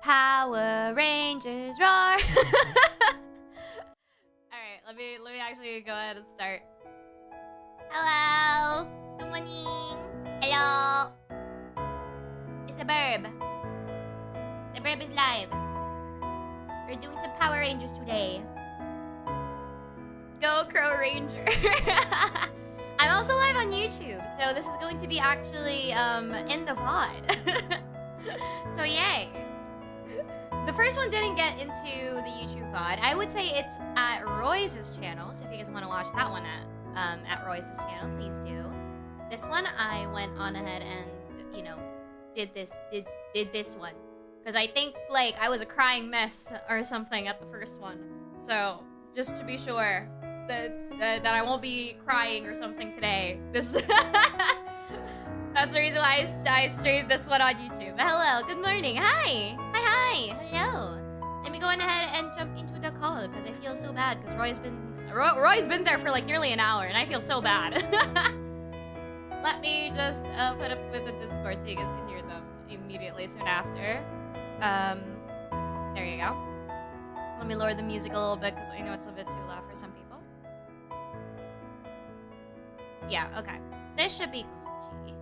Power Rangers roar. All right, let me actually go ahead and start. Hello. Good morning. Hello. It's the Burb. The Burb is live. We're doing some Power Rangers today. Go Crow Ranger. I'm also live on YouTube, so this is going to be actually in the VOD. So yay. The first one didn't get into the YouTube VOD. I would say it's at Royce's channel, so if you guys want to watch that one at Royce's channel, please do. This one I went on ahead and, you know, did this one. Because I think, like, I was a crying mess or something at the first one. So, just to be sure that I won't be crying or something today. This that's the reason why I streamed this one on YouTube. Hello, good morning. Hi. Hi. Hello. Let me go on ahead and jump into the call because I feel so bad because Roy's been there for like nearly an hour and I feel so bad. Let me just put up with the Discord so you guys can hear them immediately soon after. There you go. Let me lower the music a little bit because I know it's a bit too loud for some people. Yeah, okay. This should be Gucci.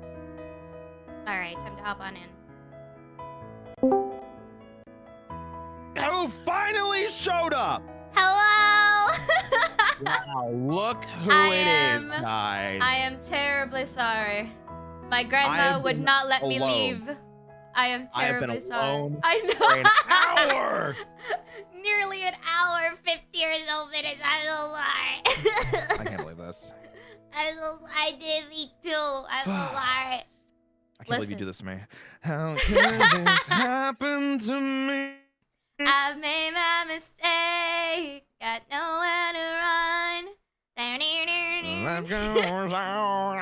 Alright, time to hop on in. Who finally showed up? Hello! Wow, look who it is, guys. I am terribly sorry. My grandma would not let me leave. I am terribly sorry. I know. For an hour. Nearly an hour, 50 years old minutes. I'm so sorry. I can't believe this. I'm so sorry. I did me too. I'm so sorry. I can't believe you do this to me. How can this happen to me? I've made my mistake. Got nowhere to run. Life goes on.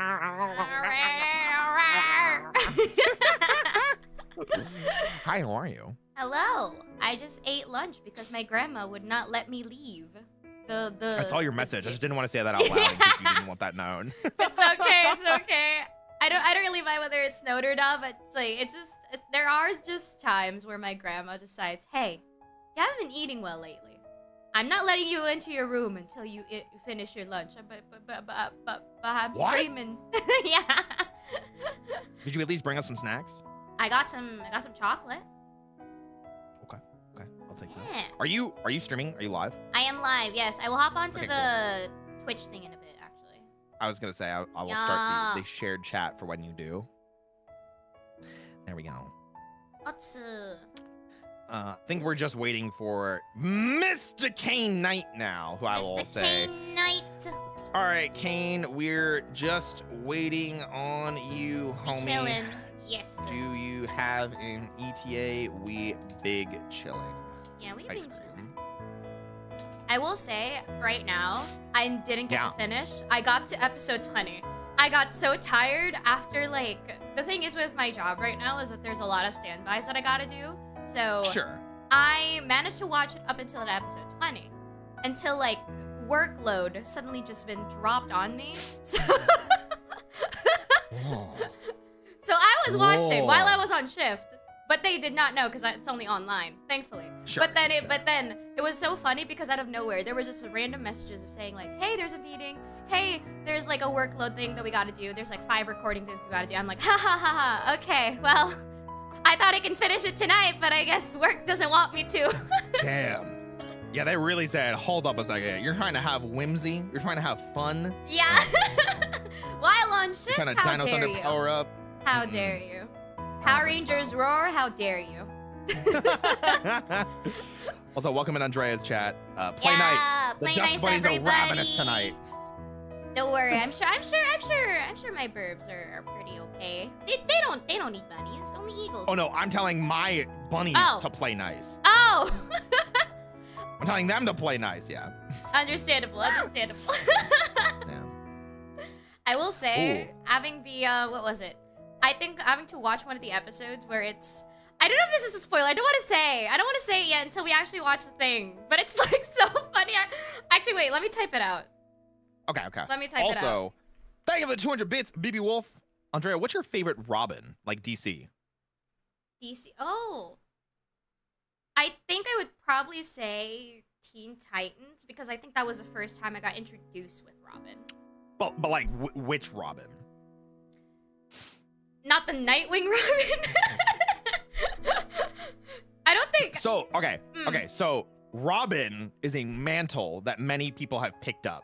Hi, how are you? Hello. I just ate lunch because my grandma would not let me leave. I saw your message. I just didn't want to say that out loud because you didn't want that known. It's okay. It's okay. I don't really mind whether it's known or not, but it's like there are just times where my grandma decides, hey, you haven't been eating well lately. I'm not letting you into your room until you finish your lunch. But I'm screaming. Yeah. Did you at least bring us some snacks? I got some chocolate. Okay, I'll take that. Yeah. Are you streaming? Are you live? I am live. Yes, I will hop onto the Twitch thing in a bit. Actually. I was gonna say I will start the shared chat for when you do. There we go. Let's I think we're just waiting for Mr. KAINE Knight now, who I will say. Mr. KAINE Knight. All right, KAINE, we're just waiting on you, homie. Chillin'. Yes. Sir. Do you have an ETA? We big chilling. Yeah, we Ice been cream. I will say right now, I didn't get to finish. I got to episode 20. I got so tired after, like, the thing is with my job right now is that there's a lot of standbys that I gotta do. So Sure. I managed to watch it up until episode 20. Until, like, workload suddenly just been dropped on me. So I was watching while I was on shift, but they did not know because it's only online, thankfully. Sure, but then it was so funny because out of nowhere there was just random messages of saying like, hey, there's a meeting. Hey, there's like a workload thing that we gotta do. There's like 5 recording things we gotta do. I'm like, ha ha ha ha. Okay, well, I thought I can finish it tonight, but I guess work doesn't want me to. Damn. Yeah, they really said, hold up a second. You're trying to have whimsy. You're trying to have fun. Yeah. While on shift, You're trying to Dino Thunder power up. How dare you? Power Rangers roar, how dare you? Also, welcome in Andrea's chat. Play nice. The Dust Bunnies are ravenous tonight. Don't worry, I'm sure my burbs are pretty okay. They don't eat bunnies, only eagles. Oh no, I'm telling my bunnies to play nice. Oh. I'm telling them to play nice, yeah. Understandable. Yeah. I will say, having the what was it? I think having to watch one of the episodes where it's, I don't know if this is a spoiler. I don't want to say it yet until we actually watch the thing. But it's like so funny. Actually, wait, let me type it out. Okay. Let me type it out. Also, thank you for the 200 bits, BB Wolf. Andrea, what's your favorite Robin? Like DC? DC. Oh. I think I would probably say Teen Titans because I think that was the first time I got introduced with Robin. But like, which Robin? Not the Nightwing Robin. I don't think. So, okay. So Robin is a mantle that many people have picked up.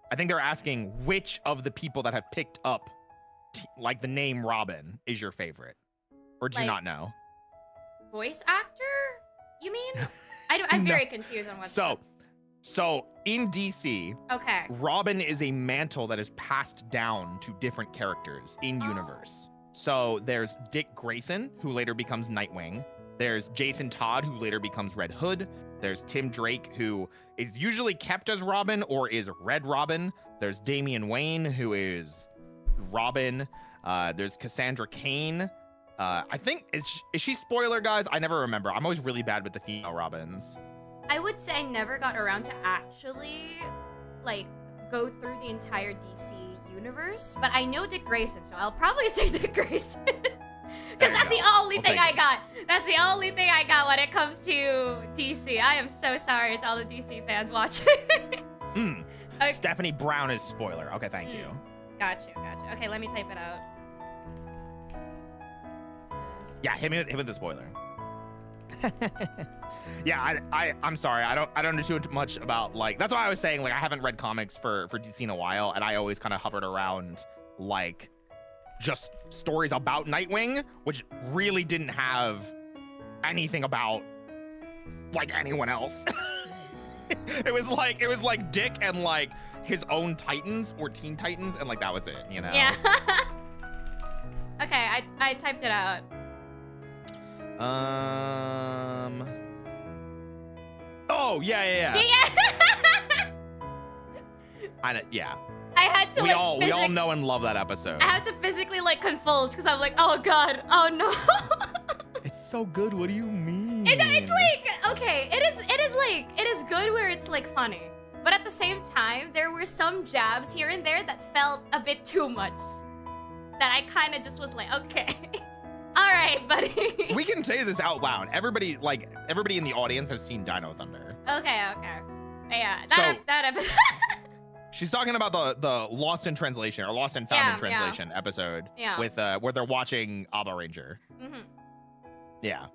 I think they're asking which of the people that have picked up, like the name Robin, is your favorite, or do you not know? Voice actor? You mean? I'm very confused on what's So in DC, okay, Robin is a mantle that is passed down to different characters in universe. So there's Dick Grayson, who later becomes Nightwing. There's Jason Todd, who later becomes Red Hood. There's Tim Drake, who is usually kept as Robin or is Red Robin. There's Damian Wayne, who is Robin. There's Cassandra Cain. I think, is she spoiler, guys? I never remember. I'm always really bad with the female Robins. I would say I never got around to actually, like, go through the entire DC universe, but I know Dick Grayson, so I'll probably say Dick Grayson. Because that's the only thing I got. That's the only thing I got when it comes to DC. I am so sorry to all the DC fans watching. Okay. Stephanie Brown is spoiler. Okay, thank you. Gotcha. Okay, let me type it out. Yeah, hit me with the spoiler. Yeah, I'm sorry. I don't know too much about, like, that's why I was saying, like, I haven't read comics for DC in a while, and I always kind of hovered around, like, just stories about Nightwing, which really didn't have anything about, like, anyone else. it was like Dick and, like, his own Titans or Teen Titans, and, like, that was it, you know? Yeah. Okay, I typed it out. Oh, yeah. Yeah. I had to, we all know and love that episode. I had to physically, like, convulge because I'm like, oh god, oh no. It's so good. What do you mean? It's like, okay, it is good where it's, like, funny, but at the same time, there were some jabs here and there that felt a bit too much. That I kind of just was like, okay. All right, buddy. We can say this out loud. Everybody in the audience has seen Dino Thunder. Okay. Yeah, that episode. She's talking about the Lost in Translation or Lost and Found in Translation episode with where they're watching Abba Ranger. Yeah.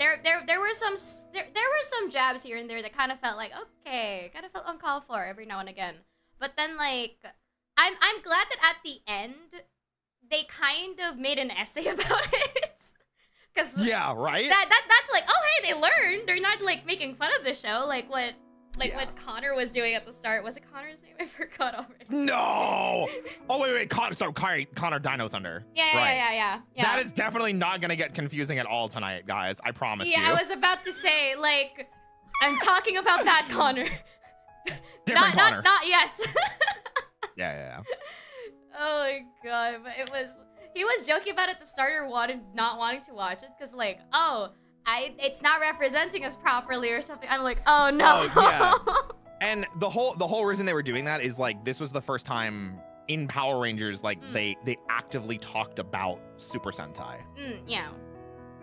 There were some jabs here and there that kind of felt like, okay, kind of felt uncalled for every now and again. But then, like, I'm glad that at the end they kind of made an essay about it. Cause yeah, right? That's like, oh hey, they learned. They're not, like, making fun of the show like what Connor was doing at the start. Was it Connor's name? I forgot already. No! Oh wait, Connor Dino Thunder. Yeah. That is definitely not gonna get confusing at all tonight, guys. I promise you. Yeah, I was about to say, like, I'm talking about that Connor. Different Connor. Not yes. Yeah. Oh my god, but he was joking about it at the start or not wanting to watch it because, like, it's not representing us properly or something. I'm like, oh no. Oh, yeah. And the whole reason they were doing that is, like, this was the first time in Power Rangers, like, they actively talked about Super Sentai. Yeah.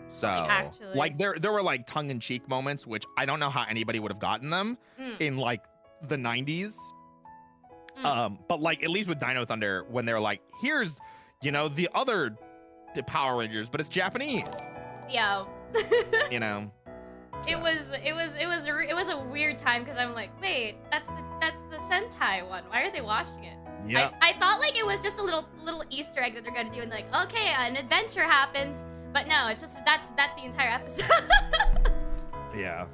So, like, there were, like, tongue-in-cheek moments, which I don't know how anybody would have gotten them in, like, the 90s. But, like, at least with Dino Thunder, when they're like, here's, you know, the Power Rangers, but it's Japanese. Yeah. You know. It was a weird time because I'm like, wait, that's the Sentai one. Why are they watching it? Yeah. I thought, like, it was just a little Easter egg that they're gonna do, and, like, okay, an adventure happens, but no, it's just that's the entire episode. Yeah.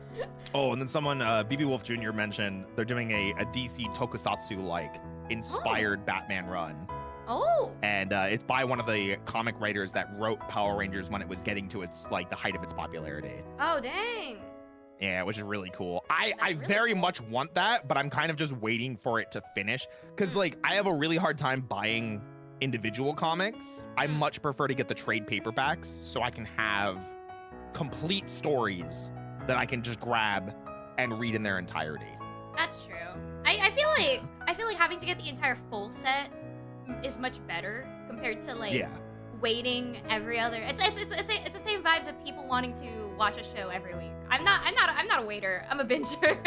Oh, and then someone, BB Wolf Jr. mentioned they're doing a DC Tokusatsu-like inspired Batman run. Oh. And it's by one of the comic writers that wrote Power Rangers when it was getting to its, like, the height of its popularity. Oh, dang. Yeah, which is really cool. I very much want that, but I'm kind of just waiting for it to finish. Because, like, I have a really hard time buying individual comics. I much prefer to get the trade paperbacks so I can have complete stories that I can just grab and read in their entirety. That's true. I feel like having to get the entire full set is much better compared to, like, waiting every other. It's the same vibes of people wanting to watch a show every week. I'm not a waiter. I'm a binger.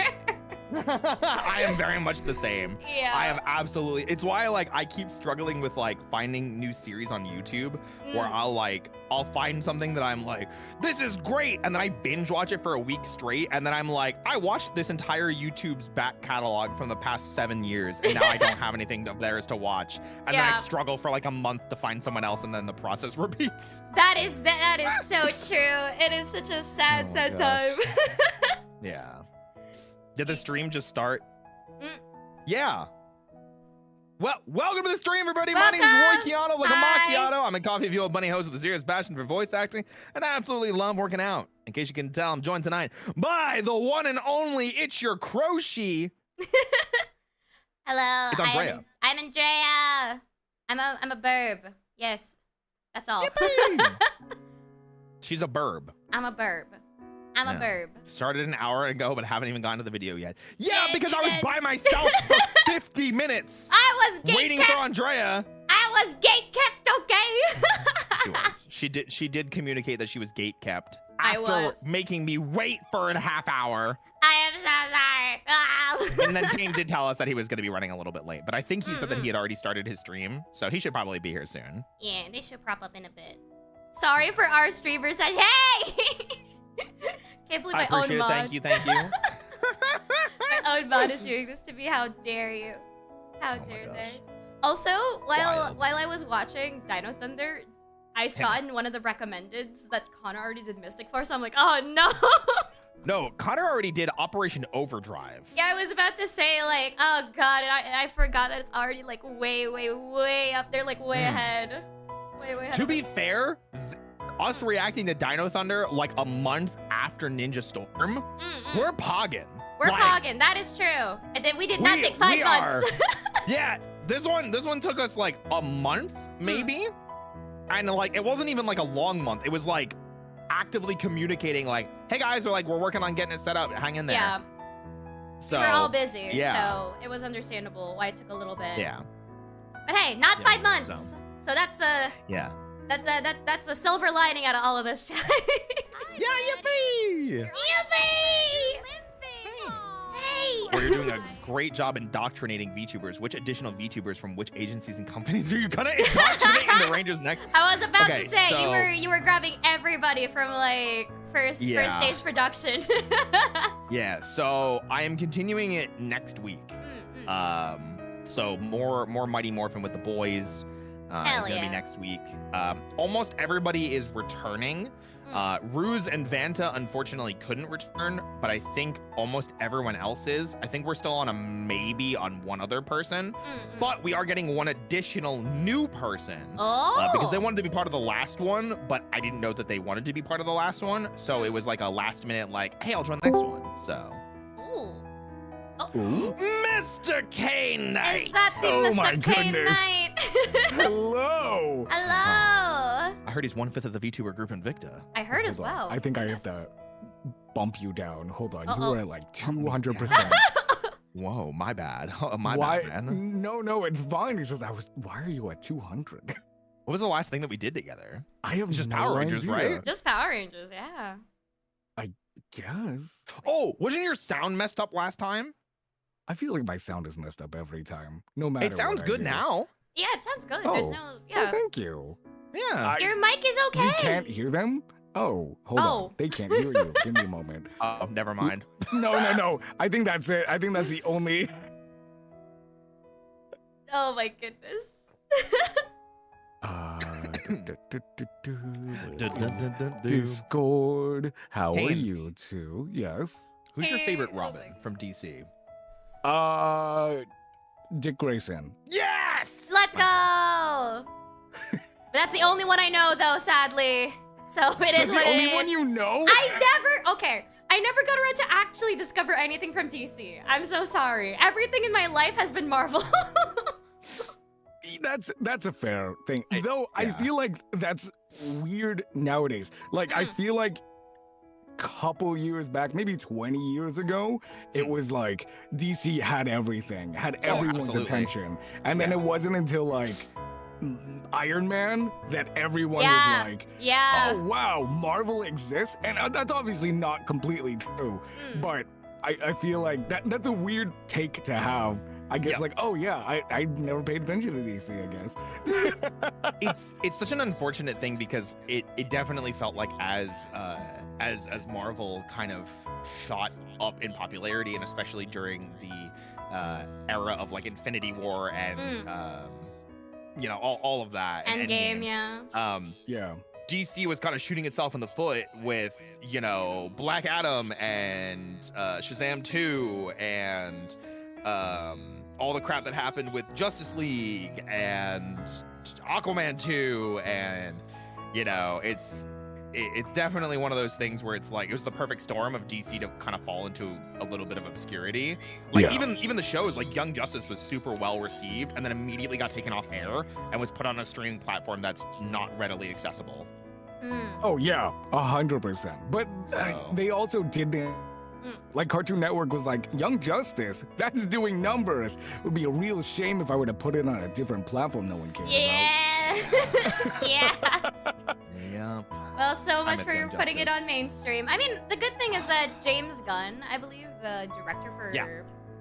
I am very much the same. Yeah. I am absolutely. It's why like I keep struggling with like finding new series on YouTube where I'll find something that I'm like, this is great, and then I binge watch it for a week straight, and then I'm like, I watched this entire YouTube's back catalog from the past 7 years, and now I don't have anything of theirs to watch, and then I struggle for like a month to find someone else, and then the process repeats. That is so true. It is such a sad time. Yeah. Did the stream just start? Mm. Yeah. Well, welcome to the stream, everybody. Welcome. My name is Roy Keanu, like Hi. a macchiato. I'm a coffee fueled bunny host with a serious passion for voice acting, and I absolutely love working out. In case you can tell, I'm joined tonight by the one and only It's Your Crochy. Hello. It's Andrea. I'm Andrea. I'm a burb. Yes. That's all. She's a burb. I'm a burb. I'm a burb. Started an hour ago, but haven't even gotten to the video yet. Yeah, Yeah, because you I was did. by myself for 50 minutes I was waiting gate for kept. Andrea. I was gate kept, okay? She was. She did communicate that she was gate kept I after was. making me wait for a half hour. I am so sorry. And then Kane did tell us that he was going to be running a little bit late, but I think he said that he had already started his stream, so he should probably be here soon. Yeah, they should prop up in a bit. Sorry for our streamers that hey! Can't believe I my own appreciate it. mod. Thank you. My own mod is doing this to me. How dare you? How Oh my dare gosh. they? Also, while Wild. I was watching Dino Thunder, I saw in one of the recommendeds that Connor already did Mystic Force. So I'm like, oh no! No, Connor already did Operation Overdrive. Yeah, I was about to say like, oh god, and I forgot that it's already like way up there, like way ahead. Way ahead. To of be us. fair, us reacting to Dino Thunder like a month after Ninja Storm, we're pogging. We're Like, pogging. That is true. And then we did not take 5 months. Yeah, this one took us like a month maybe, and like it wasn't even like a long month. It was like actively communicating like, hey guys, we're working on getting it set up. Hang in there. Yeah. So We're all busy, yeah. so it was understandable why it took a little bit. Yeah. But hey, not Yeah, 5 months. So that's a Yeah. that's a silver lining out of all of this, chat. Yeah, yippee! Yippee! Hey! Well, you're doing a great job indoctrinating VTubers. Which additional VTubers from which agencies and companies are you gonna indoctrinate in the Rangers next? I was about Okay, to say so- you were grabbing everybody from like first stage production. Yeah, so I am continuing it next week. So more Mighty Morphin with the boys. Hell is gonna be yeah. next week. Almost everybody is returning. Ruse and Vanta unfortunately couldn't return, but I think almost everyone else is. I think we're still on a maybe on one other person, but we are getting one additional new person. Because they wanted to be part of the last one, but I didn't know that they wanted to be part of the last one, so it was like a last minute like, hey, I'll join the next one. So Mr. KAINE Knight! Is that the Oh my Mr. KAINE goodness. Knight? Hello. Hello. I heard he's 1/5 of the VTuber group Invicta. I heard as Hold on. well. I think I have Goodness. to bump you down. Hold on. Uh-oh. You were at like 200%. Whoa, my bad. My Why? bad, man. No, it's fine. It's just why are you at 200? What was the last thing that we did together? I have It's just no Power Rangers, idea. right? Just Power Rangers, yeah. Guess. Oh, wasn't your sound messed up last time? I feel like my sound is messed up every time. No matter It sounds what I good do. now. Yeah, it sounds good. Oh. There's no Oh, yeah. thank you. Yeah. Your mic is okay. You can't hear them? Oh, hold Oh. on. They can't hear you. Give me a moment. Oh, never mind. No. I think that's it. I think that's the only. Oh my goodness. Discord. How are Kane. you two? Yes. Who's your Hey, favorite oh Robin my- from DC? Dick Grayson. Yes! Let's go. That's the only one I know though, sadly. So it is That's what the it only is. one you know? I never got around to actually discover anything from DC. I'm so sorry. Everything in my life has been Marvel. That's a fair thing. Though I yeah. feel like that's weird nowadays. Like I feel like couple years back, maybe 20 years ago, it was like DC had everything, had everyone's absolutely. attention. And then Yeah. it wasn't until like Iron Man that everyone Yeah. was like, Yeah. oh wow, Marvel exists, and that's obviously not completely true, Mm. but I feel like that's a weird take to have. I guess Yeah. like, oh yeah, I never paid attention to DC, I guess. It's such an unfortunate thing because it definitely felt like as Marvel kind of shot up in popularity, and especially during the era of like Infinity War and you know, all of that. and Endgame, yeah. Yeah. DC was kind of shooting itself in the foot with, you know, Black Adam and Shazam 2 and all the crap that happened with Justice League and Aquaman 2, and you know, it's definitely one of those things where it's like it was the perfect storm of DC to kind of fall into a little bit of obscurity. Like Yeah. even the shows like Young Justice was super well received and then immediately got taken off air and was put on a streaming platform that's not readily accessible. Mm. Oh yeah, 100%. But So- they also did the like Cartoon Network was like, Young Justice, that's doing numbers. It would be a real shame if I were to put it on a different platform no one cares Yeah. yeah. Yep. Well, so much miss for Young putting it on Justice. mainstream. I mean, the good thing is that James Gunn, I believe, the director for Yeah.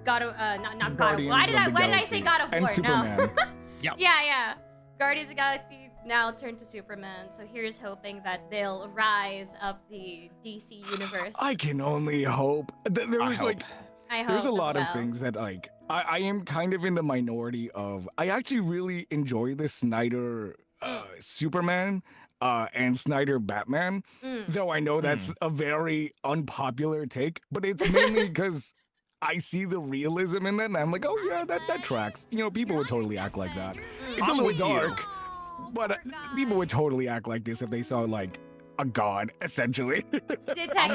God of not God of Guardians Why of did the I say Galaxy God of and War? Superman. No. Yep. Yeah. Guardians of the Galaxy now turned to Superman. So here's hoping that they'll rise up the DC universe. I can only hope. There I was hope. like, I hope there's a as lot of well. things that like I am kind of in the minority of. I actually really enjoy the Snyder Superman and Snyder Batman, Mm. though I know that's a very unpopular take, but it's mainly because I see the realism in that, and I'm like, oh yeah, that tracks. You know, people would totally act like that. It's a I'm little with you. dark, but people would totally act like this if they saw like a god, essentially. I'm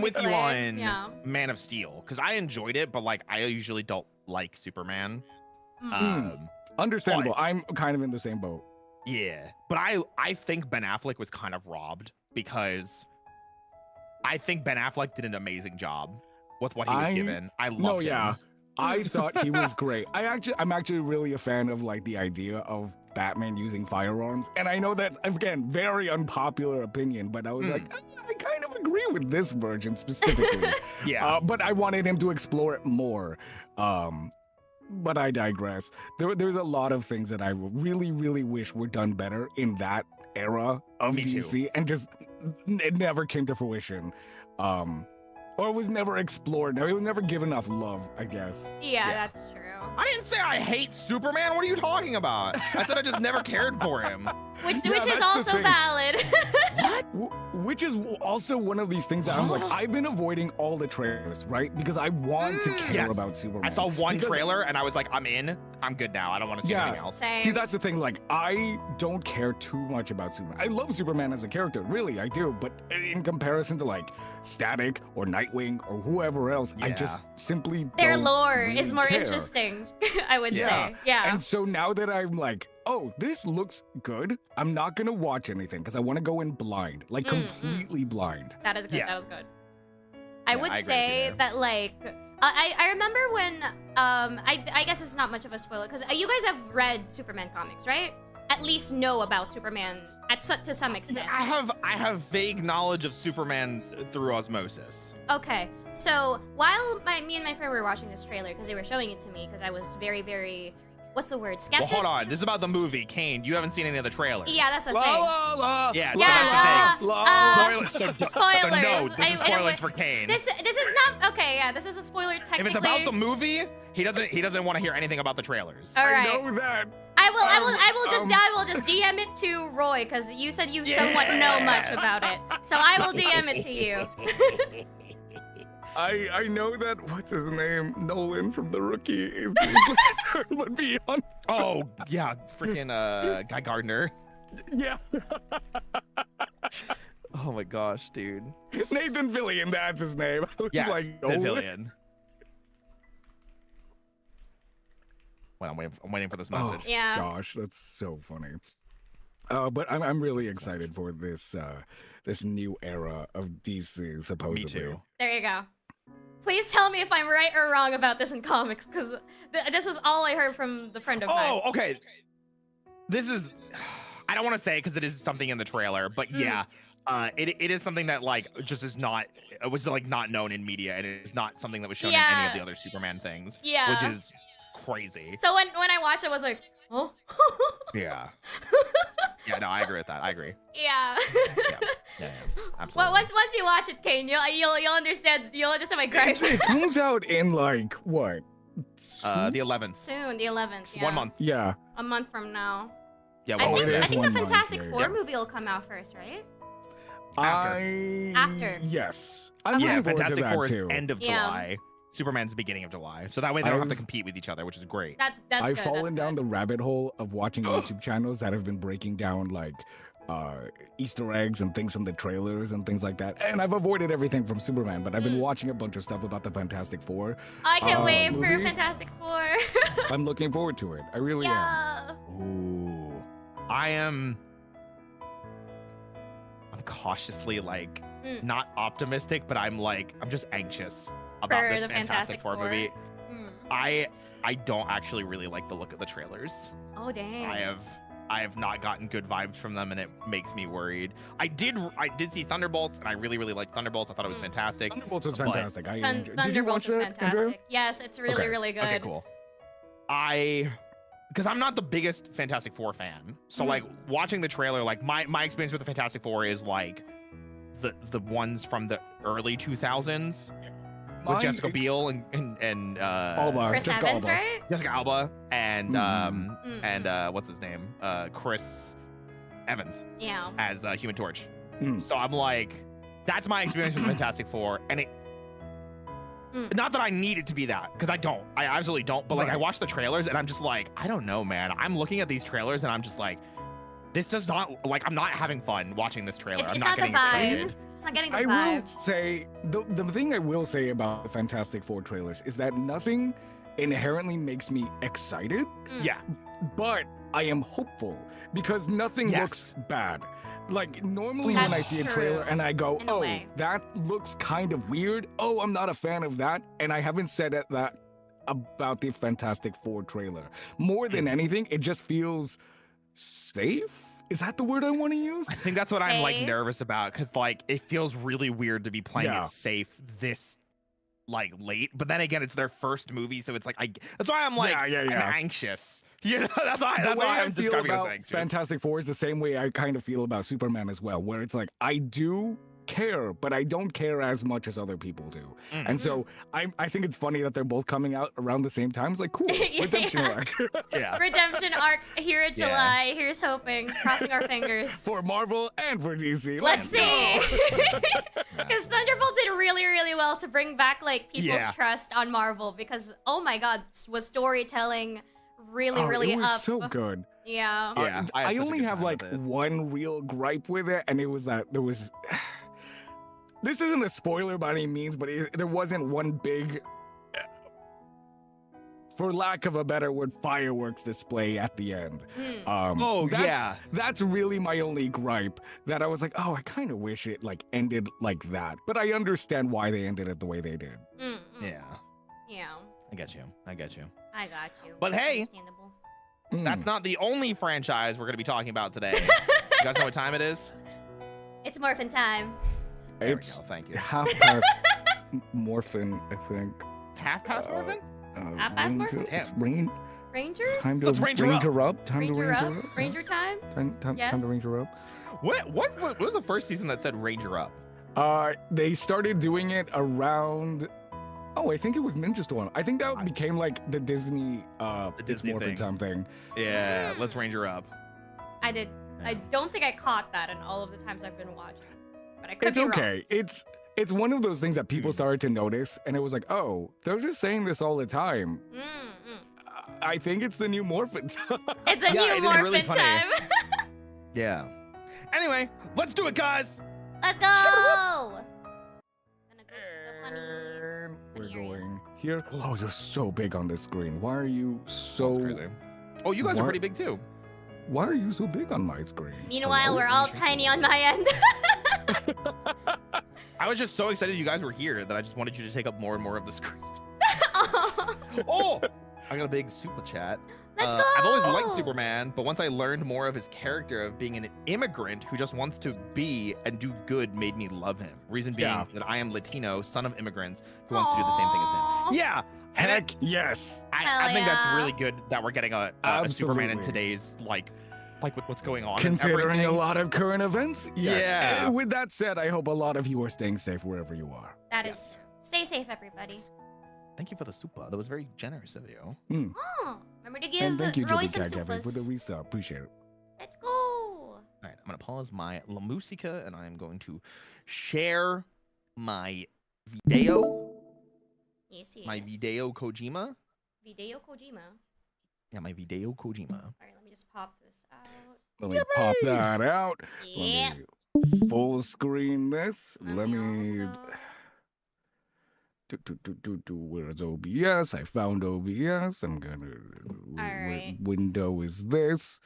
with you Technically, on yeah. Man of Steel because I enjoyed it, but like I usually don't like Superman. Mm. Understandable. But- I'm kind of in the same boat. Yeah, but I think Ben Affleck was kind of robbed because I think Ben Affleck did an amazing job with what he was given. I loved No, him. yeah. I thought he was great. I'm actually really a fan of like the idea of Batman using firearms. And I know that, again, very unpopular opinion, but I was like, I kind of agree with this version specifically. Yeah. But I wanted him to explore it more. But I digress. There's a lot of things that I really, really wish were done better in that era of Me too. DC, and just it never came to fruition. Or was never explored. It was never given enough love, I guess. Yeah, that's true. I didn't say I hate Superman. What are you talking about? I said I just never cared for him. Which Yeah, is that's the also thing. valid. Which is also one of these things that I'm like, Huh? I've been avoiding all the trailers, right? Because I want to care Yes. about Superman. I saw one Because- trailer and I was like, I'm in. I'm good now. I don't want to see Yeah. anything else. Same. See, that's the thing. Like, I don't care too much about Superman. I love Superman as a character, really, I do. But in comparison to like Static or Nightwing or whoever else, I Yeah. just simply Their don't lore really is more care. interesting, I would Yeah. say. Yeah. And so now that I'm like, oh, this looks good, I'm not gonna watch anything because I want to go in blind, like completely blind. That is good. Yeah. That was good. I would I agree with say you there. that like I remember when I guess it's not much of a spoiler because you guys have read Superman comics, right? At least know about Superman to some extent. I have vague knowledge of Superman through osmosis. Okay, so while me and my friend were watching this trailer because they were showing it to me because I was very what's the word, Well, skeptic. hold on. This is about the movie KAINE. You haven't seen any of the trailers. Yeah, that's the La thing. la la. Yeah, so Yeah, that's the thing. la. Spoilers. So no, Spoilers. this is I spoilers would- for KAINE. This is not okay. Yeah, this is a spoiler technically. If it's about the movie, he doesn't want to hear anything about the trailers. All I right. know that. I will just DM it to Roy because you said you somewhat know much Yeah. about it. So I will DM it to you. I know that. What's his name? Nolan from The Rookie is but beyond. Oh yeah, freaking Guy Gardner. Yeah, Oh my gosh, dude. Nathan Fillion. That's his name. I was Yes, like, the Nolan? villain. Well, I'm waiting for this Oh, message. Yeah. Gosh, that's so funny. But I'm really excited for this this new era of DC. Supposedly. Me too. There you go. Please tell me if I'm right or wrong about this in comics because this is all I heard from the friend of mine. Oh, okay. this is, I don't want to say because it is something in the trailer, but yeah, it is something that like just is not, it was like not known in media, and it is not something that was shown in any of the other Superman things. Yeah. Which is crazy. So when I watched it, I was like, oh. Yeah. Yeah, no, I agree with that. I agree. Yeah. Yeah, absolutely. Well, once you watch it, KAINE, you'll understand. You'll understand my gripe. It comes out in like what? The 11th. Soon, the 11th. Yeah. 1 month. Yeah. A month from now. Yeah, I well, think the 1 month, Fantastic yeah. Four movie will come out first, right? After. Yes. Okay. I'm Yeah, looking forward to Fantastic that Four is too. end of Yeah. July. Superman's beginning of July. So that way they don't have to I've- compete with each other, which is great. That's I've good. fallen down the rabbit hole of watching YouTube channels that have been breaking down like Easter eggs and things from the trailers and things like that. And I've avoided everything from Superman, but I've been watching a bunch of stuff about the Fantastic Four. I can't wait for movie. Fantastic Four. I'm looking forward to it. I really am. Yeah. Ooh. I'm cautiously like not optimistic, but I'm just anxious about For this the Fantastic Four movie. Mm. I don't actually really like the look of the trailers. Oh dang. I have not gotten good vibes from them, and it makes me worried. I did see Thunderbolts, and I really liked Thunderbolts. I thought it was fantastic. Thunderbolts was But- fantastic. I enjoyed. Did you Thunderbolts watch is that, Andrew? fantastic. Yes, it's really, really good. Okay, cool. Because I'm not the biggest Fantastic Four fan, so like watching the trailer, like my experience with the Fantastic Four is like the ones from the early 2000s with Jessica Biel and Alba. Chris Jessica Evans, Alba. right? Jessica Alba and Mhm. what's his name? Chris Evans Yeah. as Human Torch. Mm. So I'm like, that's my experience with Fantastic Four, and it. Not that I need it to be that, because I don't. I absolutely don't. But like, I Right. watch the trailers, and I'm just like, I don't know, man. I'm looking at these trailers, and I'm just like, this does not like. I'm not having fun watching this trailer. I'm It's not not the getting vibe. excited. It's not getting the I vibe. will say the thing I will say about the Fantastic Four trailers is that nothing inherently makes me excited, Yeah. but I am hopeful because nothing Yes. looks bad. Like normally when I That's see a true, trailer and I go, in a "Oh, way. that looks kind of weird. Oh, I'm not a fan of that." And I haven't said that about the Fantastic Four trailer. More than anything, it just feels safe. Is that the word I want to use? I think that's what I'm like Safe. nervous about, because like it feels really weird to be playing Yeah. it safe this like late. But then again, it's their first movie, so it's like that's why I'm like Yeah. I'm anxious. You know, that's why The way I I'm feel describing it as about anxious. Fantastic Four is the same way I kind of feel about Superman as well, where it's like I do care, but I don't care as much as other people do. And so I think it's funny that they're both coming out around the same time. It's like cool, Yeah. redemption arc Yeah. Redemption arc here in Yeah. July. Here's hoping. Crossing our fingers. for Marvel and for DC. Let's see. go. Because Thunderbolts did really, really well to bring back like people's Yeah. trust on Marvel. Because oh my God, was storytelling really, Oh, really it was up? so good. Yeah. Yeah, I had I such a only good have time like with it. one real gripe with it, and it was that there was. This isn't a spoiler by any means, but there wasn't one big, for lack of a better word, fireworks display at the end. Oh that- yeah. That's really my only gripe. That I was like, oh, I kind of wish it like ended like that, but I understand why they ended it the way they did. Yeah. Yeah. I get you. I get you. I got you. But That's hey, understandable. That's not the only franchise we're going to be talking about today. You guys know what time it is? It's morphin' time. There It's we go. Thank you. half past Morphin, I think. It's half past Morphin? Half past Morphin? It's rain. Rangers? Time to Let's ranger up. up. Time to Ranger ranger up? up. Ranger time? Time Yes. to ranger up. What was the first season that said Ranger Up? They started doing it around. Oh, I think it was Ninja Storm. I think that became like the Disney. It's Disney Morphin thing. Time thing. Yeah, let's Ranger Up. I did. I Yeah. don't think I caught that in all of the times I've been watching. But I could It's be okay. It's one of those things that people started to notice, and it was like, oh, they're just saying this all the time. wrong. I think it's the new Morphin Time. It's a Yeah, new it is morphin' really funny. time. Yeah. Anyway, let's do it, guys. Let's go! Gonna go to the funny. And we're funny area. going here. Oh, you're so big on this screen. Why are you so? That's crazy. Oh, you guys are What? pretty big too. Why are you so big on my screen? Meanwhile, Hello? we're all tiny on my end. I was just so excited you guys were here that I just wanted you to take up more and more of the screen. Oh. Oh, I got a big super chat. Let's go. I've always liked Superman, but once I learned more of his character of being an immigrant who just wants to be and do good made me love him. Reason being that I am Latino, son of immigrants, who wants to do the same thing as him. Yeah. Heck yes. I think that's really good that we're getting a Superman in today's like with what's going on. Considering a lot of current events. Yes. Yeah. With that said, I hope a lot of you are staying safe wherever you are. That is true. Stay safe, everybody. Thank you for the super. That was very generous of you. Oh, remember to give And thank you, Roy Jibby some Cat Cafe, for the supas. resub. Appreciate it. Let's go. All right, I'm gonna pause my La Musica and I'm going to share my video. Yes. My video Kojima. Video Kojima. Yeah, my video Kojima. All right, let me just pop this out. Let me pop that out. Yeah. Let me full screen this. Let me. Where's OBS? I found OBS. I'm gonna. right. Window is this.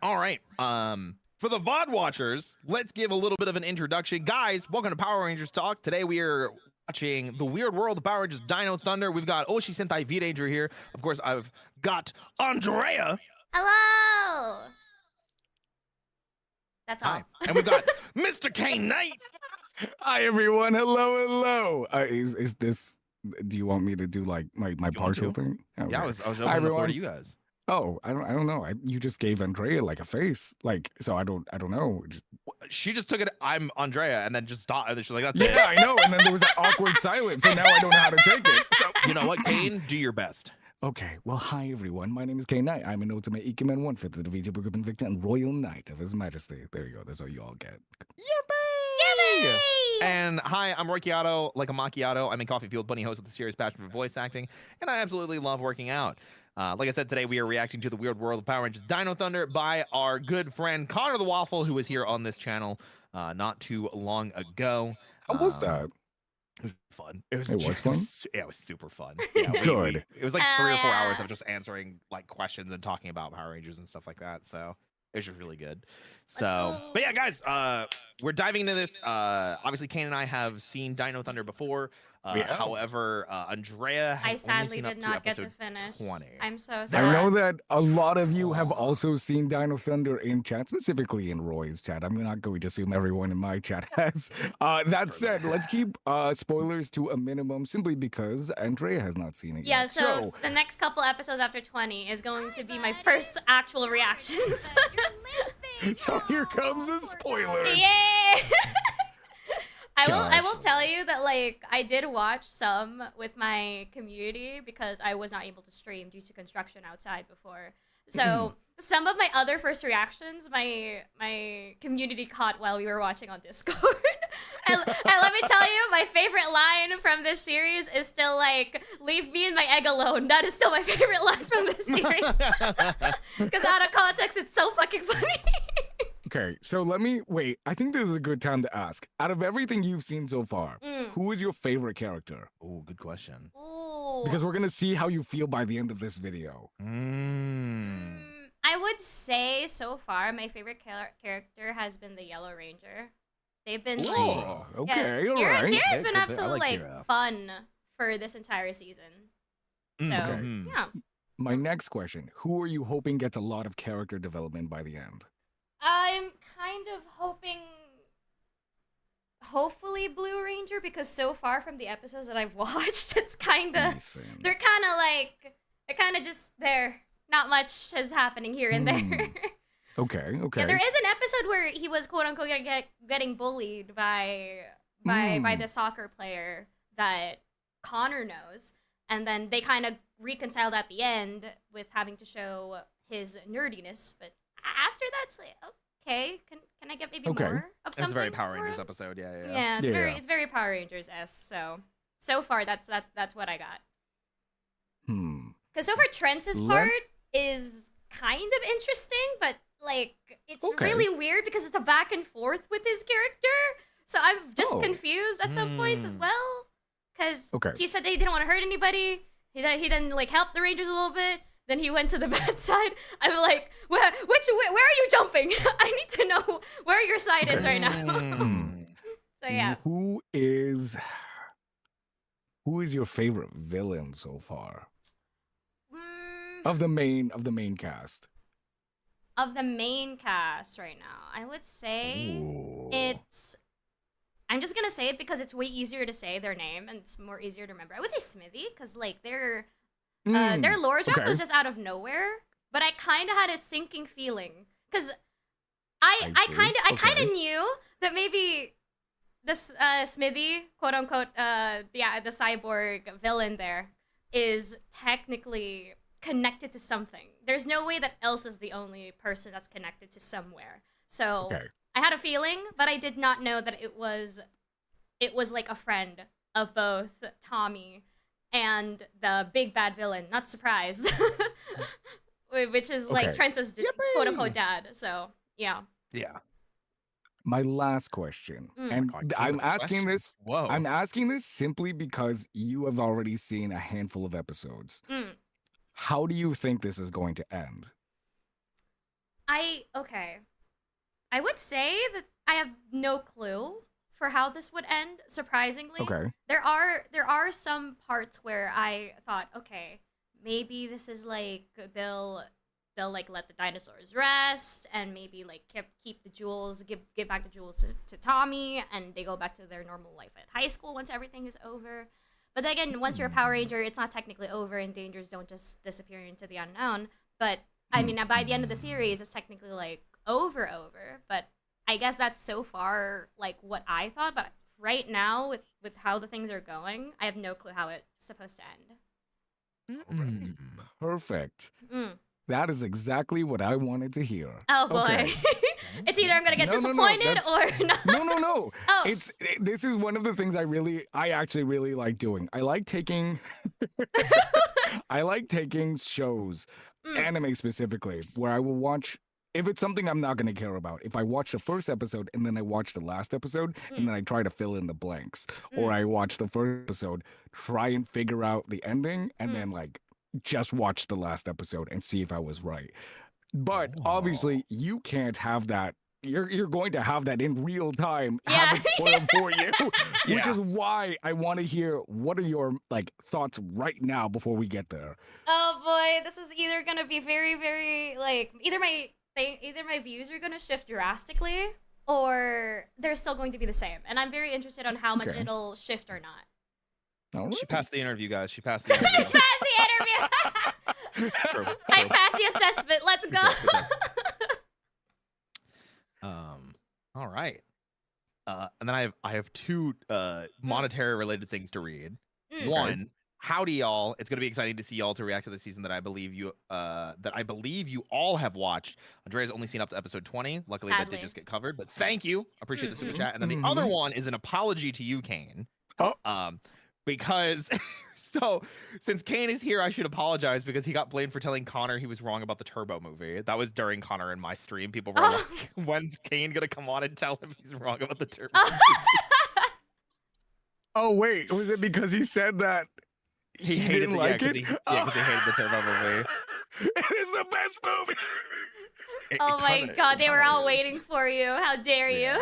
All right. For the VOD watchers, let's give a little bit of an introduction. Guys, welcome to Power Rangers Talk. Today we are watching The Weird World of Power Rangers Dino Thunder. We've got Oshi Sentai V-Danger here. Of course, I've got Andrea. Hello. That's all. Hi. And we've got Mr. KAINE. Hi everyone. Hello. Is this? Do you want me to do like my partial thing? Okay. Yeah, I was Hi, opening the floor everyone. to you guys. Oh, I don't know. You just gave Andrea like a face, like so. I don't know. She just took it. I'm Andrea, and then just stopped. And then she's like, "That's it." Yeah, I know. And then there was that awkward silence, so now I don't know how to take it. So You know what, Kane? Do your best. okay. Well, hi everyone. My name is KAINE. I'm an ultimate Ikemen 1/5 of the VTuber Group Invicta and Royal Knight of His Majesty. There you go. That's all you all get. Yippee! And hi, I'm Roy Chiato, like a macchiato. I'm a coffee fueled bunny host with a serious passion for voice acting, and I absolutely love working out. Like I said, today we are reacting to The Weird World of Power Rangers Dino Thunder by our good friend Connor the Waffle, who was here on this channel not too long ago. How was that? It was fun. It was fun? It was super fun. Yeah, Good. It was like 3 or 4 hours yeah. of just answering like questions and talking about Power Rangers and stuff like that. So it was just really good. So, go. but yeah, guys, we're diving into this. Obviously, Kane and I have seen Dino Thunder before. Yeah. However, Andrea has I only sadly seen up did to not get to episode finish. 20. I'm so sorry. I know that a lot of you have also seen Dino Thunder in chat, specifically in Roy's chat. I'm not going to assume everyone in my chat has. That said, let's keep spoilers to a minimum simply because Andrea has not seen it Yeah, yet. so the next couple episodes after 20 is going to be my first actual reactions. So here comes the spoilers. Yay! I will Gosh. tell you that like I did watch some with my community because I was not able to stream due to construction outside before. So some of my other first reactions, my community caught while we were watching on Discord. and let me tell you, my favorite line from this series is still like, "Leave me and my egg alone." That is still my favorite line from this series. Because out of context, it's so fucking funny. Okay, so let me wait. I think this is a good time to ask. Out of everything you've seen so far, who is your favorite character? Oh, good question. Ooh. Because we're gonna see how you feel by the end of this video. I would say so far my favorite character has been the Yellow Ranger. They've been like, Oh, okay, all Kira's right. been Okay, good. I absolutely like like Kira. fun for this entire season. So Okay. yeah, My next question: who are you hoping gets a lot of character development by the end? I'm kind of hopefully Blue Ranger, because so far from the episodes that I've watched, it's kind of Ethan. they're kind of just there. Not much is happening here and there. Okay. Yeah, there is an episode where he was quote unquote getting bullied by the soccer player that Connor knows, and then they kind of reconciled at the end with having to show his nerdiness. But after that's like, okay, can I get maybe more of That's something? a very Power for Rangers him? episode. Yeah. Yeah, it's very Power Rangers-esque. So far that's what I got. Because so far Trent's part is kind of interesting, but like it's really weird because it's a back and forth with his character. So I'm just confused at some points as well. Because he said that he didn't want to hurt anybody. He then like helped the Rangers a little bit. Then he went to the bad side. I'm like, where are you jumping? I need to know where your side is right now. So yeah. Who is who is your favorite villain so far Mm, of the main cast? of the main cast right now, I would say Ooh. it's. I'm just gonna say it because it's way easier to say their name and it's more easier to remember. I would say Smithy because like their lore drop okay. was just out of nowhere, but I kind of had a sinking feeling because I see. kind Okay. of knew that maybe this Smithy, quote unquote, the cyborg villain there is technically connected to something. There's no way that Elsa is the only person that's connected to somewhere. So Okay. I had a feeling, but I did not know that it was like a friend of both Tommy and the big bad villain. Not surprised. Which is like Okay. Trent's quote unquote dad. So yeah. Yeah. My last question, Mm. and God, I'm good asking question. this. Whoa. I'm asking this simply because you have already seen a handful of episodes. Mm. How do you think this is going to end? Okay. I would say that I have no clue for how this would end. Surprisingly, Okay. there are some parts where I thought, okay, maybe this is like they'll like let the dinosaurs rest and maybe like keep the jewels, give back the jewels to Tommy, and they go back to their normal life at high school once everything is over. But then again, once you're a Power Ranger, it's not technically over, and dangers don't just disappear into the unknown. But I mean, by the end of the series, it's technically like over. But I guess that's so far like what I thought. But right now, with how the things are going, I have no clue how it's supposed to end. Mm. Perfect. Mm. That is exactly what I wanted to hear. Oh boy, Okay. it's either I'm gonna get No, disappointed that's- or no. No. Oh. This is one of the things I actually really like doing. I like taking shows, Mm. anime specifically, where I will watch if it's something I'm not going to care about. If I watch the first episode and then I watch the last episode and then I try to fill in the blanks, or I watch the first episode, try and figure out the ending, and then like just watch the last episode and see if I was right. But obviously, you can't have that. You're going to have that in real time, have it spoiled for you, which is why I want to hear what are your like thoughts right now before we get there. Oh boy, this is either gonna be very, very like either my views are gonna shift drastically, or they're still going to be the same. And I'm very interested on how much Okay. it'll shift or not. All She right. passed the interview, guys. She passed the I interview. passed the interview. It's true. It's I true. passed the assessment. Let's go. Good job. All right. And then I have two monetary related things to read. Mm. One, howdy y'all. It's gonna be exciting to see y'all to react to the season that I believe you all have watched. Andrea's only seen up to episode 20. Luckily that Sadly. did just get covered, but thank you. Appreciate the super Mhm. chat. And then the other one is an apology to you, KAINE. Oh. Because so since KAINE is here, I should apologize because he got blamed for telling Connor he was wrong about the Turbo movie. That was during Connor and my stream. People were like, when's KAINE gonna come on and tell him he's wrong about the Turbo movie? Oh wait, was it because he said that he hated didn't it, like it? because he hated the Turbo movie. It is the best movie. Oh my god, they were all waiting for you. How dare you?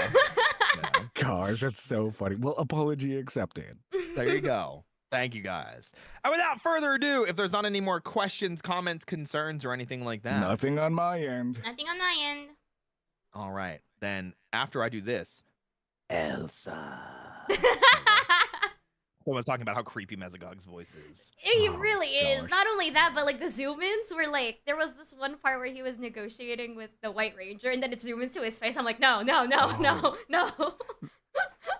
Gosh, that's so funny. Well, apology accepted. There you go. Thank you guys. And without further ado, if there's not any more questions, comments, concerns, or anything like that. Nothing on my end. Nothing on my end. All right. Then after I do this, Elsa. Someone's talking about how creepy Mesogog's voice is. He Oh, really is. gosh. Not only that, but like the zoom ins were like, there was this one part where he was negotiating with the White Ranger and then it zooms into his face. I'm like, no.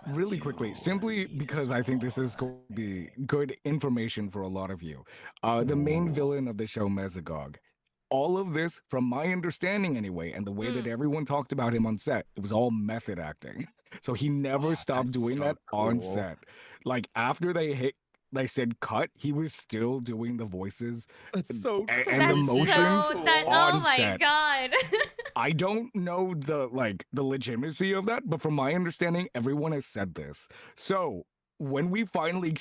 Really quickly, simply because I think this is going to be good information for a lot of you. The main villain of the show, Mesogog. All of this, from my understanding anyway, and the way that everyone talked about him on set, it was all method acting. So he never stopped that's doing so that on cool. set. Like after they said cut, he was still doing the voices That's so and cool. the That's motions so that. on Oh my set. god. I don't know the legitimacy of that, but from my understanding, everyone has said this. So when we finally,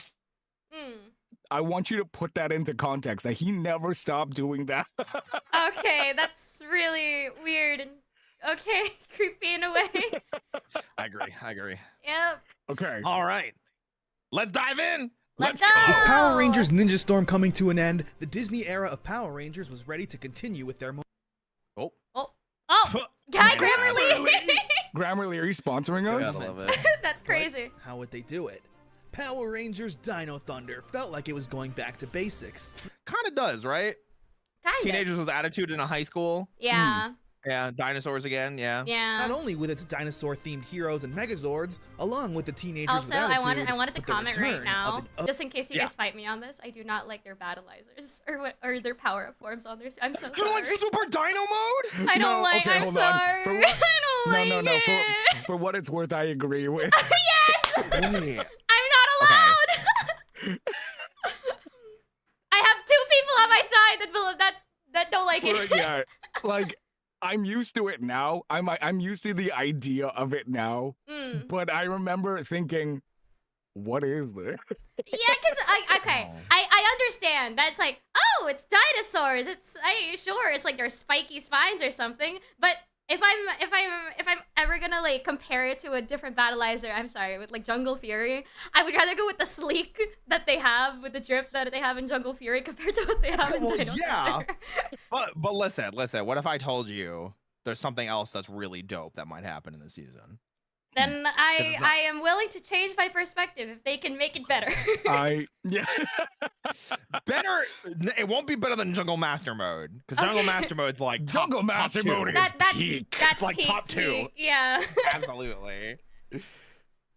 I want you to put that into context that he never stopped doing that. Okay, that's really weird and okay, creepy in a way. I agree. Yep. Okay. All right. Let's dive in. Let's go! With Power Rangers Ninja Storm coming to an end, the Disney era of Power Rangers was ready to continue with their Oh. Oh, Guy Grammarly! Grammarly, are you sponsoring us? Gotta love it. That's crazy. How would they do it? Power Rangers Dino Thunder felt like it was going back to basics. Kind of does, right? Kinda. Teenagers with attitude in a high school. Yeah. Yeah, dinosaurs again. Yeah. Yeah. Not only with its dinosaur-themed heroes and Megazords, along with the teenagers Also, with I attitude, wanted to but the comment right return now, of an just in case you Yeah. guys fight me on this. I do not like their battleizers or their power-up forms on their. I'm so You don't like sorry. Super Dino mode? I don't No, like. okay, I'm hold on. sorry. For what- I don't like No. it. For what it's worth, I agree with. Yes. Wait. I'm not allowed. I have 2 people on my side that don't like it. Yeah, like I'm used to it now. I'm used to the idea of it now. Mm. But I remember thinking, what is this? Yeah, because I understand that's like, oh, it's dinosaurs. Sure, it's like their spiky spines or something. But if I'm ever gonna like compare it to a different battleizer, I'm sorry, with like Jungle Fury, I would rather go with the sleek that they have with the drip that they have in Jungle Fury compared to what they have in Well, Dino yeah. Thunder. But listen. What if I told you there's something else that's really dope that might happen in this season? Then it's not- I am willing to change my perspective if they can make it better. Yeah. Better. It won't be better than Jungle Master mode because Jungle Master mode's like Jungle Master top 2. mode is that's peak. that's like peak, top 2. peak. Yeah. Absolutely.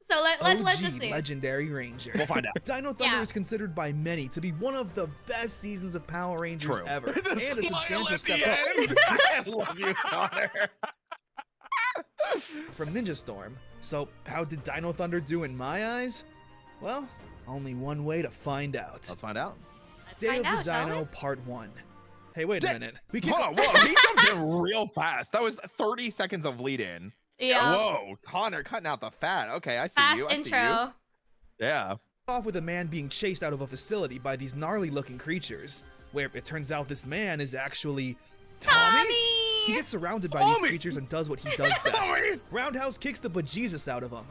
So let's OG just see. Legendary Ranger. We'll find out. Dino Thunder Yeah. is considered by many to be one of the best seasons of Power Rangers True. ever, The and a smile substantial at step the up end. I love you, Connor. from Ninja Storm. So, how did Dino Thunder do in my eyes? Well, only one way to find out. Let's find out. Let's Day find of out, the shall Dino, we? Part 1. Hey, wait a minute. We kick Hold on, whoa, he jumped in real fast. That was 30 seconds of lead in. Yeah. Whoa, Connor cutting out the fat. Okay, I see Fast you. I see you. intro. Yeah. off with a man being chased out of a facility by these gnarly-looking creatures, where it turns out this man is actually Tommy. He gets surrounded by these Tommy! creatures and does what he does best. Tommy! Roundhouse kicks the bejesus out of him.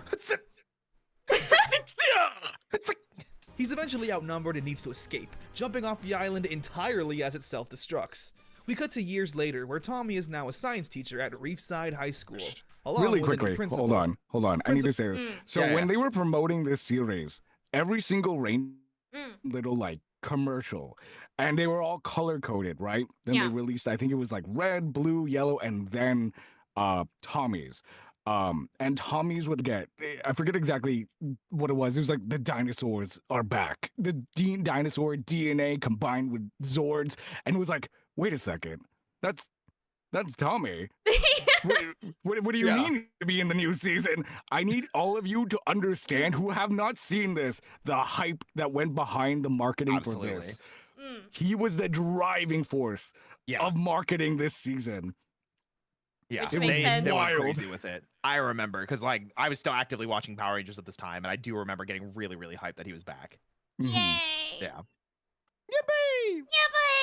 It's like He's eventually outnumbered and needs to escape, jumping off the island entirely as it self-destructs. We cut to years later, where Tommy is now a science teacher at Reefside High School. Along Really with a new quickly, principal. hold on. I need to say this. So Yeah, when yeah. they were promoting this series, every single Mm. little like commercial, and they were all color coded, right? Then Yeah. they released, I think it was like red, blue, yellow, and then Tommy's. And Tommy's would get, I forget exactly what it was. It was like the dinosaurs are back. The dinosaur DNA combined with Zords, and it was like, wait a second, that's Tommy. What do you Yeah. mean to be in the new season? I need all of you to understand who have not seen this, the hype that went behind the marketing Absolutely. for this. Mm. He was the driving force Yeah. of marketing this season. Yeah, Which makes sense. they went Wild. crazy with it. I remember because like I was still actively watching Power Rangers at this time, and I do remember getting really, really hyped that he was back. Mhm. Yay! Yeah. Yippee!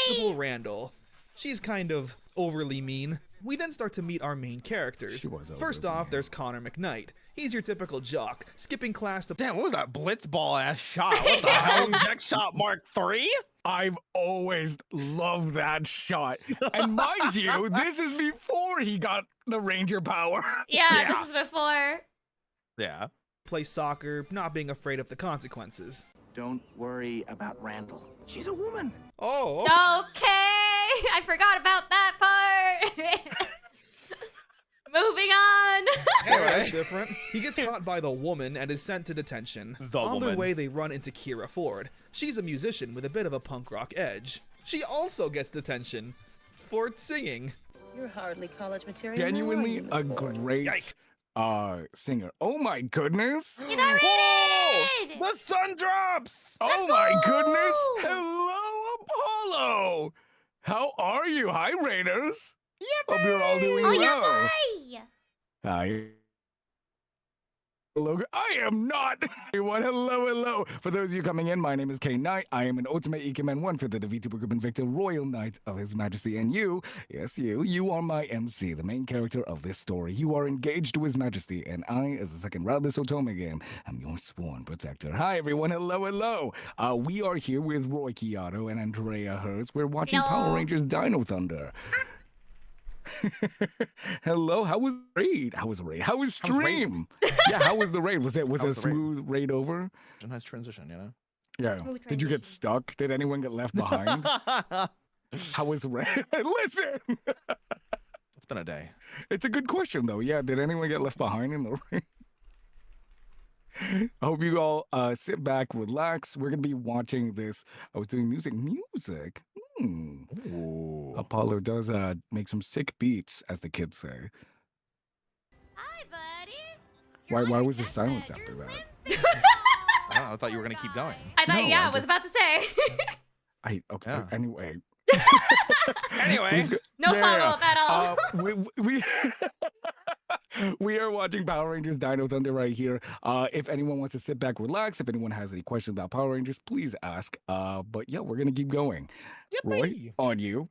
Principal Randall. She's kind of overly mean. We then start to meet our main characters. She was First overly off, mean. there's Connor McKnight. He's your typical jock, skipping class to Damn, what was that blitzball ass shot? What the hell? Jack shot Mark III? I've always loved that shot. And mind you, this is before he got the Ranger power. Yeah, Yeah. this is before. Yeah. play soccer, not being afraid of the consequences. Don't worry about Randall. She's a woman. Oh, Okay, I forgot about that part. Moving on. Anyway, that's Anyway. different. He gets caught by the woman and is sent to detention. The On their woman. way, they run into Kira Ford. She's a musician with a bit of a punk rock edge. She also gets detention for singing. You're hardly college material. now, are Genuinely you, a Miss Ford? great Yikes. singer. Oh my goodness. You got rated. The sun drops! Oh my goodness. go! Hello, Apollo. How are you? Hi, Raiders. Hope you're all doing Oh well. yeah, bye. Hi. Hello, I am not. Everyone, hello, hello. For those of you coming in, my name is KAINE. I am an ultimate Ikemen 1/5 of the VTuber group and Victor Royal Knight of His Majesty. And you, yes, you are my MC, the main character of this story. You are engaged to His Majesty, and I, as the second round of this Otome game, am your sworn protector. Hi, everyone, hello, hello. We are here with Roy Kiyato and Andrea Hurst. We're watching Power Rangers Dino Thunder. Hello, how was raid? How was stream? Yeah, how was the raid? Was it a smooth raid over? A nice transition, you know? Yeah. Did you get stuck? Did anyone get left behind? How was raid? Listen. It's been a day. It's a good question though. Yeah, did anyone get left behind in the raid? I hope you all sit back, relax. We're gonna be watching this. I was doing music. Ooh. Apollo does make some sick beats, as the kids say. Hi, buddy. Why was there silence after that? I don't know, I thought you were gonna keep going. I thought, No, I was about to say. Okay. Yeah. Anyway. Anyway. No follow-up at all. We are watching Power Rangers Dino Thunder right here. If anyone wants to sit back, relax. If anyone has any questions about Power Rangers, please ask. But yeah, we're gonna keep going. Roy, on you.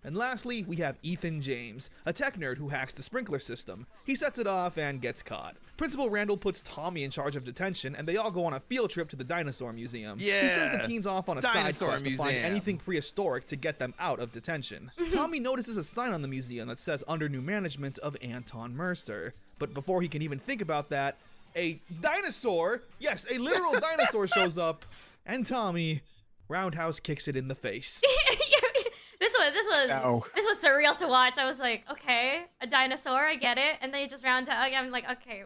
And lastly, we have Ethan James, a tech nerd who hacks the sprinkler system. He sets it off and gets caught. Principal Randall puts Tommy in charge of detention, and they all go on a field trip to the Dinosaur Museum. Yeah. He sends the teens off on a side Dinosaur quest to find Museum. anything prehistoric to get them out of detention. Tommy notices a sign on the museum that says under new management of Anton Mercer. But before he can even think about that, a dinosaur, yes, a literal dinosaur shows up, and Tommy roundhouse kicks it in the face. This was surreal to watch. I was like, okay, a dinosaur, I get it. And then you just round out. I'm like, okay,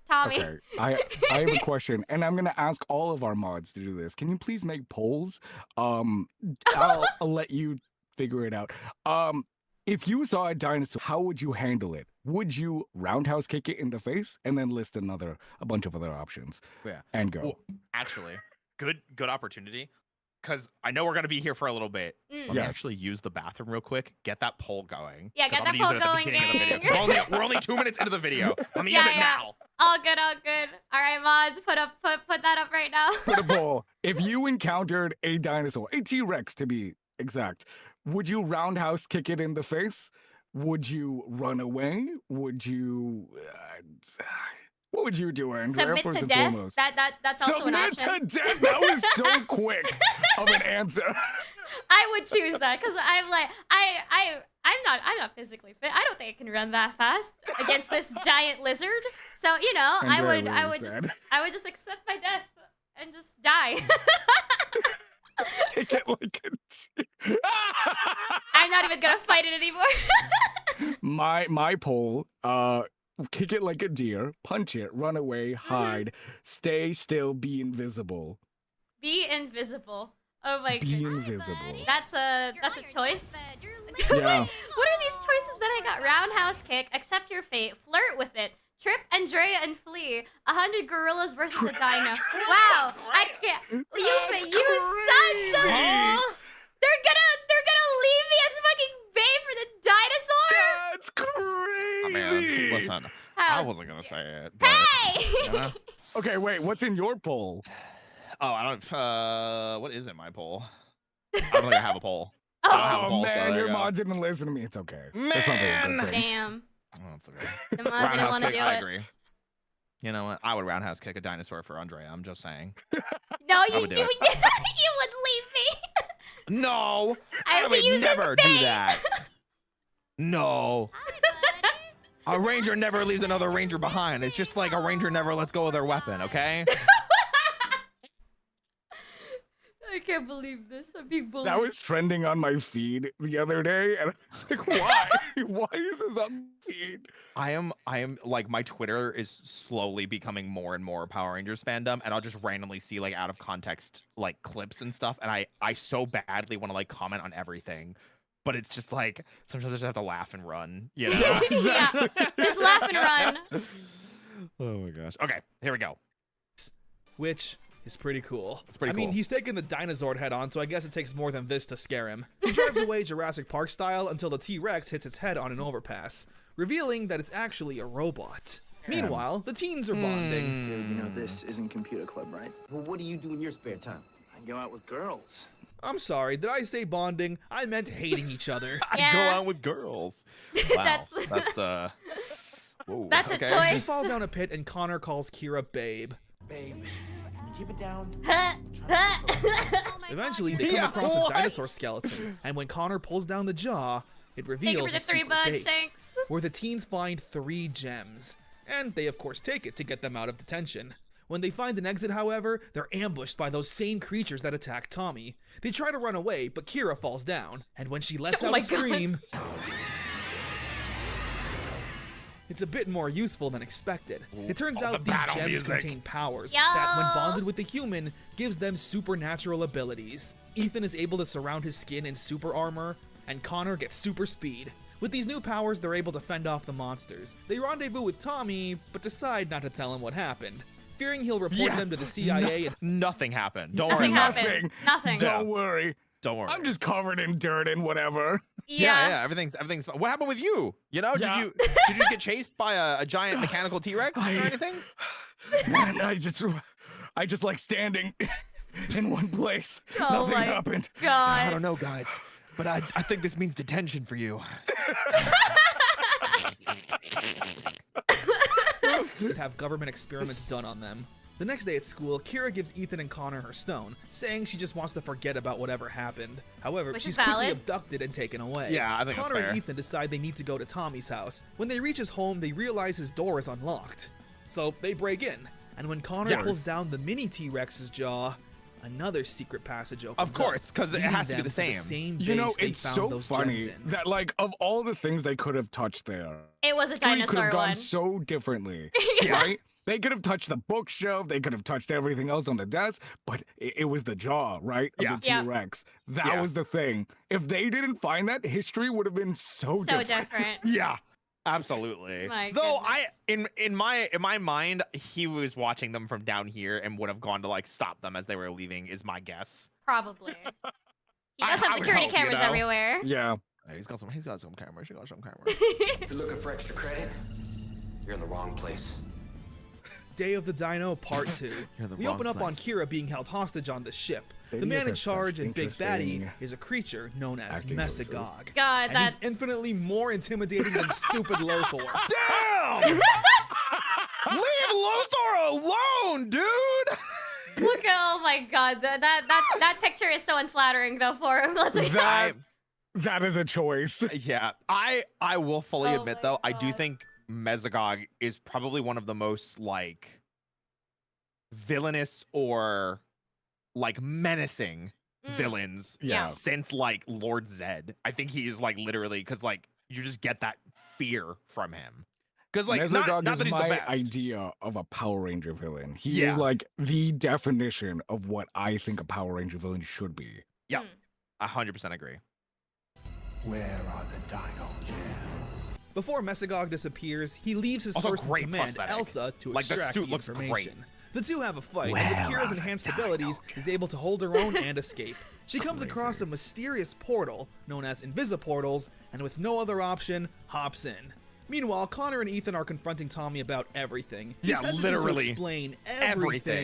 Tommy. Okay, I have a question, and I'm gonna ask all of our mods to do this. Can you please make polls? I'll let you figure it out. If you saw a dinosaur, how would you handle it? Would you roundhouse kick it in the face and then list a bunch of other options? Yeah. And go. Well, actually, good opportunity. Because I know we're going to be here for a little bit. Let me actually use the bathroom real quick. Get that poll going. Yeah, get that poll going, gang. We're only 2 minutes into the video. Let me use it now. All good, all good. All right, mods, put that up right now. Put a poll. If you encountered a dinosaur, a T-Rex to be exact, would you roundhouse kick it in the face? Would you run away? Would you... what would you do, Andrea? Submit to death? That's also an option. Submit to death? That was so quick of an answer. I would choose that because I'm like, I'm not physically fit. I don't think I can run that fast against this giant lizard. So, you know, I would just accept my death and just die. Kick it like a I'm not even gonna fight it anymore. My poll, kick it like a deer, punch it, run away, hide, stay still, be invisible. Be invisible. Oh my god. Be invisible. That's a choice. Yeah. What are these choices that I got? Roundhouse kick, accept your fate, flirt with it, trip Andrea and flee, 100 gorillas versus a dino. Wow, I can't. You sons of. They're gonna leave me as fucking bait for the dinosaur. That's crazy. I mean, listen, I wasn't gonna say it. But, Hey. you know? Okay, wait. What's in your poll? Oh, I don't. What is in my poll? I don't think I have a poll. Oh man, your mods didn't listen to me. It's okay. That's probably a good thing. Damn. Oh, that's okay. The mods didn't want to do I it. agree. You know what? I would roundhouse kick a dinosaur for Andrea. I'm just saying. No, you would do. do You it. would leave me. No, I would use this never do bait. that. No. A ranger never leaves another ranger behind. It's just like a ranger never lets go of their weapon, okay? I can't believe this. I'm being bullied. That was trending on my feed the other day, and I was like, why? Why is this on feed? I am like, my Twitter is slowly becoming more and more Power Rangers fandom, and I'll just randomly see like out of context like clips and stuff, and I so badly want to like comment on everything, but it's just like sometimes I just have to laugh and run, you know? Yeah, just laugh and run. Oh my gosh. Okay, here we go. Which is pretty cool. It's pretty I mean, cool. he's taken the dinosaur head on, so I guess it takes more than this to scare him. He drives away Jurassic Park style until the T-Rex hits its head on an overpass, revealing that it's actually a robot. Meanwhile, the teens are bonding. Dude, you know this isn't computer club, right? Well, what do you do in your spare time? I go out with girls. I'm sorry, did I say bonding? I meant hating each other. I Yeah. go out with girls. Wow. That's Whoa, That's a okay. They choice. fall down a pit and Connor calls Kira babe. Babe, can you keep it down? Eventually, they come across a dinosaur skeleton, and when Connor pulls down the jaw, it Thank you reveals for a the 3 secret bucks, base, thanks. where the teens find 3 gems. And they of course take it to get them out of detention. When they find an exit, however, they're ambushed by those same creatures that attacked Tommy. They try to run away, but Kira falls down, and when she lets Oh out my a scream, it's a bit more useful than expected. It turns Oh, out the these battle gems music. contain powers that, when Yo! bonded with the human, gives them supernatural abilities. Ethan is able to surround his skin in super armor, and Connor gets super speed. With these new powers, they're able to fend off the monsters. They rendezvous with Tommy, but decide not to tell him what happened. Fearing he'll report them to the CIA and Nothing happened. Don't Nothing worry. about it. happened. Nothing. Don't worry. Don't worry. I'm just covered in dirt and whatever. Yeah, everything's fine. What happened with you? You know, Yeah. did you get chased by a giant mechanical T-Rex or anything? Man, I just like standing in one place. Oh Nothing my happened. I God. don't know, guys, but I think this means detention for you. have government experiments done on them. The next day at school, Kira gives Ethan and Connor her stone, saying she just wants to forget about whatever happened. However, Which she's is quickly valid. abducted and taken away. Yeah, I think that's Connor and fair. Ethan decide they need to go to Tommy's house. When they reach his home, they realize his door is unlocked. So they break in, and when Connor Yes. pulls down the mini T-Rex's jaw, another secret passage opens Of course, up, 'cause it leading has to be them the same. You know, base they it's found so those funny gems in. that like of all the things they could have touched there, It was a 3 could dinosaur have gone one. so differently, Yeah. right? They could have touched the bookshelf, they could have touched everything else on the desk, but it was the jaw, right? Of Yeah. the Yeah. T-Rex. That Yeah. was the thing. If they didn't find that, history would have been so So different. different. Yeah, absolutely. My Though goodness. in my mind, he was watching them from down here and would have gone to like stop them as they were leaving. Is my guess. Probably. He I does have would security hope, you cameras know? everywhere. Yeah. He's got some cameras. He got some cameras. If you're looking for extra credit, you're in the wrong place. Day of the Dino Part 2. You're the We wrong open up on place. Kira being held hostage on the ship. The Baby man in has charge such and Big Fatty interesting is a creature known as acting voices. Mesagog. God, And that he's infinitely more intimidating than stupid Lothor. Damn! Leave Lothar alone, dude. look at oh my God, that picture is so unflattering though for him. Let's be That is a choice. Yeah, I will fully Oh admit my though, I do God. think Mesagog is probably one of the most like villainous or like menacing villains Yeah. since like Lord Zed. I think he is like literally because like you just get that fear from him. Because like Mesagog not is that he's the my best. idea of a Power Ranger villain. He Yeah. is like the definition of what I think a Power Ranger villain should be. Yeah, 100% agree. Where are the dino gems? Before Mesagog disappears, he leaves his Also first in great command, prosthetic. Elsa, to Like, the extract suit the looks information. great. The two have a fight, Where and with Kira's are the enhanced dino abilities, is able to hold her own and escape. She comes across a mysterious portal, known as Invisiportals, and with no other option, hops in. Meanwhile, Connor and Ethan are confronting Tommy about everything. He's Yeah, hesitant literally to explain everything.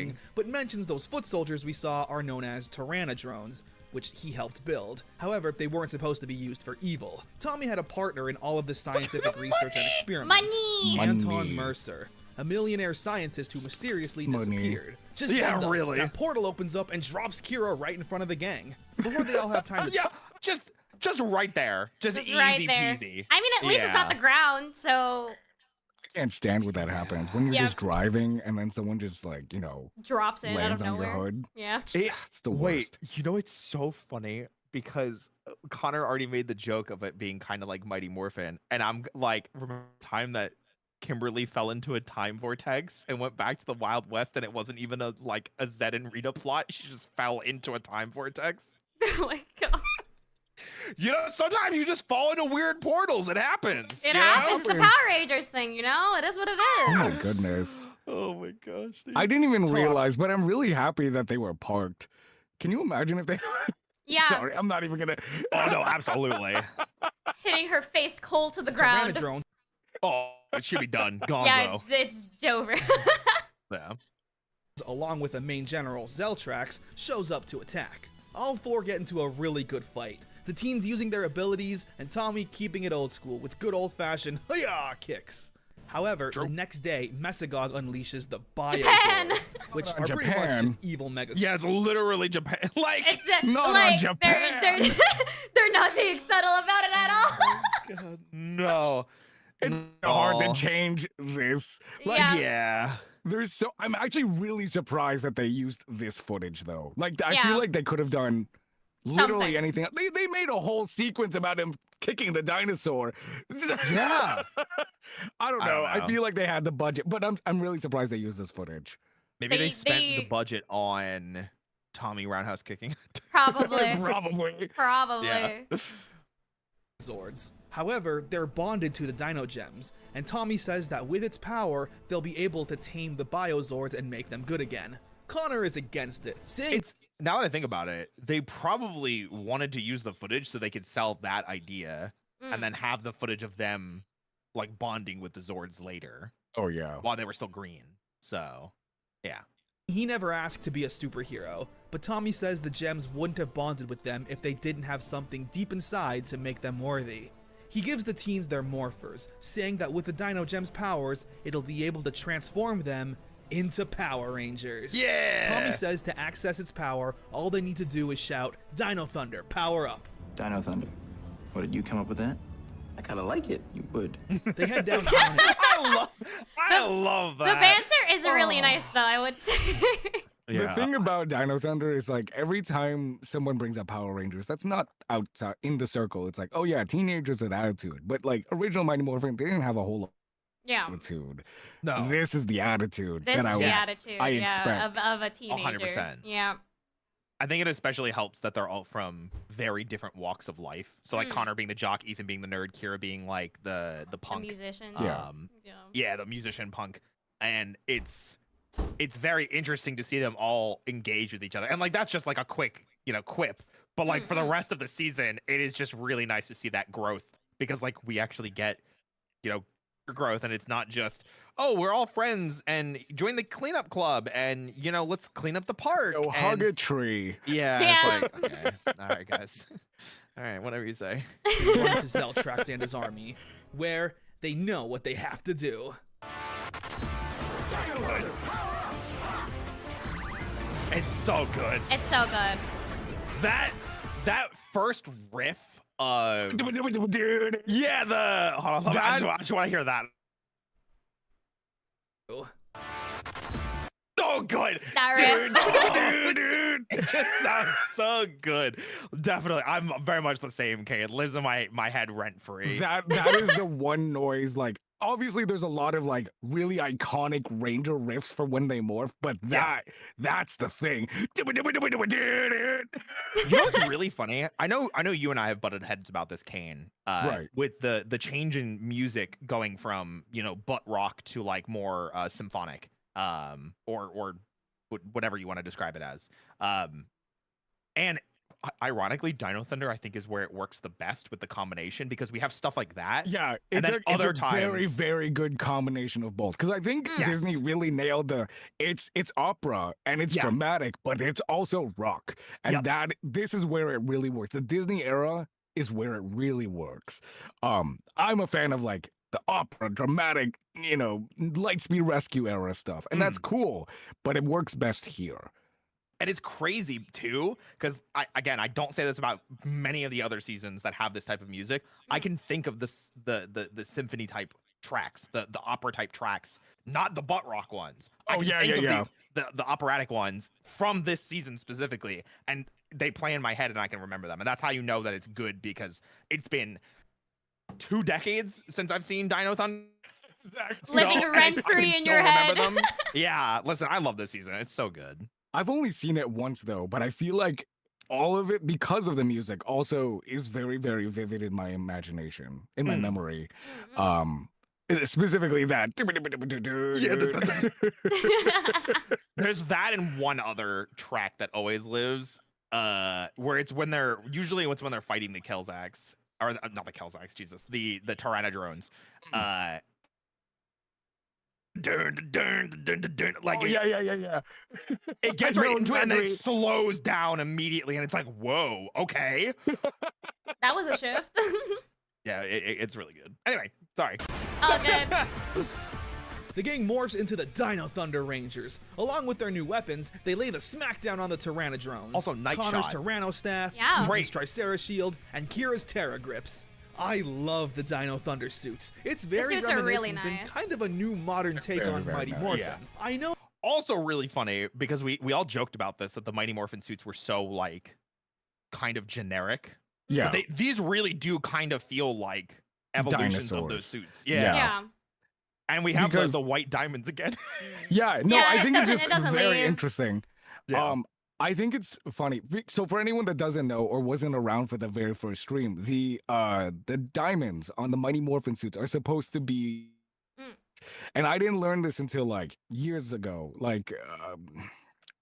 everything, but mentions those foot soldiers we saw are known as Tyrannodrones, which he helped build. However, they weren't supposed to be used for evil. Tommy had a partner in all of this scientific research and experiments. Money! Anton Money. Mercer, a millionaire scientist who mysteriously Money. disappeared. Just Yeah, then, though, really. that portal opens up and drops Kira right in front of the gang. Before they all have time to Yeah, just right there. Just It's easy right there. peasy. I mean, at least it's not Yeah. the ground, so I can't stand when that happens. When you're Yeah. just driving and then someone just like, drops it out of lands on your nowhere. hood. Yeah. It's the Wait, worst. you know it's so funny because Connor already made the joke of it being kind of like Mighty Morphin, and I'm like, remember the time that Kimberly fell into a time vortex and went back to the Wild West, and it wasn't even a Zed and Rita plot. She just fell into a time vortex. Oh my God. You know, sometimes you just fall into weird portals. It happens. It you know? happens. It's a Power Rangers thing, you know? It is what it Oh my is. goodness. Oh my gosh. Dude. I didn't even Talk. realize, but I'm really happy that they were parked. Can you imagine if they Yeah. Sorry, I'm not even gonna Oh no, absolutely. Hitting her face cold to the ground. Tyrannodrone Oh, it should be done. Yeah, Gonzo. it's over. Yeah. Along with the main general, Zeltrax, shows up to attack. All four get into a really good fight. The teens using their abilities, and Tommy keeping it old school with good old-fashioned "Hiya!" kicks. However, the next day, Mesagog unleashes the Japan! Biozords, which are pretty much Japan. just evil Megazords. Yeah, it's literally Japan. Like, It's Not like, on Japan. They're not being subtle about it at all. God. no. It's hard to change this. Like, Yeah. Yeah. there's so I'm actually really surprised that they used this footage though. Like, I Yeah. feel like they could have done literally Something. anything. They made a whole sequence about him kicking the dinosaur. Yeah. I don't know. I don't I know. feel like they had the budget, but I'm really surprised they used this footage. Maybe they They- spent the they- budget on Tommy Roundhouse kicking. Probably. Probably. Probably. Yeah. Zords. However, they're bonded to the Dino Gems, and Tommy says that with its power, they'll be able to tame the Biozords and make them good again. Connor is against it, saying It's now that I think about it, they probably wanted to use the footage so they could sell that idea Mm. and then have the footage of them like bonding with the Zords later Oh yeah. while they were still green. So, yeah. he never asked to be a superhero, but Tommy says the gems wouldn't have bonded with them if they didn't have something deep inside to make them worthy. He gives the teens their morphers, saying that with the Dino Gems powers, it'll be able to transform them into Power Rangers. Yeah. Tommy says to access its power, all they need to do is shout, "Dino Thunder, power up." Dino Thunder. What, did you come up with that? I kind of like it. You would. They head downtown. I love that. The banter is really nice, though, I would say. The thing about Dino Thunder is like every time someone brings up Power Rangers, that's not outside in the circle. It's like, oh yeah, teenagers with attitude. But like original Mighty Morphin, they didn't have a whole Yeah. attitude. No. This is the attitude This that is I the was, attitude, I yeah, expect. of a teenager. 100%. Yeah. I think it especially helps that they're all from very different walks of life. So like Mm. Connor being the jock, Ethan being the nerd, Kira being like the The punk. musician. Yeah. Yeah, the musician punk. And it's very interesting to see them all engage with each other. And like that's just like a quick, quip. But like for the rest of the season, it is just really nice to see that growth because like we actually get, growth and it's not just, oh, we're all friends and join the cleanup club and let's clean up the park. Oh, hug and- a tree. Yeah. Yeah. It's like, okay. All right, guys. All right, whatever you say. They run to Zeltrax and his army, where they know what they have to do. So good. It's so good. It's so good. That first riff of Dude. yeah, hold on, I just want to hear that. So good. That Dude, riff. dude. It just sounds so good. Definitely. I'm very much the same, Kay. It lives in my head rent free. That is the one noise. Like, obviously, there's a lot of like really iconic Ranger riffs for when they morph, but that's the thing. You know what's really funny? I know you and I have butted heads about this, Kane. Right. With the change in music going from butt rock to like more symphonic, or whatever you want to describe it as. And ironically, Dino Thunder I think is where it works the best with the combination because we have stuff like that. Yeah, And it's then a other very, times- very good combination of both. Because I think Yes. Disney really nailed it's opera and it's Yeah. dramatic, but it's also rock. And Yep. this is where it really works. The Disney era is where it really works. I'm a fan of like the opera, dramatic, Lightspeed Rescue era stuff. And that's cool, but it works best here. And it's crazy too, because I don't say this about many of the other seasons that have this type of music. I can think of the symphony type tracks, the opera type tracks, not the butt rock ones. I Oh, can yeah, think yeah, of the operatic ones from this season specifically, and they play in my head and I can remember them. And that's how you know that it's good because it's been 2 decades since I've seen Dino Thunder. Living rent-free in your head. Them. Yeah, listen, I love this season. It's so good. I've only seen it once though, but I feel like all of it, because of the music, also is very, very vivid in my imagination, in my memory. Specifically that. There's that and one other track that always lives, where it's when they're fighting the Kelzax, or not the Kelzax, Jesus, the Tyrannodrones, Like Oh, yeah. it gets I right know into it and then exactly. it slows down immediately, and it's like, whoa, okay. That was a shift. Yeah, it's really good. Anyway, sorry. Oh, good. The gang morphs into the Dino Thunder Rangers. Along with their new weapons, they lay the smackdown on the Tyrannodrones. Also, Night Connor's Shot. Tyranno Staff, Yeah. Ethan's Tricera Shield, and Kira's Terra Grips. I love the Dino Thunder suits. It's very suits are really reminiscent and nice. kind of a new modern take Very, on very Mighty nice. Morphin. Yeah. I know Also really funny because we all joked about this, that the Mighty Morphin suits were so like kind of generic. Yeah. But these really do kind of feel like evolutions of those Dinosaurs. suits. Yeah. Yeah. And we have Because- the white diamonds again. Yeah, no, Yeah, I it think it's doesn't- just it doesn't very leave. interesting. Yeah. I think it's funny. So for anyone that doesn't know or wasn't around for the very first stream, the diamonds on the Mighty Morphin suits are supposed to be, Mm. and I didn't learn this until like years ago, like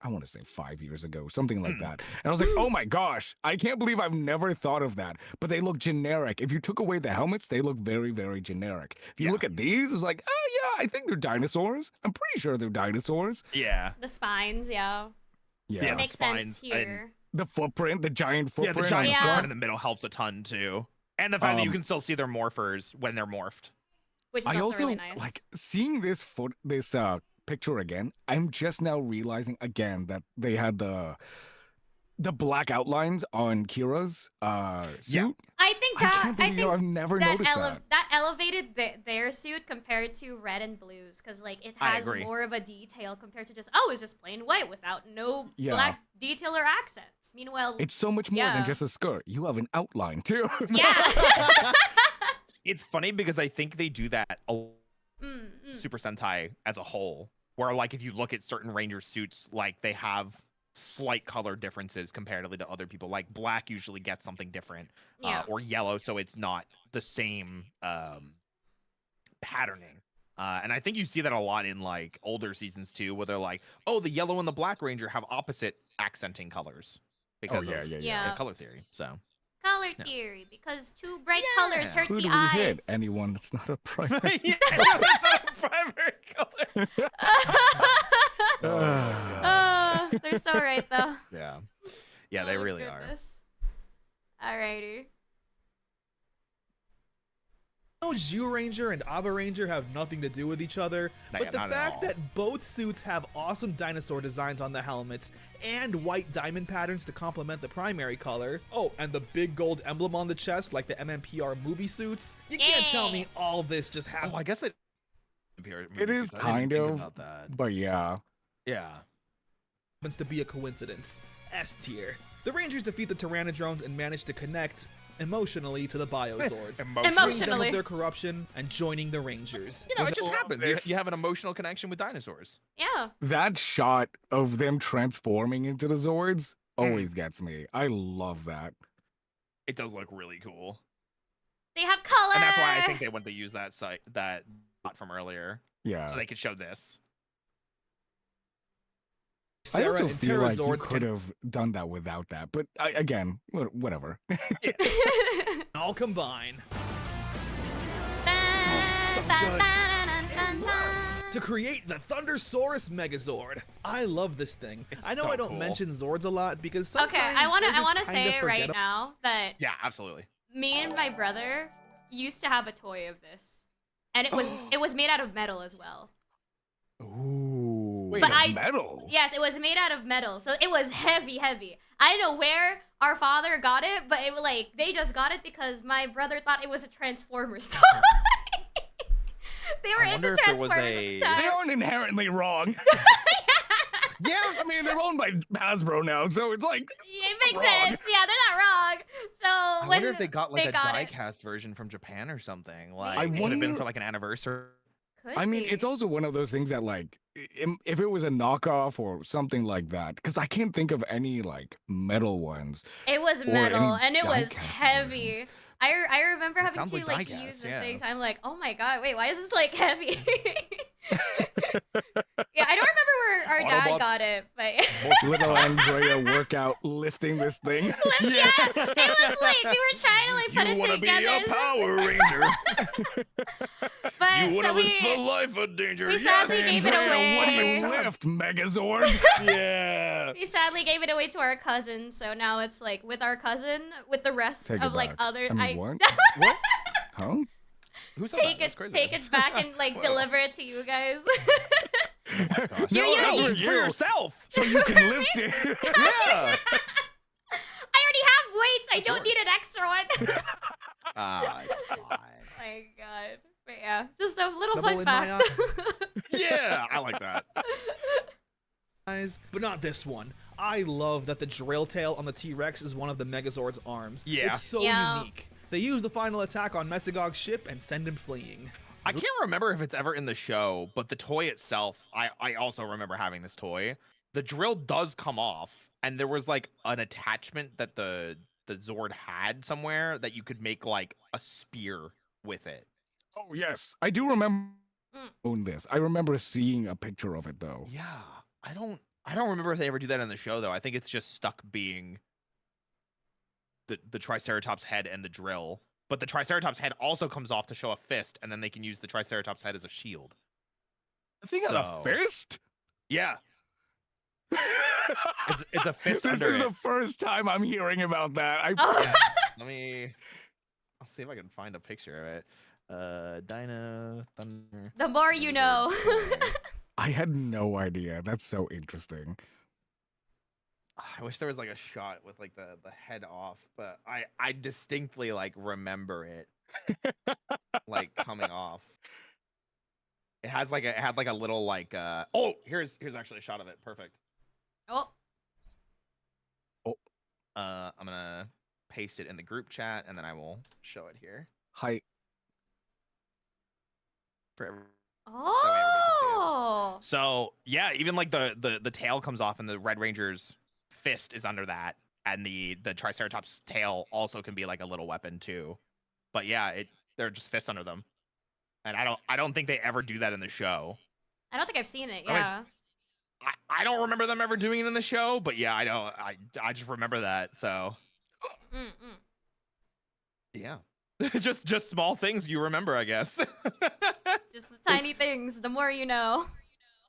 I want to say 5 years ago, something like that. And I was like, oh my gosh, I can't believe I've never thought of that. But they look generic. If you took away the helmets, they look very, very generic. If you Yeah. look at these, it's like, oh yeah, I think they're dinosaurs. I'm pretty sure they're dinosaurs. Yeah. The spines, yeah. Yeah. Yeah, Makes spines sense and- here. The footprint, the giant Yeah, footprint. the on giant Yeah. footprint front. in the middle helps a ton too. And the fact that you Um, can still see their morphers when they're morphed. Which is I also, also really nice. like seeing this picture again. I'm just now realizing again that they had the black outlines on Kira's suit. I think I that can't believe I've never that, noticed that. that elevated their suit compared to red and blues, because like it I has agree. more of a detail compared to just, oh, it's just plain white without no Yeah. black detail or accents. Meanwhile, It's so much more Yeah. than just a skirt. You have an outline too. yeah. It's funny because I think they do that a Mm. Super Sentai as a whole, where like if you look at certain Ranger suits, like they have slight color differences comparatively to other people. Like black usually gets something different, Yeah. or yellow, so it's not the same patterning. And I think you see that a lot in like older seasons too, where they're like, oh, the yellow and the black Ranger have opposite accenting colors because yeah, of yeah, Yeah. color theory. So Color Yeah. theory, because too bright colors hurt Who the do we hit? eyes. Anyone that's not a primary. yeah, it's not a primary color. They're so right though. Yeah, yeah, they Oh, really are. goodness. Alrighty. No, Zhu Ranger and Aba Ranger have nothing to do with each other, No, but yeah, the not at fact all. that both suits have awesome dinosaur designs on the helmets and white diamond patterns to complement the primary color. Oh, and the big gold emblem on the chest like the MMPR movie suits. You can't tell me all this just Oh, happened. I guess it. It is kind of, About that. but yeah. Yeah. Happens to be a coincidence. S tier. The Rangers defeat the Tyrannodrones and manage to connect emotionally to the Biozords, freeing them Emotionally. of their corruption and joining the Rangers. You know, it just Love happens. this. You have an emotional connection with dinosaurs. Yeah. That shot of them transforming into the Zords Hmm. always gets me. I love that. It does look really cool, They have color. and that's why I think they went to use that shot from earlier, Yeah. so they could show this. I Sarah also and feel like you Terrazords could can have done that without that, but again, whatever. all combine Dun, dun, dun, dun, dun, dun. to create the Thundersaurus Megazord. I love this thing. It's I know so I don't cool. mention Zords a lot because sometimes Okay, I want they're just to kinda say right forgettable. now that Yeah, absolutely. me and my brother used to have a toy of this, and it was made out of metal as well. Ooh, But I- metal. Yes, it was made out of metal, so it was heavy. I don't know where our father got it, but it like they just got it because my brother thought it was a Transformers toy. They were I into wonder if there was Transformers at a- the time. They aren't inherently wrong. Yeah, I mean they're owned by Hasbro now, so it's like It makes wrong. sense. Yeah, they're not wrong. So I when wonder if they got like a got it. die-cast version from Japan or something. Like, I it would have been wonder- for like an anniversary. Could I mean, be. it's also one of those things that like if it was a knockoff or something like that, because I can't think of any like metal ones. It was or metal any and it was die-cast heavy. versions. I remember It having sounds to like like die-cast, use the yeah. things. I'm like, oh my god, wait, why is this like heavy? Yeah, I don't remember where our dad Autobots. got it, but Little Andrea workout lifting this thing. yeah, it was like we were trying to like put You it wanna together. be a Power Ranger? But You wanna so live we a life of danger? we Yes. sadly gave it Andrea, what do away. you lift, Megazord? Yeah. We sadly gave it away to our cousin, so now it's like with our cousin, with the rest Take it of like back. other. I mean, what? What? Huh? Who said Take that? That's it, crazy. take it back and like deliver it to you guys. Gosh. You- you- do you- it for yourself. So you can lift it. Yeah. I already have weights. I That's don't need yours. an extra one. It's fine. My God. But yeah, just a little Double fun in my fact. Yeah, I like that. eyes, but not this one. I love that the drill tail on the T-Rex is one of the Megazord's arms. Yeah. It's so Yeah. unique. They use the final attack on Mesogog's ship and send him fleeing. I can't remember if it's ever in the show, but the toy itself, I also remember having this toy. The drill does come off, and there was like an attachment that the Zord had somewhere that you could make like a spear with it. Oh yes, I do remember Mm. own this. I remember seeing a picture of it though. Yeah, I don't remember if they ever do that in the show though. I think it's just stuck being the Triceratops head and the drill. But the Triceratops head also comes off to show a fist, and then they can use the Triceratops head as a shield. I think on a So- fist. Yeah, it's a fist This under is it. the first time I'm hearing about that. Oh. Yeah. I'll see if I can find a picture of it. Dino Thunder. The more you know. I had no idea. That's so interesting. I wish there was like a shot with like the head off, but I distinctly like remember it like coming off. It had like a little like oh, here's actually a shot of it. Perfect. Oh, I'm gonna paste it in the group chat and then I will show it here Hi. for everyone. oh. So yeah, even like the tail comes off and the Red Ranger's fist is under that, and the Triceratops tail also can be like a little weapon too. But yeah, they're just fists under them, and I don't think they ever do that in the show. I don't think I've seen it. I was- Yeah. I don't remember them ever doing it in the show, but yeah, I just remember that. So Mm-mm. yeah, just small things you remember, I guess. Just the tiny things. The more you know.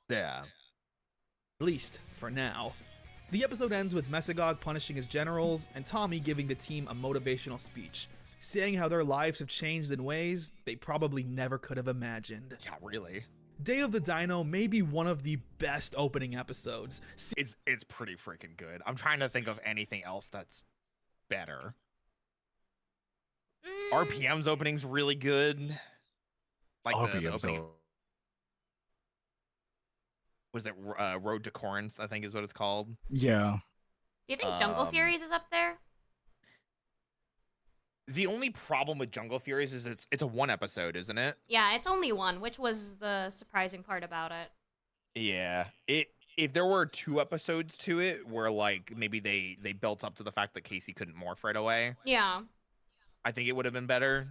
Yeah. At least, for now. The episode ends with Mesogog punishing his generals and Tommy giving the team a motivational speech, saying how their lives have changed in ways they probably never could have imagined. Yeah, really. Day of the Dino may be one of the best opening episodes. It's pretty freaking good. I'm trying to think of anything else that's better. Mm. RPM's opening's really good. Like the RPM's opening, all- was it Road to Corinth? I think is what it's called. Yeah. Do you think Jungle Um, Furies is up there? The only problem with Jungle Furies is it's a one episode, isn't it? Yeah, it's only one, which was the surprising part about it. Yeah. If there were 2 episodes to it, where like maybe they built up to the fact that Casey couldn't morph right away, Yeah. I think it would have been better.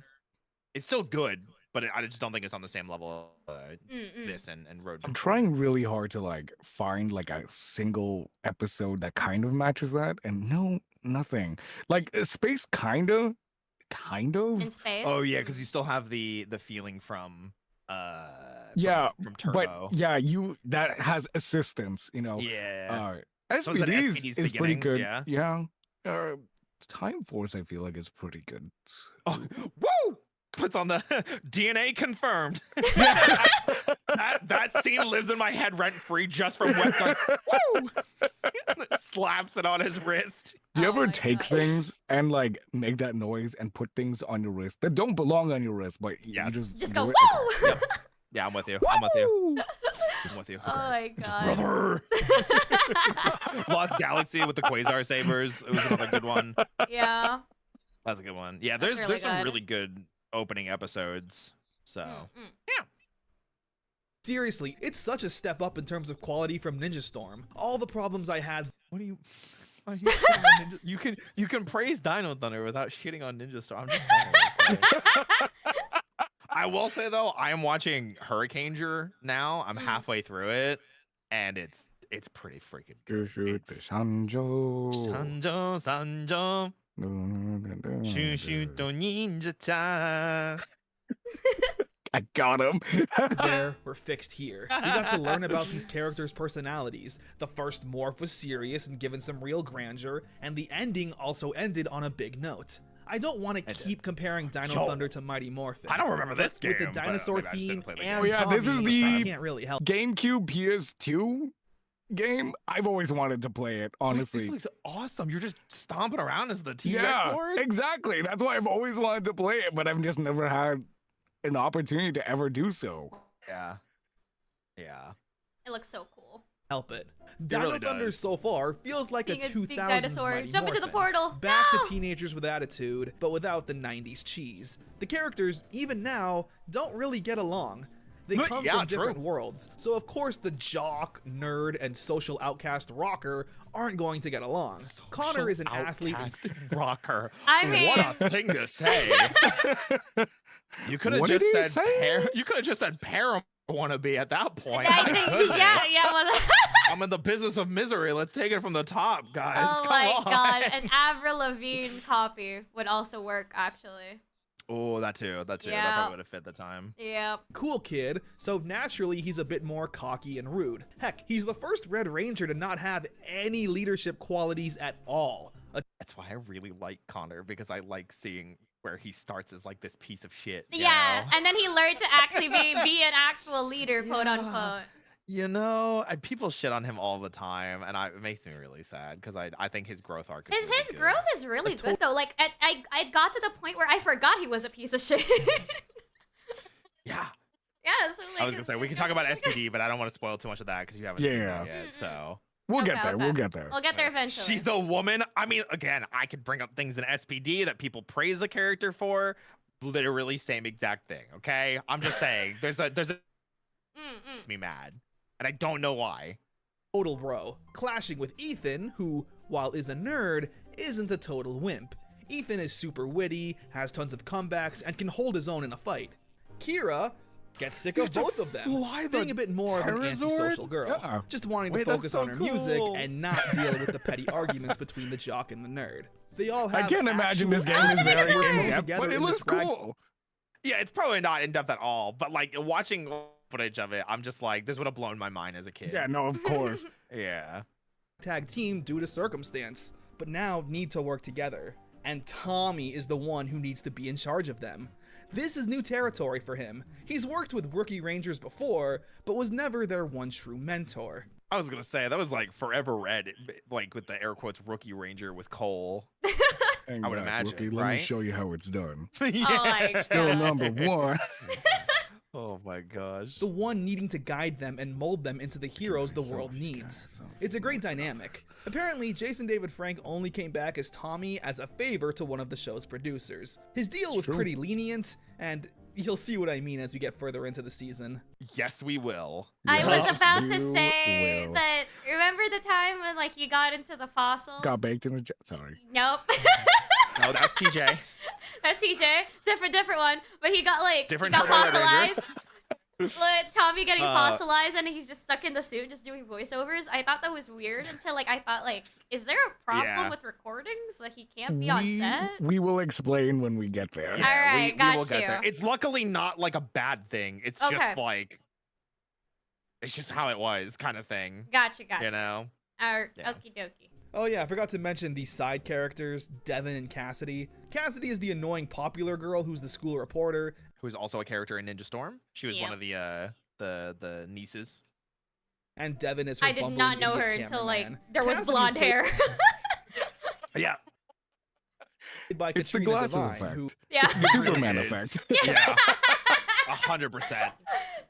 It's still good, but I just don't think it's on the same level Mm-mm. this and Road to I'm Corinth. trying really hard to like find like a single episode that kind of matches that, and no, nothing. Like Space kind of. In space. Oh yeah, because you still have the feeling from Yeah, from Turbo. But yeah, that has assistance, you know. Yeah. SPD's SPD's is pretty beginnings, good. yeah. Yeah. Time Force, I feel like is pretty good. Oh, woo! Puts on the DNA confirmed. that scene lives in my head rent free just from West. Going, woo! Slaps it on his wrist. Do you Oh ever my take God. things and like make that noise and put things on your wrist that don't belong on your wrist, but Yes. you just Just do go, it? woo! Yep. Yeah, I'm with you. I'm with you. Woo! I'm with you. Oh my god. Brother. Lost Galaxy with the Quasar sabers. It was another good one. Yeah. That's a good one. Yeah, That's there's really some good. really good opening episodes. So Mm-mm. Seriously, it's such a step up in terms of quality from Ninja Storm. All the problems I had what do you? Are you shitting on Ninja? You can praise Dino Thunder without shitting on Ninja Storm. I'm just saying. I will say though, I am watching Hurricaneger now. I'm halfway through it, and it's pretty freaking good. Sanjo. Sanjo. Shushuto ninja-chan. I got him. There, we're fixed here. We got to learn about these characters' personalities. The first morph was serious and given some real grandeur, and the ending also ended on a big note. I don't want to keep comparing Dino Thunder to Mighty Morphin. I don't remember this game. With the dinosaur but, I mean, theme the and Oh yeah, this is Tommy, I the can't really help. GameCube PS2 game. I've always wanted to play it, honestly. This looks awesome. You're just stomping around as the T-Rex Yeah, Lord? exactly. That's why I've always wanted to play it, but I've just never had an opportunity to ever do so. Yeah. Yeah. It looks so cool. Help it. Dino really Thunder does. so far feels like Being a a 2000s big dinosaur. Mighty Jump into the Morphin. portal. Back No! to teenagers with attitude, but without the 90s cheese. The characters, even now, don't really get along. They But come yeah, from different true. worlds, so of course the jock, nerd, and social outcast rocker aren't going to get along. Connor is an athlete and Outcast rocker. I mean, What a thing to say. You could have What did just he said say? you could have just said param wannabe at that point. I My think, goodness. yeah. Well, I'm in the business of misery. Let's take it from the top, guys. oh Come my on. god, an Avril Lavigne copy would also work, actually. Oh, that too. That Yeah. probably would have fit the time. Yep. cool kid, so naturally he's a bit more cocky and rude. Heck, he's the first Red Ranger to not have any leadership qualities at all. That's why I really like Connor, because I like seeing where he starts as like this piece of shit. you Yeah, know? and then he learned to actually be an actual leader, quote Yeah. unquote. You know, people shit on him all the time, and it makes me really sad because I think his growth arc. Is His growth is really good though. Like I got to the point where I forgot he was a piece of shit. Yeah. Yeah, so like I was gonna say we can talk about SPD, but I don't want to spoil too much of that because you haven't seen Yeah. that yet. So We'll Okay, get there. okay. We'll get there. We'll get there eventually. she's a woman. I mean, again, I could bring up things in SPD that people praise the character for. Literally same exact thing. Okay, I'm just saying. There's a makes me mad, and I don't know why. Total bro, clashing with Ethan, who, while is a nerd, isn't a total wimp. Ethan is super witty, has tons of comebacks, and can hold his own in a fight. Kira gets sick of both of them, fly the being a bit more of an Pterosaur? antisocial girl, Yeah. just wanting to Wait, that's focus so on her music cool. and not deal with the petty arguments between the jock and the nerd. They all have I can't imagine this game is Oh, very because in of depth, but it looks cool. Yeah, it's probably not in depth at all, but like watching footage of it, I'm just like, this would have blown my mind as a kid. Yeah, no, of course. Yeah. tag team due to circumstance, but now need to work together. And Tommy is the one who needs to be in charge of them. This is new territory for him. He's worked with rookie rangers before, but was never their one true mentor. I was gonna say that was like forever red, like with the air quotes rookie ranger with Cole. Hang I would back, imagine, rookie, let me right? show you how it's done. Oh my Still God. number one. Oh my gosh. The one needing to guide them and mold them into the heroes the world needs. It's a great dynamic. Apparently, Jason David Frank only came back as Tommy as a favor to one of the show's producers. His deal was True. pretty lenient, and you'll see what I mean as we get further into the season. Yes, we will. I was Yes, about to you say will. that. Remember the time when like he got into the fossil? Got baked in the jet. Sorry. Nope. No, that's TJ. That's TJ. Different one. But he got like Different he got from Red Ranger. fossilized. Like Tommy getting Uh, fossilized and he's just stuck in the suit just doing voiceovers. I thought that was weird until like I thought like, is there a problem Yeah. with recordings? Like he can't be on set? We will explain when we get there. All right, got we will get you. there. It's luckily not like a bad thing. It's Okay. just like, it's just how it was, kind of thing. Gotcha. You know? Alright, Yeah. okie dokie. Oh yeah, I forgot to mention the side characters, Devin and Cassidy. Cassidy is the annoying popular girl who's the school reporter, Who's also a character in Ninja Storm. She was one Yep. of the nieces. and Devin is her I did bumbling not know idiot her until like cameraman. there was Cassidy's blonde played hair. Yeah. by It's the Katrina glasses Devine, effect. who Yeah. It's the Superman It is. effect. Yeah. 100%.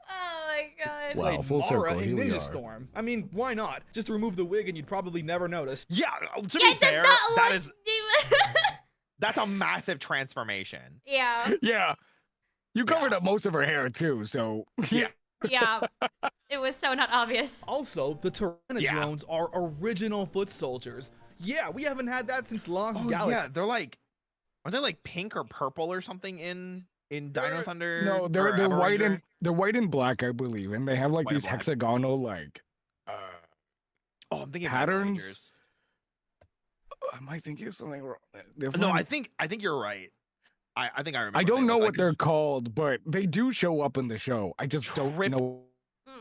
Oh my god. Wow, played full Mara circle, in here we Ninja are. Storm. I mean, why not? Just remove the wig and you'd probably never notice. Yeah, to Yeah, be it does fair, not that look. is that's a massive transformation. Yeah. Yeah. You covered up most of her hair too, so Yeah. Yeah. It was so not obvious. Also, the Tyrannosaurs are original foot soldiers. Yeah, we haven't had that since Lost Oh, Galaxy. yeah, they're like, are they like pink or purple or something in in Dino Thunder? No, or they're Ever white Ranger? and they're white and black, I believe, and they have like White and these black. hexagonal like Oh, I'm thinking of Ever patterns. Rangers. am I thinking of something wrong? No, I think you're right. I think I remember. I what don't they know look what like. they're called, but they do show up in the show. I just don't Trip- know. Mm.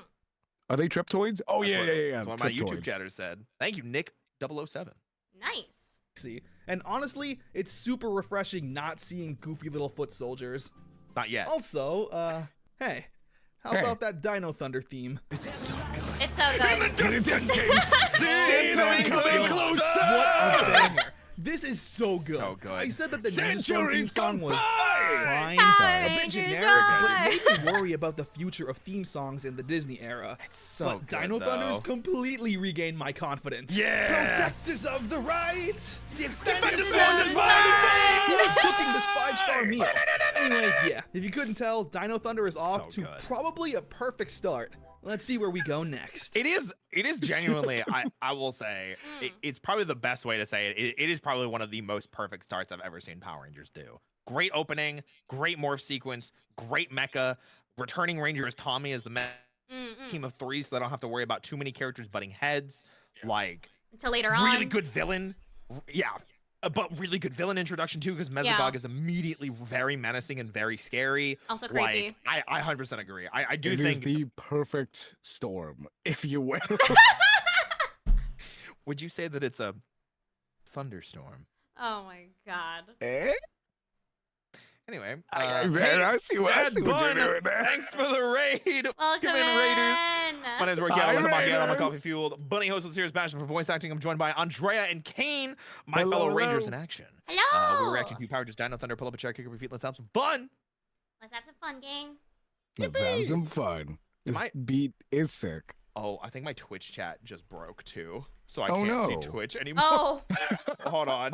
Are they Triptoids? Oh That's yeah. That's what my YouTube Triptoids. chatters said. Thank you, Nick 007. Nice. And honestly, it's super refreshing not seeing goofy little foot soldiers. Not yet. Also, hey, how Hey. about that Dino Thunder theme? It's so good. Coming closer. What a banger! This is so good. So good. I said that the Ninja Storm theme Centuries song was gone by. fine, Power a bit Rangers generic, roar. but it made me worry about the future of theme songs in the Disney era. So But good, Dino Thunder's though. completely regained my confidence. Yeah. Protectors of the right, defenders of of the the right. Who is cooking this 5-star meal? Anyway, yeah, if you couldn't tell, Dino Thunder is off So to good. probably a perfect start. Let's see where we go next. It is genuinely, I will say, it's probably the best way to say it. It is probably one of the most perfect starts I've ever seen Power Rangers do. Great opening, great morph sequence, great mecha. Returning Rangers Tommy as the team of 3, so they don't have to worry about too many characters butting heads. Like, Until later on. really good villain. Yeah. But really good villain introduction too, because Mesogog is immediately very menacing and very scary. Also creepy. Like, I 100% agree. I do It is think. the perfect storm, if you will. Would you say that it's a thunderstorm? Oh my god. Eh? Anyway, I hey, see what Sad you're Bun, doing there. thanks for the raid. Welcome in, Raiders. My name's Roy Hi, Keaton. Welcome back again. I'm a Raiders. coffee fueled bunny host with serious passion for voice acting. I'm joined by Andrea and KAINE, my Hello, fellow hello. Rangers in action. Hello. We're reacting to Power Rangers Dino Thunder. Pull up a chair, kick up your feet. Let's have some fun. Let's have some fun, gang. Let's have some fun. This I- beat is sick. Oh, I think my Twitch chat just broke too, so I Oh, can't see no. Twitch anymore. Oh. Hold on.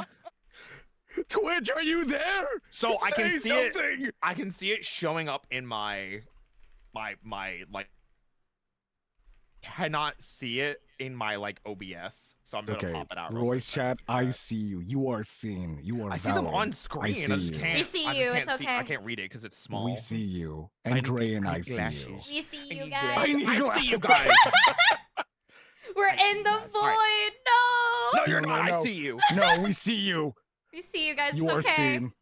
Twitch, are you there? So I can Say see something. it. I can see it showing up in my like. Cannot see it in my like OBS, so I'm gonna Okay, pop it out. real Roy's quick. chat, I see you. You are seen. You are I see them valid. on screen. I, see just you. can't. We see I just you, can't it's see- I okay. can't read it because it's small. We see you. I And need- Dre and I I need see glasses. you. We see you need guys. I need I see you guys. We're I see in you the guys. void. Alright. No. No, you're No, not. no, no. I see you. No, we see you. We see you guys. You It's are okay. seen.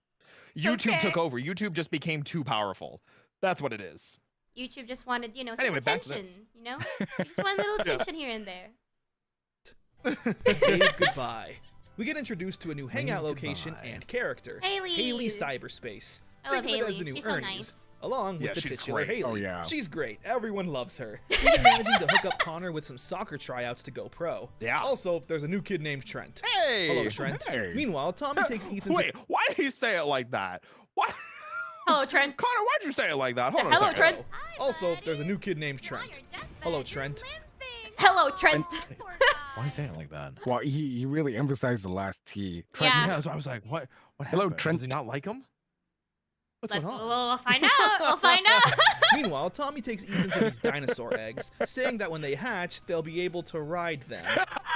YouTube okay. took over. YouTube just became too powerful. That's what it is. YouTube just wanted, some Anyway, back to attention. this. You just wanted a little Yeah. attention here and there. Wave goodbye. We get introduced to a new hangout Wave location goodbye. and character. Haley. Haley Cyberspace. I love Think of it as Haley. the new She's so Ernie's, nice. along with Yeah, the she's titular great. Haley. Oh, yeah. She's great. Everyone loves her. Even managing to hook up Connor with some soccer tryouts to go pro. Yeah. Also, there's a new kid named Trent. Hey. Hello, Trent. Hey. Meanwhile, Tommy takes Ethan to Wait, why did he say it like that? What? Hello, Trent. Connor, why'd you say it like that? Hold on a Hello, second. Trent. Also, there's a new kid named Trent. Hello, Trent. Hello, Trent. Why are you saying it like that? Well, he really emphasized the last T. Yeah. Yeah, so I was like, what? What Hello, happened? Trent. Does he not like him? What's But going on? we'll find out. We'll find out. Meanwhile, Tommy takes Ethan to these dinosaur eggs, saying that when they hatch, they'll be able to ride them.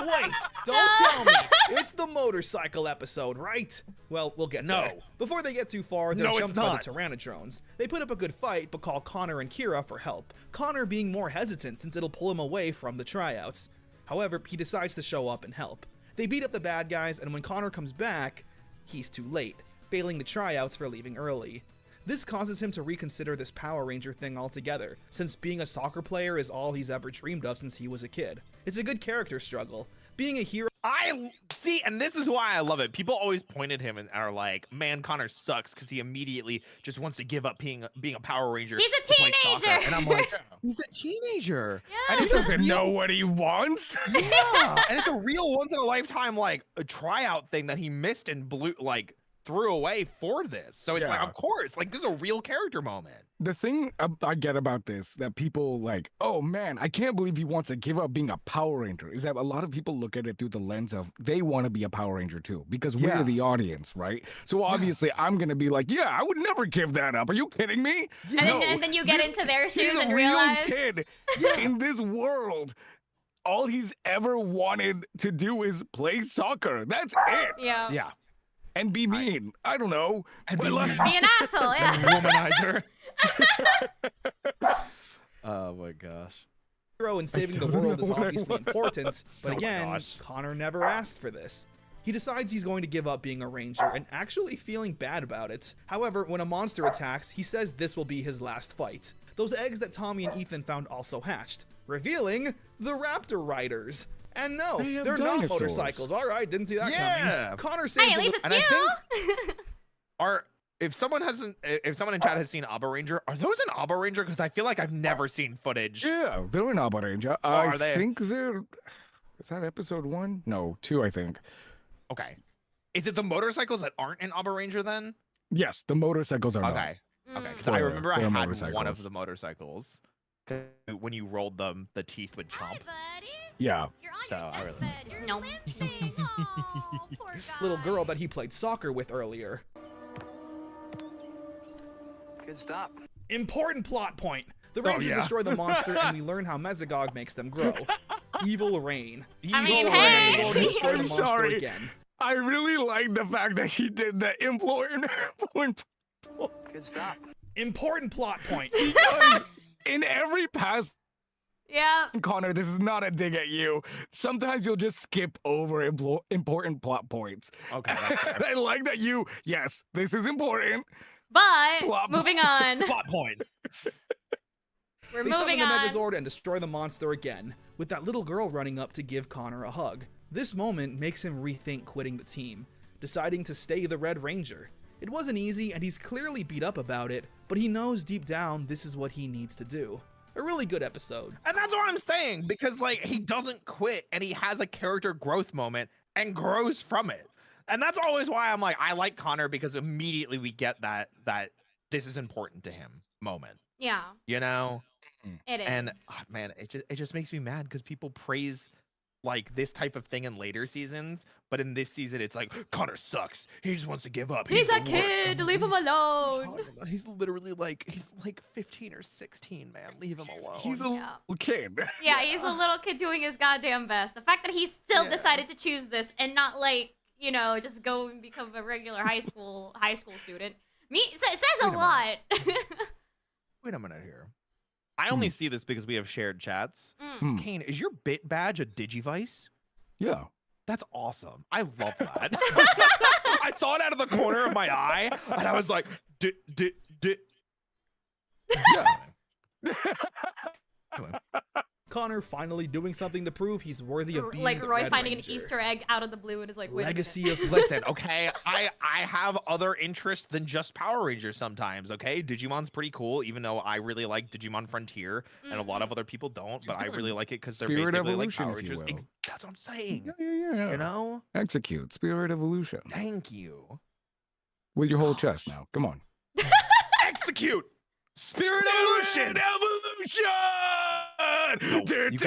Wait, don't tell me. It's the motorcycle episode, right? Well, we'll get No. there. Before they get too far, they're No, it's jumped by not. the Pteranodrones. They put up a good fight, but call Connor and Kira for help. Connor being more hesitant since it'll pull him away from the tryouts. However, he decides to show up and help. They beat up the bad guys, and when Connor comes back, he's too late, failing the tryouts for leaving early. This causes him to reconsider this Power Ranger thing altogether, since being a soccer player is all he's ever dreamed of since he was a kid. It's a good character struggle. Being a hero I see, and this is why I love it. People always point at him and are like, "Man, Connor sucks" because he immediately just wants to give up being a Power Ranger. He's a to play soccer." teenager. And I'm like, "He's a teenager." And He it's a doesn't real- know what he wants. Yeah, and it's a real once in a lifetime like a tryout thing that he missed and threw away for this. So it's like, Yeah. of course, like this is a real character moment. The thing I get about this that people like, oh man, I can't believe he wants to give up being a Power Ranger, is that a lot of people look at it through the lens of they want to be a Power Ranger too, because Yeah. we're the audience, right? So obviously I'm gonna be like, yeah, I would never give that up. Are you kidding me? And then you get into their He's shoes a and real realize. kid in this world. All he's ever wanted to do is play soccer. That's it. Yeah. Yeah. and be mean. I don't know. And But be like- Be an asshole, yeah. Womanizer. Oh my gosh. hero and saving the still don't world know is what I obviously want. important, but Oh my again, gosh. Connor never asked for this. He decides he's going to give up being a ranger and actually feeling bad about it. However, when a monster attacks, he says this will be his last fight. Those eggs that Tommy and Ethan found also hatched, revealing the Raptor Riders. And no, They have they're not dinosaurs. motorcycles. All right, didn't see that Yeah. coming. Connor Hey, saves at least it's And I you. If someone if someone in chat has seen Abba Ranger, are those an Abba Ranger? Because I feel like I've never seen footage. Yeah, they're an Abba Ranger. are I they? think they're. Is that episode 1? No, 2, I think. Okay. Is it the motorcycles that aren't in Abba Ranger then? Yes, the motorcycles are not. Okay. Okay. Mm. 'Cause I They're- remember I they're had one motorcycles. of the motorcycles. 'Cause when you rolled them, the teeth would Hi, chomp. buddy. Yeah. You're on So, your I really deathbed. You're like limping. Aw, poor guy. little girl that he played soccer with earlier. Good stop. Important plot point. The Oh, Rangers yeah. destroy the monster, and we learn how Mesogog makes them grow. Evil Rain. I mean, Evil hey. Rain is going to destroy the I'm monster sorry. again. I really like the fact that he did the important point. Good stop. Important plot point. Because in every past, Yeah. Connor, this is not a dig at you. Sometimes you'll just skip over important plot points. Okay. That's fair. And I like that you, yes, this is important. But Plop. moving on. Plot point. We're They summon moving the on. Megazord and destroy the monster again, with that little girl running up to give Connor a hug. This moment makes him rethink quitting the team, deciding to stay the Red Ranger. It wasn't easy, and he's clearly beat up about it, but he knows deep down this is what he needs to do. A really good episode. And that's what I'm saying, because like he doesn't quit and he has a character growth moment and grows from it. And that's always why I'm like, I like Connor, because immediately we get that this is important to him moment. Yeah, You know? it is. And man, it just makes me mad because people praise like this type of thing in later seasons, but in this season it's like Connor sucks. He just wants to give up. He's the a worst." kid. Leave him What are you alone. talking about? He's literally like he's like 15 or 16, man. Leave him alone. He's a Yeah. little kid. Yeah, he's a little kid doing his goddamn best. The fact that he still Yeah. decided to choose this and not like, you know, just go and become a regular high school student. It says a Wait a lot. Wait a minute here. I only see this because we have shared chats. Mm. Kane, is your bit badge a Digivice? Yeah. That's awesome. I love that. I saw it out of the corner of my eye, and I was like, Yeah. Anyway. Connor finally doing something to prove he's worthy of being Like the Roy Red finding Ranger. an Easter egg out of the blue and is like, wait Legacy of Listen, okay, I have other interests than just Power Rangers sometimes, okay? Digimon's pretty cool, even though I really like Digimon Frontier, and a lot of other people don't, but It's I good. really like it because they're Spirit basically evolution, like Power if you Rangers. will. That's what I'm saying. Yeah. You know? Execute. Spirit evolution. Thank you. With your whole chest now. Come on. Execute! Spirit evolution! No, you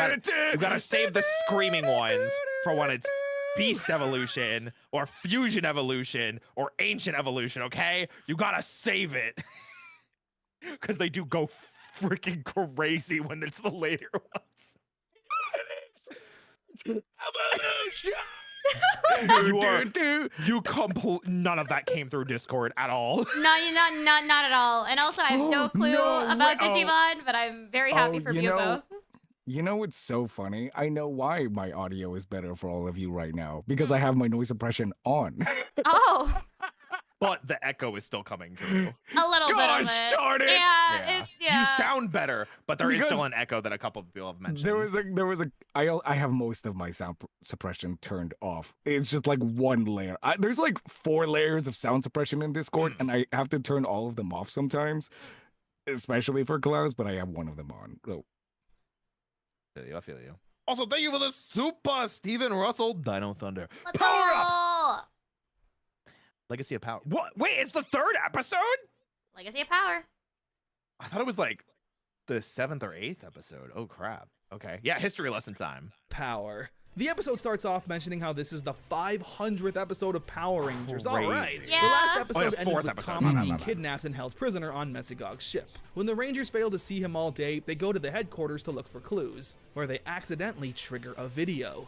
gotta save the screaming ones for when it's Beast Evolution or Fusion Evolution or Ancient Evolution, okay? You gotta save it. Because they do go freaking crazy when it's the later ones. Evolution! None of that came through Discord at all. No, you're not at all. And also, I have no Oh, clue no about way. Digimon, but I'm very happy for you you know, both. You know what's so funny? I know why my audio is better for all of you right now. Because I have my noise suppression on. Oh, But the echo is still coming through. a little bit of Gosh it. darn it. Yeah, You sound better, but there is still Because an echo that a couple of people have mentioned. I have most of my sound suppression turned off. It's just like one layer. There's like 4 layers of sound suppression in Discord, and I have to turn all of them off sometimes, especially for clouds, but I have one of them on. So, I feel you. Also, thank you for the super Steven Russell Dino Thunder. Let's Power up! go! Legacy of Power. What? Wait, it's the 3rd episode? Legacy of Power. I thought it was like the 7th or 8th episode. Oh crap. Okay. Yeah, history lesson time. Power. The episode starts off mentioning how this is the 500th episode of Power Rangers. All right. Crazy. Yeah. The last Oh, episode yeah, ended 4th with episode. Tommy No. being kidnapped and held prisoner on Mesogog's ship. When the Rangers fail to see him all day, they go to the headquarters to look for clues, where they accidentally trigger a video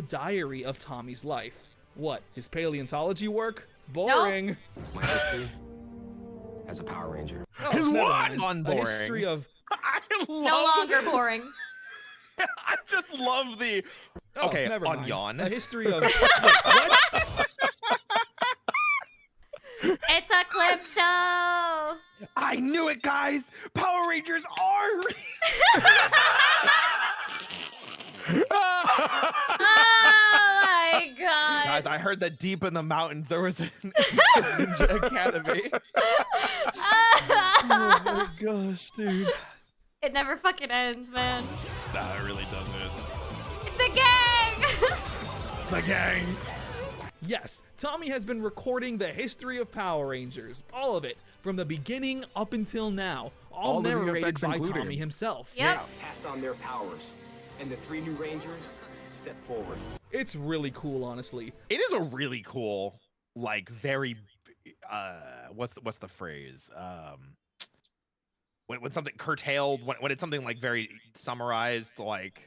diary of Tommy's life. What, his paleontology work? Boring. My history as a Power Ranger. Oh, His never what? mind. A Unboring. history of. I It's love no longer boring. I just love the. Oh, Okay, never mind. yawn. A history of. Wait, what? It's a clip show. I knew it, guys. Power Rangers are. Oh my god. Guys, I heard that deep in the mountains there was an Ninja Academy. Oh my gosh, dude. It never fucking ends, man. Nah, it really doesn't. It's a gang. The gang. Yes, Tommy has been recording the history of Power Rangers, all of it, from the beginning up until now, all the narrated VFX by included. Tommy himself. Yep. Passed on their powers, and the 3 new Rangers stepped forward. It's really cool, honestly. It is a really cool, like, very, what's the phrase? When something curtailed, when it's something like very summarized, like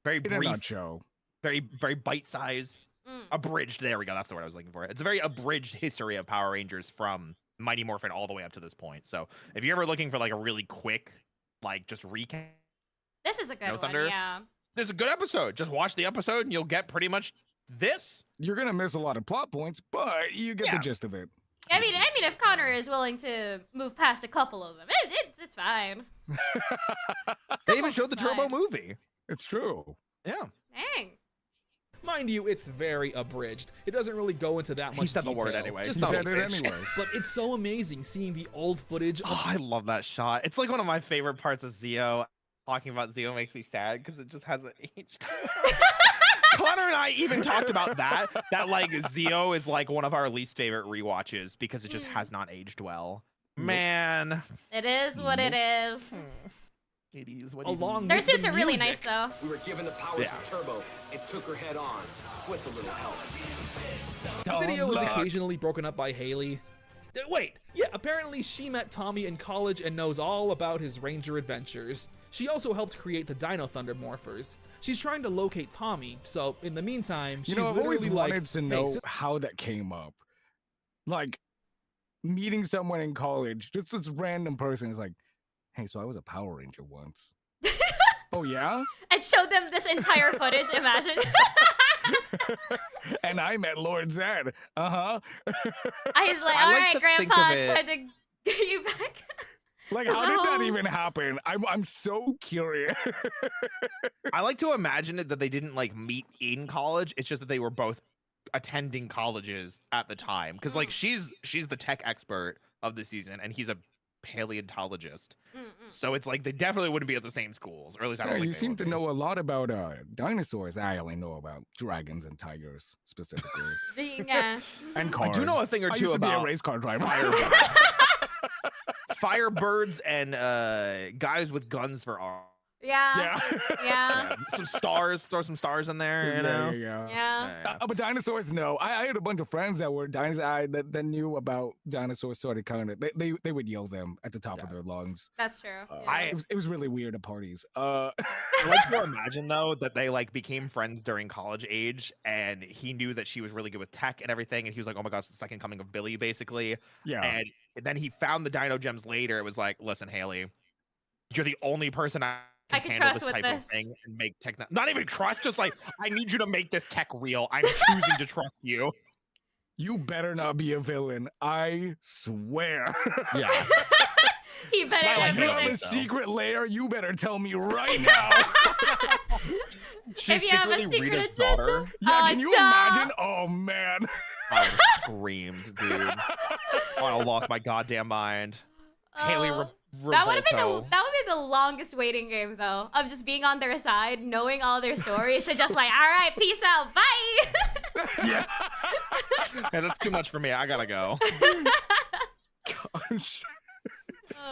very In a brief, nutshell. very bite-sized, abridged. There we go. That's the word I was looking for. It's a very abridged history of Power Rangers from Mighty Morphin all the way up to this point. So if you're ever looking for like a really quick, like just recap, This is a good Dino one, Thunder? yeah. there's a good episode. Just watch the episode and you'll get pretty much this. You're gonna miss a lot of plot points, but you get Yeah. the gist of it. I mean, if Connor is willing to move past a couple of them, it's fine. They even showed the It's Turbo fine. movie. It's true. Yeah. Dang. Mind you, it's very abridged. It doesn't really go into that much He said the word detail. anyway. Just He Son of said a it bitch. anyway. But it's so amazing seeing the old footage. Oh, I love that shot. It's like one of my favorite parts of Zeo. Talking about Zeo makes me sad because it just hasn't aged. Connor and I even talked about that like Zeo is like one of our least favorite rewatches because it just has not aged well. Man. It is what it is. It is what Along Their with suits the are really nice, music. though. We were given the powers Yeah. of Turbo and took her head on with a little help. The video was occasionally broken up by Haley. Wait, yeah, apparently she met Tommy in college and knows all about his Ranger adventures. She also helped create the Dino Thunder morphers. She's trying to locate Tommy, so in the meantime, she's You know, I've always literally like, wanted to "Hey, know sit how that came up. Like, meeting someone in college, just this random person is like, hey, so I was a Power Ranger once. Oh, yeah? And show them this entire footage, imagine. And I met Lord Zed. Uh-huh. I was like, I all like right, to think Grandpa, of it's it- time to get you back. Like, how did that No. even happen? I'm so curious. I like to imagine it that they didn't like meet in college. It's just that they were both attending colleges at the time. Because like she's the tech expert of the season and he's a paleontologist. So it's like they definitely wouldn't be at the same schools, or at least I don't Yeah, think you they seem would to be. know a lot about dinosaurs. I only know about dragons and tigers specifically, Yeah. and I cars. do know a thing or I two used to be about a race car driver. Firebirds and guys with guns for arms. Yeah. Yeah. Yeah. Some stars, throw some stars in there, you know. Yeah. Yeah. But dinosaurs, no. I had a bunch of friends that were dinosaurs that knew about dinosaurs. Sort of, kind of. They would yell them at the top of their lungs. That's true. It was really weird at parties. I like to imagine though that they like became friends during college age, and he knew that she was really good with tech and everything, and he was like, "Oh my gosh, the second coming of Billy," basically. Yeah. And then he found the Dino Gems later. It was like, "Listen, Haley, you're the only person I can handle trust this with type this." of thing and make tech. Not even trust, just like I need you to make this tech real. I'm choosing to trust you." You better not be a villain. I swear. Yeah. He better I like not You have be a like, so. secret lair. You better tell me right now. She's If you have a secretly secret Rita's agenda. daughter. Yeah, can you no. imagine? Oh man. I would have screamed, dude. I lost my goddamn mind. Haley Oh. Re- That would have been Revolto. the longest waiting game though, of just being on their side, knowing all their stories, and just like, all right, peace out, bye. Yeah. Yeah, that's too much for me. I gotta go. Gosh.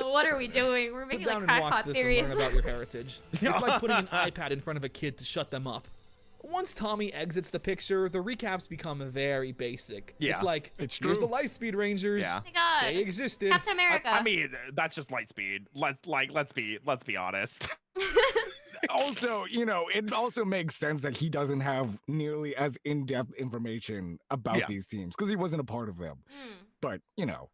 What are we doing? We're Sit making down like and watch crackpot this theories. and learn about your heritage. It's like putting an iPad in front of a kid to shut them up. Once Tommy exits the picture, the recaps become very basic. Yeah, It's like, it's here's the true. Lightspeed Rangers. Yeah. Oh my God. They existed. Captain America. I mean, that's just Lightspeed. Let's be honest. Also, you know, it also makes sense that he doesn't have nearly as in-depth information about these teams because he wasn't a part of them. But, you know.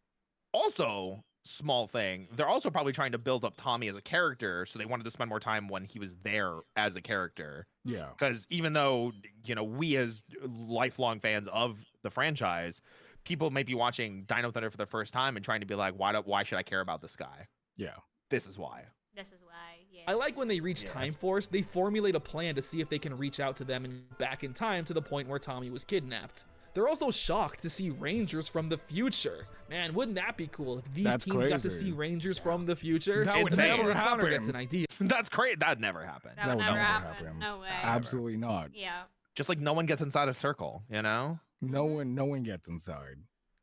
Also, small thing, they're also probably trying to build up Tommy as a character, so they wanted to spend more time when he was there as a character. Yeah. Because even though, you know, we as lifelong fans of the franchise, people might be watching Dino Thunder for the first time and trying to be like, why should I care about this guy? Yeah. This is why. This is why, yeah. I like when they reach Time Force, they formulate a plan to see if they can reach out to them and back in time to the point where Tommy was kidnapped. They're also shocked to see Rangers from the future. Man, wouldn't that be cool if these teams got to see Rangers from the future? That would never happen. Gets an idea. That's great. That'd never happen. That would never happen. No way. Absolutely not. Yeah. Just like no one gets inside a circle, you know? No one gets inside.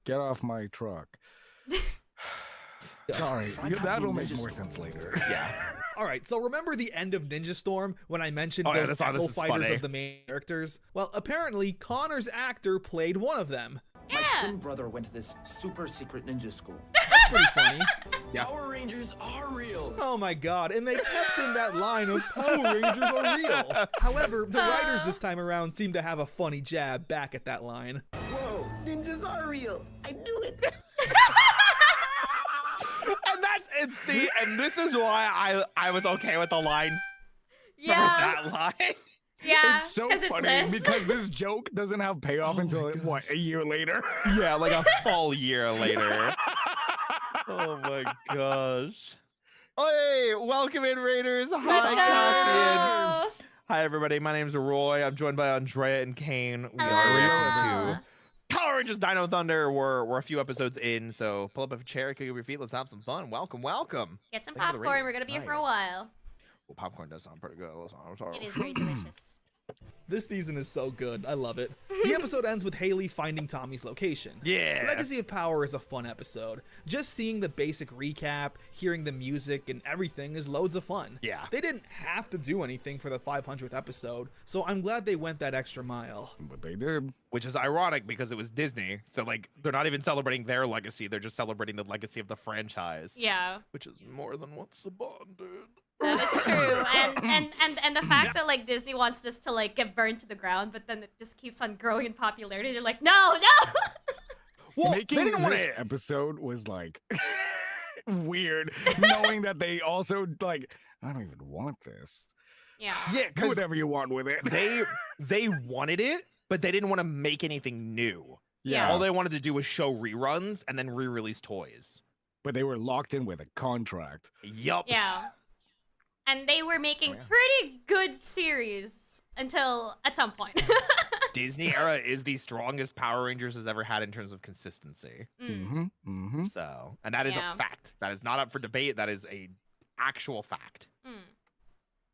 Get off my truck. Sorry, that'll make more sense later. Yeah. All right, so remember the end of Ninja Storm when I mentioned those echo fighters of the main characters? Well, apparently Connor's actor played one of them. Yeah. My twin brother went to this super secret ninja school. That's pretty funny. Power Rangers are real. Oh my god, and they kept in that line of Power Rangers are real. However, the writers this time around seem to have a funny jab back at that line. Whoa, ninjas are real. I knew it. And that's it. See, and this is why I was okay with the line. Yeah. That line. Yeah. It's so funny because this joke doesn't have payoff until what, a year later? Yeah, like a full year later. Oh my gosh. Hey, welcome in, Raiders. Hi, Cassian. Hi, everybody. My name's Roy. I'm joined by Andrea and KAINE. We are reacting to Power Rangers Dino Thunder. We're a few episodes in, so pull up a chair, kick up your feet. Let's have some fun. Welcome, welcome. Get some popcorn. We're gonna be here for a while. Well, popcorn does sound pretty good. I'm sorry. It is very delicious. This season is so good. I love it. The episode ends with Haley finding Tommy's location. Yeah. Legacy of Power is a fun episode. Just seeing the basic recap, hearing the music, and everything is loads of fun. Yeah. They didn't have to do anything for the 500th episode, so I'm glad they went that extra mile. But they did. Which is ironic because it was Disney. So, like, they're not even celebrating their legacy. They're just celebrating the legacy of the franchise. Yeah. Which is more than what Saban did. That is true, and the fact that like Disney wants this to like get burned to the ground, but then it just keeps on growing in popularity. They're like, no. Well, making this episode was like weird, knowing that they also like, I don't even want this. Yeah. Yeah, do whatever you want with it. They wanted it, but they didn't want to make anything new. Yeah. All they wanted to do was show reruns and then re-release toys. But they were locked in with a contract. Yup. Yeah. And they were making pretty good series until at some point. Disney era is the strongest Power Rangers has ever had in terms of consistency. So, and that is a fact. That is not up for debate. That is a actual fact.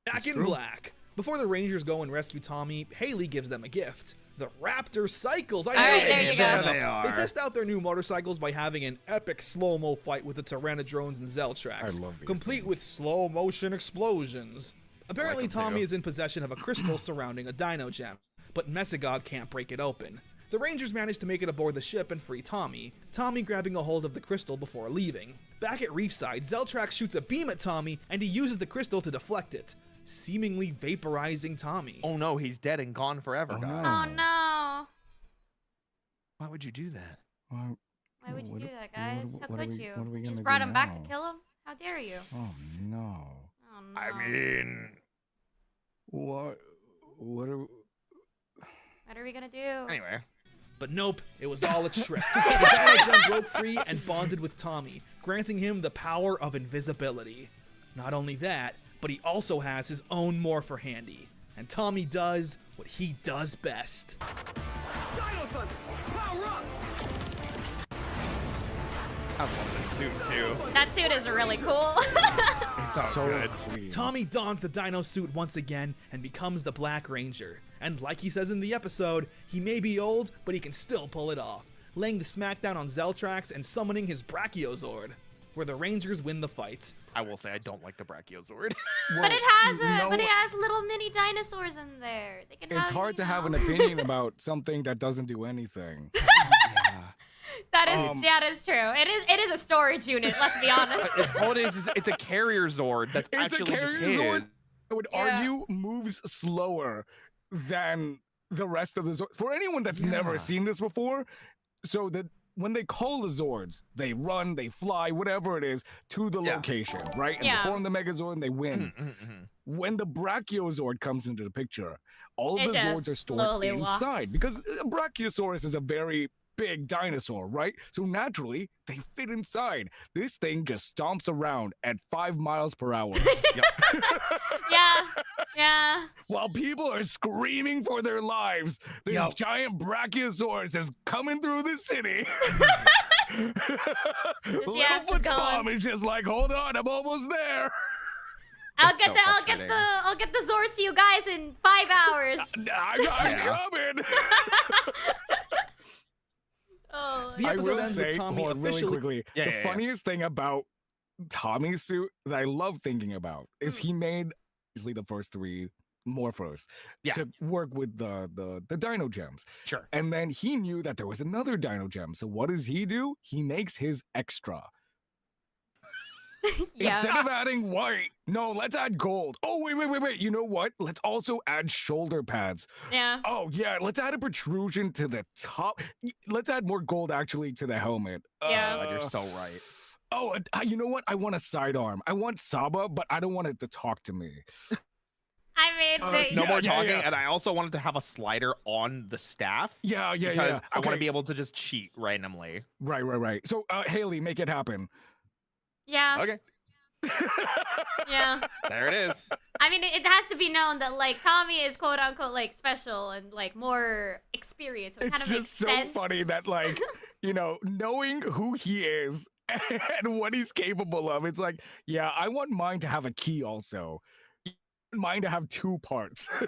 Back in black. Before the Rangers go and rescue Tommy, Haley gives them a gift. The Raptor Cycles. I know there you go. They are. They test out their new motorcycles by having an epic slow-mo fight with the Tyranodrones and Zeltrax. I love these complete things. with slow-motion explosions. Apparently, Tommy is in possession of a crystal surrounding a dino gem, but Mesogog can't break it open. The Rangers manage to make it aboard the ship and free Tommy, grabbing a hold of the crystal before leaving. Back at Reefside, Zeltrax shoots a beam at Tommy, and he uses the crystal to deflect it, seemingly vaporizing Tommy. Oh no, he's dead and gone forever, guys. Oh no. Why would you do that? Why would you do that, guys? How could you? What are we You just gonna brought do him back to now? kill him? How dare you? Oh no. Oh no. I mean, What are we gonna do? anyway. But nope, it was all a trick. The dino gem broke free and bonded with Tommy, granting him the power of invisibility. Not only that, but he also has his own morpher handy. And Tommy does what he does best. Dino Thunder, power up! I love this suit too. That suit is really cool. so good. clean? Tommy dons the dino suit once again and becomes the Black Ranger. And like he says in the episode, he may be old, but he can still pull it off, laying the smackdown on Zeltrax and summoning his Brachiozord, where the Rangers win the fight. I will say I don't like the Brachiozord. But it has little mini dinosaurs in there. They can It's hard to have an opinion about something that doesn't do anything. That is true. It is a storage unit, let's be honest. All it is it's a carrier Zord that's It's a actually carrier just Zord? his. I would Yeah. argue moves slower than the rest of the Zords. For anyone that's never Yeah. seen this before, so that when they call the Zords, they run, they fly, whatever it is, to the Yeah. location, right? And Yeah. they form the Megazord and they win. Mhm. When the Brachiozord comes into the picture, all of It the Zords just are stored slowly inside walks. because a Brachiosaurus is a very big dinosaur, right? So naturally, they fit inside. This thing just stomps around at 5 miles per hour. Yeah. Yeah. While people are screaming for their lives, this Yup. giant Brachiosaurus is coming through the city. Littlefoot's going. mom is just like, hold on, I'm almost there. I'll It's get so the frustrating. I'll get the Zords to you guys in 5 hours. I'm Yeah. coming. Oh, The I episode will ends with say, Tommy hold on, really officially- quickly, Yeah, the yeah, yeah. funniest thing about Tommy's suit that I love thinking about is he made usually the first 3 Morphos Yeah. to work with the Dino Gems. Sure. And then he knew that there was another Dino Gem. So what does he do? He makes his extra. yeah. Instead of adding white, no, let's add gold. Oh, wait. You know what? Let's also add shoulder pads. Yeah. Oh, yeah, let's add a protrusion to the top. Let's add more gold actually to the helmet. Yeah. God, you're so right. Oh, you know what? I want a sidearm. I want Saba, but I don't want it to talk to me. I mean, they, No Yeah, more yeah, talking, yeah. and I also wanted to have a slider on the staff Yeah, because I want Okay. to be able to just cheat randomly. Right. So, Haley, make it happen. yeah. Okay, Yeah. there it is. I mean, it has to be known that like Tommy is quote unquote like special and like more experienced. So it It's kind of makes just so sense. funny that, like, knowing who he is and what he's capable of, it's like, yeah, I want mine to have a key also. Mine to have 2 parts. Oh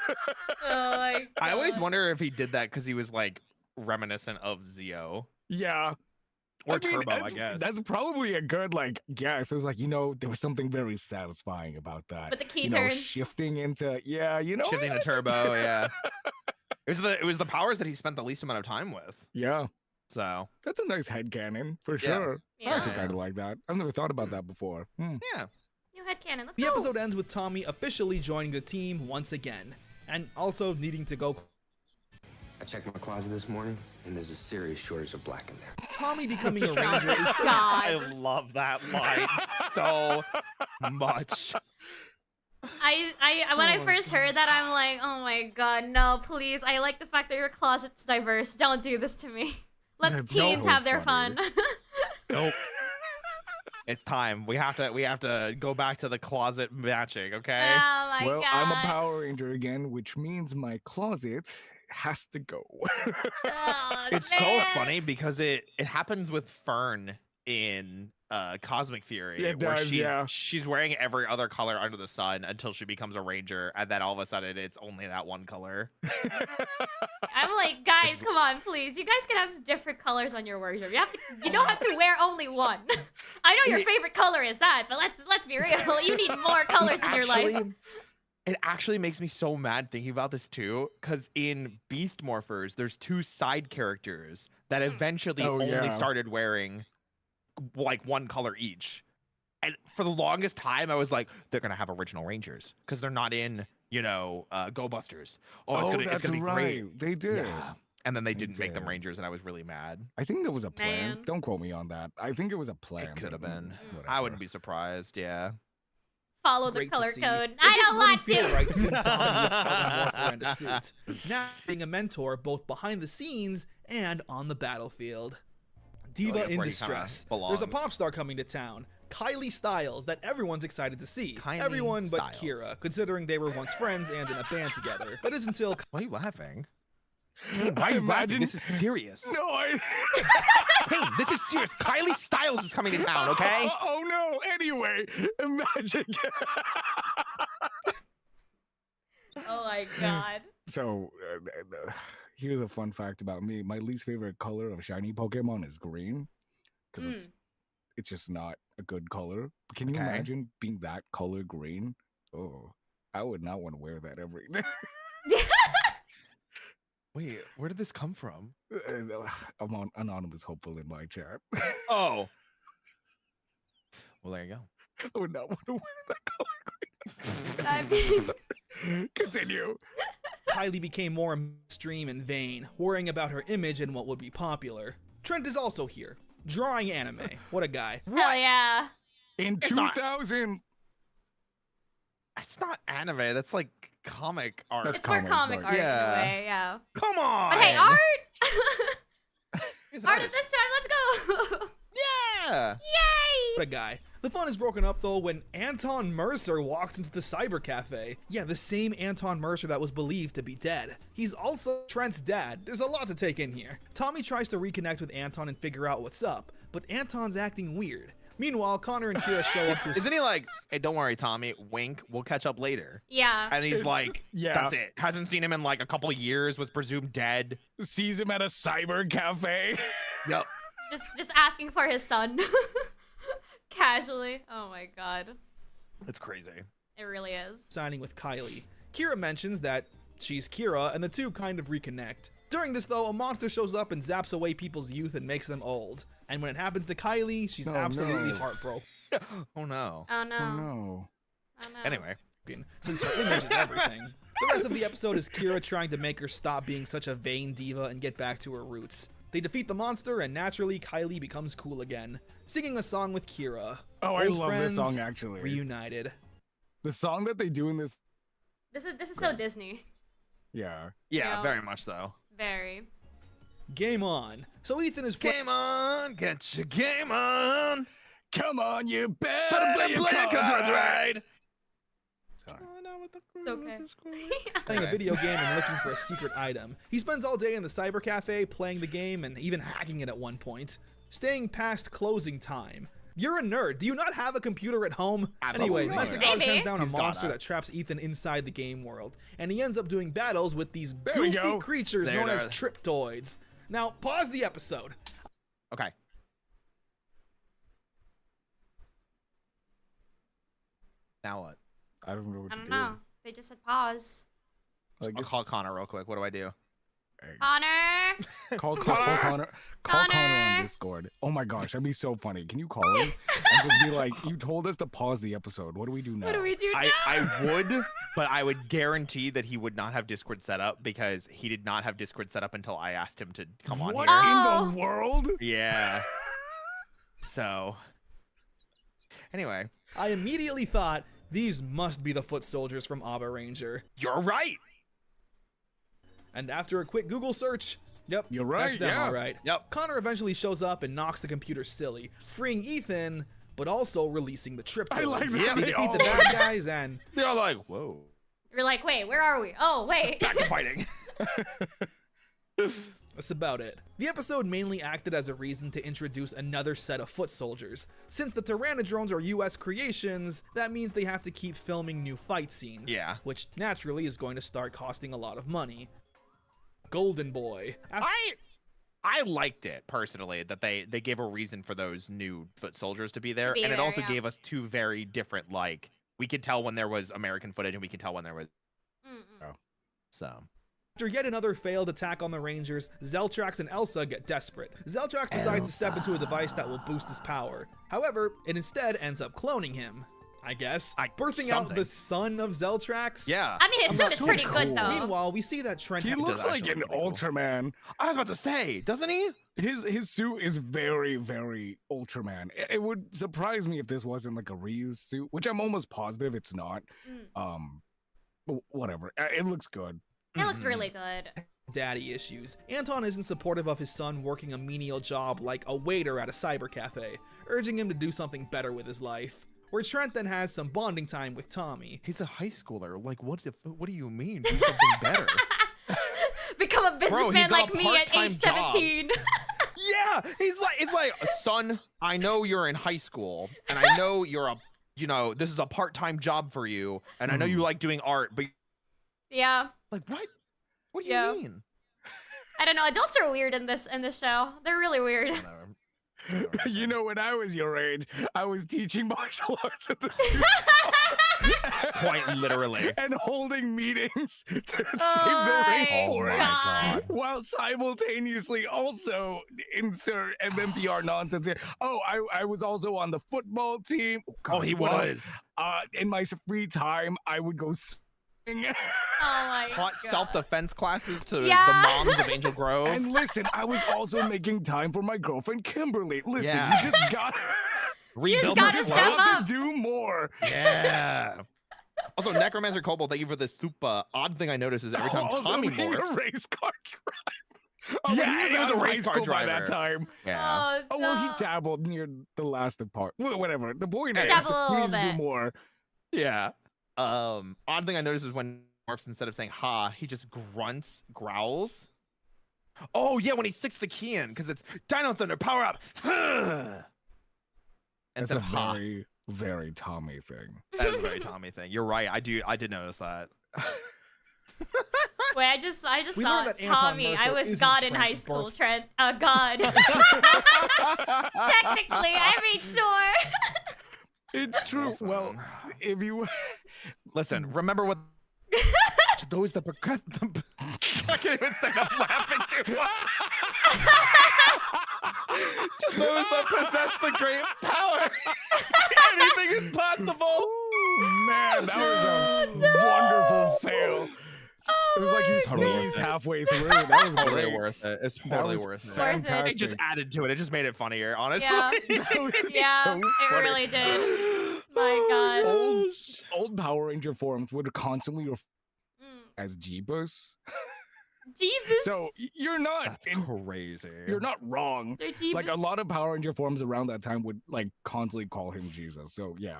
my I always God. wonder if he did that because he was like reminiscent of Zio Yeah. or I mean, Turbo, I guess. That's probably a good, like, guess. It was like, there was something very satisfying about that. But the key You know, turns. shifting into, Shifting to Turbo, yeah. It was the powers that he spent the least amount of time with. Yeah. So That's a nice headcanon, for Yeah. sure. I Yeah. actually kind of like that. I've never thought about that before. yeah, New headcanon. Let's The go. episode ends with Tommy officially joining the team once again, and also needing to go. I checked my closet this morning, and there's a serious shortage of black in there. Tommy becoming a ranger is so I God. love that line so much. When I first heard that, I'm like, oh my God, no, please. I like the fact that your closet's diverse. Don't do this to me. Let That's the teens so have their funny. fun. Nope. It's time. We have to go back to the closet matching, okay? Oh my Well, God. I'm a Power Ranger again, which means my closet has to go. Oh, It's so man. funny because it happens with Fern in Cosmic Fury, It where does, yeah. she's wearing every other color under the sun until she becomes a ranger, and then all of a sudden it's only that one color. I'm like, guys, come on, please. You guys can have different colors on your wardrobe. You don't have to wear only one. I know your favorite color is that, but let's be real. You need more colors in your life. It actually makes me so mad thinking about this too, because in Beast Morphers, there's 2 side characters that eventually Oh, only yeah. started wearing like one color each. And for the longest time, I was like, they're gonna have original Rangers because they're not in, Go Busters. It's that's gonna be right. great. They did. Yeah. And then they They didn't make them did. Rangers, and I was really mad. I think there was a plan. Man. Don't quote me on that. I think it was a plan. It could have but, been. I whatever. wouldn't be surprised. Yeah. Follow the great to color see. code. It I just don't wouldn't want feel to. right seeing Tommy without a morpher and a suit. Now being a mentor both behind the scenes and on the battlefield. Diva yeah, in where he kinda distress. belongs. There's a pop star coming to town, Kylie Styles, that everyone's excited to see. Kylie Everyone but Styles. Kira, considering they were once friends and in a band together. That is until Why are you laughing? Why I are you laughing? imagine- This is serious. No, Hey, this is serious. Kylie Styles is coming to town, okay? Oh no. Anyway, magic. Oh my God. So, here's a fun fact about me. My least favorite color of shiny Pokemon is green, because it's just not a good color. But can you Okay. imagine being that color green? Oh, I would not want to wear that every day. Wait, where did this come from? I'm on anonymous hopeful in my chat. Oh. Well, there you go. I would not want to wear that color green. Continue. Kylie became more mainstream and vain, worrying about her image and what would be popular. Trent is also here, drawing anime. What a guy. Hell yeah. In It's not- 2000. It's not anime. That's like comic art. That's It's more comic art. art Yeah. in a way, yeah. Come on. But hey, art! He's an Art at artist. this time, let's go! Yeah. Yay! What a guy. The fun is broken up though when Anton Mercer walks into the cyber cafe. Yeah, the same Anton Mercer that was believed to be dead. He's also Trent's dad. There's a lot to take in here. Tommy tries to reconnect with Anton and figure out what's up, but Anton's acting weird. Meanwhile, Connor and Kira show up to Isn't he like, hey, don't worry, Tommy, wink, we'll catch up later. Yeah. And he's It's- like, yeah. that's it. Hasn't seen him in like a couple years, was presumed dead. Sees him at a cyber cafe. Yep. Just asking for his son. Casually. Oh my god. It's crazy. It really is. signing with Kylie. Kira mentions that she's Kira, and the two kind of reconnect. During this, though, a monster shows up and zaps away people's youth and makes them old. And when it happens to Kylie, she's Oh, absolutely no. heartbroken, Oh no. Oh no. Oh no. Oh no. Anyway. since her image is everything. The rest of the episode is Kira trying to make her stop being such a vain diva and get back to her roots. They defeat the monster, and naturally, Kylie becomes cool again, singing a song with Kira. Oh, I Old love this friends song actually. Reunited. The song that they do in this. This is so Disney. Yeah. Yeah, Yeah. very much so. Very. Game on. So Ethan is playing. Game on, get your game on. Come on, you better Better play your cards right. Sorry. It's okay. Playing a Okay. video game and looking for a secret item. He spends all day in the cyber cafe playing the game and even hacking it at one point, staying past closing time. You're a nerd. Do you not have a computer at home? Absolutely Anyway, not. Messigod Maybe. sends down a He's got monster it. that traps Ethan inside the game world, and he ends up doing battles with these we goofy go. creatures There known it as is. triptoids. Now, pause the episode. Okay. Now what? I don't know what I to don't do. know. They just said pause. I I'll guess- call Connor real quick. What do I do? Connor! Call Connor. Connor. Call Connor Connor. on Discord. Oh my gosh, that'd be so funny. Can you call him and just be like, "You told us to pause the episode. What do we do now?" What do we do now? I would, but I would guarantee that he would not have Discord set up because he did not have Discord set up until I asked him to come on What here. Oh. in the world? Yeah. So. Anyway, I immediately thought, these must be the foot soldiers from Abba Ranger. you're right. And after a quick Google search, yep, You're right, that's them, yeah. all right. Yep. Connor eventually shows up and knocks the computer silly, freeing Ethan, but also releasing the triptoids. I like that They they defeat all- the bad guys, and They're like, whoa. You're like, wait, where are we? Oh, wait. Back to fighting. that's about it. The episode mainly acted as a reason to introduce another set of foot soldiers. Since the Tyrannodrones are US creations, that means they have to keep filming new fight scenes. Yeah. Which naturally is going to start costing a lot of money. Golden Boy. I liked it personally that they gave a reason for those new foot soldiers to be there, be and it there, also yeah. gave us two very different, like, we could tell when there was American footage and we could tell when there was Mm-mm. so. After yet another failed attack on the Rangers, Zeltrax and Elsa get desperate. Zeltrax decides to step into a device that will boost his power. However, it instead ends up cloning him, I guess, birthing out something. the son of Zeltrax. Yeah. I mean, his suit is so pretty cool. good, though. Meanwhile, we see that Trent. He does looks like actually an look pretty cool. Ultraman. I was about to say, doesn't he? His suit is very, very Ultraman. It would surprise me if this wasn't like a reused suit, which I'm almost positive it's not. But whatever. It looks good. It looks really good. Daddy issues. Anton isn't supportive of his son working a menial job like a waiter at a cyber cafe, urging him to do something better with his life. Where Trent then has some bonding time with Tommy. He's a high schooler. Like, what do you mean? Do something better. Become a businessman got a like me at part-time age job. 17. Yeah, it's like, son, I know you're in high school, and I know this is a part-time job for you, and I know you like doing art, but Yeah. like, what? What do you Yeah. mean? I don't know. Adults are weird in this show. They're really weird. Whatever. You know, when I was your age, I was teaching martial arts at the Quite literally. And holding meetings to save the my rainforest. God. While simultaneously also insert MMPR nonsense here. Oh, I was also on the football team. Oh, he what else? was. In my free time, I would go sing. Oh my Taught God. self-defense classes to Yeah. the moms of Angel Grove. And listen, I was also making time for my girlfriend Kimberly. Listen, Yeah. you just got Rebuild gotta her step club. up. to do more. Yeah. Also, Necromancer Kobold, thank you for this super odd thing I noticed is every time Also Tommy being morphs. a race car driver. Oh, Yeah, he was out a of race high car school by driver. that time. Yeah. Oh well, he no. dabbled near the last part. Whatever. The point is, dabbled a little please do bit. more. Yeah. Odd thing I noticed is when he morphs, instead of saying ha, he just growls. Oh yeah, when he sticks the key in, because it's Dino Thunder, power up. That's Instead a of ha. very, very Tommy thing. That is a very Tommy thing. You're right. I did notice that. Wait, I just We saw learned that Anton Tommy. I Mercer was isn't God in high Trent's school. birth- Trent. God. Technically, I made sure. It's true. Listen. Well, if you Listen, remember what to those that progress. I can't even say I'm laughing too much. To those that possess the great power, anything is possible. Ooh, man, that was a wonderful fail. It was like you sneezed halfway through. That was Totally great. worth it. It's That totally was worth it. fantastic. It just added to it. It just made it funnier, honestly. Yeah. That was Yeah, so it funny. really did. My God. Old Power Ranger forums would constantly refer Mm. as Jeebus. Jeebus. So you're not That's crazy. you're not wrong. They're Jeebus. Like a lot of Power Ranger forums around that time would like constantly call him Jesus. So yeah,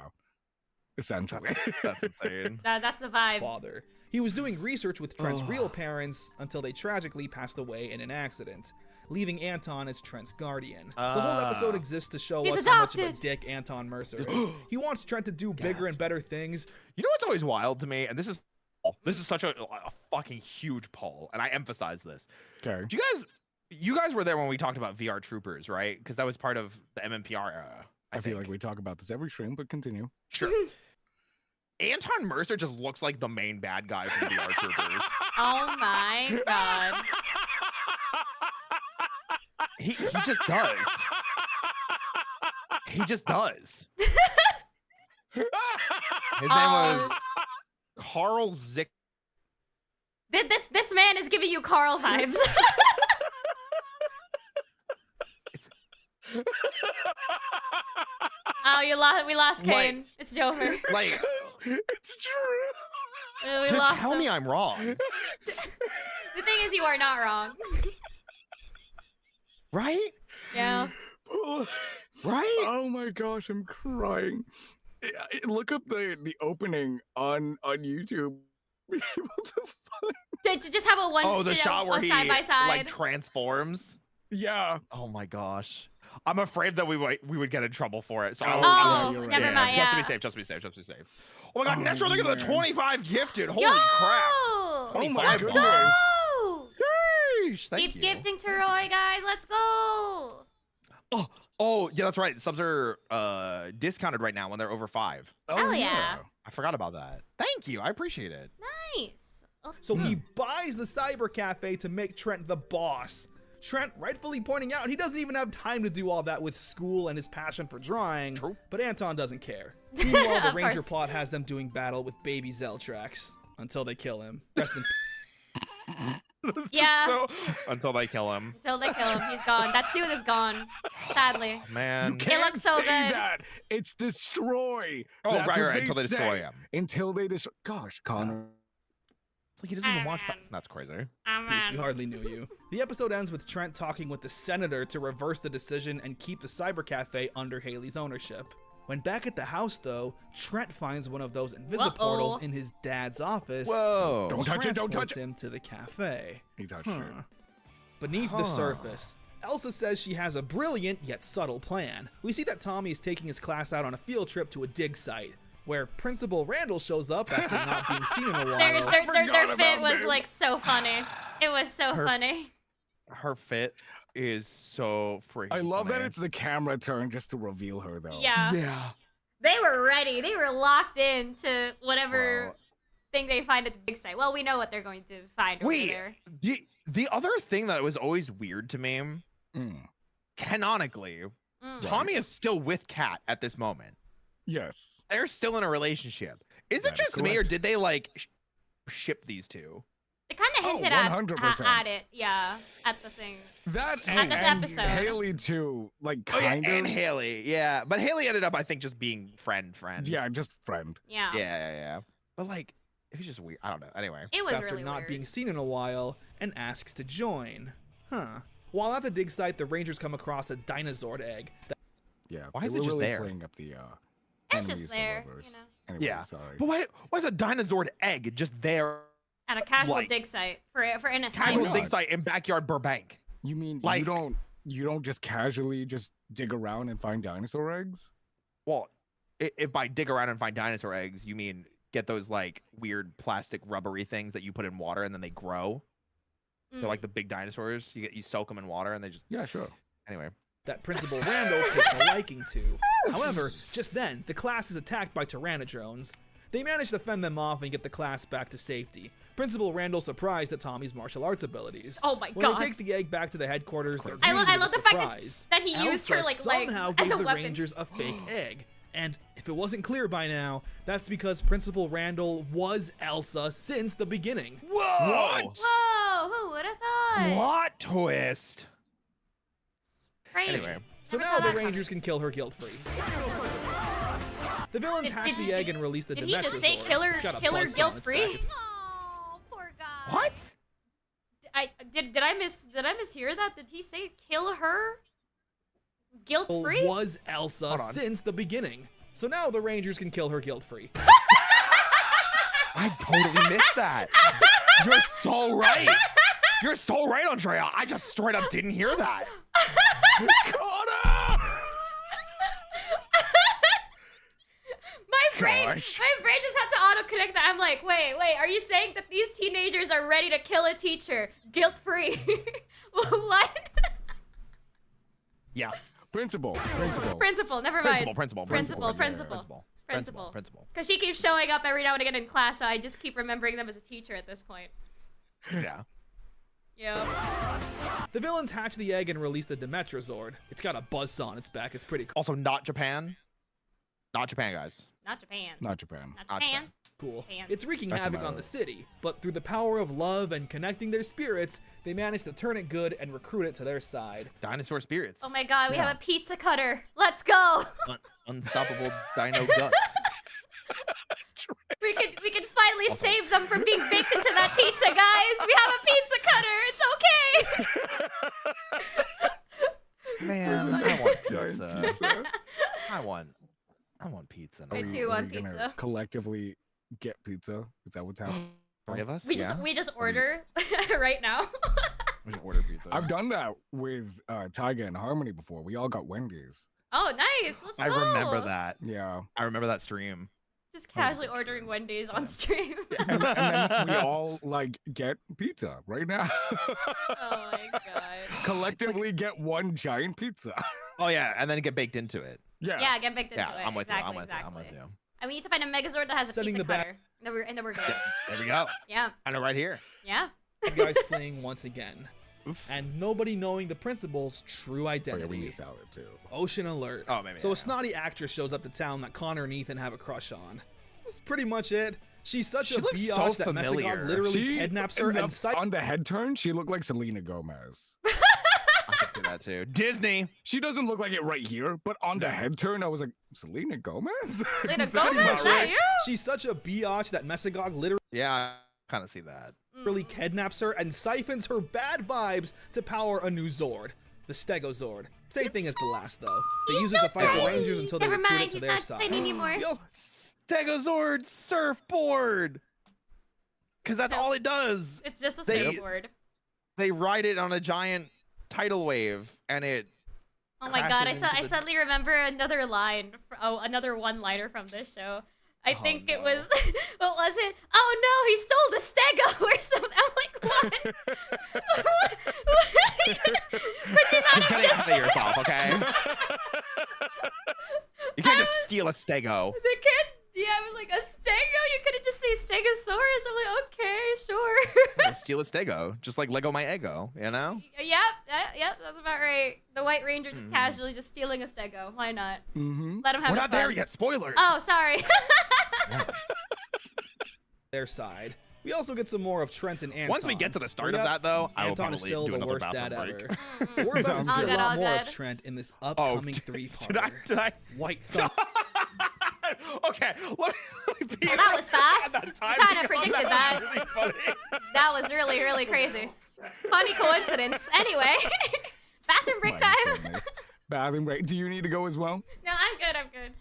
essentially. That's insane. That's the vibe. Father. He was doing research with Trent's real parents until they tragically passed away in an accident, leaving Anton as Trent's guardian. The whole episode exists to show He's us how much of a adopted. dick Anton Mercer is. He wants Trent to do bigger and better things. You know what's always wild to me, and this is such a fucking huge poll, and I emphasize this. Okay. Do you guys were there when we talked about VR Troopers, right? Because that was part of the MMPR era. I feel think. like we talk about this every stream, but continue. Sure. Anton Mercer just looks like the main bad guy from VR Troopers. Oh my God. He just does. He just does. His name was Carl Zick. This man is giving you Carl vibes. Oh, we lost Like- Kane. It's Jover. Like, It's true. We just lost tell him. me I'm wrong, The thing is, you are not wrong. right? Yeah. Right? Oh my gosh, I'm crying. Look up the opening on YouTube. Be able to find. To just have a one. Oh, the you know, shot where a he side by side. like transforms. Yeah. Oh my gosh. I'm afraid that we would get in trouble for it. So Oh, I'll, yeah, Oh, you're right. never mind. Just to Yeah. be safe, just to be safe, just to be safe. Oh my god, Oh, next one, look at the man. 25 gifted. Holy Yo! crap. Oh my Let's goodness. go! Sheesh, thank Keep you. gifting to Roy, guys. Let's go. Oh, yeah, that's right. Subs are discounted right now when they're over 5. Oh, Hell yeah. I forgot about that. Thank you. I appreciate it. Nice. Oh, So he buys the cyber cafe to make Trent the boss. Trent rightfully pointing out he doesn't even have time to do all that with school and his passion for drawing. True. But Anton doesn't care. Meanwhile, the Of Ranger course. plot has them doing battle with baby Zeltrax until they kill him. Rest in Yeah. Until they kill him. Until they kill him, he's gone. That suit is gone. Sadly. Man. You can't looks so say good. that. It's destroy. Oh, That's right, what until they destroy say. him. Until they destroy. Gosh, Connor. It's like he doesn't even watch. That's crazy. Oh, peace. We man. hardly knew you. The episode ends with Trent talking with the senator to reverse the decision and keep the cyber cafe under Haley's ownership. When back at the house, though, Trent finds one of those invisiportals in his dad's office. Whoa. Don't touch it, don't transports touch it. him to the cafe. He touched Huh. it. Beneath the surface, Elsa says she has a brilliant yet subtle plan. We see that Tommy is taking his class out on a field trip to a dig site, where Principal Randall shows up after not being seen in a while. Their forgot fit about was this. like so funny. It was so funny. Her fit is so freaking I love that funny. it's the camera turn just to reveal her, though. Yeah. Yeah. They were ready. They were locked in to whatever Bro. thing they find at the dig site. Well, we know what they're going to find over there. The other thing that was always weird to me, canonically, Tommy is still with Kat at this moment. Yes. They're still in a relationship. Is it That is just me, or correct. did they like ship these two? They kind of hinted 100%. at it, yeah, at the thing. That At this and episode. Haley too, like Oh, yeah, kind and of. Haley, yeah, but Haley ended up, I think, just being friend. Yeah, just friend. Yeah. Yeah. But like, it was just weird. I don't know. Anyway, It was after really not weird. being seen in a while and asks to join. Huh. While at the dig site, the Rangers come across a dinosaur egg. Yeah. Why they is it were just really there? playing up the It's just enemies to there, lovers. you know. Anyway, yeah. sorry. But why is a dinosaur egg just there? At a casual like, dig site for an Casual assignment. dig site in backyard Burbank. You mean like- you don't just casually just dig around and find dinosaur eggs? Well, if by dig around and find dinosaur eggs, you mean get those like weird plastic rubbery things that you put in water and then they grow. They're like the big dinosaurs. You soak them in water and they just. Yeah, sure. Anyway. That Principal Randall takes a liking to. However, just then, the class is attacked by Tyrannodrones. They manage to fend them off and get the class back to safety. Principal Randall surprised at Tommy's martial arts abilities. Oh my When god. they take the egg back to the headquarters, they're I greeted love with a the fact surprise. that he used her Elsa like legs somehow as gave a the weapon. Rangers a fake egg. And if it wasn't clear by now, that's because Principal Randall was Elsa since the beginning. Whoa! Whoa, who would have thought? Plot twist. Crazy. Anyway. So Never now saw the that Rangers can kill her guilt-free. The villains hatch the egg and release the Did he just say Demetrosaur. kill her It's got a guilt buzzsaw on its free? back. It's Oh, poor guy. What? Did I mishear that? Did he say kill her guilt free? was Elsa Hold on. since the beginning. So now the Rangers can kill her guilt-free. I totally missed that. You're so right. You're so right, Andrea. I just straight up didn't hear that. My brain Gosh. just had to auto-connect that. I'm like, wait, are you saying that these teenagers are ready to kill a teacher guilt-free? What? Yeah. Principal. Principal, never mind. Principal. Because she keeps showing up every now and again in class, so I just keep remembering them as a teacher at this point. Yeah. Yeah. The villains hatch the egg and release the Demetrosaur. It's got a buzzsaw on its back. It's pretty Also, not Japan. Not Japan, guys. Not Japan. Not Japan. Not Not Japan. Japan. cool. Japan. It's wreaking That's havoc about on the it. city, but through the power of love and connecting their spirits, they manage to turn it good and recruit it to their side. Dinosaur spirits. Oh my god, we Yeah. have a pizza cutter. Let's go. Unstoppable dino guts. We can finally save them from being baked into that pizza, guys. We have a pizza cutter. It's okay. Man, I want Giant pizza. pizza. I want pizza. Me now. too. want gonna pizza. Collectively get pizza. Is that what's happening? Three of us? We yeah. just order right now. We just order pizza. I've done that with Tyga and Harmony before. We all got Wendy's. Oh, nice. Let's go. I remember that. Yeah. I remember that stream. Just casually ordering Wendy's on stream. And then we all like get pizza right now. Oh my god. Collectively get one giant pizza. Oh yeah, and then get baked into it. Yeah, get baked into Yeah, it. I'm with exactly, you. I'm with exactly. you. I'm with you. And we need to find a Megazord that has a Setting pizza the back- cutter. And then we're good. There we go. Yeah, I know right here. yeah. You guys fleeing once again. Oof. And nobody knowing the principal's true Oh, yeah, we identity. need salad too. Ocean alert. Oh, maybe. So yeah. a snotty actress shows up to town that Connor and Ethan have a crush on. That's pretty much it. She's such She a looks so biatch that familiar. Messigog literally kidnaps her and on the head turn, she looked like Selena Gomez. I can see that too. Disney. She doesn't look like it right here, but on the head turn, I was like, Selena Gomez? Lena That Gomez, is is not that right. you? She's such a biatch that Messigog literally Yeah, I kind of see that. kidnaps her and siphons her bad vibes to power a new Zord, the Stegozord. Same thing as the last, though. They use it to fight the Rangers until they Never recruit mind, it to he's their not side. tiny anymore. We also Stegozord surfboard. Because that's So- all it does. It's just a They- surfboard. They ride it on a giant tidal wave, and it. Oh my god, crashes I into the- suddenly remember another line, another one-liner from this show. I think it was, what was it? Oh no, he stole the stego or something. I'm like, what? Could you not You're have getting just... out of yourself, okay? You can't just steal a stego. The kid, yeah, I was like, a stego? You couldn't just say stegosaurus. I'm like, okay, sure. Yeah, steal a stego, just like Lego my ego, you know? Yep, that's about right. The White Ranger just casually just stealing a stego. Why not? Let him have We're his not there fun. yet. Spoilers. Oh, sorry. Their side. We also get some more of Trent and Anton. Once we get to the start of Yep, that, though, I will Anton is probably still do the another worst dad bathroom ever. break. But we're about to see All a good, lot all more good. of Trent in this upcoming did three-parter. I? White Thunder. Okay, let me Well, that was fast. That You timing kind of on predicted that. that. Was really funny. That was really, really crazy. Funny coincidence. Anyway, bathroom break My time. goodness. Bathroom break. Do you need to go as well? No, I'm good. I'm good.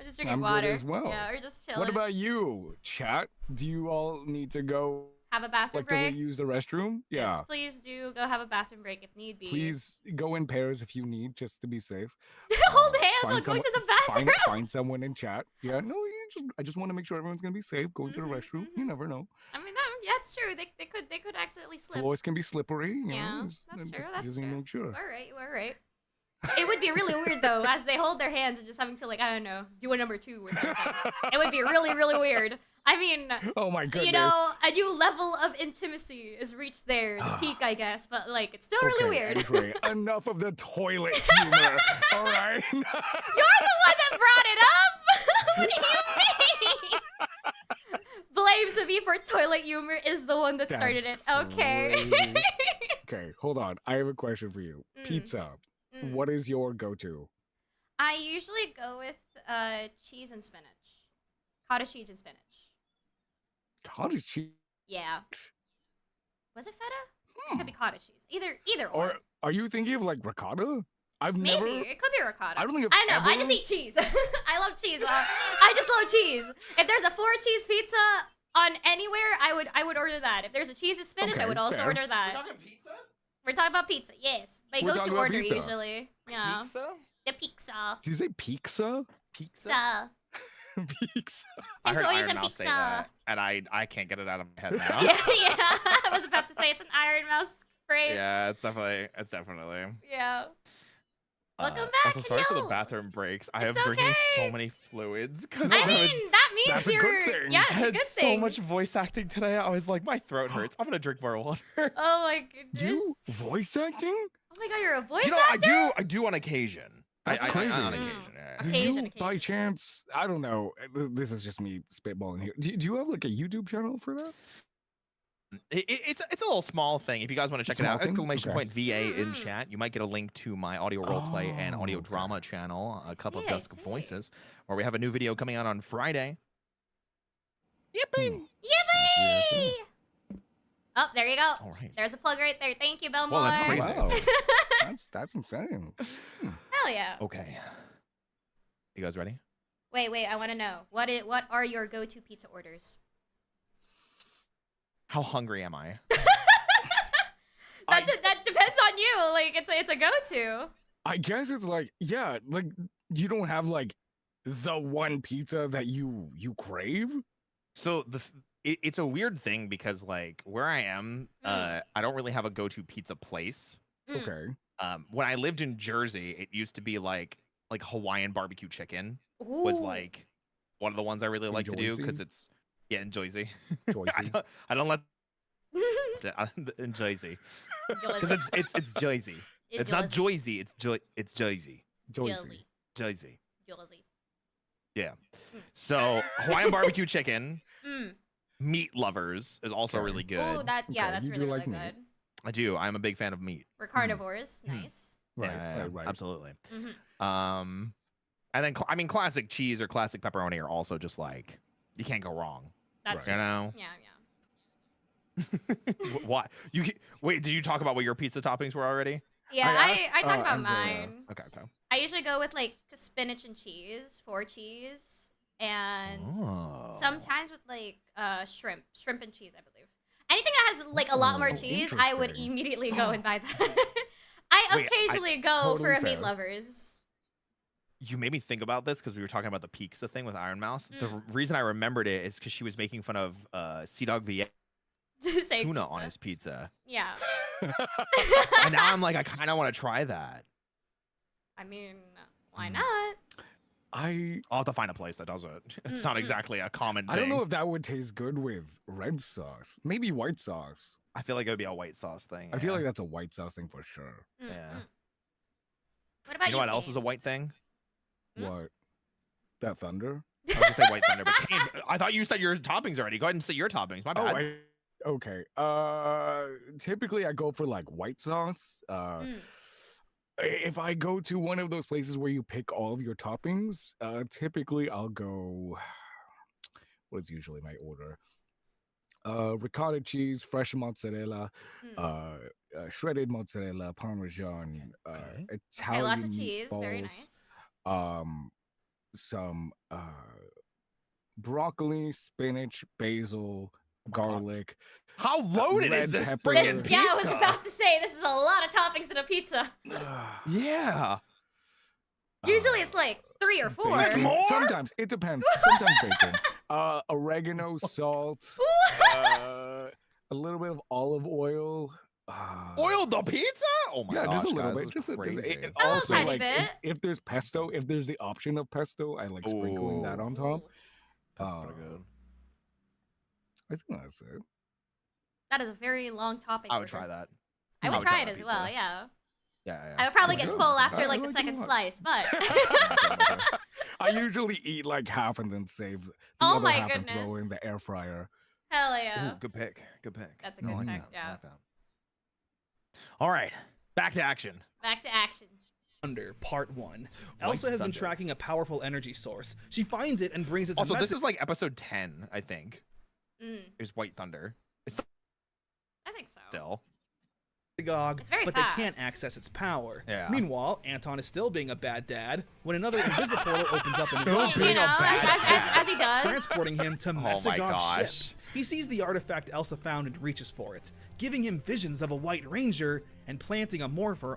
I'm just drinking I'm water. good as well. Yeah, we're just chilling. What about you, chat? Do you all need to go have a bathroom like to break? use the restroom? Yeah. Yes, please do go have a bathroom break if need be. Please go in pairs if you need, just to be safe. Hold hands Find while going to the someone- bathroom. Find someone in chat. Yeah, no, I just want to make sure everyone's gonna be safe. Going to the restroom, you never know. I mean, yeah, it's true. They could accidentally slip. Floors can be slippery. You Yeah, know, that's true. That's just true. make sure. All right. It would be really weird though, as they hold their hands and just having to like, I don't know, do a number 2 or something. It would be really, really weird. I mean, Oh my goodness. you know, a new level of intimacy is reached there, the peak, I guess. But like, it's still really weird. Anyway, enough of the toilet humor. All right. You're the one that brought it up. What do you mean? Blames me for toilet humor is the one that started it. Okay. Crazy. Okay, hold on. I have a question for you. Pizza. What is your go-to? I usually go with cheese and spinach. Cottage cheese and spinach. Cottage cheese. Yeah. Was it feta? It could be cottage cheese. Either Or are you thinking of like ricotta? I've Maybe never. it could be ricotta. I don't think I know. I've I ever- just eat cheese. I love cheese. I just love cheese. If there's a 4-cheese pizza on anywhere, I would order that. If there's a cheese and spinach, I Okay, would also fair. order that. We're talking pizza? We're talking about pizza. Yes. My We're go-to talking about order pizza. usually. Yeah. Pizza? The pizza. Did you say pizza? Pizza. Pizza. I heard Employees Iron and Mouse say pizza. that, and I can't get it out of my head now. Yeah. I was about to say it's an Iron Mouse phrase. Yeah, it's definitely. Yeah. Welcome back, Also, sorry for the hello. bathroom breaks. I It's have drinking so okay. many fluids because I mean, that means That's a good you're. thing. Yeah, I it's a had good so thing. much voice acting today. I was like, my throat hurts. I'm gonna drink more water. Oh my goodness. You voice acting? Oh my god, you're a voice You know, actor? I do on occasion. That's crazy. on Mm. occasion. Yeah. Do Occasion, you, by chance, I don't know. This is just me spitballing here. Do you have like a YouTube channel for that? It's a little small thing. If you guys want to check it Small out, thing? exclamation Okay. point VA in chat. You might get a link to my audio roleplay and audio okay. drama channel, a couple of see, I Dusk see. Voices, where we have a new video coming out on Friday. Yippee! Yippee! Oh, there you go. All right. There's a plug right there. Thank you, Belmore. Well, that's crazy. Wow. that's insane. Hell yeah. Okay. You guys ready? Wait, I want to know. What are your go-to pizza orders? How hungry am I? That depends on you. Like, it's a go-to. I guess it's like, yeah, like you don't have like the one pizza that you crave. So it's a weird thing because like where I am, I don't really have a go-to pizza place. Mm. Okay. When I lived in Jersey, it used to be like Hawaiian barbecue chicken was Ooh. like one of the ones I really like to do because Joycey? it's in Jersey. Joycey. I don't let in Jersey because it's Jersey. It's not Joyzy. It's Jersey. Joycey. Jersey. Jersey. Yeah. So Hawaiian barbecue chicken. Mm. Meat lovers is also Okay. really good. Oh, that's you do really like really meat. good. I do. I'm a big fan of meat. We're carnivores. Nice. Right, Yeah, right. Absolutely. Mhm. And then I mean, classic cheese or classic pepperoni are also just like you can't go wrong. That's You true. know. Yeah. What wait? Did you talk about what your pizza toppings were already? Yeah, I asked, I talked about Andrea. mine. Okay. I usually go with like spinach and cheese, 4 cheese, and Oh. sometimes with like shrimp and cheese, I believe. Anything that has like a lot more Oh, cheese, I would interesting. immediately go and buy that. I Wait, occasionally go for totally a meat fair. lovers. You made me think about this because we were talking about the pizza thing with Iron Mouse. The reason I remembered it is because she was making fun of Sea Dog VA tuna on his pizza. Yeah. And now I'm like, I kind of want to try that. I mean, why not? I'll have to find a place that does it. It's not exactly a common thing. I don't know if that would taste good with red sauce. Maybe white sauce. I feel like it would be a white sauce thing. I feel like that's a white sauce thing for sure. Yeah. What about you know what else is a white thing? What? That thunder? I was gonna say white thunder, but Kane, I thought you said your toppings already. Go ahead and say your toppings. My bad. Okay. Typically I go for like white sauce. If I go to one of those places where you pick all of your toppings, typically I'll go. What's usually my order? Ricotta cheese, fresh mozzarella, shredded mozzarella, Parmesan, Italian lots of cheese, meatballs, very nice. Some broccoli, spinach, basil, garlic. How loaded is this pepper. freaking pizza? Yeah, I was about to say this is a lot of toppings in a pizza. Yeah. Usually it's like 3 or 4. Bacon. More? Sometimes it depends. Sometimes bacon. Oregano, salt, a little bit of olive oil. Oil the pizza? Oh my yeah, gosh, just a little guys, bit. that's crazy. Also, tiny like bit. if there's pesto, if there's the option of pesto, I like sprinkling that on top. That's pretty good. I think that's it. That is a very long topping. I would order. try that. I would try it that as well, pizza. yeah. Yeah. I would probably That's get good. full after I like the like it a second lot. slice, but I usually eat like half and then save the Oh other my half and goodness. throw in the air fryer. hell yeah. Ooh, good pick. Good pick. That's a I good like pick, that. I yeah. like that. All right, back to action. Back to action. Thunder, Part 1. Elsa has been Thunder. tracking a powerful energy source. She finds it and brings it to Also, this message. is like episode 10, I think. Mm, Is White Thunder. It's I think so. still. synagogue, It's very but fast. they can't access its power. Yeah. Meanwhile, Anton is still being a bad dad when another invisible portal opens up in his Still office, being a bad as he does. transporting him to my Mesogog's ship. gosh. He sees the artifact Elsa found and reaches for it, giving him visions of a White Ranger and planting a morpher.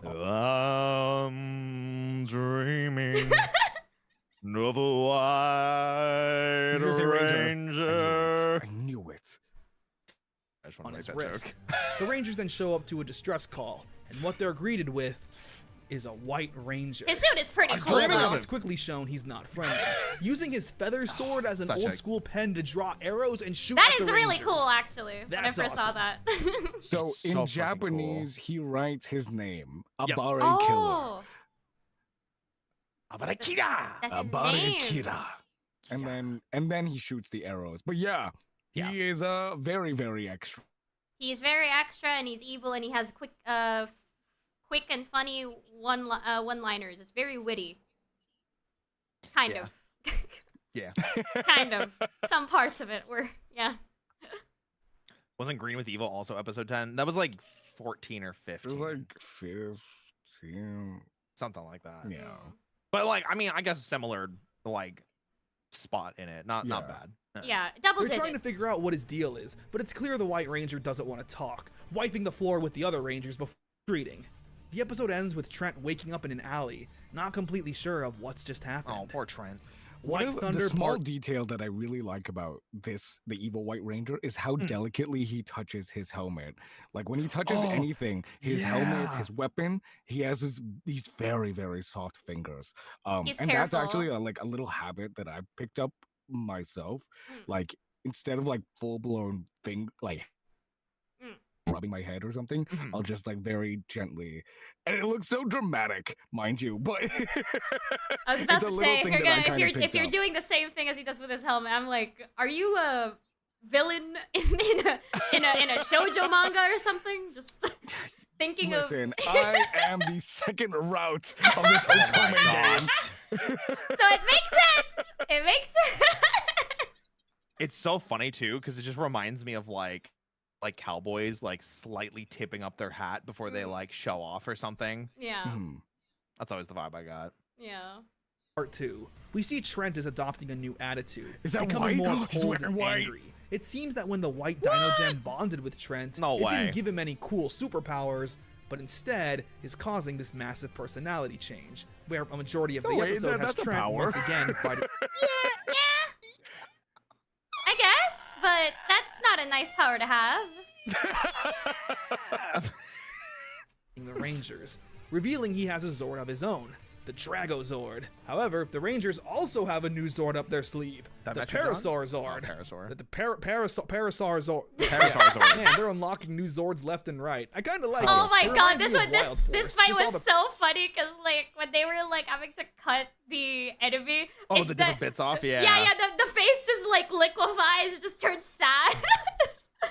I'm dreaming of a white He's gonna say Ranger. ranger. I knew it. I just on wanted his to make that wrist. joke. The Rangers then show up to a distress call, and what they're greeted with is a White Ranger. His suit is pretty I'm cool. dreaming However, of it's quickly shown he's not friendly, using his feather sword as an Such a- old school pen to draw arrows and shoot That at is the really Rangers. cool, actually. When I That's first saw awesome. that. So It's in so freaking Japanese, he writes his name, Yep. Abare Killer. Oh, Avarakira! that's his Abare name. Kira. And then he shoots the arrows. But yeah, Yeah. he is very, very extra. He's very extra, and he's evil, and he has quick and funny one-liners. It's very witty. Kind Yeah. of. Yeah. Kind of. Some parts of it were, yeah. Wasn't Green with Evil also episode 10? That was like 14 or It 15. was like 15. something like that. Yeah. But like, I mean, I guess similar like spot in it. Not Yeah. bad. Yeah, double They're digits. trying to figure out what his deal is, but it's clear the White Ranger doesn't want to talk, wiping the floor with the other Rangers before retreating. The episode ends with Trent waking up in an alley, not completely sure of what's just happened. Oh, poor Trent. White One of Thunder the small Part- detail that I really like about the evil White Ranger is how delicately he touches his helmet. Like when he touches Oh, anything, his helmet, yeah. his weapon, he has these very, very soft fingers. He's And that's careful. actually like a little habit that I've picked up myself. Mm. Like instead of like full blown thing like rubbing my head or something, Mhm. I'll just like very gently, and it looks so dramatic, mind you. But I was about it's a to little say, if thing you're that I gonna, kinda if picked you're up. doing the same thing as he does with his helmet, I'm like, are you a villain in a shoujo manga or something? Just thinking Listen, I am the second route of this Oh my Otome game. gosh. of. So it makes sense. It makes sense. It's so funny too, because it just reminds me of like cowboys like slightly tipping up their hat before they like show off or something. Yeah. Hmm. That's always the vibe I got. Yeah. Part 2. We see Trent is adopting a new attitude, Is that becoming white? more He's cold wearing and white. angry. It seems that when the White Dino Gen bonded with Trent, No it way. didn't give him any cool superpowers, but instead is causing this massive personality change, where a majority of the wait, episode has that's a Trent power. once again fighting I guess, but that's not a nice power to have. the Rangers, revealing he has a Zord of his own, the Dragozord. However, the Rangers also have a new Zord up their sleeve, That the Metrogon? Parasaur Zord. Parasaur. The Parasaur Zord. Parasaur Zord. Man, they're unlocking new Zords left and right. I kind of like it. Oh my It god, reminds me of Wild this Force. fight Just all was the so funny because like when they were like having to cut the enemy. Oh, the different bits off, yeah. Yeah, the face just like liquefies, it just turns sad.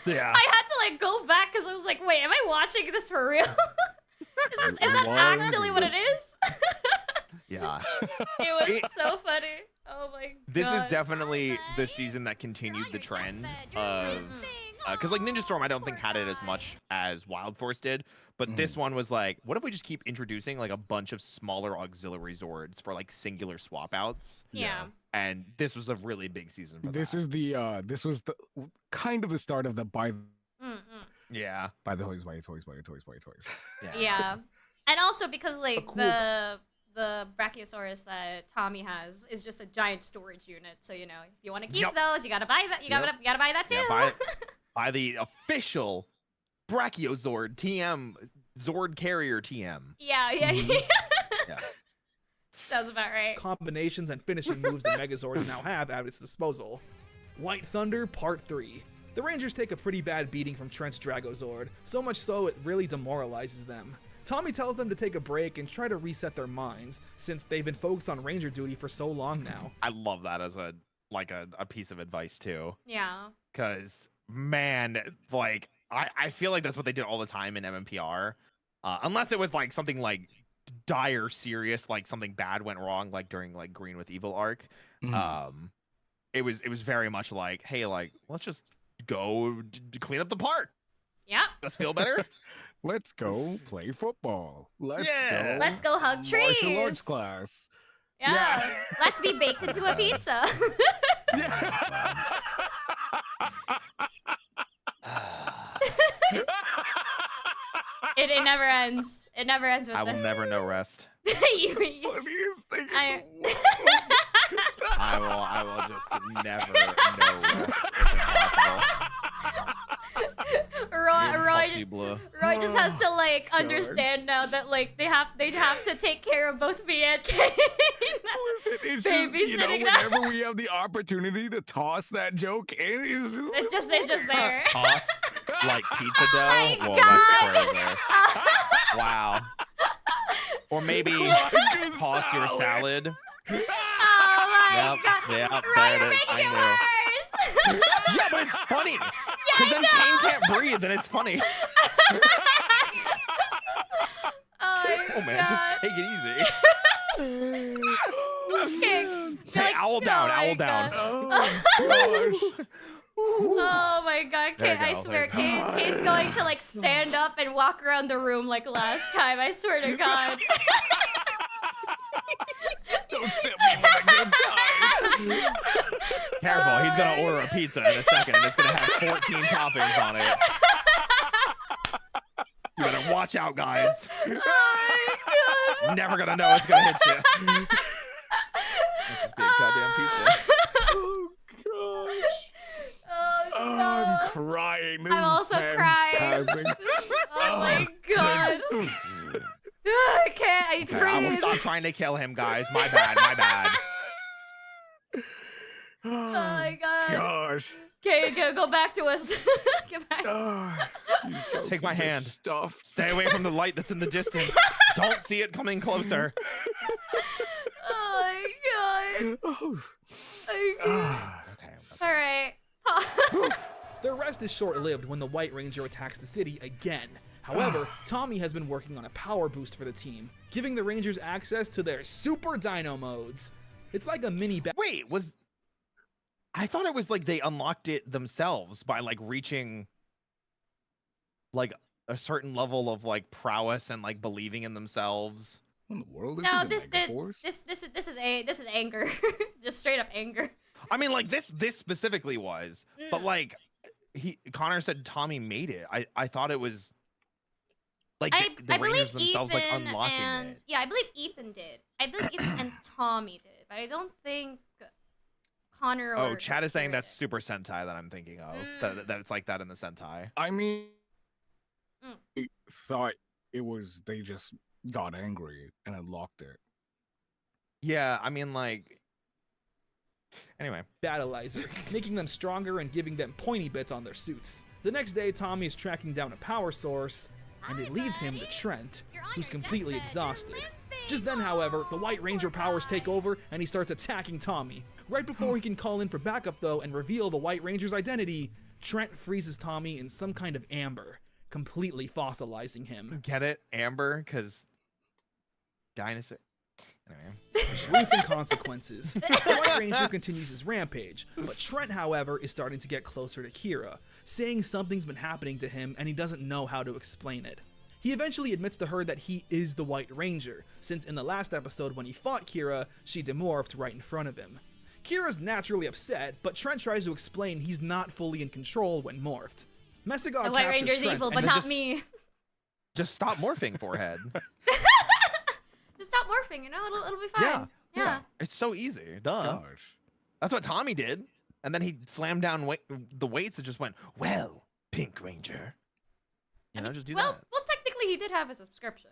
Yeah. I had to like go back because I was like, wait, am I watching this for real? is that was. actually what it is? Yeah. It was so funny. Oh my god. This is definitely the season that continued the trend of because like Ninja Storm I don't think had it as much as Wild Force did, but this one was like, what if we just keep introducing like a bunch of smaller auxiliary Zords for like singular swap outs? Yeah. And this was a really big season for This that. is the this was the kind of the start of the buy Yeah. the toys. Yeah. And also because like cool- the Brachiosaurus that Tommy has is just a giant storage unit. So you know, if you want to keep Yep. those, you gotta buy that. You gotta buy that too. Yeah, by the official Brachiozord TM Zord Carrier TM. yeah. Yeah. Sounds about right. combinations and finishing moves the Megazords now have at its disposal. White Thunder Part 3. The Rangers take a pretty bad beating from Trent's Dragozord, so much so it really demoralizes them. Tommy tells them to take a break and try to reset their minds, since they've been focused on Ranger duty for so long now. I love that as a piece of advice too. Yeah. Cause man, like I feel like that's what they did all the time in MMPR. Unless it was like something like dire serious, like something bad went wrong, like during like Green with Evil arc. It was very much like, hey, like let's just go clean up the park. Yeah. Let's feel better. Let's go play football. Let's Yeah. go. Let's go hug trees. Martial arts class. Yeah. Let's be baked into a pizza. It never ends. It never ends with I will this. never know rest. You- Funniest thing. I- I will just never know rest. It's impossible. Roy just has to like God. understand now that like they'd have to take care of both me and Kane. Listen, it's just, you know, Babysitting that. whenever we have the opportunity to toss that joke in, It's just there. Toss like pizza dough. my Whoa, God. that's crazy. Wow. Or maybe Good toss your salad. Oh my Yep, god. yep, Roy, there you're it is. making I it knew. worse. Yeah, but it's funny. Yeah, Because then I Kane know. can't breathe, and it's funny. Oh man, just take it easy. Okay. Hey, owl down, owl down. Oh, gosh. Oh my god, There Kane, you I go, swear, there you Kane's going to like stand up and walk around the room like last time, I swear to god. Don't tip me with a good time. Careful, he's gonna order a pizza in a second, and it's gonna have 14 toppings on it. You better watch out, guys. Oh my god. Never gonna know it's gonna hit you. It's just be a goddamn pizza. Oh, gosh. Oh, Oh, no. I'm crying. This I'm is also crying. fantastic. Oh my god. I can't. I need to Okay, I will breathe. stop trying to kill him, guys. My bad, my bad. Oh my god. Gosh. Okay, go back to us. Get back. Oh, these jokes Take my are just hand. Stuff. Stay away from the light that's in the distance. Don't see it coming closer. Oh my god. Oh. I can't. Ah. Okay. All right. Their rest is short-lived when the White Ranger attacks the city again. However, Tommy has been working on a power boost for the team, giving the Rangers access to their Super Dino modes. It's like a mini Wait, I thought it was like they unlocked it themselves by like reaching like a certain level of like prowess and like believing in themselves. What in the world? This No, isn't Megaforce? this is anger. Just straight up anger. I mean, like this specifically was, but like Connor said Tommy made it. I thought it was Like the I Rangers believe themselves like Ethan unlocking and it. yeah, I believe Ethan did. I believe Ethan and Tommy did, but I don't think Connor or Oh, Chad is saying Kira that's did. Super Sentai that I'm thinking of. That it's like that in the Sentai. I mean, Mm. I thought it was they just got angry and unlocked it. Yeah, I mean like. Anyway. Battleizer, making them stronger and giving them pointy bits on their suits. The next day, Tommy is tracking down a power source, and it leads him to Trent, who's completely exhausted. Just then, however, the White Ranger powers take over, and he starts attacking Tommy. Right before he can call in for backup, though, and reveal the White Ranger's identity, Trent freezes Tommy in some kind of amber, completely fossilizing him. Get it? Amber? Because dinosaur. Anyway. Truth and consequences. The White Ranger continues his rampage, but Trent, however, is starting to get closer to Kira, saying something's been happening to him and he doesn't know how to explain it. He eventually admits to her that he is the White Ranger, since in the last episode when he fought Kira, she demorphed right in front of him. Kira's naturally upset, but Trent tries to explain he's not fully in control when morphed. Messigog The White captures Ranger's Trent evil, and but is not just- me. Just stop morphing, forehead. Just stop morphing, you know? It'll be fine. Yeah. It's so easy. Duh. Gosh. That's what Tommy did. And then he slammed down the weights and just went, well, Pink Ranger. You know, just do Well, that. well, technically he did have a subscription.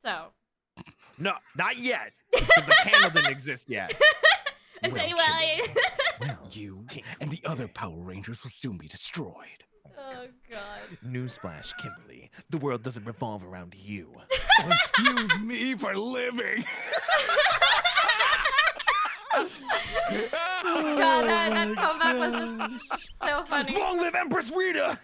So. No, not yet. 'Cause the candle didn't exist yet. Well, you and the other Power Rangers will soon be destroyed. Oh god. Newsflash, Kimberly. The world doesn't revolve around you. Oh, excuse me for living. God, that comeback was just so funny. Long live Empress Rita!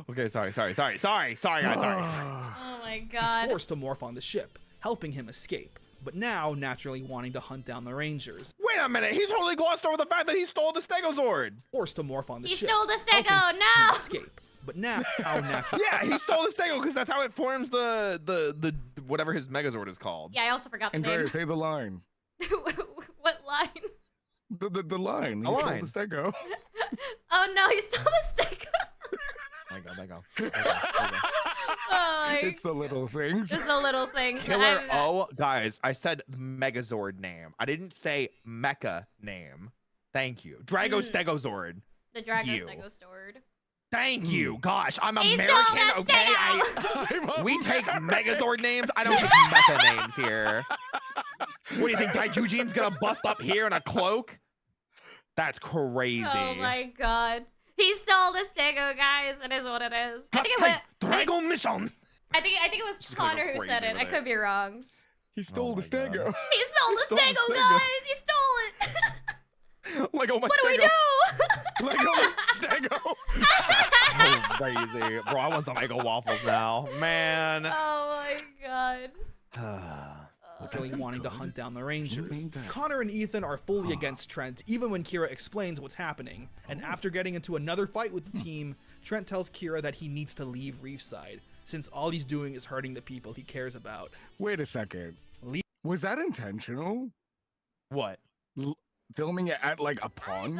Okay, sorry, guys, sorry. Oh my He's god. forced to morph on the ship, helping him escape, but now naturally wanting to hunt down the Rangers. Wait a minute, he totally glossed over the fact that he stole the Stegozord. Forced to morph on the He ship, stole the helping Stego, him no! escape, but now naturally. Yeah, he stole the Stego because that's how it forms the whatever his Megazord is called. Yeah, I also forgot the Andrea, name. say the line. What line? The line. A He line. stole the Stego. Oh no, he stole the Stego. There you go. Oh, It's the little things. just the little things. Killer guys, I said Megazord name. I didn't say Mecha name. Thank you. Drago Stegozord. The Drago You. Stego stored. Thank you. Gosh, I'm He American, stole the okay? Stego! We take Megazord names. I don't take Mecha names here. What do you think, Daijujian's gonna bust up here in a cloak? That's crazy. Oh my god. He stole the Stego, guys. It is what it is. I think it went. Dragon Mission. I think it was She's gonna go Connor who said crazy it. I with could be wrong. He stole the my God. Stego. He stole the stole the Stego, Stego. guys. He stole it. Lego my What do we Stego. do? Lego Stego. Oh, crazy. Bro, I want some Eggo waffles now. Man. Oh my god. Literally wanting to hunt down the Rangers. Feeling that. Connor and Ethan are fully against Trent, even when Kira explains what's happening. And after getting into another fight with the team, Trent tells Kira that he needs to leave Reefside, since all he's doing is hurting the people he cares about. Wait a second. Le- Was that intentional? What? Filming it at like a pond?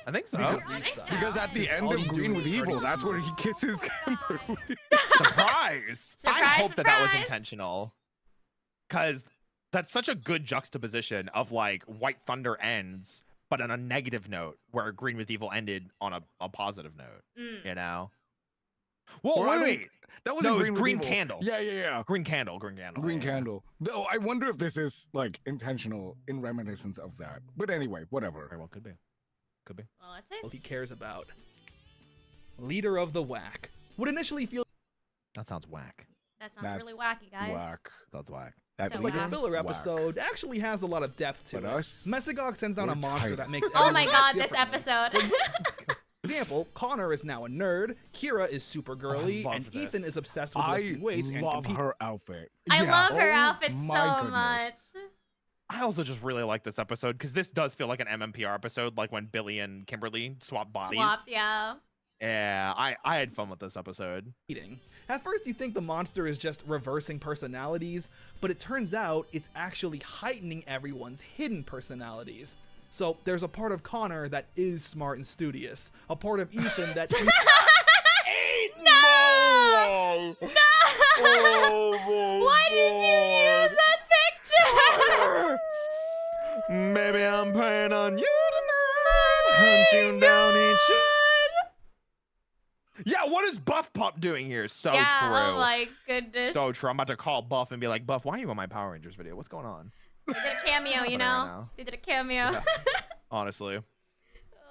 I think so. I think so. Because at the Since end all of he's Green doing with is hurting Evil, the that's where he people. kisses Kimberly. Surprise! I Surprise, hope that was surprise. intentional. Because that's such a good juxtaposition of like White Thunder ends, but on a negative note, where Green with Evil ended on a positive note. Mm. You know? Whoa, Or I don't- wait. That was No, in it was Green with Green Evil. Candle. Yeah. Green Candle. Green Green yeah. Candle. Though I wonder if this is like intentional in reminiscence of that. But anyway, whatever. Very well, could be. Could be. Well, that's it. He cares about. Leader of the Whack. Would initially feel That sounds whack. That sounds really That's wacky, guys. Whack. Sounds whack. That's So like a whack. filler Whack. episode, actually has a lot of depth to But it. us, Messigog sends down a we're monster tight. that makes Oh my everyone god, act this differently. episode. For example, Connor is now a nerd, Kira is super girly, love and this. Ethan is obsessed with I lifting weights and love competing. her outfit. I Yeah. love her Oh outfit my so goodness. much. I also just really like this episode because this does feel like an MMPR episode, like when Billy and Kimberly swap bodies. Swapped, yeah. Yeah, I had fun with this episode. At first, you think the monster is just reversing personalities, but it turns out it's actually heightening everyone's hidden personalities. So there's a part of Connor that is smart and studious, a part of Ethan that No! no. No! Why did you use that picture? Maybe I'm playing on you tonight. Hunt you down each. Yeah, what is Buff Pup doing here? So yeah, true. oh my goodness. So true. I'm about to call Buff and be like, Buff, why are you on my Power Rangers video? What's going on? They did a cameo, you know? Right now. They did a cameo. Yeah. Honestly. Oh,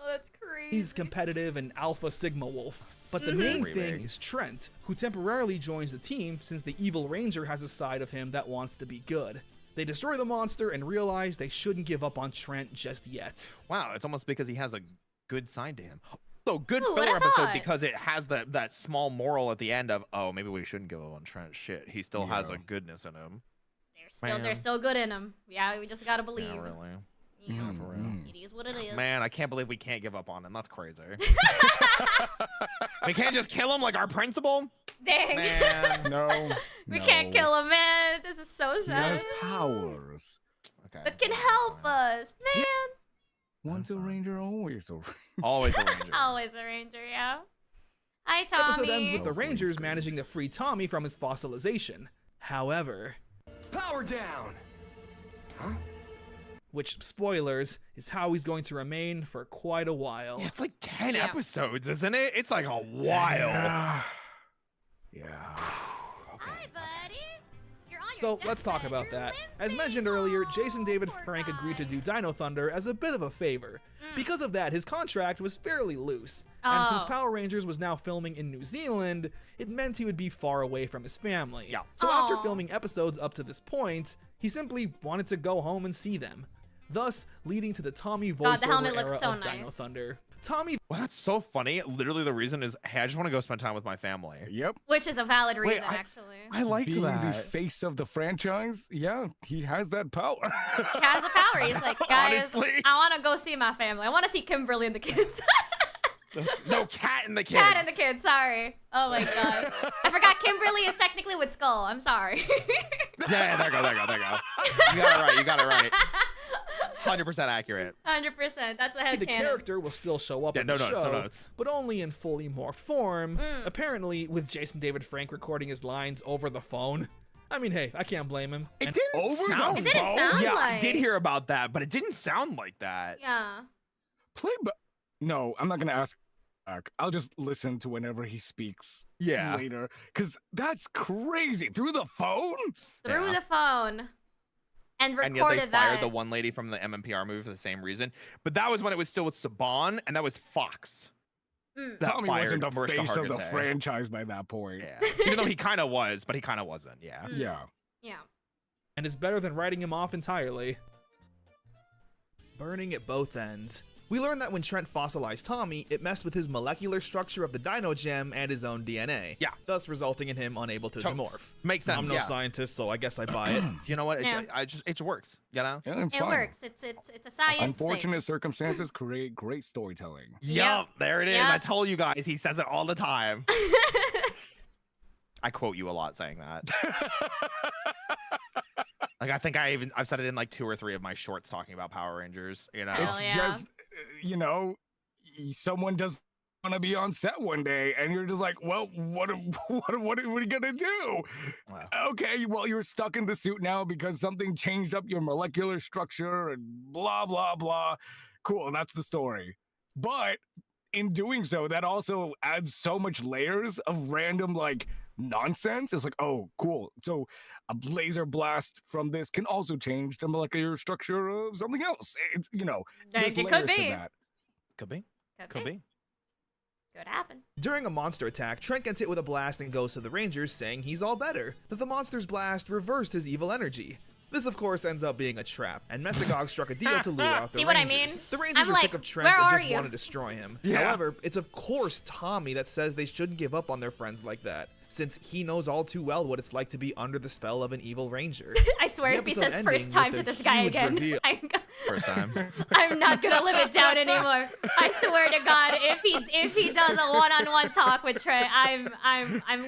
that's crazy. He's competitive and alpha sigma wolf. But the main thing is Trent, who temporarily joins the team since the evil ranger has a side of him that wants to be good. They destroy the monster and realize they shouldn't give up on Trent just yet. Wow, it's almost because he has a good side to him. So good Ooh, filler what'da episode thought? because it has that small moral at the end of, oh, maybe we shouldn't give up on Trent. Shit, he still has a goodness in him. They're still good in them. Yeah, we just gotta believe. Yeah, really. You know, For real. it is what it is. Man, I can't believe we can't give up on him. That's crazy. We can't just kill him like our principal? Dang. Man. No. We can't kill him, man. This is so He sad. has powers. Okay. That can help us, man. Once a ranger, always a ranger. Always a ranger. Always a ranger, yeah. Hi, The episode ends Tommy. with the Rangers managing to free Tommy from his fossilization. However, Power down! Huh? which, spoilers, is how he's going to remain for quite a while. Yeah, it's like 10 Yeah. episodes, isn't it? It's like a while. Yeah. Hi, buddy. You're on your So let's talk deathbed. about You're that. As limping. mentioned earlier, Oh, Jason David poor Frank agreed to guy. do Dino Thunder as a bit of a favor. Because of that, his contract was fairly loose. Oh. And since Power Rangers was now filming in New Zealand, it meant he would be far away from his family. Yeah. So after Aw. filming episodes up to this point, he simply wanted to go home and see them. Thus, leading to the Tommy God, the voiceover helmet era looks so of Dino nice. Thunder. Tommy Well, that's so funny. Literally, the reason is, hey, I just want to go spend time with my family. Yep. Which is a valid Wait, reason, actually. I like Being the that. face of the franchise, yeah, he has that power. He has a power. He's like, guys, Honestly. I want to go see my family. I want to see Kimberly and the kids. No, Cat and the kids. Cat and the kids, sorry. Oh my god. I forgot Kimberly is technically with Skull. I'm sorry. Yeah, there you go. You got it right. 100% accurate. 100%. That's a the headcanon. character will still show up Yeah, in no the notes, no show, notes. but only in fully morphed form, apparently with Jason David Frank recording his lines over the phone. I mean, hey, I can't blame him. It And didn't over the sound. It didn't sound yeah, like. I did hear about that, but it didn't sound like that. Yeah. Play, but no, I'm not gonna ask. I'll just listen to whenever he speaks Yeah. later, because that's crazy. Through the phone? Through Yeah. the phone. And And recorded yet they fired that. the one lady from the MMPR movie for the same reason. But that was when it was still with Saban, and that was Fox. Mm. That Tommy fired wasn't the Mariska face of the Hargitay. franchise by that point. Yeah. Even though he kind of was, but he kind of wasn't. Yeah. Mm. Yeah. Yeah. and is better than writing him off entirely. Burning at both ends. We learned that when Trent fossilized Tommy, it messed with his molecular structure of the Dino Gem and his own DNA. Yeah. Thus resulting in him unable to Totes. demorph. Makes sense. I'm no yeah. scientist, so I guess I buy it. You know what? Yeah. It works. You know. Yeah, it's It fine. works. It's a science Unfortunate thing. circumstances create great storytelling. Yup. There it is. Yep. I told you guys. He says it all the time. I quote you a lot saying that. Like I think I've said it in like 2 or 3 of my shorts talking about Power Rangers. You know. Hell It's yeah. just, someone doesn't want to be on set one day, and you're just like, well, what are we gonna do? Wow. Okay, well, you're stuck in the suit now because something changed up your molecular structure and blah blah blah. Cool, that's the story. But in doing so, that also adds so much layers of random like nonsense. It's like, oh, cool. So a laser blast from this can also change the molecular structure of something else. It's there's It could layers to be. that. Could be. Could Could be. be. Could happen. During a monster attack, Trent gets hit with a blast and goes to the Rangers saying he's all better, that the monster's blast reversed his evil energy. This, of course, ends up being a trap, and Mesagog struck a deal to lure out the See Rangers. what I mean? The Rangers I'm are like, sick of Trent where and are just you? want to destroy him. Yeah. However, it's of course Tommy that says they shouldn't give up on their friends like that, since he knows all too well what it's like to be under the spell of an evil ranger. I swear The if he episode says ending first time with to a this guy huge again, reveal. First time. I'm not gonna live it down anymore. I swear to God, if he does a one-on-one talk with Trey, I'm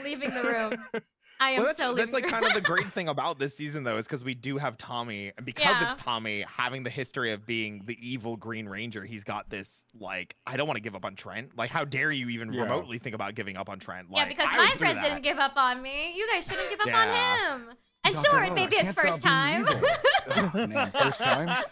leaving the room. I am Well, so that's like leaving. kind of the great thing about this season, though, is because we do have Tommy, and because Yeah. it's Tommy having the history of being the evil Green Ranger, he's got this like, I don't want to give up on Trent. Like, how dare you even remotely think about giving up on Trent? Yeah, Like, because I my would do friends that. didn't give up on me. You guys shouldn't give up Yeah. on him. And Dr. sure, Rowe, it may I be his can't stop first being time. evil. Oh, man, first time?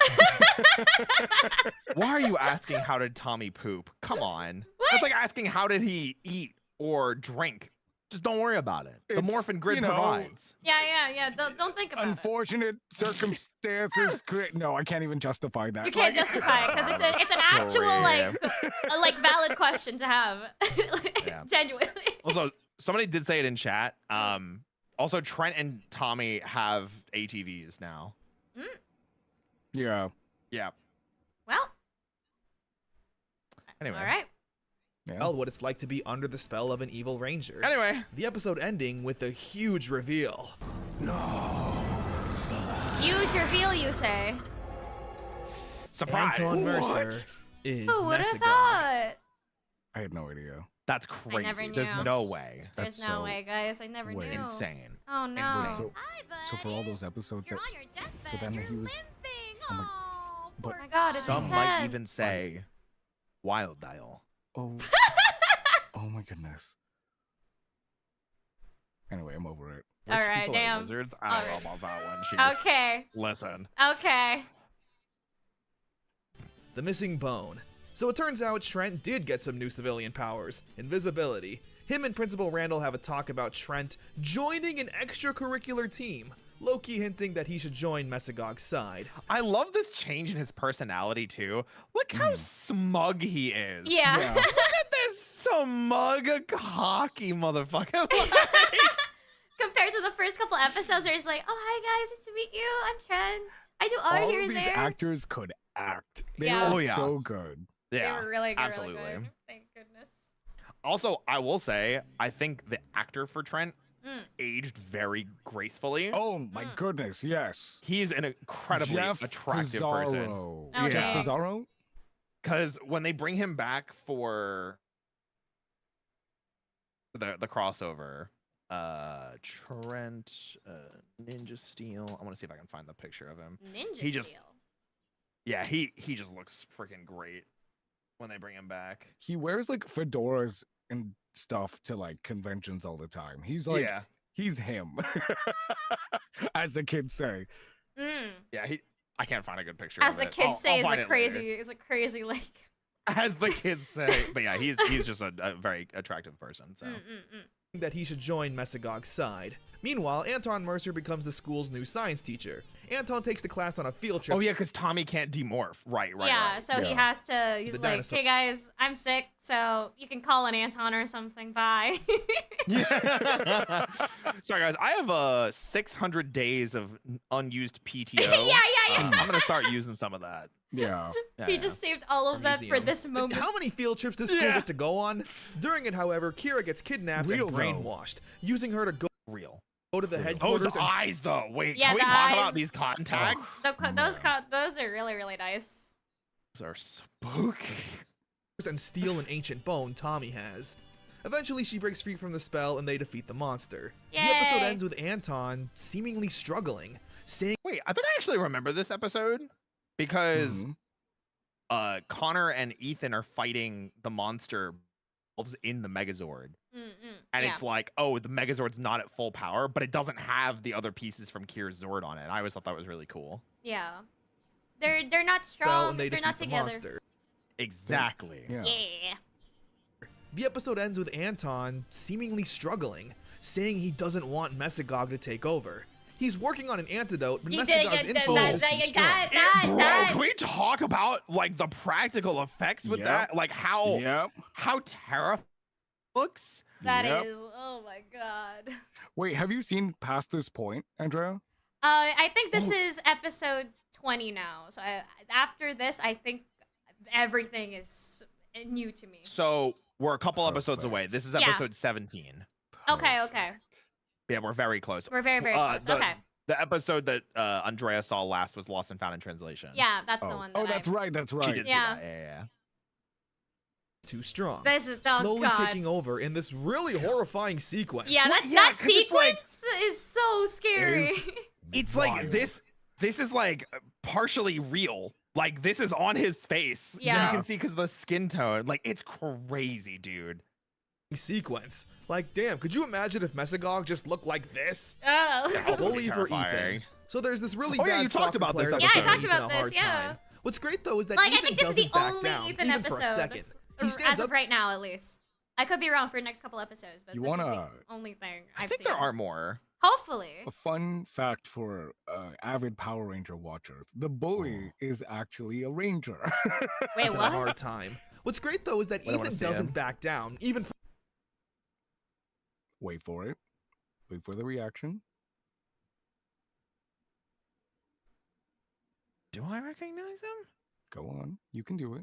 Why are you asking how did Tommy poop? Come on. What? That's like asking how did he eat or drink. Just don't worry about it. The It's, morphin grid you know, provides. Yeah. Don't think about it. Unfortunate circumstances. No, I can't even justify that. You can't Like- justify it because it's an actual like valid question to have. Like, Yeah. Genuinely. Also, somebody did say it in chat. Also, Trent and Tommy have ATVs now. Yeah. Yeah. Well, Anyway. all right. Yeah. Tell what it's like to be under the spell of an evil ranger. Anyway. The episode ending with a huge reveal. Huge reveal, you say? Surprise. Anton What? Mercer is Who would have Messigog. thought? I had no idea. That's crazy. never There's knew. no way. There's That's no so way, guys. I never way knew. Insane. Oh no. Insane. So for all those episodes You're that on your deathbed. then You're he was- limping. oh my- Oh, but poor my God, it's Some intense. might even say wild dial. oh oh my goodness. Anyway, I'm over it. All Rich right, people are damn. Lizards? I don't know Alright. about that one. Chief. Okay. Listen. Okay. The missing bone. So it turns out Trent did get some new civilian powers. Invisibility. Him and Principal Randall have a talk about Trent joining an extracurricular team. Loki hinting that he should join Messigog's side. I love this change in his personality too. Look how smug he is. Yeah. Yeah. Look at this smug, cocky motherfucker. Compared to the first couple episodes where he's like, oh, hi guys, nice to meet you. I'm Trent. I do art All here of and these there. actors could act. They Yeah. were Oh, yeah. so good. Yeah, They were really good. absolutely. Really good. Thank goodness. Also, I will say, I think the actor for Trent Mm. aged very gracefully. Oh my goodness, yes. He's an incredibly Jeff attractive person. Pizarro. Oh, Jeff dang. Pizarro? Because when they bring him back for the crossover, Trent, Ninja Steel. I want to see if I can find the picture of him. Ninja He just- Steel. Yeah, he just looks freaking great when they bring him back. He wears like fedoras and stuff to like conventions all the time. He's like yeah, he's him. As the kids say. Mm. yeah. I can't find a good picture. As of the it. kids I'll say, find is it later. a crazy like. As the kids say, but yeah, he's just a very attractive person. So That he should join Messigog's side. Meanwhile, Anton Mercer becomes the school's new science teacher. Anton takes the class on a field trip. oh yeah, because Tommy can't demorph. Right. Yeah, Right. so he Yeah. has to. He's The like, dinosaur- hey guys, I'm sick, so you can call an Anton or something. Bye. Yeah. Sorry guys, I have 600 days of unused PTO. Yeah. I'm gonna start using some of that. Yeah. Yeah, He yeah. just saved all of that for museum. this moment. How many field trips does school Yeah. get to go on? During it, however, Kira gets kidnapped Real, and though. brainwashed, using her to real. go to the Real. headquarters Those and eyes though. Wait, Yeah, can we the talk eyes. about these contacts? So those are really really nice. Those are spooky. and steal an ancient bone Tommy has. Eventually, she breaks free from the spell and they defeat the monster. The episode Yay. ends with Anton seemingly struggling, saying Wait, I think I actually remember this episode because Mhm. Connor and Ethan are fighting the monster in the Megazord. And Yeah. it's like, oh, the Megazord's not at full power, but it doesn't have the other pieces from Kira's Zord on it. I always thought that was really cool. Yeah. They're not spell strong. and they They're defeat not the together. monster. Exactly. Yeah. Yeah. The episode ends with Anton seemingly struggling, saying he doesn't want Messigog to take over. He's working on an antidote, but You Messigog's did influence is too strong. Bro, can we talk about like the practical effects with Yep. that? Like how Yep. terrifying it looks? That Yep. is. Oh my god. Wait, have you seen past this point, Andrea? I think this Oh. is episode 20 now. So after this, I think everything is new to me. So we're a couple episodes away. Perfect. This is Yeah. episode 17. Okay. Perfect. Yeah, we're very close. We're very close. the, Okay. The episode that Andrea saw last was Lost and Found in Translation. Yeah, that's the Oh, one. oh That that's right. That's She right. did Yeah. see that. Yeah. too strong. This is slowly God. taking over in this really horrifying sequence. Yeah, that 'cause it's like- sequence is so scary. It's Wild. like this is like partially real. Like this is on his face. Yeah. You can see because of the skin tone. Like it's crazy, dude. Sequence. Like, damn, could you imagine if Mesagog just looked like this? Oh. That would be Bully for terrifying. Ethan. So there's this really Oh, yeah, bad you talked soccer about this player that's Yeah, I giving talked Ethan about a hard this, yeah. time. What's great though is that Like, I Ethan think this is the doesn't back only down, Ethan even for a episode. second. He stands As of up. right now, at least. I could be wrong for the next couple episodes, but You this is the wanna- only thing I I've think seen. there are more. Hopefully. A fun fact for avid Power Ranger watchers: the bully is actually a ranger. Wait, Having a what? hard time. What's great though is that I wanna Ethan see doesn't him. back down, even for Wait for it. Wait for the reaction. Do I recognize him? Go on. You can do it.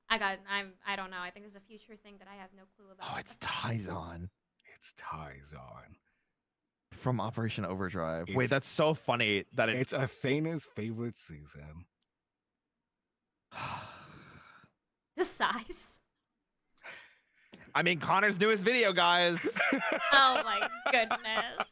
I don't know. I think there's a future thing that I have no clue about. Oh, it's Tyzon It's Tyzon. from Operation Overdrive. Wait, It's- that's so funny that It's Athena's favorite season. The size. I mean, Connor's newest video, guys. Oh my goodness.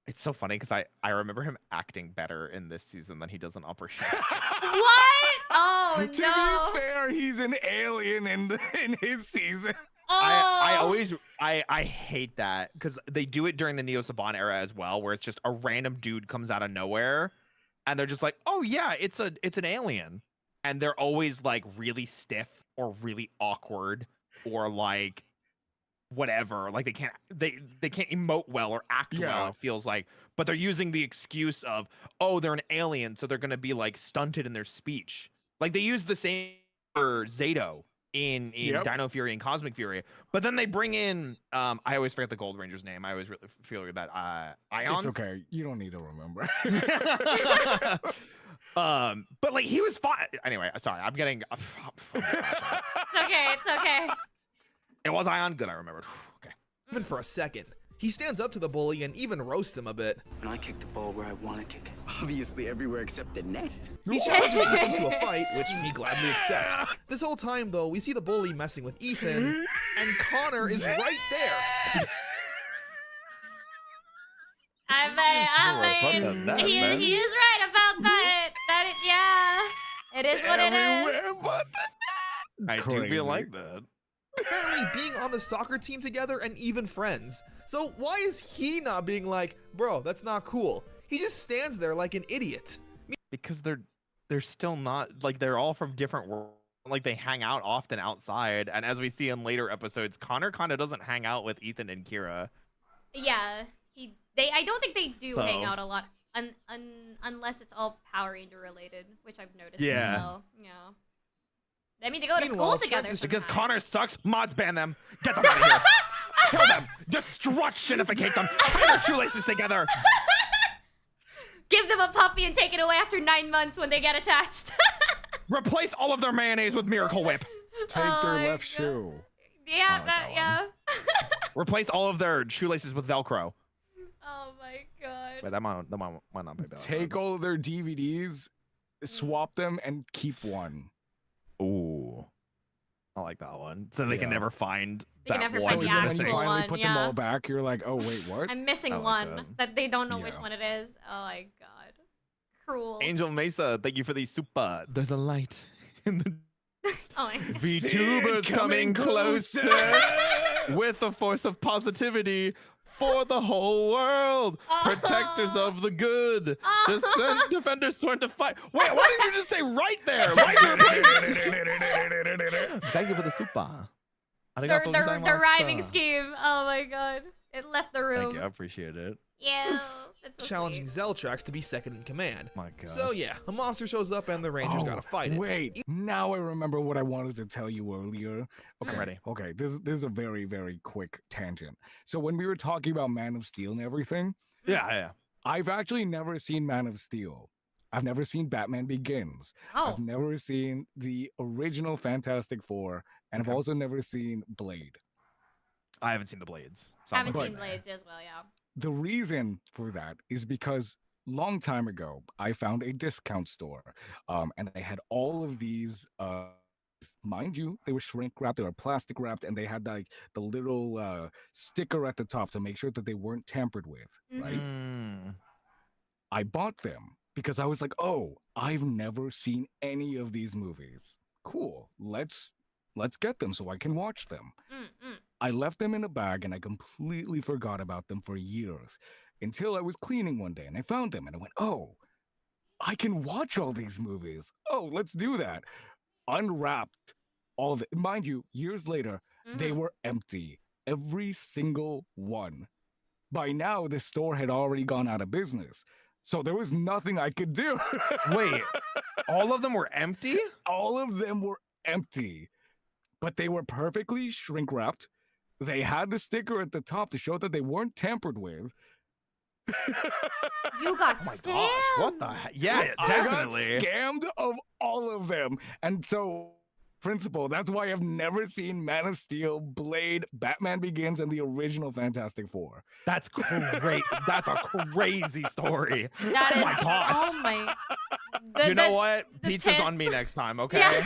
It's so funny because I remember him acting better in this season than he does in Operation. What? Oh To no. be fair, he's an alien in his season. I Oh. always I hate that because they do it during the Neo Saban era as well, where it's just a random dude comes out of nowhere, and they're just like, oh yeah, it's an alien, and they're always like really stiff or really awkward or like whatever, like they can't emote well or act well. Yeah. It feels like, but they're using the excuse of, oh, they're an alien, so they're gonna be like stunted in their speech. Like they use the same for Zato in Yep. Dino Fury and Cosmic Fury, but then they bring in I always forget the Gold Ranger's name. I always really feel really bad. Ion. It's okay. You don't need to remember. But like he was fine. Anyway, sorry, I'm getting. It's okay. It's okay. It was Ion. Good, I remembered. Okay. even for a second. He stands up to the bully and even roasts him a bit. And I kick the ball where I want to kick it. Obviously everywhere except the net. He challenges Ethan to a fight, which he gladly accepts. This whole time, though, we see the bully messing with Ethan, and Connor is right there. I mean, he is right about that. Yeah, it is what it is. I do feel like that. Apparently being on the soccer team together and even friends. So why is he not being like, bro, that's not cool? He just stands there like an idiot. Because they're still not, like, they're all from different worlds. Like they hang out often outside, and as we see in later episodes, Connor kind of doesn't hang out with Ethan and Kira. Yeah, I don't think they do hang So- out a lot, unless it's all Power Ranger related, which I've noticed. Yeah. As well. Yeah. I mean, they go to Meanwhile, school together. Trent is Because sometimes. Connor sucks, mods ban them. Get them out of here. Kill them. Destructionificate them. Tie their shoelaces together. Give them a puppy and take it away after 9 months when they get attached. Replace all of their mayonnaise with Miracle Whip. Take Oh their my left God. shoe. Yeah, Oh, that, go yeah. Replace all of their shoelaces with Velcro. Oh my God. Wait, that might not be bad. Take all of their DVDs, swap them, and keep one. Ooh. I like that one. So they can Yeah. never find They can that never one. find the So then when actual you finally one, put them yeah. all back, you're like, oh wait, what? I'm missing I like one that. that they don't know which Yeah. one it is. Oh my God. Cruel. Angel Mesa, thank you for the super. There's a light in the Oh my God. VTubers Sid coming closer with a force of positivity for the whole world. Protectors of the good. Defenders sworn to fight. Wait, why didn't you just say right there? Thank you for the super. The rhyming scheme. Oh my God. It left the room. Thank you, I appreciate it. Yeah. That's so Challenging sweet. Zeltrax to be second in command. My God. So yeah, a monster shows up and the Rangers gotta fight it. Wait, now I remember what I wanted to tell you earlier. Okay, I'm ready. Okay, this is a very, very quick tangent. So when we were talking about Man of Steel and everything, Yeah. I've actually never seen Man of Steel. I've never seen Batman Begins. Oh. I've never seen the original Fantastic Four, and I've Okay. also never seen Blade. I haven't seen the Blades. So Haven't I'm seen with Blades as well, yeah. The reason for that is because long time ago, I found a discount store, and they had all of these. Mind you, they were shrink wrapped, they were plastic wrapped, and they had like the little sticker at the top to make sure that they weren't tampered with. Right? I bought them because I was like, oh, I've never seen any of these movies. Cool, let's get them so I can watch them. I left them in a bag and I completely forgot about them for years until I was cleaning one day and I found them and I went, oh, I can watch all these movies. Oh, let's do that. Unwrapped all of it. Mind you, years later, they were empty. Every single one. By now, the store had already gone out of business. So there was nothing I could do. Wait, all of them were empty? All of them were empty. But they were perfectly shrink wrapped. They had the sticker at the top to show that they weren't tampered with. You got Oh my scammed. gosh, what the heck? Yeah, definitely. I got scammed of all of them. And so, principle, that's why I've never seen Man of Steel, Blade, Batman Begins, and the original Fantastic Four. That's great. That's a crazy story. That Oh is. my gosh. Oh my. You know what? the Pizza's on tits. me next time, okay? Yeah.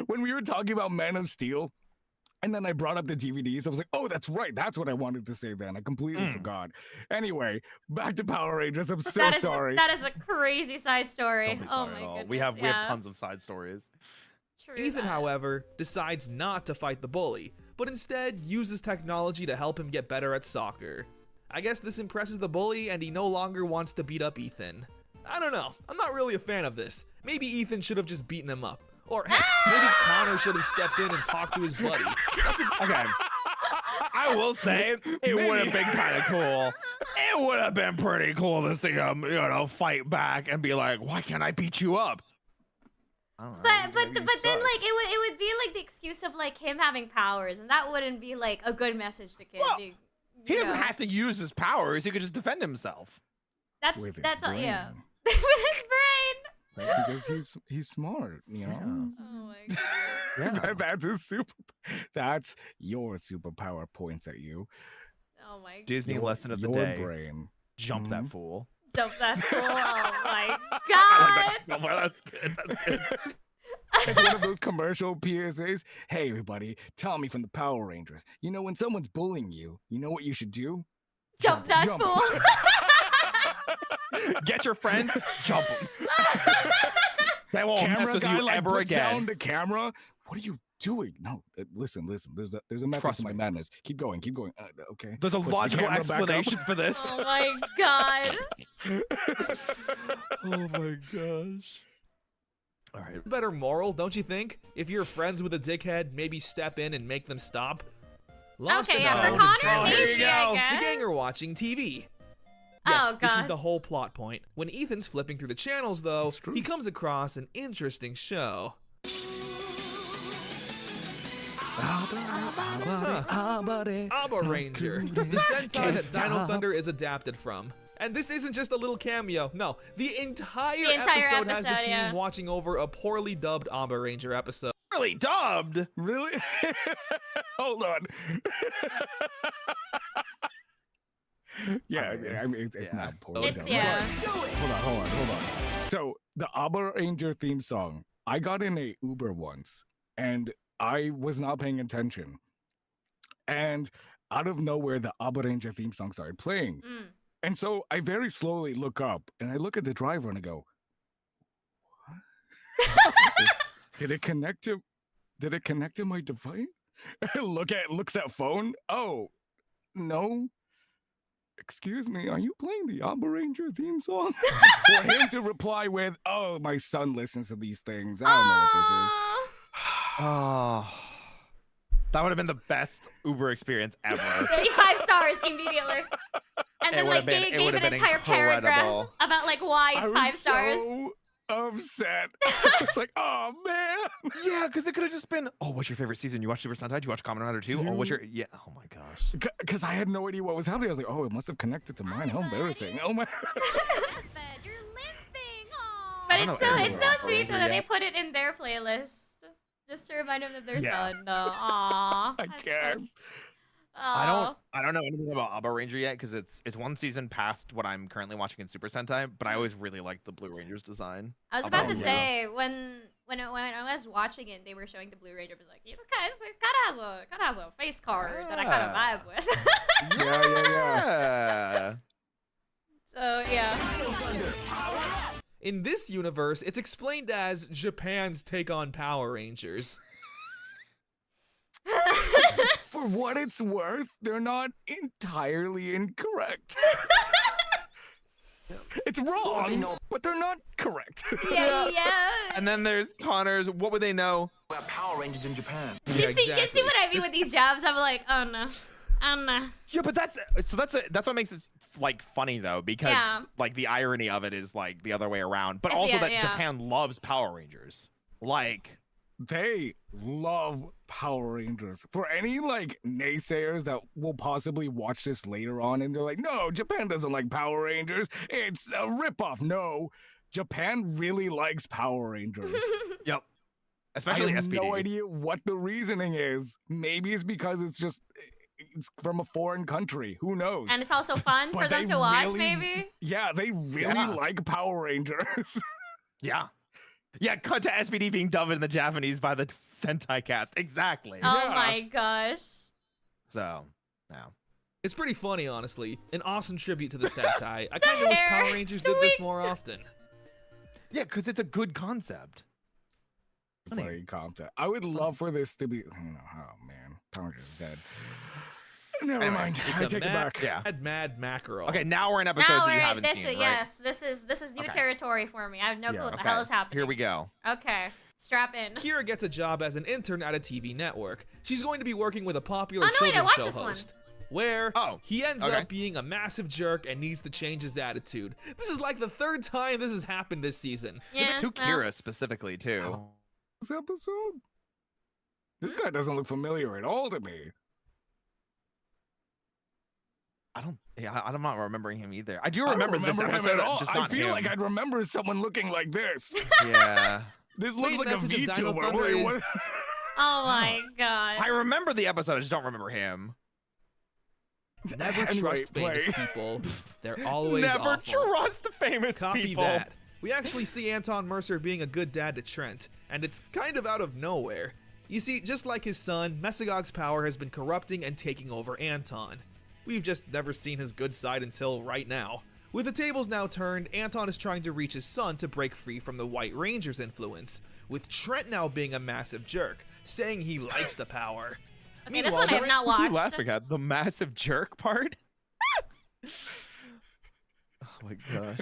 When we were talking about Man of Steel, and then I brought up the DVDs, I was like, oh, that's right. That's what I wanted to say then. I completely forgot. Anyway, back to Power Rangers. I'm so sorry. That is a crazy side story. Don't be Oh sorry my at all. goodness. We have yeah. tons of side stories. True Ethan, that. however, decides not to fight the bully, but instead uses technology to help him get better at soccer. I guess this impresses the bully and he no longer wants to beat up Ethan. I don't know. I'm not really a fan of this. Maybe Ethan should have just beaten him up. Or hey, maybe Connor should have stepped in and talked to his buddy. Okay. I will say it would have been kind of cool. It would have been pretty cool to see him, fight back and be like, "Why can't I beat you up?" I don't know, But maybe then you like suck. it would be like the excuse of like him having powers, and that wouldn't be like a good message to kids. Well, you He doesn't know. have to use his powers. He could just defend himself. That's With his all. Yeah. brain. With his brain. Right? Because he's smart, you know? Oh my god. Yeah. That's his super. That's your superpower points at you. Oh my. Disney Your- lesson of the your day. brain. Jump that fool. Jump that fool. Oh my I like god. that. That's good. That's good. It's one of those commercial PSAs. Hey, everybody, Tommy from the Power Rangers. You know, when someone's bullying you, you know what you should do? Jump that Jump. fool. Get your friends, jump them. They won't mess Camera with guy you like ever puts again. down the camera. What are you doing? No, listen. There's a method Trust to my me. madness. Keep going. Okay. There's a Puts the logical camera back up. explanation for this. Oh my god. Oh my gosh. All right. Better moral, don't you think? If you're friends with a dickhead, maybe step in and make them stop. Lost Okay, and yeah, for found, Connor, Here you maybe, go. I the guess. gang are watching TV. Oh, Yes, this is God. the whole plot point. When Ethan's flipping through the channels, though, That's true. he comes across an interesting show. Abba Ranger, the Sentai that Dino Thunder is adapted from. And this isn't just a little cameo. No, the entire episode has the episode, team yeah. watching over a poorly dubbed Abba Ranger episode. Really dubbed. Really? Hold on. Yeah, I mean, it's Yeah. not poorly It's done. yeah. Hold on. So the Abba Ranger theme song, I got in a Uber once, and I was not paying attention. And out of nowhere, the Abba Ranger theme song started playing. Mm. And so I very slowly look up, and I look at the driver, and I go, "What? Did it connect to my device?" Looks at phone. Oh, no. Excuse me, are you playing the Abba Ranger theme song? For him to reply with, "Oh, my son listens to these things. I don't know what this is." Aw. Oh. That would have been the best Uber experience ever. 35 stars immediately. And It then would've like been- gave, it gave would've an been entire paragraph incredible. about like why I it's was 5 stars. so upset. It's like, oh man. Yeah, because it could have just been, oh, what's your favorite season? You watch Super Sentai? Do you watch Kamen Rider 2? Oh, what's your, yeah, oh my gosh. Because I had no idea what was happening. I was like, oh, it must have connected to mine. How embarrassing. Oh my. You're limping. Aw. But I don't it's know so anything it's so about sweet though that they yet. put it in their playlist just to remind them of their Yeah. son. No, aw. I That's so- guess. I don't know anything about Aba Ranger yet because it's one season past what I'm currently watching in Super Sentai, but I always really liked the Blue Ranger's design. I was about to say when I was watching it, they were showing the Blue Ranger. I was like, kind of has a face card that I kind of vibe with. Yeah. So yeah. In this universe, it's explained as Japan's take on Power Rangers. For what it's worth, they're not entirely incorrect. It's wrong, but they're not correct. Yeah. And then there's Connor's. What would they know? About Power Rangers in Japan. You see what I mean with these jobs? I'm like, oh no. Yeah, but that's what makes it like funny though, because like the irony of it is like the other way around. But also that Japan loves Power Rangers. Like they love Power Rangers. For any like naysayers that will possibly watch this later on and they're like, no, Japan doesn't like Power Rangers. It's a ripoff. No, Japan really likes Power Rangers. Yep. Especially I have SPD. no idea what the reasoning is. Maybe it's because it's from a foreign country. Who knows? And it's also fun for them to watch, maybe? Yeah, they really like Power Rangers. Yeah. Yeah, cut to SPD being dubbed in the Japanese by the Sentai cast. Exactly. Oh my gosh. So, yeah. It's pretty funny, honestly. An awesome tribute to the Sentai. I kind of wish Power Rangers did this more often. Yeah, because it's a good concept. Funny concept. I would love for this to be. Oh man, Power Rangers is dead. Never mind. I take it back. Yeah. Mad mackerel. Okay, now we're in episodes that you haven't seen, right? Yes, this is new territory for me. I have no clue what the hell is happening. Here we go. Okay, strap in. Kira gets a job as an intern at a TV network. She's going to be working with a popular wait, I children's watched show this host. Where he ends okay. up being a massive jerk and needs to change his attitude. This is like the third time this has happened this season. Yeah, to Kira specifically too. This episode? This guy doesn't look familiar at all to me. I'm not remembering him either. I do remember this episode, just not I feel him. like I'd remember someone looking like this. Yeah. This looks like a Dino Thunder VTuber. What? Oh my god. I remember the episode, I just don't remember him. Never trust famous people. They're always Never awful. trust famous Copy people. that. We actually see Anton Mercer being a good dad to Trent, and it's kind of out of nowhere. You see, just like his son, Mesogog's power has been corrupting and taking over Anton. We've just never seen his good side until right now. With the tables now turned, Anton is trying to reach his son to break free from the White Ranger's influence, with Trent now being a massive jerk, saying he likes the power. Okay, this one I have not watched. What are you laughing at? The massive jerk part? Oh my gosh.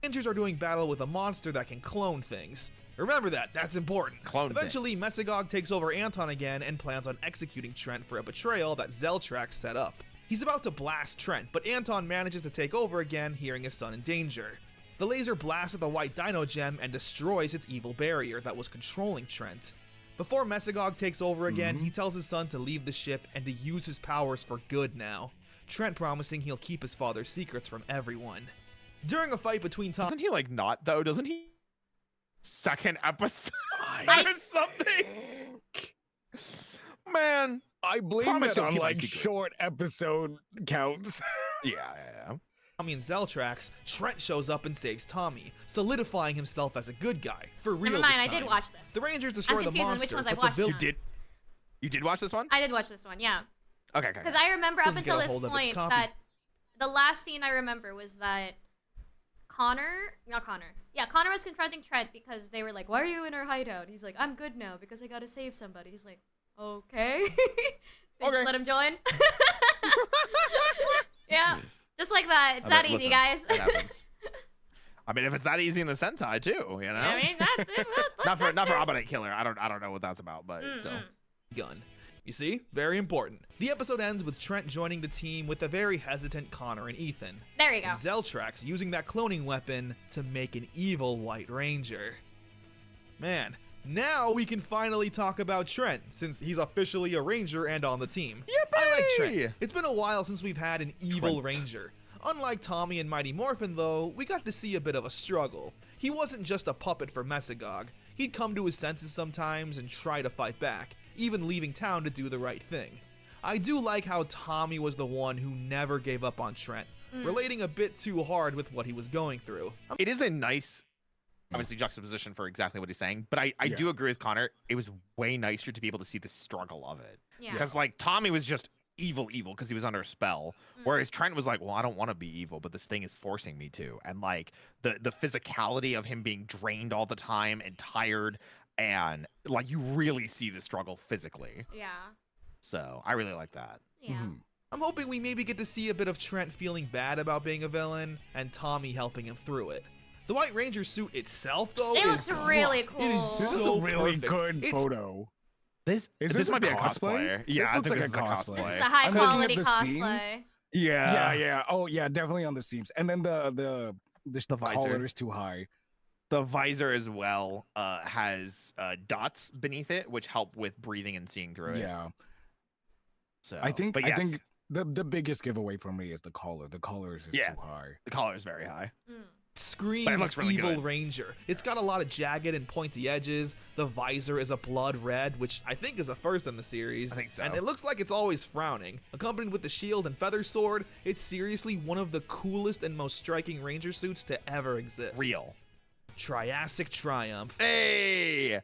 Rangers are doing battle with a monster that can clone things. Remember that, that's important. Eventually, Mesogog takes over Anton again and plans on executing Trent for a betrayal that Zeltrax set up. He's about to blast Trent, but Anton manages to take over again, hearing his son in danger. The laser blasts at the white dino gem and destroys its evil barrier that was controlling Trent. Before Mesogog takes over again, he tells his son to leave the ship and to use his powers for good now. Trent promising he'll keep his father's secrets from everyone. During a fight between Tom... Doesn't he like not though? Doesn't he? Second episode or something? Man. I blame it on like short episode counts. Yeah. Tommy and Zeltrax, Trent shows up and saves Tommy, solidifying himself as a good guy for real. Never mind, this I time. did watch this. The Rangers destroy the monster. Which ones I but watched. You did watch this one? I did watch this one, yeah. Okay. Because I remember up until this point that the last scene I remember was that Connor was confronting Trent because they were like, "Why are you in our hideout?" He's like, "I'm good now because I gotta save somebody." He's like, "Okay." Just let him join. Yeah, just like that. It's that easy, guys. That happens. I mean, if it's that easy in the Sentai too, you know. I mean, not for Abonate Killer. I don't know what that's about, but so. Gun. You see? Very important. The episode ends with Trent joining the team with a very hesitant Connor and Ethan. There you go. And Zeltrax using that cloning weapon to make an evil White Ranger. Man, now we can finally talk about Trent, since he's officially a Ranger and on the team. Yippee! I like Trent. It's been a while since we've had an evil Ranger. Unlike Tommy and Mighty Morphin though, we got to see a bit of a struggle. He wasn't just a puppet for Mesogog. He'd come to his senses sometimes and try to fight back, even leaving town to do the right thing. I do like how Tommy was the one who never gave up on Trent, relating a bit too hard with what he was going through. It is a nice, obviously, juxtaposition for exactly what he's saying, but I do agree with Connor. It was way nicer to be able to see the struggle of it. Yeah. Because, like, Tommy was just evil because he was under a spell, whereas Trent was like, well, I don't want to be evil, but this thing is forcing me to. And, like, the physicality of him being drained all the time and tired, and, like, you really see the struggle physically. Yeah. So I really like that. Yeah. I'm hoping we maybe get to see a bit of Trent feeling bad about being a villain and Tommy helping him through it. The White Ranger suit itself, though, It looks really cool. It is This is so a really perfect. good It's- photo. This this might a be a cosplay? cosplayer. Yeah, This I looks think like this a is cosplay. This is a I'm high looking at quality the cosplay. seams. Yeah. Yeah. Oh, yeah, definitely on the seams. And then the visor. collar is too high. The visor as well has dots beneath it, which help with breathing and seeing through it. Yeah. So I think but I yes, think the biggest giveaway for me is the collar. The collar is just Yeah. too high. the collar is very high. Screams looks really Evil good. Ranger. It's got a lot of jagged and pointy edges. The visor is a blood red, which I think is a first in the series. I think so. And it looks like it's always frowning. Accompanied with the shield and feather sword, it's seriously one of the coolest and most striking Ranger suits to ever exist. Real. Triassic Triumph. Hey,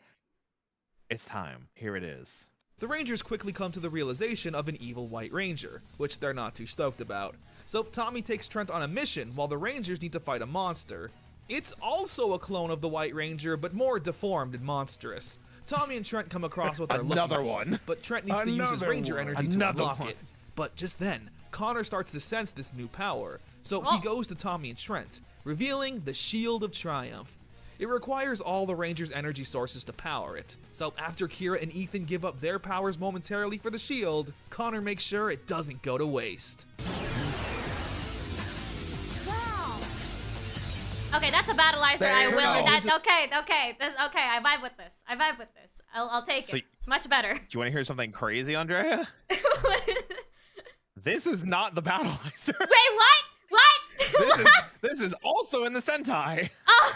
it's time. Here it is. The Rangers quickly come to the realization of an evil White Ranger, which they're not too stoked about. So Tommy takes Trent on a mission while the Rangers need to fight a monster. It's also a clone of the White Ranger, but more deformed and monstrous. Tommy and Trent come across what they're looking Another for, one. but Trent needs to use his Another Ranger one. energy to Another unlock one. it. But just then, Connor starts to sense this new power, so Oh. he goes to Tommy and Trent, revealing the Shield of Triumph. It requires all the Rangers' energy sources to power it, so after Kira and Ethan give up their powers momentarily for the shield, Connor makes sure it doesn't go to waste. Wow. Okay, that's a battleizer. There I you will. go. I vibe with this. I'll take So it. Much better. Do you want to hear something crazy, Andrea? This is not the battleizer. Wait, what? This is also in the Sentai. Oh.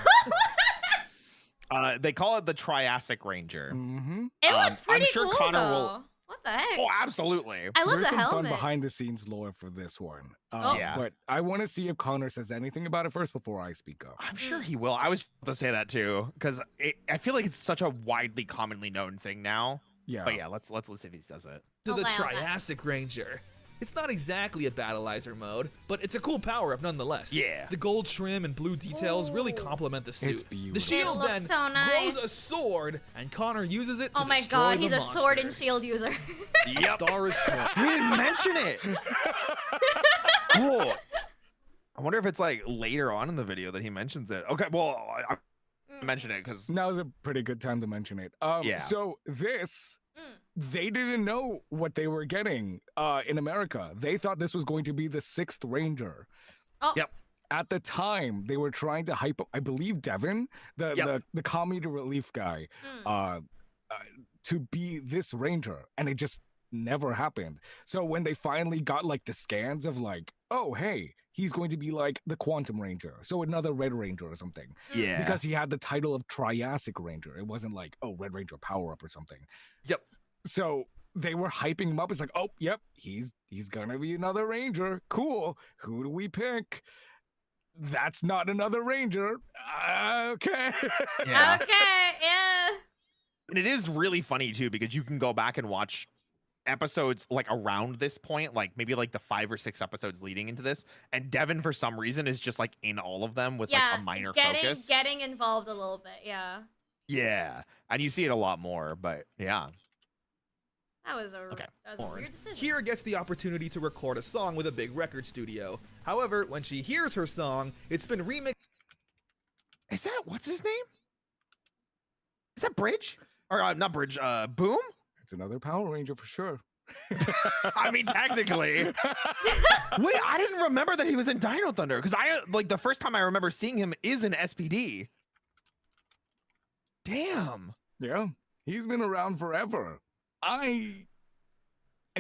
They call it the Triassic Ranger. Mm-hmm. It looks I'm pretty sure cool Connor though. will- What the heck? Oh, absolutely. I love There's the some fun helmet. behind the scenes lore for this one. Yeah. But I want to see if Connor says anything about it first before I speak up. I'm sure he will. I was about to say that too, because I feel like it's such a widely, commonly known thing now. Yeah. But yeah, let's see if he says it. To the wow, Triassic Ranger. It's not exactly a battleizer mode, but it's a cool power-up nonetheless. Yeah. The gold trim and blue details really Ooh. complement the suit. It's beautiful. The shield It looks then so nice. grows a sword, and Connor uses it to Oh my destroy god, the he's a sword and monsters. shield user. The Yep. star is torn. We didn't mention it. Cool. I wonder if it's like later on in the video that he mentions it. Okay, well, I mention it because Now's a pretty good time to mention it. Yeah. So this, they didn't know what they were getting in America. They thought this was going to be the 6th Ranger. Oh. Yep. At the time, they were trying to hype up, I believe, Devin, the comedy relief guy, to be this Ranger, and it just never happened. So when they finally got like the scans of like, oh hey, he's going to be like the Quantum Ranger, so another Red Ranger or something, yeah, because he had the title of Triassic Ranger. It wasn't like, oh, Red Ranger power up or something. Yep. So they were hyping him up. It's like, oh, yep, he's gonna be another Ranger. Cool. Who do we pick? That's not another Ranger. Okay. yeah. Okay, yeah. And it is really funny too, because you can go back and watch episodes like around this point, like maybe like the 5 or 6 episodes leading into this, and Devin for some reason is just like in all of them with like a minor focus. Getting involved a little bit, yeah. Yeah, and you see it a lot more, but yeah. That was a forward. weird decision. Kira gets the opportunity to record a song with a big record studio. However, when she hears her song, it's been remixed. Is that what's his name? Is that Bridge? Or not Bridge? Boom? It's another Power Ranger for sure. I mean, technically. Wait, I didn't remember that he was in Dino Thunder, because I like the first time I remember seeing him is in SPD. Damn. Yeah, he's been around forever. I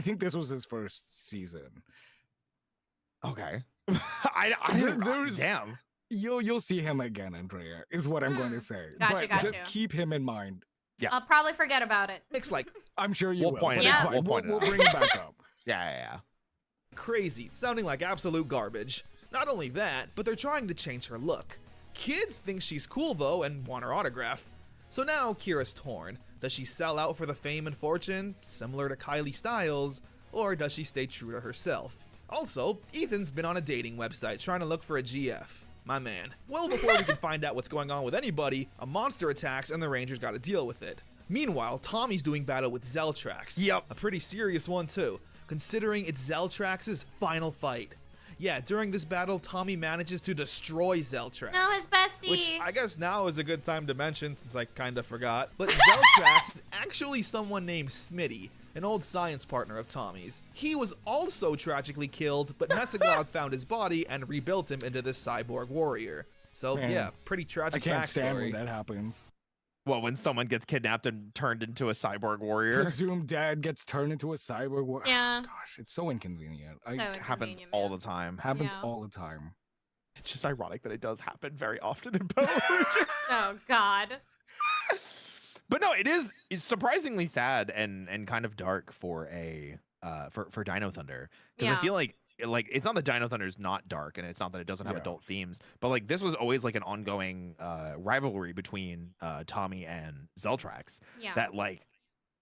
think this was his first season. Okay. I didn't. There's- Damn. You'll see him again, Andrea, is what I'm going to say. Gotcha, but gotcha. just keep him in mind. Yeah. I'll probably forget about it. It's like I'm sure you We'll will. point but it it's out. fine. We'll point it we'll out. bring it back up. Yeah. crazy, sounding like absolute garbage. Not only that, but they're trying to change her look. Kids think she's cool though and want her autograph. So now Kira's torn. Does she sell out for the fame and fortune, similar to Kylie Styles, or does she stay true to herself? Also, Ethan's been on a dating website trying to look for a GF. My man. Well, before we can find out what's going on with anybody, a monster attacks and the Rangers gotta deal with it. Meanwhile, Tommy's doing battle with Zeltrax. Yep. A pretty serious one too, considering it's Zeltrax's final fight. Yeah, during this battle, Tommy manages to destroy Zeltrax. No, his bestie. Which I guess now is a good time to mention since I kinda forgot. But Zeltrax is actually someone named Smitty, an old science partner of Tommy's. He was also tragically killed, but Messaglog found his body and rebuilt him into this cyborg warrior. So Man, yeah, pretty tragic I can't stand when backstory. that happens. Well, when someone gets kidnapped and turned into a cyborg warrior, Presumed dad gets turned into a cyborg. Yeah. Gosh, it's so inconvenient. So It happens inconvenient, all man. the time. happens Yeah. all the time. It's just ironic that it does happen very often in Power Rangers. Oh God. But no, it's surprisingly sad and kind of dark for a for Dino Thunder, because Yeah. I feel like it's not that Dino Thunder is not dark, and it's not that it doesn't have Yeah. adult themes, but like this was always like an ongoing rivalry between Tommy and Zeltrax Yeah. that like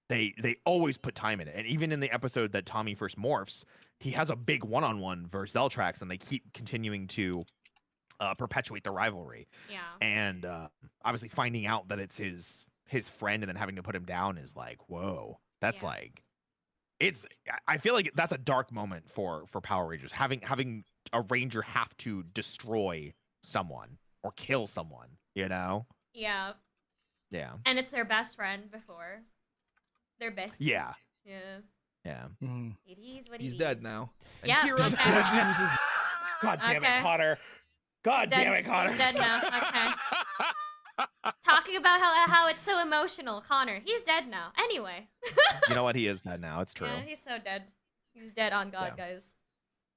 they always put time in it, and even in the episode that Tommy first morphs, he has a big one-on-one versus Zeltrax, and they keep continuing to perpetuate the rivalry. Yeah. And obviously finding out that it's his friend and then having to put him down is like, whoa, that's Yeah. like, I feel like that's a dark moment for Power Rangers, having a ranger have to destroy someone or kill someone, you know? Yeah. Yeah. And it's their best friend before. Their best. Yeah. Yeah. Mhm. It is what it He's is. dead now. And Yeah, Kira, of okay. course, chooses God damn Okay. it, Connor. God He's damn dead- it, Connor. He's dead now. Okay. Talking about how it's so emotional, Connor. He's dead now. Anyway. You know what? He is dead now. It's true. Yeah, he's so dead. He's dead on God, Yeah. guys.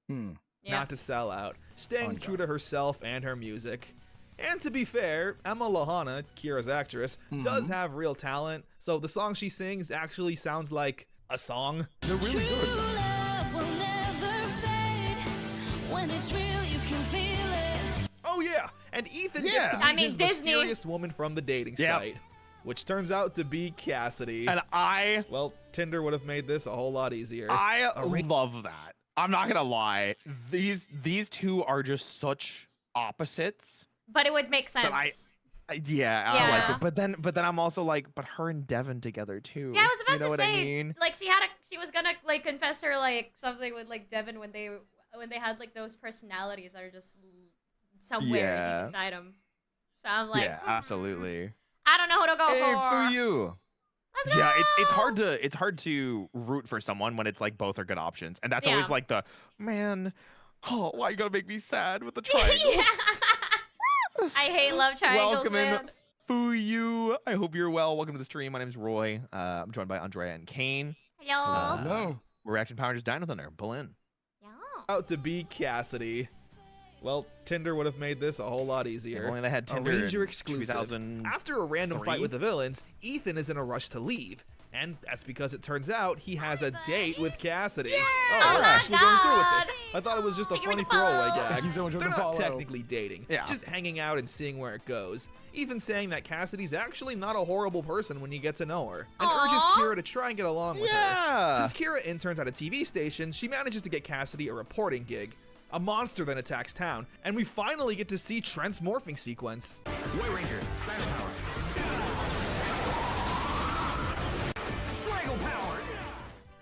Hmm. Yeah. not to sell out, staying On true God. to herself and her music. And to be fair, Emma Lahana, Kira's actress, does have real talent, so the song she sings actually sounds like a song. They're really good. Oh yeah, and Ethan Yeah. gets to meet I mean, his Disney. mysterious woman from the dating Yep. site, which turns out to be Cassidy. And Well, Tinder would have made this a whole lot easier. I A ra- love that. I'm not gonna lie. These two are just such opposites. But it would make sense. But Yeah, I like Yeah. it. But then I'm also like, but her and Devin together too. Yeah, I was about you know to what say, I mean? like she was gonna like confess her like something with like Devin when they had like those personalities that are just somewhere Yeah. deep inside them. So I'm like, Yeah, absolutely. I don't know who to go Hey, for. for you. Let's go. Yeah, it's hard to root for someone when it's like both are good options, and that's always Yeah. like the man. Oh, why you gotta make me sad with the triangle? Yeah. I hate love triangles, Welcome in, man. Fuyu. I hope you're well. Welcome to the stream. My name is Roy. I'm joined by Andrea and Kane. Hello. No. We're reacting to Power Rangers Dino Thunder. Pull in. Yeah. out to be Cassidy. Well, Tinder would have made this a whole lot easier. If only they had A Tinder Ranger in exclusive. 2000. After a random fight 3? with the villains, Ethan is in a rush to leave. And that's because it turns out he has a date with Cassidy. Yeah. Oh, Oh we're my actually going through with this. God. I thought it was just a Thank you for funny the throwaway follow. gag. Thank you so much for They're the not follow. technically dating, Yeah. just hanging out and seeing where it goes. Ethan saying that Cassidy's actually not a horrible person when you get to know her, and urges Aw. Kira to try and get along with her. Yeah. Since Kira interns at a TV station, she manages to get Cassidy a reporting gig. A monster then attacks town, and we finally get to see Trent's morphing sequence. White Ranger, Dino Power. Drago Power.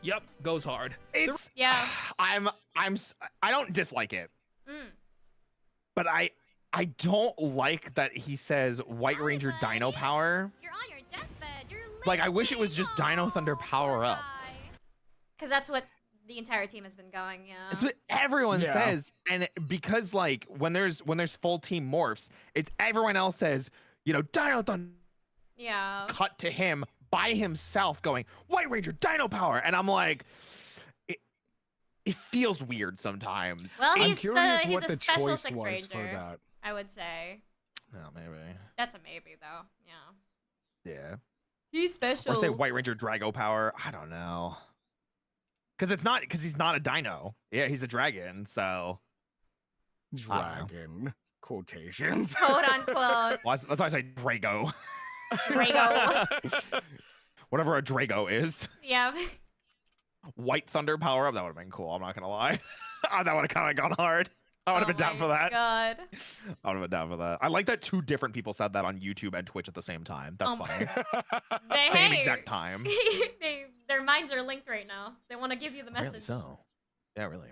Yep, goes hard. It's Yeah. I don't dislike it, Mm. but I don't like that he says White Ranger Dino Power. You're on your deathbed. You're Like, I wish it was just Dino Thunder Power Up. Because that's what the entire team has been going. Yeah. It's what everyone Yeah. says, and because like when there's full team morphs, it's everyone else says, you know, Dino Thunder. Yeah. Cut to him by himself going White Ranger Dino Power, and I'm like, it feels weird sometimes. Well, I'm he's curious he's what a the special choice six was ranger. for that. I would say Oh, maybe. that's a maybe though. Yeah. Yeah. He's special. Or say White Ranger Drago power. I don't know. Because he's not a dino. Yeah, he's a dragon. So Dragon quotations. Quote unquote. well, that's why I say Drago. Drago. Whatever a Drago is. Yeah. White Thunder power up. That would have been cool. I'm not gonna lie. That would have kind of gone hard. I would have been down for that. God. I would have been down for that. I like that 2 different people said that on YouTube and Twitch at the same time. That's funny. Same exact time. Their minds are linked right now. They want to give you the message. Really so. Yeah, really.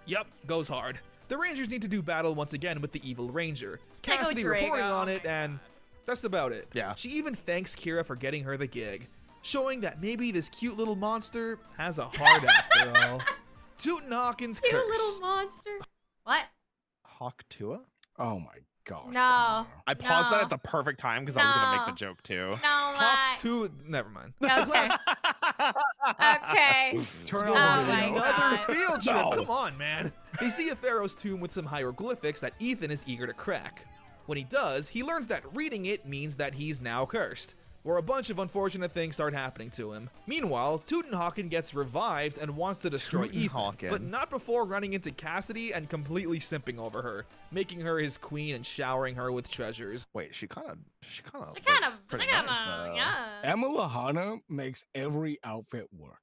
Yep, goes hard. The Rangers need to do battle once again with the evil Ranger. Stego Cassidy Drago. reporting on it, and that's about it. Yeah. She even thanks Kira for getting her the gig, showing that maybe this cute little monster has a heart after all. Tootin' Hawkins Cute curse. little monster. What? Hawk Tua? Oh my gosh. No. I paused that No. at the perfect time because I was gonna make No. the joke too. No, Hawk my. 2, never mind. Okay. Okay. Turn Oh over my video. Another God. field trip. No. Come on, man. They see a pharaoh's tomb with some hieroglyphics that Ethan is eager to crack. When he does, he learns that reading it means that he's now cursed, where a bunch of unfortunate things start happening to him. Meanwhile, Teutonhawken gets revived and wants to destroy Ethan, Teutonhawken. but not before running into Cassidy and completely simping over her, making her his queen and showering her with treasures. Wait, she kind of. She kind of, yeah. Emma Lahana makes every outfit work.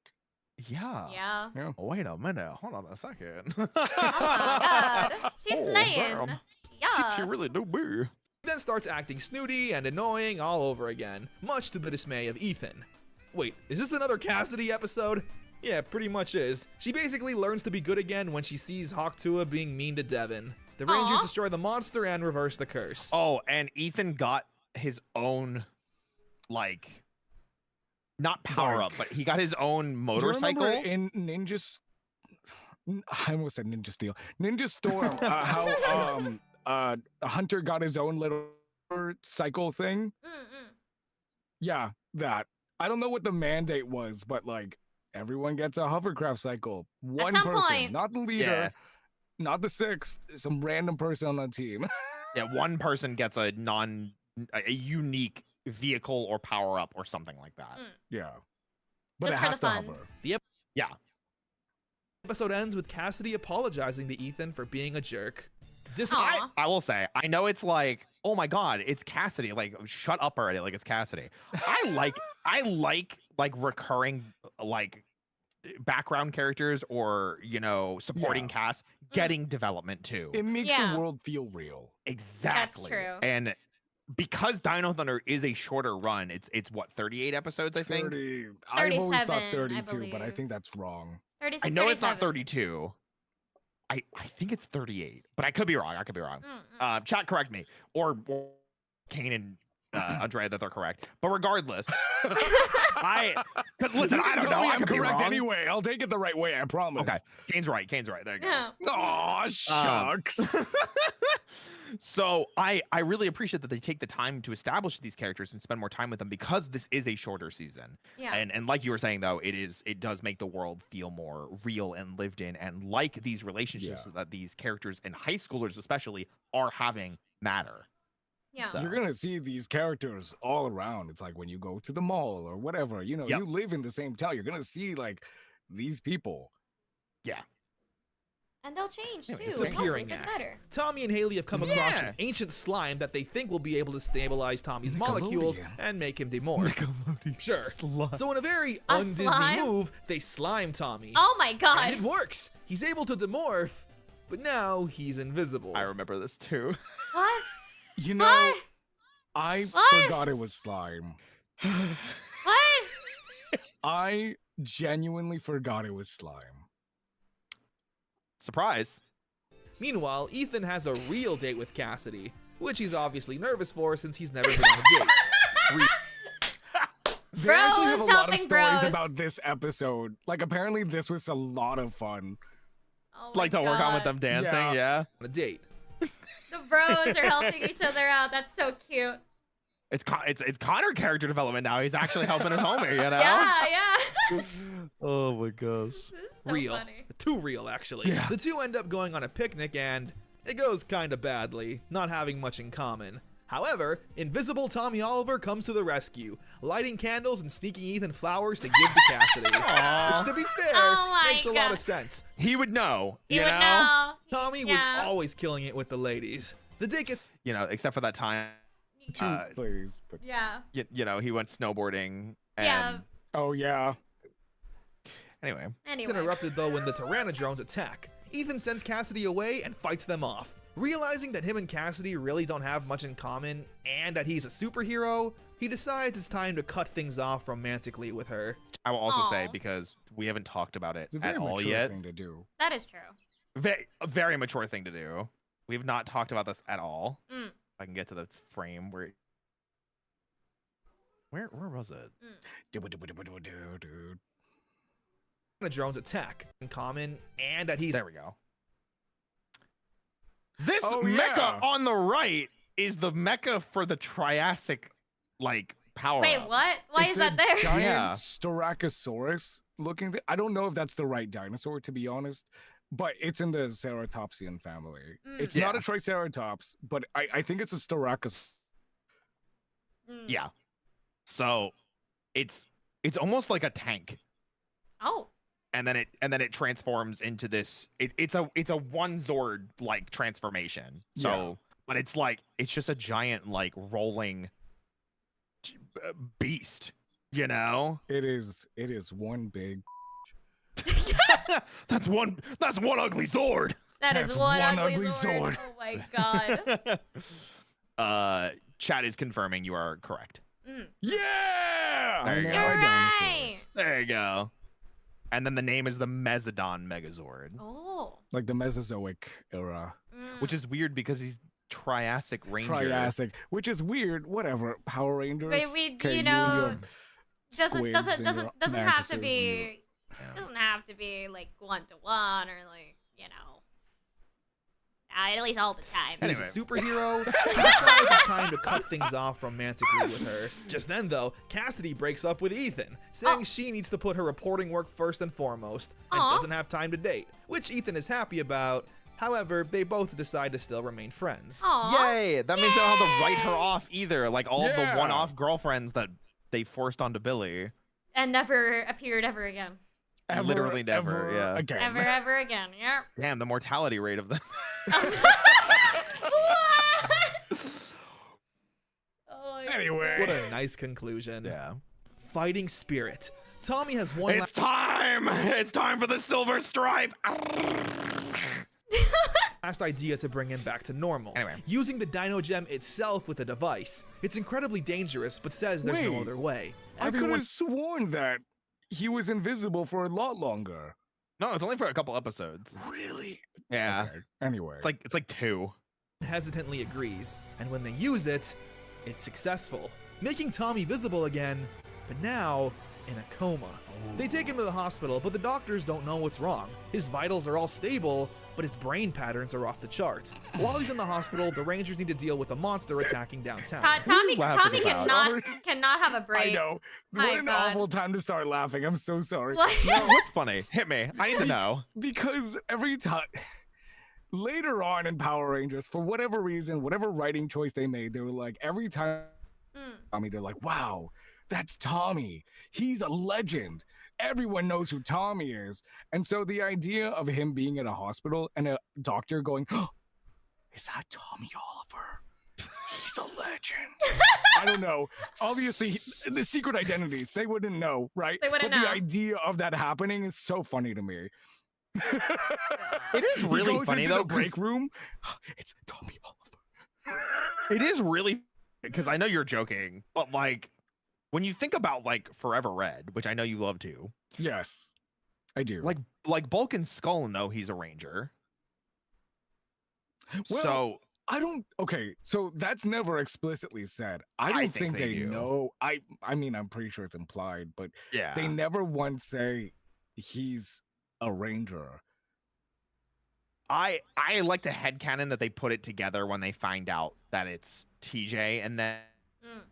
Yeah. Yeah. Yeah. Wait a minute. Hold on a second. Oh my God. She's Oh, slaying. damn. Yes. She really do be. Then starts acting snooty and annoying all over again, much to the dismay of Ethan. Wait, is this another Cassidy episode? Yeah, pretty much is. She basically learns to be good again when she sees Hawktua being mean to Devin. The Rangers Aw. destroy the monster and reverse the curse. Oh, and Ethan got his own, like, not power up, but he got his own motorcycle. Do you remember in I almost said Ninja Steel. Ninja Storm, how Hunter got his own little cycle thing? Mm-mm. Yeah, that. I don't know what the mandate was, but like everyone gets a hovercraft cycle. One some person, point. not the leader, Yeah. not the 6th, some random person on the team. Yeah, one person gets a unique vehicle or power up or something like that. Yeah. But Just it for has the to fun. hover. Yeah. Episode ends with Cassidy apologizing to Ethan for being a jerk. Aw. I will say, I know it's like, oh my God, it's Cassidy. Like, shut up already. Like, it's Cassidy. I like recurring, like, background characters or, supporting cast getting development too. It makes Yeah. the world feel real. Exactly. true. And because Dino Thunder is a shorter run, it's what, 38 episodes, I think? 30. I've always thought 37, I 32, but I believe. think that's wrong. 36, I know it's not 37. 32. I think it's 38, but I could be wrong. Mm-mm. Chat, correct me, or KAINE and Andrea that they're correct. But regardless, because listen, I don't Tell know. me I I'm could be correct wrong. anyway. I'll take it the right way. I promise. Okay, KAINE's right. There you go. Yeah. Aw, shucks. So I really appreciate that they take the time to establish these characters and spend more time with them because this is a shorter season. Yeah. And like you were saying though, it does make the world feel more real and lived in, and like these relationships that these characters and high schoolers especially are having matter. Yeah. So- You're gonna see these characters all around. It's like when you go to the mall or whatever, Yep. you live in the same town. You're gonna see like these people. Yeah. And they'll change Yeah, too. it's a Hopefully peering for the act. better. Tommy and Haley have come across Yeah. an ancient slime that they think will be able to stabilize Tommy's molecules Nickelodeon. and make him demorph. Sure. So in a very A un-Disney slime? move, they slime Tommy. Oh my And God. it works. He's able to demorph, but now he's invisible. I remember this too. What? You know, What? I What? forgot it was slime. What? I genuinely forgot it was slime. Surprise. Meanwhile, Ethan has a real date with Cassidy, which he's obviously nervous for since he's never been on a date. They actually have a Bros lot of helping stories bros. about this episode. Like apparently this was a lot of fun. Oh my Like to work on with God. them dancing, Yeah. yeah. On a date. The bros are helping each other out. That's so cute. It's Connor character development now. He's actually helping his homie, you know? Yeah. Oh my gosh. This is so Real. funny. Too real, actually. The two end up going on a picnic and it goes kind of badly, not having much in common. However, invisible Tommy Oliver comes to the rescue, lighting candles and sneaking Ethan flowers to give to Cassidy. Which, to be fair, makes a lot of sense. He would know. He would know. Tommy was always killing it with the ladies. The day gets, You know, except for that time. Two plays, but Yeah. You know, he went snowboarding. And Yeah. oh yeah. Anyway. It's interrupted though when the Tyrannodrones attack. Ethan sends Cassidy away and fights them off. Realizing that him and Cassidy really don't have much in common and that he's a superhero, he decides it's time to cut things off romantically with her. I will also say, Aw. because we haven't talked about it It's a very at all mature yet. thing to do. That is true. A very mature thing to do. We've not talked about this at all. Mm. If I can get to the frame where was it? The drones attack in common and that he's There we go. This Oh, mecha yeah. on the right is the mecha for the Triassic, like, power Wait, up. what? Why It's is a that there? Giant Yeah. Styracosaurus looking I don't know if that's the right dinosaur, to be honest, but it's in the Ceratopsian family. Mm. It's not a Yeah. Triceratops, but I think it's a Styracosaurus. Mm. Yeah. So it's almost like a tank. Oh. And then it transforms into this. It's a one Zord like transformation. So, but it's just a giant like rolling beast. You know. It is one big. That's one ugly Zord. That is That's one one ugly ugly sword. sword. Oh my god. Chat is confirming you are correct. Mm. Yeah. There you go. I know You're our right. dinosaurs. There you go. And then the name is the Mezzodon Megazord, Oh. Like the Mesozoic era. Mm. which is weird because he's Triassic Ranger. Triassic, which is weird. Whatever. Power Rangers. We Okay, you know your squids and your doesn't have mantises to and be Yeah. doesn't have to be like 1-to-1 or like, you know. At least all the time. He's Anyway. a superhero. He decides it's time to cut things off romantically with her. Just then, though, Cassidy breaks up with Ethan, saying she needs to put her reporting work first and foremost, and Aw. doesn't have time to date, which Ethan is happy about. However, they both decide to still remain friends. Aw. Yay! That means they don't have to write her off either. Like all of Yeah. the one-off girlfriends that they forced onto Billy. And never appeared ever again. Literally never, yeah. Again. Ever again. Yeah. Damn, the mortality rate of them. Oh, Anyway. What a nice conclusion. Yeah. Fighting spirit. Tommy has one It's time! It's time for the silver stripe! last idea to bring him back to normal. Anyway. Using the Dino Gem itself with a device. It's incredibly dangerous, but says there's no Wait. other way. I could have sworn that he was invisible for a lot longer. No, it's only for a couple episodes. Really? Yeah. Okay. Anyway. It's like 2. Hesitantly agrees, and when they use it, it's successful, making Tommy visible again, but now in a coma. They take him to the hospital, but the doctors don't know what's wrong. His vitals are all stable, but his brain patterns are off the charts. While he's in the hospital, the Rangers need to deal with a monster attacking downtown. Tommy laughing about? cannot have a break. I know. My What an God. awful time to start laughing. I'm so sorry. What? No, what's funny? Hit me. I need to know. Because every time later on in Power Rangers, for whatever reason, whatever writing choice they made, they were like, every time Tommy, they're like, wow, that's Tommy. He's a legend. Everyone knows who Tommy is. And so the idea of him being at a hospital and a doctor going, oh, is that Tommy Oliver? He's a legend. I don't know. Obviously, the secret identities, they wouldn't know, right? They wouldn't but know. the idea of that happening is so funny to me. It is really he goes funny into though. the break room. It's Tommy Oliver. It is really because I know you're joking, but like when you think about like Forever Red, which I know you love to, Yes, I do. like Bulk and Skull know he's a ranger. Well, So I don't. Okay, so that's never explicitly said. I don't think think they they do. know. I mean, I'm pretty sure it's implied, but yeah, they never once say he's a ranger. I like to headcanon that they put it together when they find out that it's TJ and then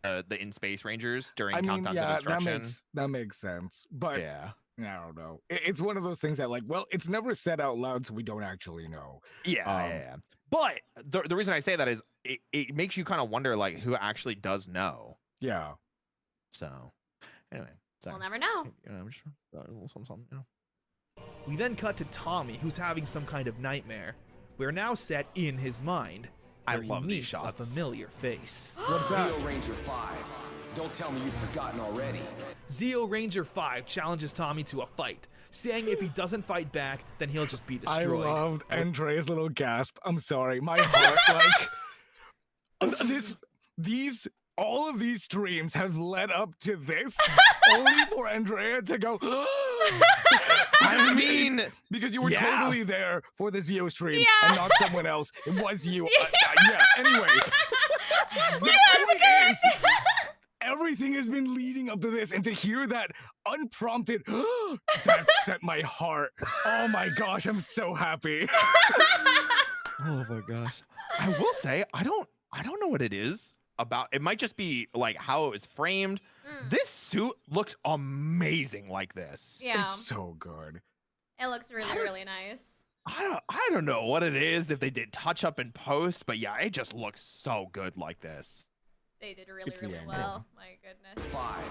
the In Space Rangers during I mean, Countdown to yeah, Destruction. that makes sense. But Yeah. I don't know. It's one of those things that, like, well, it's never said out loud, so we don't actually know. Yeah. But the reason I say that is it makes you kind of wonder, like, who actually does know. Yeah. So, anyway. Sorry. We'll never know. I'm just a little something, you know. We then cut to Tommy, who's having some kind of nightmare. We're now set in his mind, I where he love these meets a shots. familiar face. What's that? Zeo Ranger 5. Don't tell me you've forgotten already. Zeo Ranger 5 challenges Tommy to a fight, saying if he doesn't fight back, then he'll just be destroyed. I loved Andrea's little gasp. I'm sorry. My heart, like, all of these streams have led up to this, only for Andrea to go, I mean, because you were yeah. totally there for the Zeo stream Yeah. and not someone else. It was you. Yeah, anyway. The You had to point go. is, everything has been leading up to this, and to hear that unprompted, that set my heart. Oh my gosh, I'm so happy. oh my gosh. I will say, I don't know what it is about. It might just be like how it was framed. This suit looks amazing like this. Yeah. It's so good. It looks really, really nice. I don't know what it is, if they did touch up in post, but yeah, it just looks so good like this. They did really, It's the really angle. well. My goodness. 5.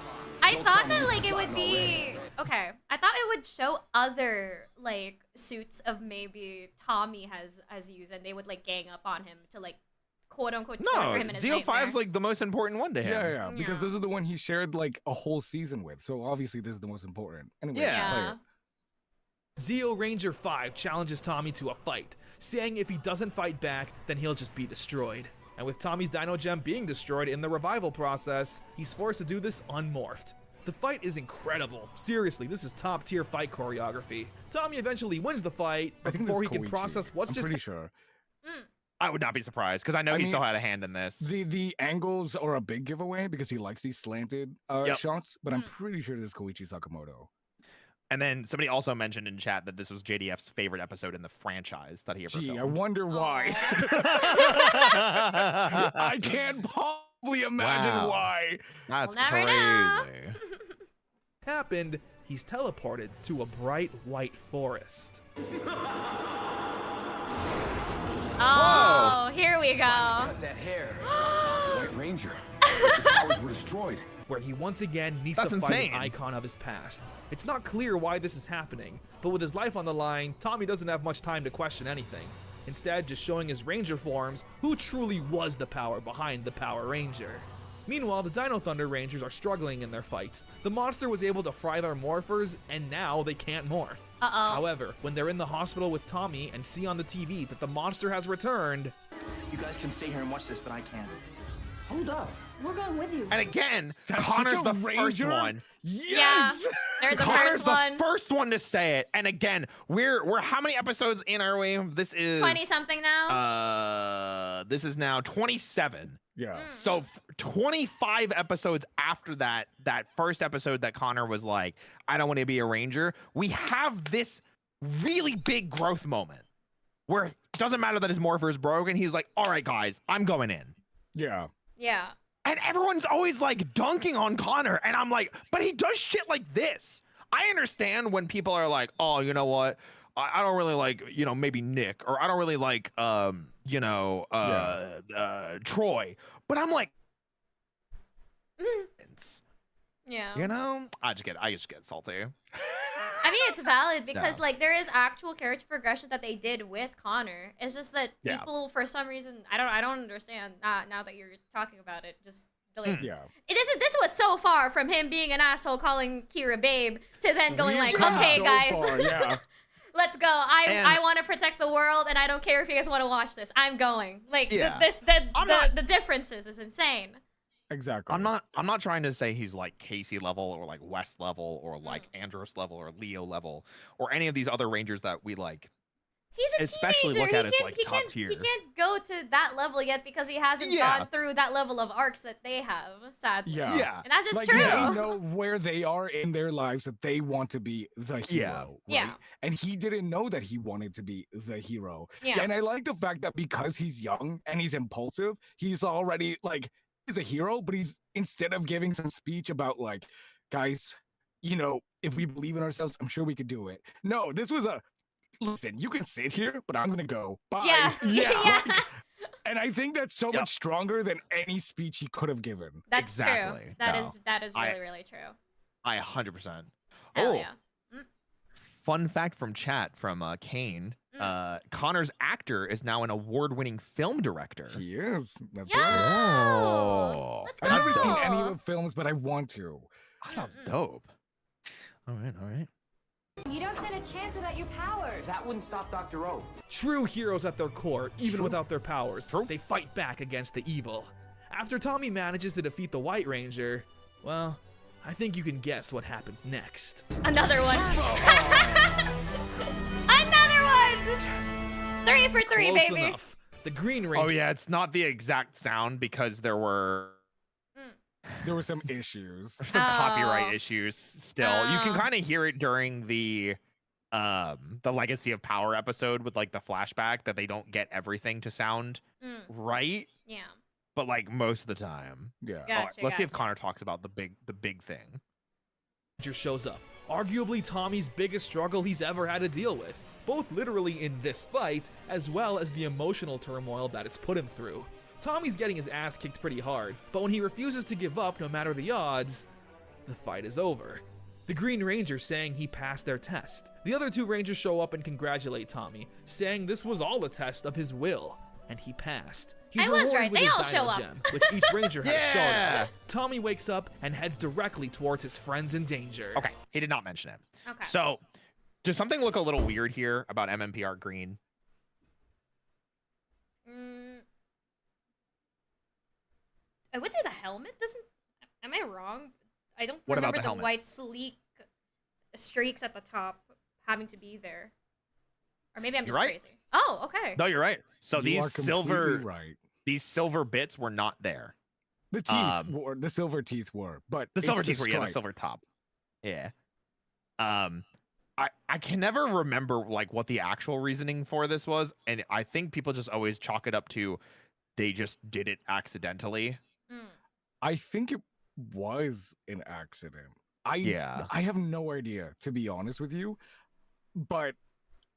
I Don't thought tell me that you've like it would forgotten be already. okay. I thought it would show other like suits of maybe Tommy has used, and they would like gang up on him to like quote unquote No, torture him in his Zeo nightmare. 5's like the most important one to him. Yeah, because Yeah. this is the one he shared like a whole season with. So obviously this is the most important. Anyway, Yeah. play Yeah. it. Zeo Ranger 5 challenges Tommy to a fight, saying if he doesn't fight back, then he'll just be destroyed. And with Tommy's Dino Gem being destroyed in the revival process, he's forced to do this unmorphed. The fight is incredible. Seriously, this is top tier fight choreography. Tommy eventually wins the fight, I but think before this he can Koichi. process what's I'm just pretty sure. I would not be surprised because I know I he mean, still had a hand in this. The angles are a big giveaway because he likes these slanted Yep. shots, but I'm pretty sure this is Koichi Sakamoto. And then somebody also mentioned in chat that this was JDF's favorite episode in the franchise that he ever Gee, I filmed. wonder why. I can't possibly imagine Wow. why. That's We'll never know. crazy. happened, he's teleported to a bright white forest. Oh, here we go. Cut that hair. White Ranger. Your powers were destroyed. Where he once again meets That's the fighting insane. icon of his past. It's not clear why this is happening, but with his life on the line, Tommy doesn't have much time to question anything. Instead, just showing his Ranger forms who truly was the power behind the Power Ranger. Meanwhile, the Dino Thunder Rangers are struggling in their fight. The monster was able to fry their morphers, and now they can't morph. Uh-oh. However, when they're in the hospital with Tommy and see on the TV that the monster has returned, You guys can stay here and watch this, but I can't. Hold up. We're going with you. And again, That's Connor's such a the first Ranger. one. Yes! They're the Connor's first the one. first one to say it. And again, we're how many episodes in are we? This is 20 something now. This is now 27. Yeah. So 25 episodes after that first episode that Connor was like, I don't want to be a ranger, we have this really big growth moment where it doesn't matter that his morpher is broken. He's like, all right, guys, I'm going in. Yeah. Yeah. And everyone's always like dunking on Connor. And I'm like, but he does shit like this. I understand when people are like, oh, you know what? I don't really like, you know, maybe Nick, or I don't really like, Troy. But I'm like, Yeah. you know, I just get salty. I mean, it's valid because Yeah. like there is actual character progression that they did with Connor. It's just that Yeah. people, for some reason, I don't understand. Now that you're talking about it, just like Yeah. this was so far from him being an asshole calling Kira babe to then going We've like, come okay, so guys, far, yeah. let's go. And- I want to protect the world, and I don't care if you guys want to watch this. I'm going. Like Yeah. the differences is insane. Exactly. I'm not trying to say he's like Casey level or like West level or like Andros level or Leo level or any of these other Rangers that we like. He's a Especially teenager. look at he as, can't, like, he top can't, tier. He can't go to that level yet because he hasn't Yeah. gone through that level of arcs that they have, sadly. Yeah. Yeah. And that's just Like true. they know where they are in their lives, that they want to be the hero. Right? Yeah. And he didn't know that he wanted to be the hero. Yeah. And I like the fact that because he's young and he's impulsive, he's already like, he's a hero, but he's, instead of giving some speech about like, guys, you know, if we believe in ourselves, I'm sure we could do it. No, this was a listen. You can sit here, but I'm gonna go. Bye. Yeah. Yeah. Like, and I think that's so much stronger than any speech he could have given. That's true. Exactly. That No. is really really true. I 100%. Hell yeah. Fun fact from chat from KAINE. Connor's actor is now an award-winning film director. He is. That's Yo! right. Oh, Let's I've never seen go. any of the films, but I want to. that sounds dope. All right. You don't stand a chance without your powers. That wouldn't stop Dr. O. True heroes at their core, even True. without their powers, True. they fight back against the evil. After Tommy manages to defeat the White Ranger, well, I think you can guess what happens next. Another one. Another one. 3 for 3, Close baby. enough. The Green Ranger. Oh yeah, it's not the exact sound because there were There were some issues. some Oh. copyright issues still. You can Oh. kind of hear it during the Legacy of Power episode with like the flashback that they don't get everything to sound right, Yeah. but like most of the time. Yeah. Gotcha, All right, let's see if gotcha. Connor talks about the big thing. Ranger shows up. Arguably Tommy's biggest struggle he's ever had to deal with, both literally in this fight, as well as the emotional turmoil that it's put him through. Tommy's getting his ass kicked pretty hard, but when he refuses to give up no matter the odds, the fight is over. The Green Ranger saying he passed their test. The other 2 Rangers show up and congratulate Tommy, saying this was all a test of his will, and he passed. He's I was rewarded right, with they his all Dino show up. Gem, which each Ranger had a shard Yeah. of. Tommy wakes up and heads directly towards his friends in danger. Okay, he did not mention it. Okay. So, does something look a little weird here about MMPR Green? I would say the helmet doesn't. Am I wrong? I don't What about remember the the helmet? white sleek streaks at the top having to be there. Or maybe I'm You're just right. crazy. Oh, okay. No, you're right. So You are completely right. these silver bits were not there. The teeth were, the silver teeth were, but The it's silver teeth were, yeah, the stripe. silver top. Yeah. I can never remember like what the actual reasoning for this was, and I think people just always chalk it up to they just did it accidentally. I think it was an accident. Yeah. I have no idea, to be honest with you, but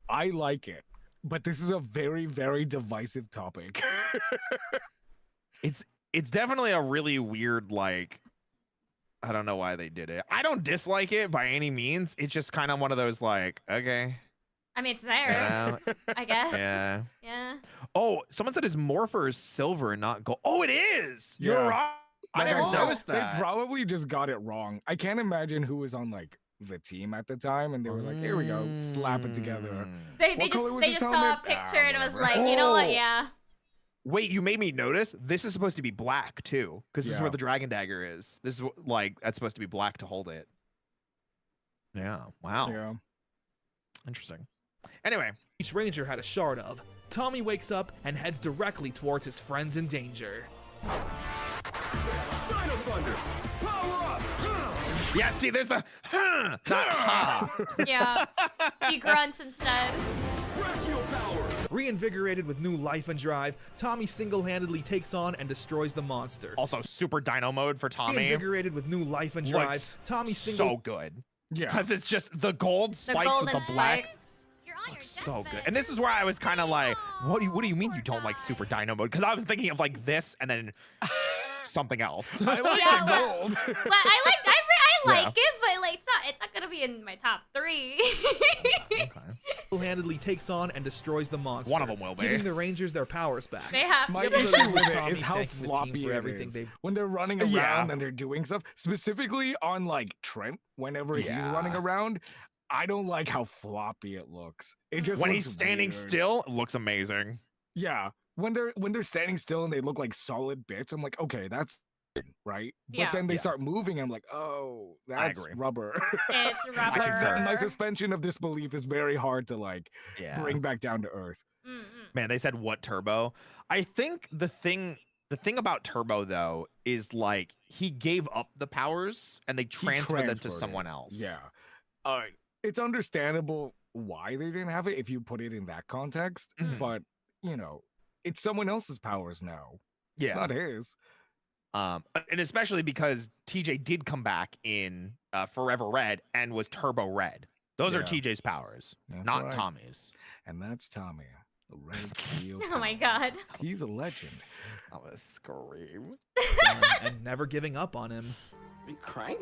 I like it. But this is a very, very divisive topic. It's definitely a really weird, like, I don't know why they did it. I don't dislike it by any means. It's just kind of one of those like, okay. I mean, it's there, Yeah. I guess. Yeah. Yeah. Oh, someone said his morpher is silver and not gold. Oh, it is. You're Yeah. right. I Like never said, noticed that. They probably just got it wrong. I can't imagine who was on like the team at the time, and they were like, "Here we go, slap it together." Mm. They What color was they his just saw a helmet? picture and it was whatever. like, you know what? Oh. Yeah. Wait, you made me notice. This is supposed to be black too, because this is Yeah. where the dragon dagger is. This is like that's supposed to be black to hold it. Yeah. Wow. Yeah. Interesting. Anyway, Each Ranger had a shard of. Tommy wakes up and heads directly towards his friends in danger. Dino Thunder, power up! yeah. See, there's the not ha. Yeah. He grunts instead. Brachial power! Reinvigorated with new life and drive, Tommy single-handedly takes on and destroys the monster. Also, super dino mode for Tommy. Reinvigorated with new life and drive, Looks Tommy so good Yeah. because it's just the gold The spikes golden with the black. spikes. Looks so good. And this is where I was kind of like, what do you mean you don't like super dino mode? Because I was thinking of like this and then something else. I like Yeah, the well- gold. Well, I like Yeah. it, but like it's not gonna be in my top 3. Okay. single-handedly takes on and destroys the monster. One of them will be. Giving the Rangers their powers back. They have My The episode issue ends with it Tommy is how thanking the team floppy for it everything is. they've- When they're running around Yeah. and they're doing stuff, specifically on like Trent, whenever he's Yeah. running around, I don't like how floppy it looks. It just When looks he's standing weird. still, it looks amazing. Yeah, when they're standing still and they look like solid bits, I'm like, okay, that's right. Yeah. But then they Yeah. start moving, and I'm like, oh, that's agree. rubber. It's Like, rubber. my suspension of disbelief is very hard to like Yeah. bring back down to earth. Mm-mm. Man, they said what turbo? I think the thing about Turbo though is like he gave up the powers and they He transferred them to transferred someone it. else. Yeah. It's understandable why they didn't have it if you put it in that context, Mhm. but you know, it's someone else's powers now. It's Yeah. not his. And especially because TJ did come back in Forever Red and was Turbo Red. Those are Yeah. TJ's powers, That's not right. Tommy's. And that's Tommy. The Red Steel. Oh my Tommy. god. He's a legend. I'm gonna scream. And never giving up on him. Are you crying?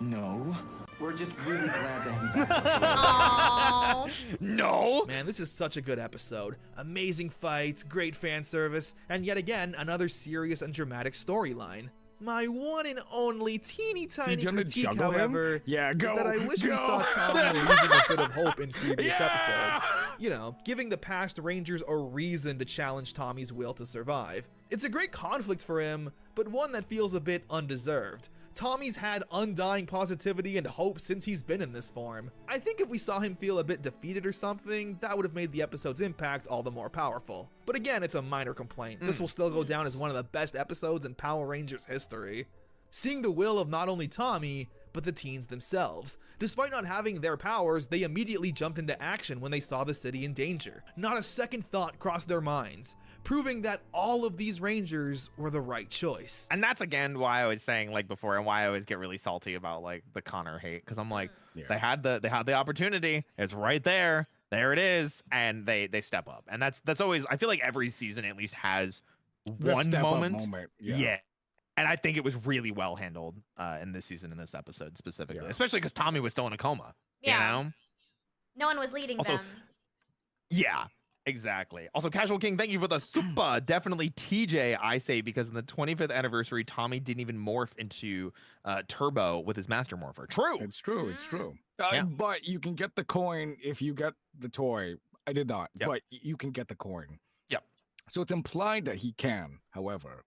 No. We're just really glad to have you back. Aww. No. Man, this is such a good episode. Amazing fights, great fan service, and yet again, another serious and dramatic storyline. My one and only teeny tiny do you want to critique, juggle him? however, Yeah, go. is that I wish we go. saw Tommy losing a bit of hope in previous Yeah. episodes. You know, giving the past Rangers a reason to challenge Tommy's will to survive. It's a great conflict for him, but one that feels a bit undeserved. Tommy's had undying positivity and hope since he's been in this form. I think if we saw him feel a bit defeated or something, that would have made the episode's impact all the more powerful. But again, it's a minor complaint. This will still go down as one of the best episodes in Power Rangers history. Seeing the will of not only Tommy, but the teens themselves. Despite not having their powers, they immediately jumped into action when they saw the city in danger. Not a second thought crossed their minds, proving that all of these Rangers were the right choice. And that's again why I was saying like before, and why I always get really salty about like the Connor hate, because I'm like, Yeah. they had the opportunity. It's right there. There it is, and they step up. And that's always, I feel like every season at least has The one step-up moment. Yeah. Yeah. And I think it was really well handled in this season, in this episode specifically, Yeah. especially because Tommy was still in a coma. Yeah. You know? No one was leading Also- them. Yeah, exactly. Also, Casual King, thank you for the super. Definitely TJ, I say, because in the 25th anniversary, Tommy didn't even morph into Turbo with his Master Morpher. True. It's true. It's true. Yeah. But you can get the coin if you get the toy. I did not, Yep. but you can get the coin. Yep. So it's implied that he can, however.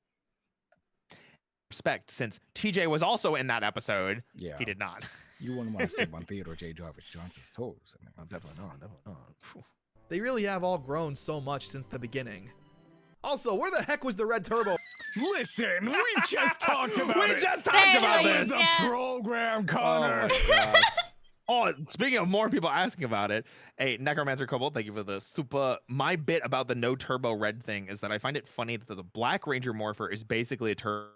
Respect, since TJ was also in that episode. Yeah. He did not. You wouldn't want to step on Theodore J. Jarvis Johnson's toes. I mean, Definitely not. Phew. They really have all grown so much since the beginning. Also, where the heck was the red turbo? Listen, we just talked about We it. just There talked it about is. this. The Yeah. program, Connor. Oh, speaking of more people asking about it, hey, Necromancer Kobold, thank you for the super. My bit about the no turbo red thing is that I find it funny that the Black Ranger Morpher is basically a turbo.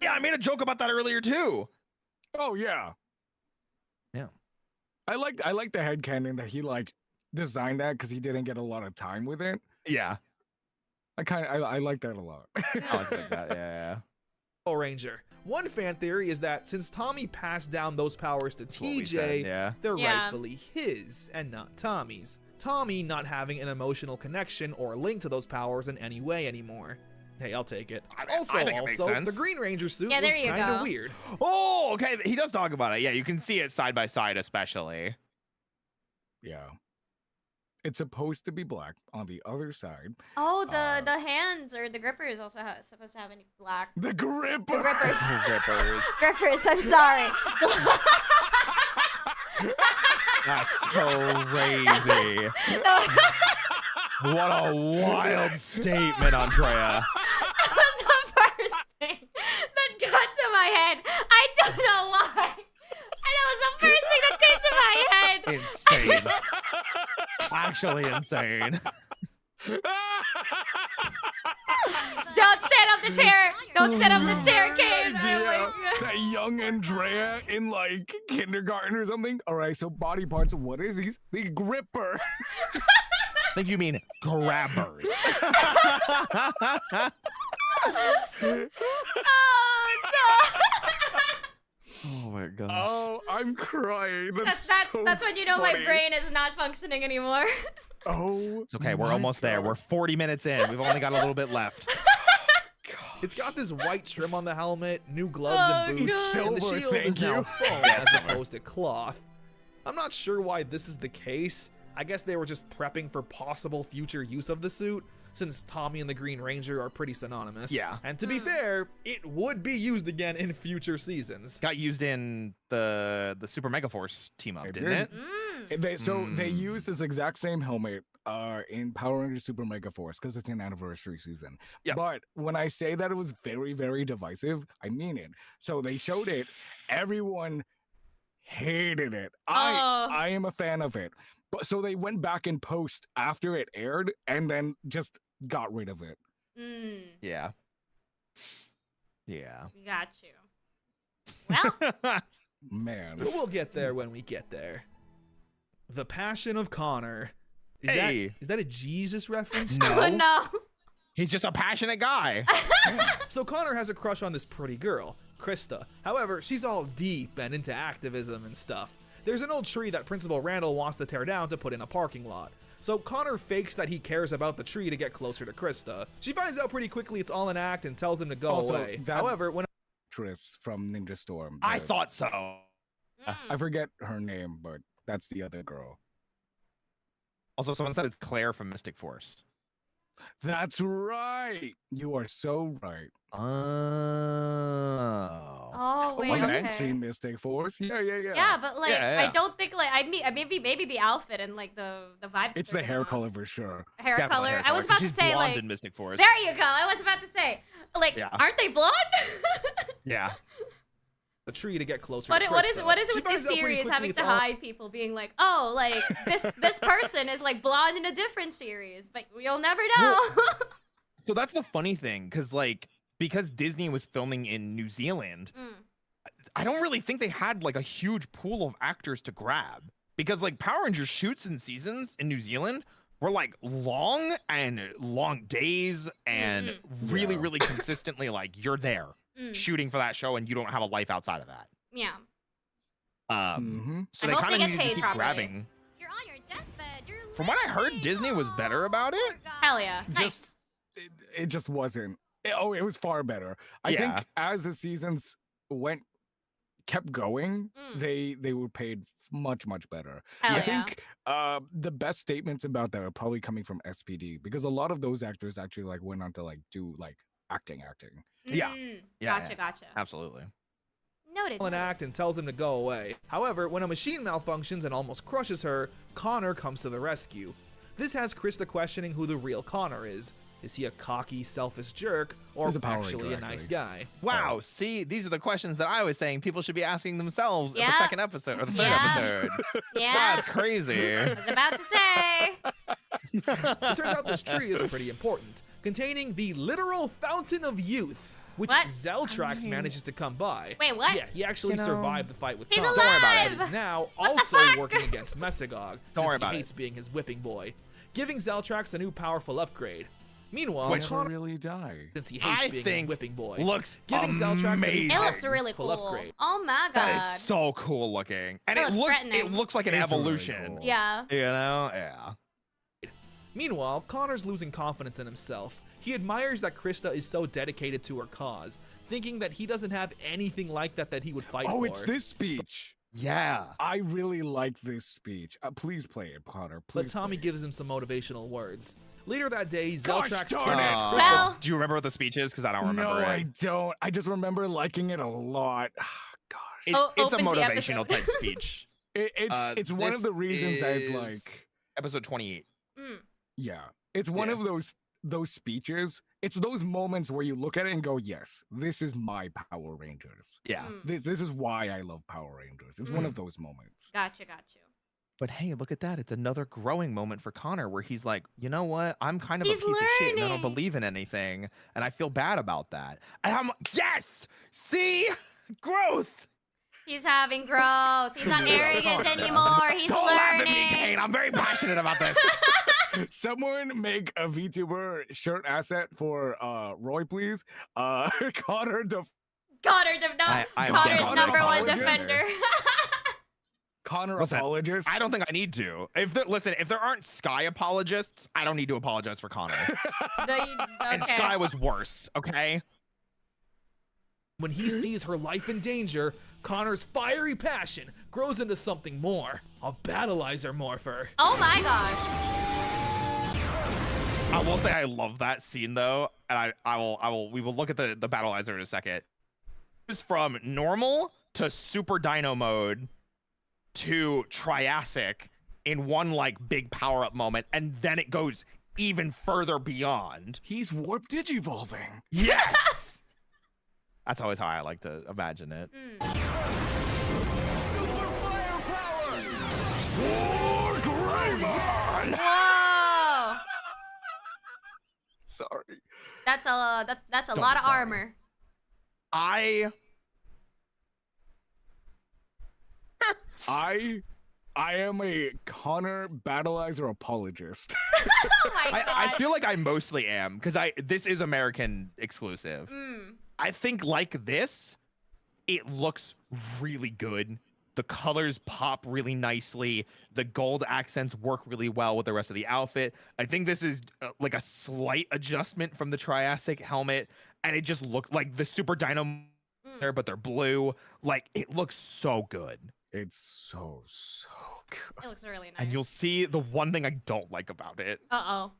Yeah, I made a joke about that earlier too. Oh yeah. Yeah. I like the headcanon that he like designed that because he didn't get a lot of time with it. Yeah. I like that a lot. I like that. Yeah. Ranger. One fan theory is that since Tommy passed down those powers to That's what we TJ, said, yeah. they're Yeah. rightfully his and not Tommy's. Tommy not having an emotional connection or link to those powers in any way anymore. Hey, I'll take it. I Also, think it makes sense. the Green Ranger suit Yeah, was there you kind go. of weird. Oh, okay. He does talk about it. Yeah, you can see it side by side, especially. Yeah. It's supposed to be black on the other side. Oh, the hands or the grippers also supposed to have any black. The gripper. The grippers. Grippers. Grippers, I'm sorry. That's crazy. What a wild statement, Andrea. That was the first thing that got to my head. I don't know why. And that was the first thing that came to my head. Insane. Actually insane. Don't stand up the chair. Don't stand up the chair, Kane. Oh my Idea. God. That young Andrea in like kindergarten or something. All right, so body parts. What is he? The gripper. I think you mean grabbers. Oh no. Oh my god. Oh, I'm crying. That's That's when you know my funny. brain is not functioning anymore. Oh, It's okay. We're my almost there. God. We're 40 minutes in. We've only got a little bit left. It's got this white trim on the helmet, new gloves Oh, and boots, It's and the silver, shield is thank now you. foam as opposed to cloth. I'm not sure why this is the case. I guess they were just prepping for possible future use of the suit, since Tommy and the Green Ranger are pretty synonymous. Yeah. And to be fair, it would be used again in future seasons. Got used in the Super Mega Force team up, It didn't did. it? They Mm. use this exact same helmet in Power Rangers Super Mega Force because it's an anniversary season. Yeah. But when I say that it was very, very divisive, I mean it. So they showed it. Everyone hated it. Oh. I am a fan of it. But so they went back in post after it aired and then just got rid of it. Mm. Yeah. Yeah. Got you. Well, Man. But we'll get there when we get there. The Passion of Connor. Hey. Is that a Jesus reference? oh no. He's just a passionate guy. So Connor has a crush on this pretty girl, Krista. However, she's all deep and into activism and stuff. There's an old tree that Principal Randall wants to tear down to put in a parking lot. So Connor fakes that he cares about the tree to get closer to Krista. She finds out pretty quickly it's all an act and tells him to go Also, away. that- However, when Actress from Ninja Storm. I the- thought so. I forget her name, but that's the other girl. Also, someone said it's Claire from Mystic Force. That's right. You are so right. Oh. Oh wait, okay. okay. I've seen Mystic Force. Yeah. Yeah, but like Yeah, yeah. I don't think like I mean maybe the outfit and like the vibe. It's they're the hair going on. color for sure. Hair Definitely color. hair I was color, 'cause about to she's say blonde like in Mystic Force. there you go. I was about to say like Yeah. aren't they blonde? Yeah. the tree to get closer What to it- Krista. what is it She with this finds out pretty series quickly having it's to all- hide people being like, oh, like this person is like blonde in a different series, but you'll never know. So that's the funny thing, because Disney was filming in New Zealand, Mm. I don't really think they had like a huge pool of actors to grab. Because like Power Rangers shoots and seasons in New Zealand were like long days and really, Yeah. really consistently like you're there Mm. shooting for that show and you don't have a life outside of that. Yeah. So I they hope kind they of get needed to paid keep properly. grabbing. You're on your deathbed. You're From what I heard, Disney was better about it. Hell yeah. Nice. Just it just wasn't. It was far better. I Yeah. think as the seasons kept going, they were paid much better. Hell I yeah. think the best statements about that are probably coming from SPD because a lot of those actors actually like went on to like do like acting. Yeah. Mm. Yeah, Gotcha, yeah. gotcha. Absolutely. Noted. an act and tells him to go away. However, when a machine malfunctions and almost crushes her, Connor comes to the rescue. This has Krista questioning who the real Connor is. Is he a cocky, selfish jerk, or He's a Power actually Ranger, a nice actually. guy? Wow. See, these are the questions that I was saying people should be asking themselves in Yeah. the second episode or the third Yeah. episode. Yeah. That's crazy. I was about to say. It turns out this tree is pretty important, containing the literal fountain of youth, which What? Zeltrax manages to come by. Wait, what? Yeah, he actually You know, survived the fight with He's Tom. Don't worry about alive! it. And is now What the also fuck? working against Mesagog, Don't worry since about he it. hates being his whipping boy, giving Zeltrax a new powerful upgrade. Meanwhile, Which- Never Connor, really die. since he hates I being his think whipping boy, looks giving Zeltrax a new amazing. It looks really full cool. upgrade. Oh my god. That is so cool looking, and It it looks looks threatening. like an It's really evolution. cool. Yeah. You know, yeah. Meanwhile, Connor's losing confidence in himself. He admires that Krista is so dedicated to her cause, thinking that he doesn't have anything like that he would fight for. Oh, it's this speech. Yeah. I really like this speech. Please play it, Connor. Please. But Tommy play it. gives him some motivational words. Later that day, Gosh Zeltrax darn it. kidnaps Krista. Well- Do you remember what the speech is? Because I don't remember No, it. I don't. I just remember liking it a lot. Gosh. It- O- it's a opens the motivational episode. type speech. It's one this of the reasons that it's is like, Episode 28. Mm. yeah, it's one Yeah. of those speeches. It's those moments where you look at it and go, yes, this is my Power Rangers. Yeah. Mm. This is why I love Power Rangers. It's one of those moments. Gotcha. But hey, look at that. It's another growing moment for Connor where he's like, you know what? I'm kind of He's a piece of shit and I don't learning. believe in anything. And I feel bad about that. And I'm yes! See? Growth! He's having growth. He's not arrogant anymore. He's Don't laugh at me, learning. Kane. I'm very passionate about this. Someone make a VTuber shirt asset for Roy, please. Connor Connor's I am Connor's definitely number one apologist. defender. Connor Listen, apologist. I don't think I need to. If there aren't Sky apologists, I don't need to apologize for Connor. And Okay. Sky was worse, okay? When he sees her life in danger, Connor's fiery passion grows into something more. A battleizer morpher. Oh my gosh. I will say I love that scene though, and we will look at the battleizer in a second. It's from normal to super dino mode to Triassic in one like big power up moment, and then it goes even further beyond. He's warp digivolving. Yes. That's always how I like to imagine it. Whoa. Sorry. That's a lot of be sorry. armor. I am a Connor Battleizer apologist. Oh my god. I feel like I mostly am because this is American exclusive. I think like this, it looks really good. The colors pop really nicely. The gold accents work really well with the rest of the outfit. I think this is like a slight adjustment from the Triassic helmet, and it just looked like the Super Dino there, but they're blue. Like it looks so good. It's so good. It looks really nice. And you'll see the one thing I don't like about it. Uh-oh.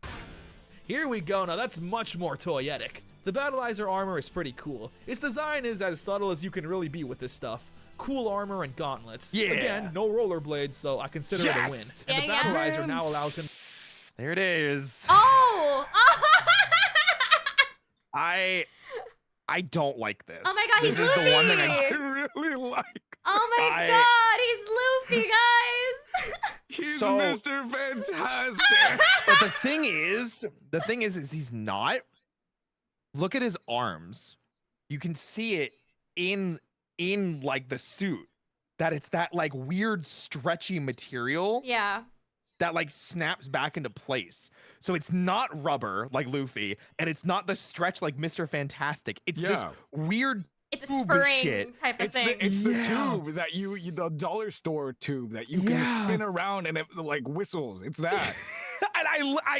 Here we go. Now that's much more toyetic. The Battleizer armor is pretty cool. Its design is as subtle as you can really be with this stuff. Cool armor and gauntlets. Yeah. Again, no rollerblades, so I consider it a win. Yes. And the Yeah, yeah. Battleizer now allows him. There it is. Oh! I don't like this. Oh my god, he's This is the one thing I Luffy! Really like. Oh my god, he's Luffy, guys! He's So- Mr. Fantastic. But the thing is he's not. Look at his arms. You can see it in like the suit that it's that like weird stretchy material Yeah. that like snaps back into place. So it's not rubber like Luffy, and it's not the stretch like Mr. Fantastic. It's this Yeah. weird It's a tube of spring shit. type of It's thing. the Yeah. tube that the dollar store tube that you can Yeah. spin around and it like whistles. It's that. And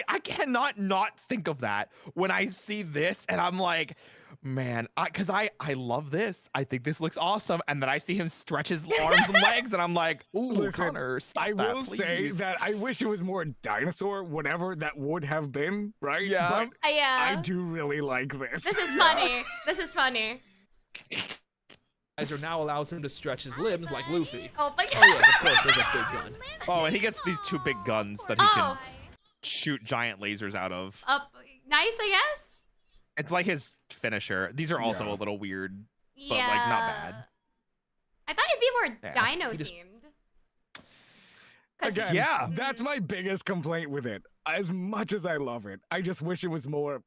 I cannot not think of that when I see this, and I'm like, man, because I love this. I think this looks awesome. And then I see him stretch his arms and legs, and I'm like, ooh, Listen, Connor, stop I that, will say please. that I wish it was more dinosaur, whatever that would have been, right? Yeah. But I Yeah. do really like this. This is funny. This is funny. Battleizer now allows him to stretch his limbs like Luffy. Oh my Oh god. yeah, of course, there's a big gun. Oh, and he gets these two big guns that he Oh. can shoot giant lasers out of. Nice, I guess? It's like his finisher. These are also Yeah. a little weird. Yeah. like, not bad. I thought it'd be more Yeah. dino He just- themed. 'Cause- Again, Yeah. that's my biggest complaint with it. As much as I love it, I just wish it was more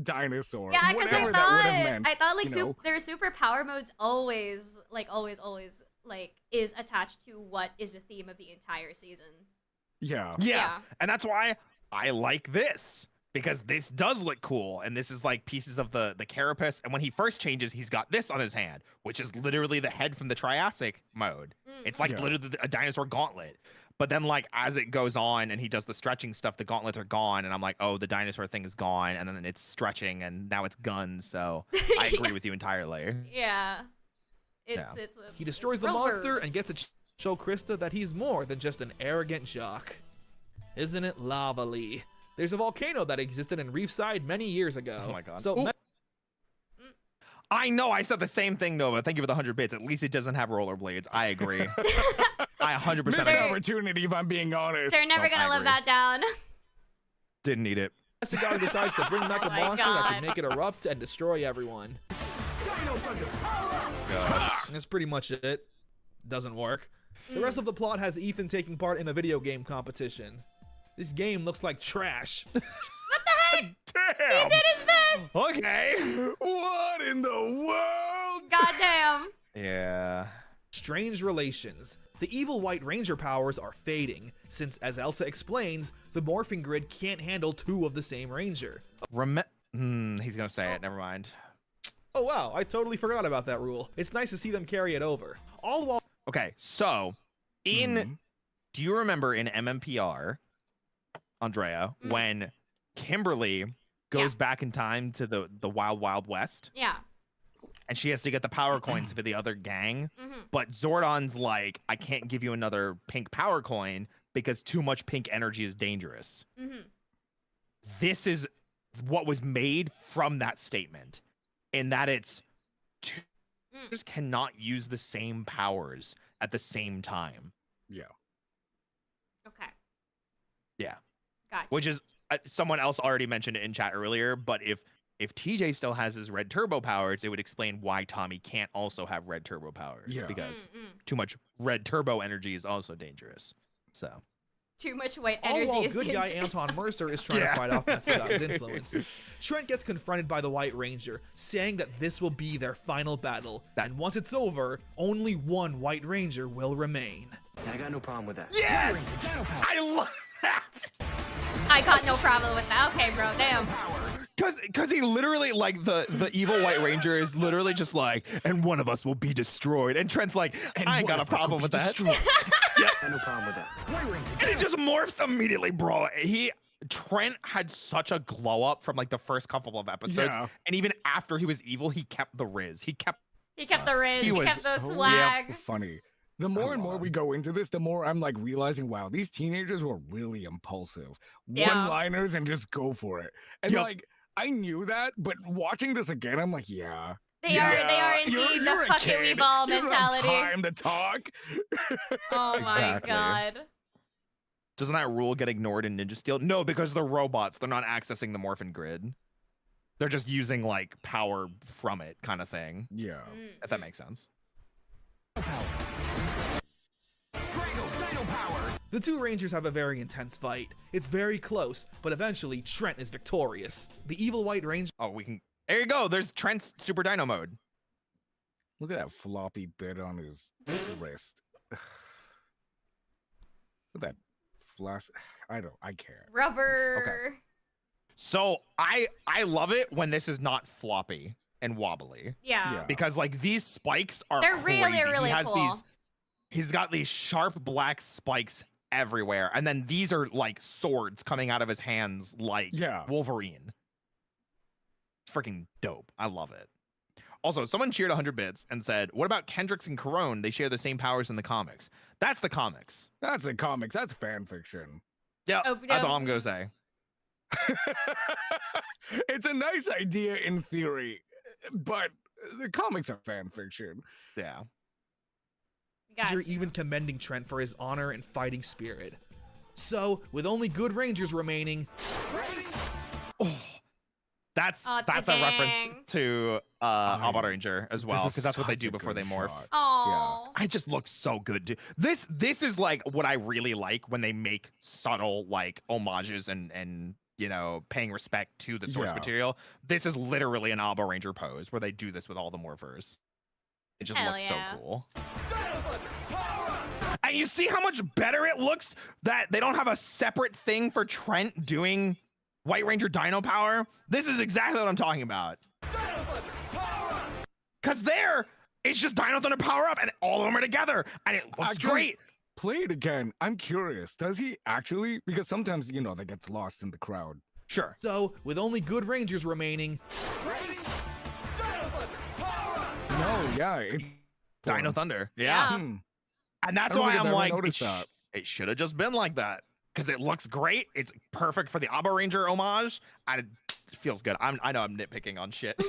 dinosaur. Yeah, because whatever that would have meant. I thought like you know? their super power modes always like is attached to what is the theme of the entire season. Yeah. Yeah. And that's why I like this. Because this does look cool, and this is like pieces of the carapace. And when he first changes, he's got this on his hand, which is literally the head from the Triassic mode. It's like Yeah. literally a dinosaur gauntlet. But then, like, as it goes on and he does the stretching stuff, the gauntlets are gone, and I'm like, oh, the dinosaur thing is gone, and then it's stretching, and now it's guns. So I agree with you entirely. Yeah. It's Yeah. it's He destroys it's the real monster weird. and gets to show Krista that he's more than just an arrogant jock. Isn't it lovely? There's a volcano that existed in Reefside many years ago. Oh my God. So Ooh. I know, I said the same thing, Nova. Thank you for the 100 bits. At least it doesn't have rollerblades. I agree. I 100% Missed agree. opportunity, if I'm being honest. They're never Nope, gonna I live agree. that down. Didn't need it. Cigar decides to bring back Oh a my monster that God. can make it erupt and destroy everyone. That's pretty much it. Doesn't work. The rest of the plot has Ethan taking part in a video game competition. This game looks like trash. Damn. He did his best. Okay. What in the world? Goddamn. Yeah. Strange relations. The evil White Ranger powers are fading, since, as Elsa explains, the morphing grid can't handle two of the same Ranger. He's gonna say it. Never mind. Oh wow, I totally forgot about that rule. It's nice to see them carry it over. All while Okay, so do you remember in MMPR, Andrea, when Kimberly goes back in time to the Wild Wild West, Yeah. and she has to get the power coins for the other gang, but Zordon's like, I can't give you another pink power coin because too much pink energy is dangerous. This is what was made from that statement, in that it's two cannot use the same powers at the same time. Yeah. Okay. Yeah. Gotcha. Which is someone else already mentioned it in chat earlier, but if TJ still has his red turbo powers, it would explain why Tommy can't also have red turbo powers, Yeah. because too much red turbo energy is also dangerous. So Too much white All energy while is good guy dangerous. Anton Mercer is trying to fight off Mascot's influence. Trent gets confronted by the White Ranger, saying that this will be their final battle, and once it's over, only one White Ranger will remain. I got no problem with that. Yes! I love that! I got no problem with that. Okay, bro, damn. Cause he literally, like, the evil White Ranger is literally just like, and one of us will be destroyed. And Trent's like, I ain't got a problem with that. Yeah, I got no problem with that. And it just morphs immediately, bro. Trent had such a glow up from like the first couple of episodes, and even after he was evil, he kept the riz. He kept the riz. He kept the so swag. funny. The more and more we go into this, the more I'm like realizing, wow, these teenagers were really impulsive. One-liners and just go for it. And like, I knew that, but watching this again, I'm like, yeah. They are indeed you're the fucking we ball mentality. You don't have time to talk. Oh my Exactly. god. Doesn't that rule get ignored in Ninja Steel? No, because they're robots. They're not accessing the morphin grid. They're just using like power from it, kind of thing. Yeah. If that makes sense. The two Rangers have a very intense fight. It's very close, but eventually Trent is victorious. The evil White Ranger Oh, there you go. There's Trent's Super Dino mode. Look at that floppy bit on his wrist. Look at that flash. I can't. Rubber. Okay. So I love it when this is not floppy and wobbly. Yeah. Because like these spikes are They're crazy. really he has cool. He's got these sharp black spikes everywhere, and then these are like swords coming out of his hands like Wolverine. Freaking dope. I love it. Also, someone cheered 100 bits and said, what about Kendricks and Corone? They share the same powers in the comics. That's the comics. That's the comics. That's fan fiction. Yeah, Oh, that's no. all I'm gonna say. It's a nice idea in theory, but the comics are fan fiction. Yeah. Ranger even commending Trent for his honor and fighting spirit. So, with only good Rangers remaining, That's a reference to Abba Ranger as well, because that's what they do before they morph. Oh. I just look so good, dude. This is like what I really like when they make subtle like homages and you know, paying respect to the source material. This is literally an Abba Ranger pose where they do this with all the morphers. It just looks so cool. And you see how much better it looks that they don't have a separate thing for Trent doing White Ranger Dino Power. This is exactly what I'm talking about. Because there, it's just Dino Thunder Power Up and all of them are together and it looks great. Play it again. I'm curious. Does he actually? Because sometimes, you know, that gets lost in the crowd. Sure. So, with only good Rangers remaining, No, yeah. Dino Thunder. Yeah. And that's why I'm like, it should have just been like that. Because it looks great. It's perfect for the Abba Ranger homage. And it feels good. I know I'm nitpicking on shit. Oh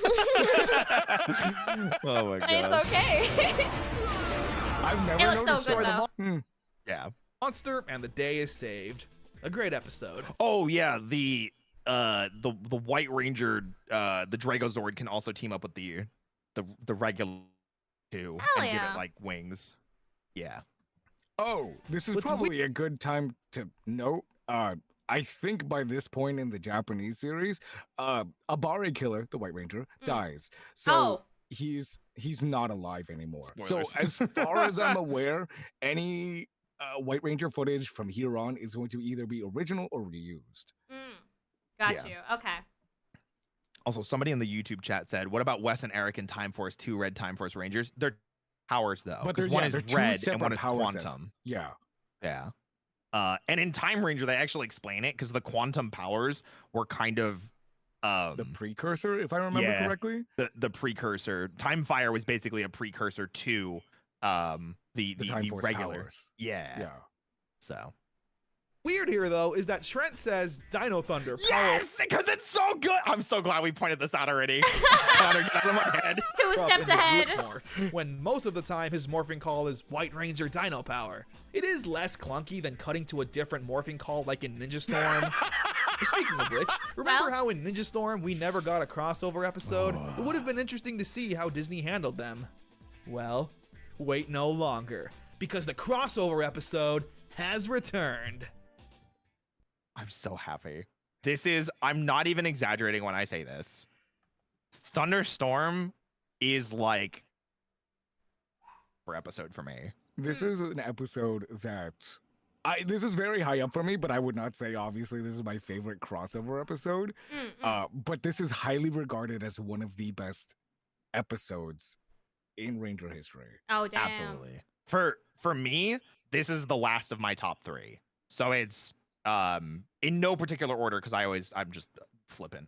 my god. It's okay. I've never It looks noticed so good, the Yeah. monster, and the day is saved. A great episode. Oh yeah, the White Ranger, the Dragozord can also team up with the regular two and give it like wings. Yeah. Oh, this is probably a good time to note. I think by this point in the Japanese series, Abare Killer, the White Ranger, dies. So he's not alive anymore. Spoilers. So as far as I'm aware, any White Ranger footage from here on is going to either be original or reused. Got you. Okay. Also, somebody in the YouTube chat said, "What about Wes and Eric in Time Force 2 Red Time Force Rangers?" They're powers though, But because they're one is two red and separate one is power sets. quantum. Yeah. Yeah. And in Time Ranger, they actually explain it because the quantum powers were kind of the precursor, if I remember correctly. The precursor. Time Fire was basically a precursor to the Time Force regular. powers. Yeah. So. Weird here, though, is that Trent says Dino Thunder power. Yes, because it's so good. I'm so glad we pointed this out already. Connor, get out of my head. 2 steps ahead. When most of the time his morphing call is White Ranger Dino Power. It is less clunky than cutting to a different morphing call like in Ninja Storm. Speaking of which, remember how in Ninja Storm we never got a crossover episode? It would have been interesting to see how Disney handled them. Well, wait no longer, because the crossover episode has returned. I'm so happy. This is, I'm not even exaggerating when I say this. Thunderstorm is like for episode for me. This is an episode that this is very high up for me, but I would not say obviously this is my favorite crossover episode. But this is highly regarded as one of the best episodes in Ranger history. Oh damn. Absolutely. For me, this is the last of my top 3. So it's in no particular order because I'm just flipping.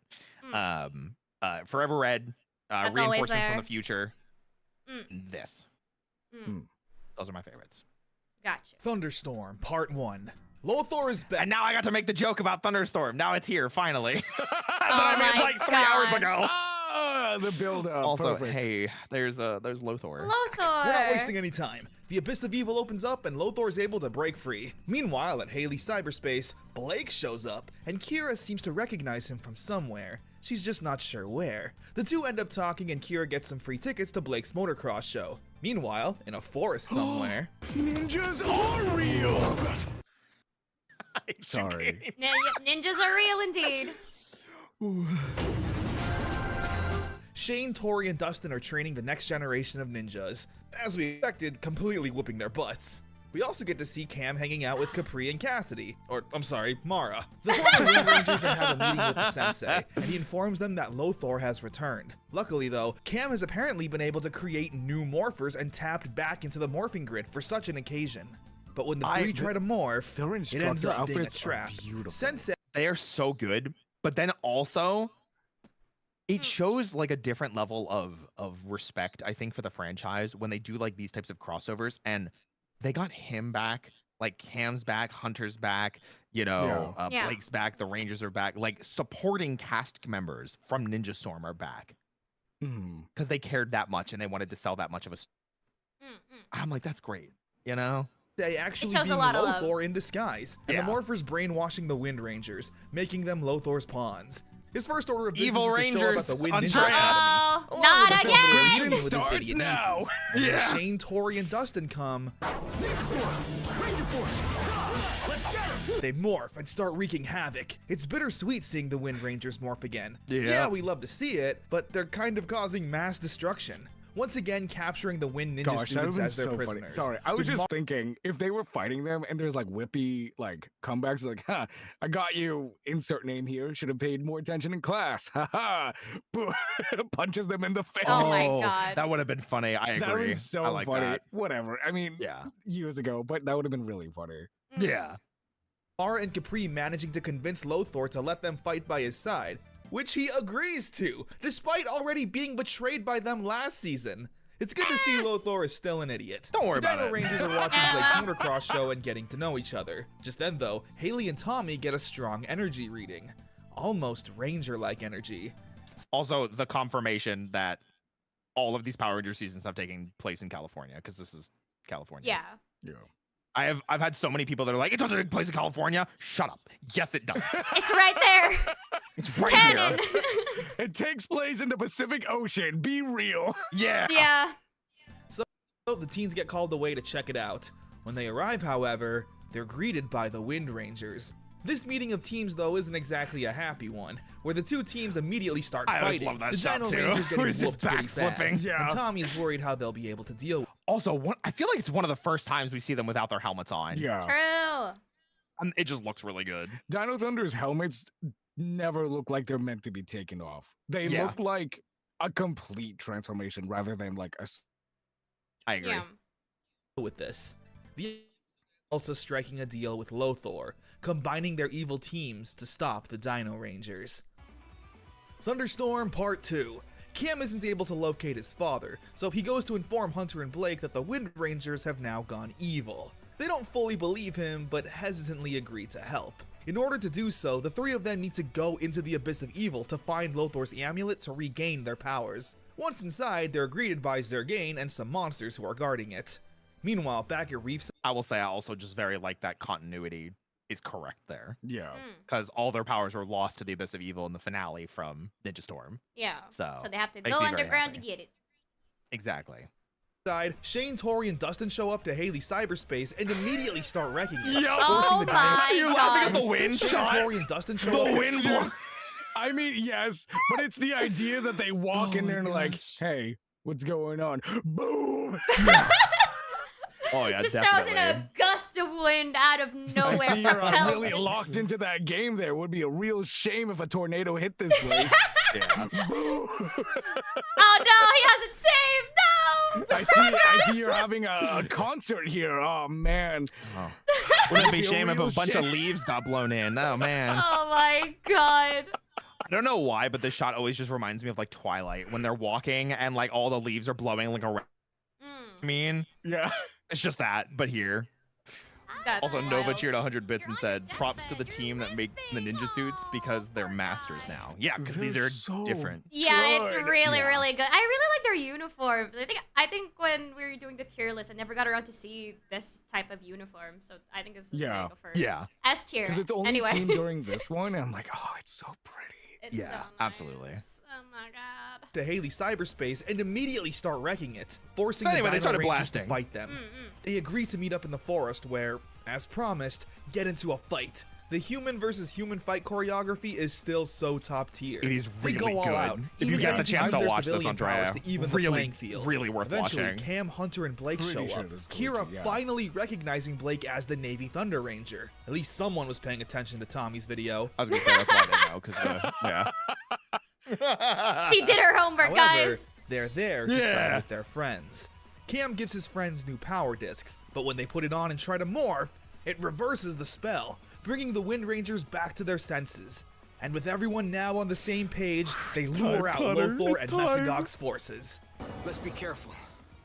Forever Red, That's always Reinforcements from there. the Future. This. Those are my favorites. Gotcha. Thunderstorm Part 1. Lothor is back. And now I got to make the joke about Thunderstorm. Now it's here, finally. Oh I made my like 3 hours God. ago. The build up. Also, perfect. hey, there's Lothor. Lothor. We're not wasting any time. The Abyss of Evil opens up and Lothor is able to break free. Meanwhile, at Haley's cyberspace, Blake shows up and Kira seems to recognize him from somewhere. She's just not sure where. The two end up talking and Kira gets some free tickets to Blake's motocross show. Meanwhile, in a forest somewhere, Ninjas are real. Sorry. Ninjas are real indeed. Shane, Tori, and Dustin are training the next generation of ninjas. As we expected, completely whooping their butts. We also get to see Cam hanging out with Capri and Cassidy. Or, I'm sorry, Mara. The former Wind Rangers then have a meeting with the sensei, and he informs them that Lothor has returned. Luckily though, Cam has apparently been able to create new morphers and tapped back into the morphing grid for such an occasion. But when the three try to morph, Their it ends instructor up being a outfits are trap. beautiful. Sensei They are so good, but then also it shows like a different level of respect, I think, for the franchise when they do like these types of crossovers, and they got him back, like Cam's back, Hunter's back, you know, Yeah. Blake's back, the Rangers are back, like supporting cast members from Ninja Storm are back because they cared that much and they wanted to sell that much of a. I'm like, that's great, you know. They actually shows a being lot of love. Lothor in disguise, and Yeah. the Morphers brainwashing the Wind Rangers, making them Lothor's pawns. His first order of business Evil is to show up Rangers at the Wind on Ninja track. Academy. Oh, along not with a again! subscription with his Starts idiot now. nieces. And when Yeah. Shane, Tori, and Dustin come, they morph and start wreaking havoc. It's bittersweet seeing the Wind Rangers morph again. Yeah, we love to see it, but they're kind of causing mass destruction. Once again, capturing the Wind Ninja Gosh, that students would as their so funny. prisoners. Sorry, I was With just thinking if they were fighting them and there's like whippy like comebacks, like, "Ha, I got you." Insert name here. Should have paid more attention in class. Ha ha. Punches them in the face. Oh my God. That would have been funny. I That would agree. be so I like funny. that. Whatever. I mean, Yeah. years ago, but that would have been really funny. Yeah. Mara and Capri managing to convince Lothor to let them fight by his side, which he agrees to, despite already being betrayed by them last season. It's good to see Lothor is still an idiot. Don't worry the about Dino it. Rangers are watching Blake's motocross show and getting to know each other. Just then though, Haley and Tommy get a strong energy reading. Almost Ranger-like energy. Also, the confirmation that all of these Power Ranger seasons have taken place in California, because this is California. Yeah. Yeah. I've had so many people that are like, it doesn't take place in California. Shut up. Yes, it does. It's right there. It's right Canon. here. It takes place in the Pacific Ocean. Be real. Yeah. Yeah. So the teens get called away to check it out. When they arrive, however, they're greeted by the Wind Rangers. This meeting of teams, though, isn't exactly a happy one, where the two teams immediately start I always fighting. love that the shot, Dino too, Rangers where getting he's just whooped pretty bad, backflipping. Yeah. and Tommy is worried how they'll be able to deal with Also, I feel like it's one of the first times we see them without their helmets on. Yeah. True. And it just looks really good. Dino Thunder's helmets never look like they're meant to be taken off. They Yeah. look like a complete transformation rather than like a. I agree. Yeah. with this. The also striking a deal with Lothor, combining their evil teams to stop the Dino Rangers. Thunderstorm Part 2. Cam isn't able to locate his father, so he goes to inform Hunter and Blake that the Wind Rangers have now gone evil. They don't fully believe him, but hesitantly agree to help. In order to do so, the three of them need to go into the Abyss of Evil to find Lothor's amulet to regain their powers. Once inside, they're greeted by Zergain and some monsters who are guarding it. Meanwhile, back at Reef I will say I also just very like that continuity is correct there, Yeah. because all their powers were lost to the Abyss of Evil in the finale from Ninja Storm. Yeah. So So they have to makes go me very underground to happy. get it. Exactly. side, Shane, Tori, and Dustin show up to Haley cyberspace and immediately start wrecking it. Yo, Oh my you're laughing at god. the wind Shane, shot. Tori, and Dustin show The up. wind blows. I mean, yes, but it's the idea that they walk in there and like, hey, what's going on? Boom! Oh yeah, Just definitely. throws in a gust of wind out of I nowhere. see you're propels really it. locked into that game there. It would be a real shame if a tornado hit this place. Yeah. Boom! Oh no, he hasn't saved. No. I see you're having a concert here. Oh man. Oh. Wouldn't it be It'd a be a shame if a real bunch of shame. leaves got blown in? Oh man. Oh my god. I don't know why, but this shot always just reminds me of like Twilight when they're walking and like all the leaves are blowing like around. I mean, Yeah. it's just that, but here. That's Also, Nova wild. cheered 100 bits and said, props to the team that make the ninja suits because they're masters now. Yeah, because these They're are so different. Yeah, it's good. really, Yeah. really good. I really like their uniforms. I think when we were doing the tier list, I never got around to see this type of uniform. So I think this is Yeah. gonna go first. Yeah. S tier. Because it's only anyway. seen during this one, and I'm like, oh, it's so pretty. It's Yeah, so nice. absolutely. Oh my god. To Haley cyberspace and immediately start wrecking it, forcing So anyway, the they Dino started Rangers to blasting. fight them. They agree to meet up in the forest where, as promised, get into a fight. The human versus human fight choreography is still so top tier. It is They really go all good. out, If you even get the getting chance use to their watch this, civilian powers Andrea, to even the really, playing field. really worth Eventually, watching. Cam, Hunter, and Blake Pretty show sure up. this is going Kira to, yeah. finally recognizing Blake as the Navy Thunder Ranger. At least someone was paying attention to Tommy's video. I was gonna say that's why they know, because yeah. She did her homework, However, guys. they're there to Yeah. side with their friends. Cam gives his friends new power discs, but when they put it on and try to morph, it reverses the spell, bringing the Wind Rangers back to their senses. And with everyone now on the same page, they lure out Connor. Lothor and It's time. Mesogog's forces. Let's be careful,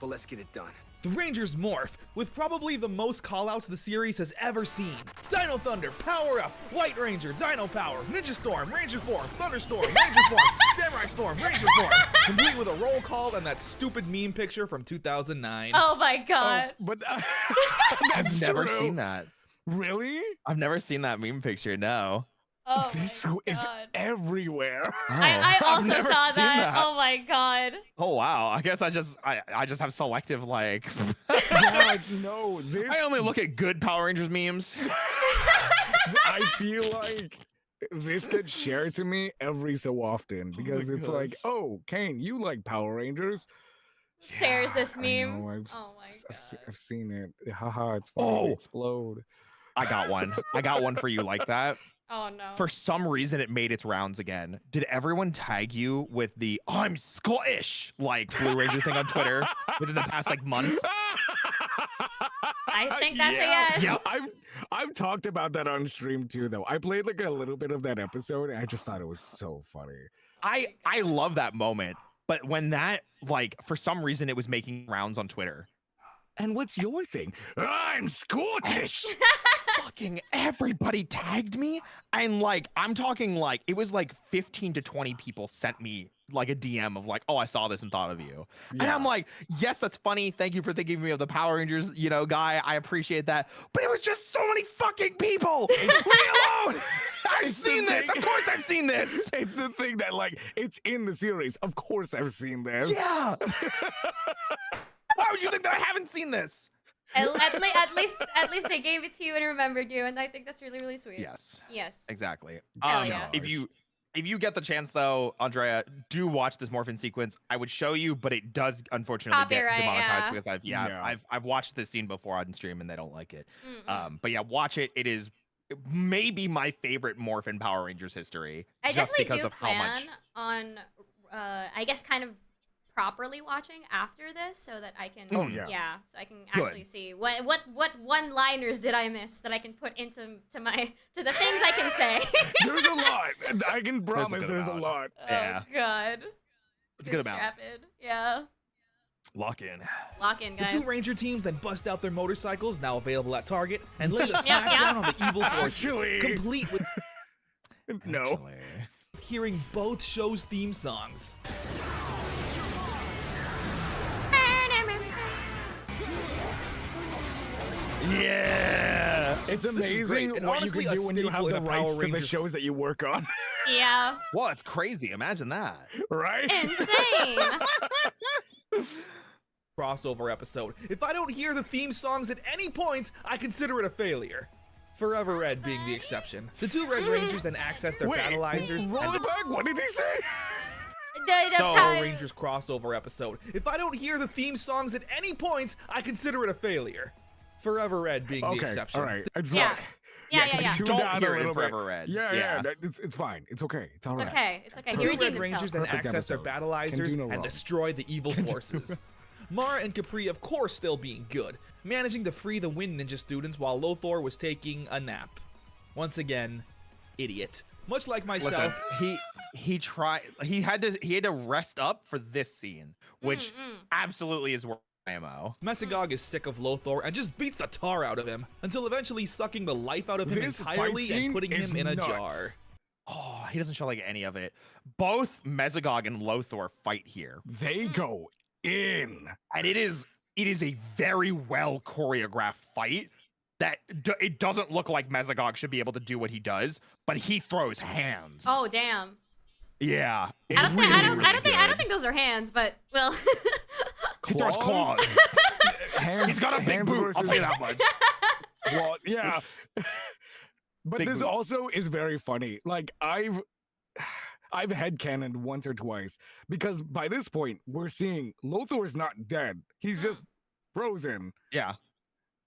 but let's get it done. The Rangers morph, with probably the most callouts the series has ever seen. Dino Thunder, Power Up, White Ranger, Dino Power, Ninja Storm, Ranger Form, Thunderstorm, Ranger Form, Samurai Storm, Ranger Form, complete with a roll call and that stupid meme picture from 2009. Oh my god. But I've that's never true. seen that. Really? I've never seen that meme picture. No. Oh This my is god. everywhere. I I've also never saw seen that. Oh my god. Oh wow. I guess I just have selective like. God, no, this. I only look at good Power Rangers memes. I feel like this gets shared to me every so often because it's like, oh, Kane, you like Power Rangers? Shares this I meme. know, Oh my god. I've seen it. Haha, it's funny. Oh. Explode. I got one. I got one for you like that. Oh no. For some reason, it made its rounds again. Did everyone tag you with the "I'm Scottish" like Blue Ranger thing on Twitter within the past like month? I think that's Yeah. a yes. Yeah, I've talked about that on stream too, though. I played like a little bit of that episode, and I just thought it was so funny. I love that moment, but when that like for some reason it was making rounds on Twitter. And what's your thing? I'm Scottish. Fucking everybody tagged me, and like I'm talking like it was like 15 to 20 people sent me like a DM of like, oh, I saw this and thought of you. And I'm like, yes, that's funny. Thank you for thinking of me of the Power Rangers, you know, guy. I appreciate that. But it was just so many fucking people. Leave me alone. I've It's the seen this. thing. Of course I've seen this. It's the thing that like it's in the series. Of course I've seen this. Yeah. Why would you think that I haven't seen this? At least they gave it to you and remembered you, and I think that's really, really sweet. Yes. Yes. Exactly. Hell yeah. If you get the chance though, Andrea, do watch this morphin sequence. I would show you, but it does unfortunately Copyright, get demonetized yeah. because I've watched this scene before on stream and they don't like it. Mm-mm. But yeah, watch it. It is maybe my favorite morph in Power Rangers history. I just definitely because do of how plan much. on, I guess, kind of properly watching after this so that I can, Oh, yeah. so I can Good. actually see what one-liners did I miss that I can put into the things I can say. There's a lot. I can promise good there's a amount. lot. Yeah. Oh God. It's a good amount. Strap in. Yeah. Lock in. Lock in, The guys. two Ranger teams then bust out their motorcycles, now available at Target, and lay the Yep, smackdown yep. on the evil forces, Actually- complete with No. Actually. hearing both shows' theme songs. Yeah. It's is great. amazing And what you honestly, can a do when you have staple in the a Power rights to the Rangers- shows that you work on, Yeah. Well, it's crazy. Imagine that. right? Insane. crossover episode. If I don't hear the theme songs at any point, I consider it a failure. Forever Red being the exception. The two Red Rangers then access their battleizers. Roll it back. What did he say? The Power Rangers crossover episode. If I don't hear the theme songs at any point, I consider it a failure. Forever Red being the exception. All right. It's Yeah. Yeah. Tune Don't down hear a it in little Forever bit. Red. Yeah. It's fine. It's okay. It's all right. It's okay. The He two redeemed Red Rangers himself. then Perfect access their episode. Can battleizers do no and wrong. destroy the evil forces. Mara and Capri, of course, still being good, managing to free the Wind Ninja students while Lothar was taking a nap. Once again, idiot. Much like myself. Listen, he had to rest up for this scene, which absolutely is worth ammo. Mesagog is sick of Lothar and just beats the tar out of him until eventually sucking the life out of him This entirely fight and scene putting is him in a nuts. jar. Oh, he doesn't show like any of it. Both Mesagog and Lothar fight here, They go in. and it is a very well choreographed fight. That it doesn't look like Mesagog should be able to do what he does, but he throws hands. Oh damn. Yeah, I don't good. think those are hands, but well. he throws claws. Hands, He's got a big hands boot. I'll versus tell you that much. claws. Yeah. But Big this boot. also is very funny. Like I've headcanoned once or twice because by this point we're seeing Lothar's not dead. He's just frozen. Yeah.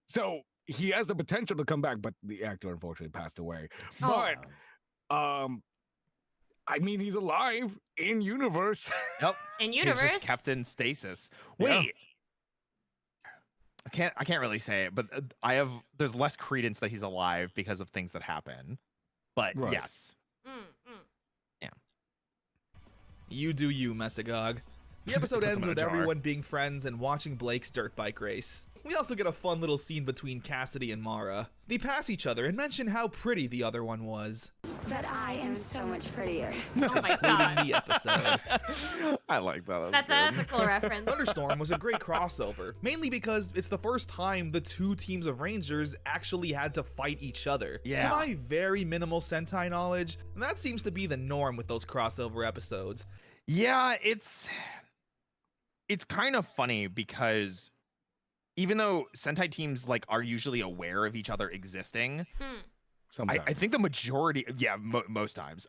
So he has the potential to come back, but the actor unfortunately passed away. Oh. But I mean he's alive in universe. Yep. In He's universe. just kept in stasis. Yeah. Wait. I can't really say it, but there's less credence that he's alive because of things that happen. But Right. yes. You do you, Mesagog. The episode Puts him ends in a with jar. everyone being friends and watching Blake's dirt bike race. We also get a fun little scene between Cassidy and Mara. They pass each other and mention how pretty the other one was. But I am so much prettier. Oh my Including god. the episode. I like that. That's a cool reference. Thunderstorm was a great crossover, mainly because it's the first time the two teams of Rangers actually had to fight each other. Yeah. To my very minimal Sentai knowledge, that seems to be the norm with those crossover episodes. Yeah, it's kind of funny because even though Sentai teams like are usually aware of each other existing, Sometimes. I think the majority, most times,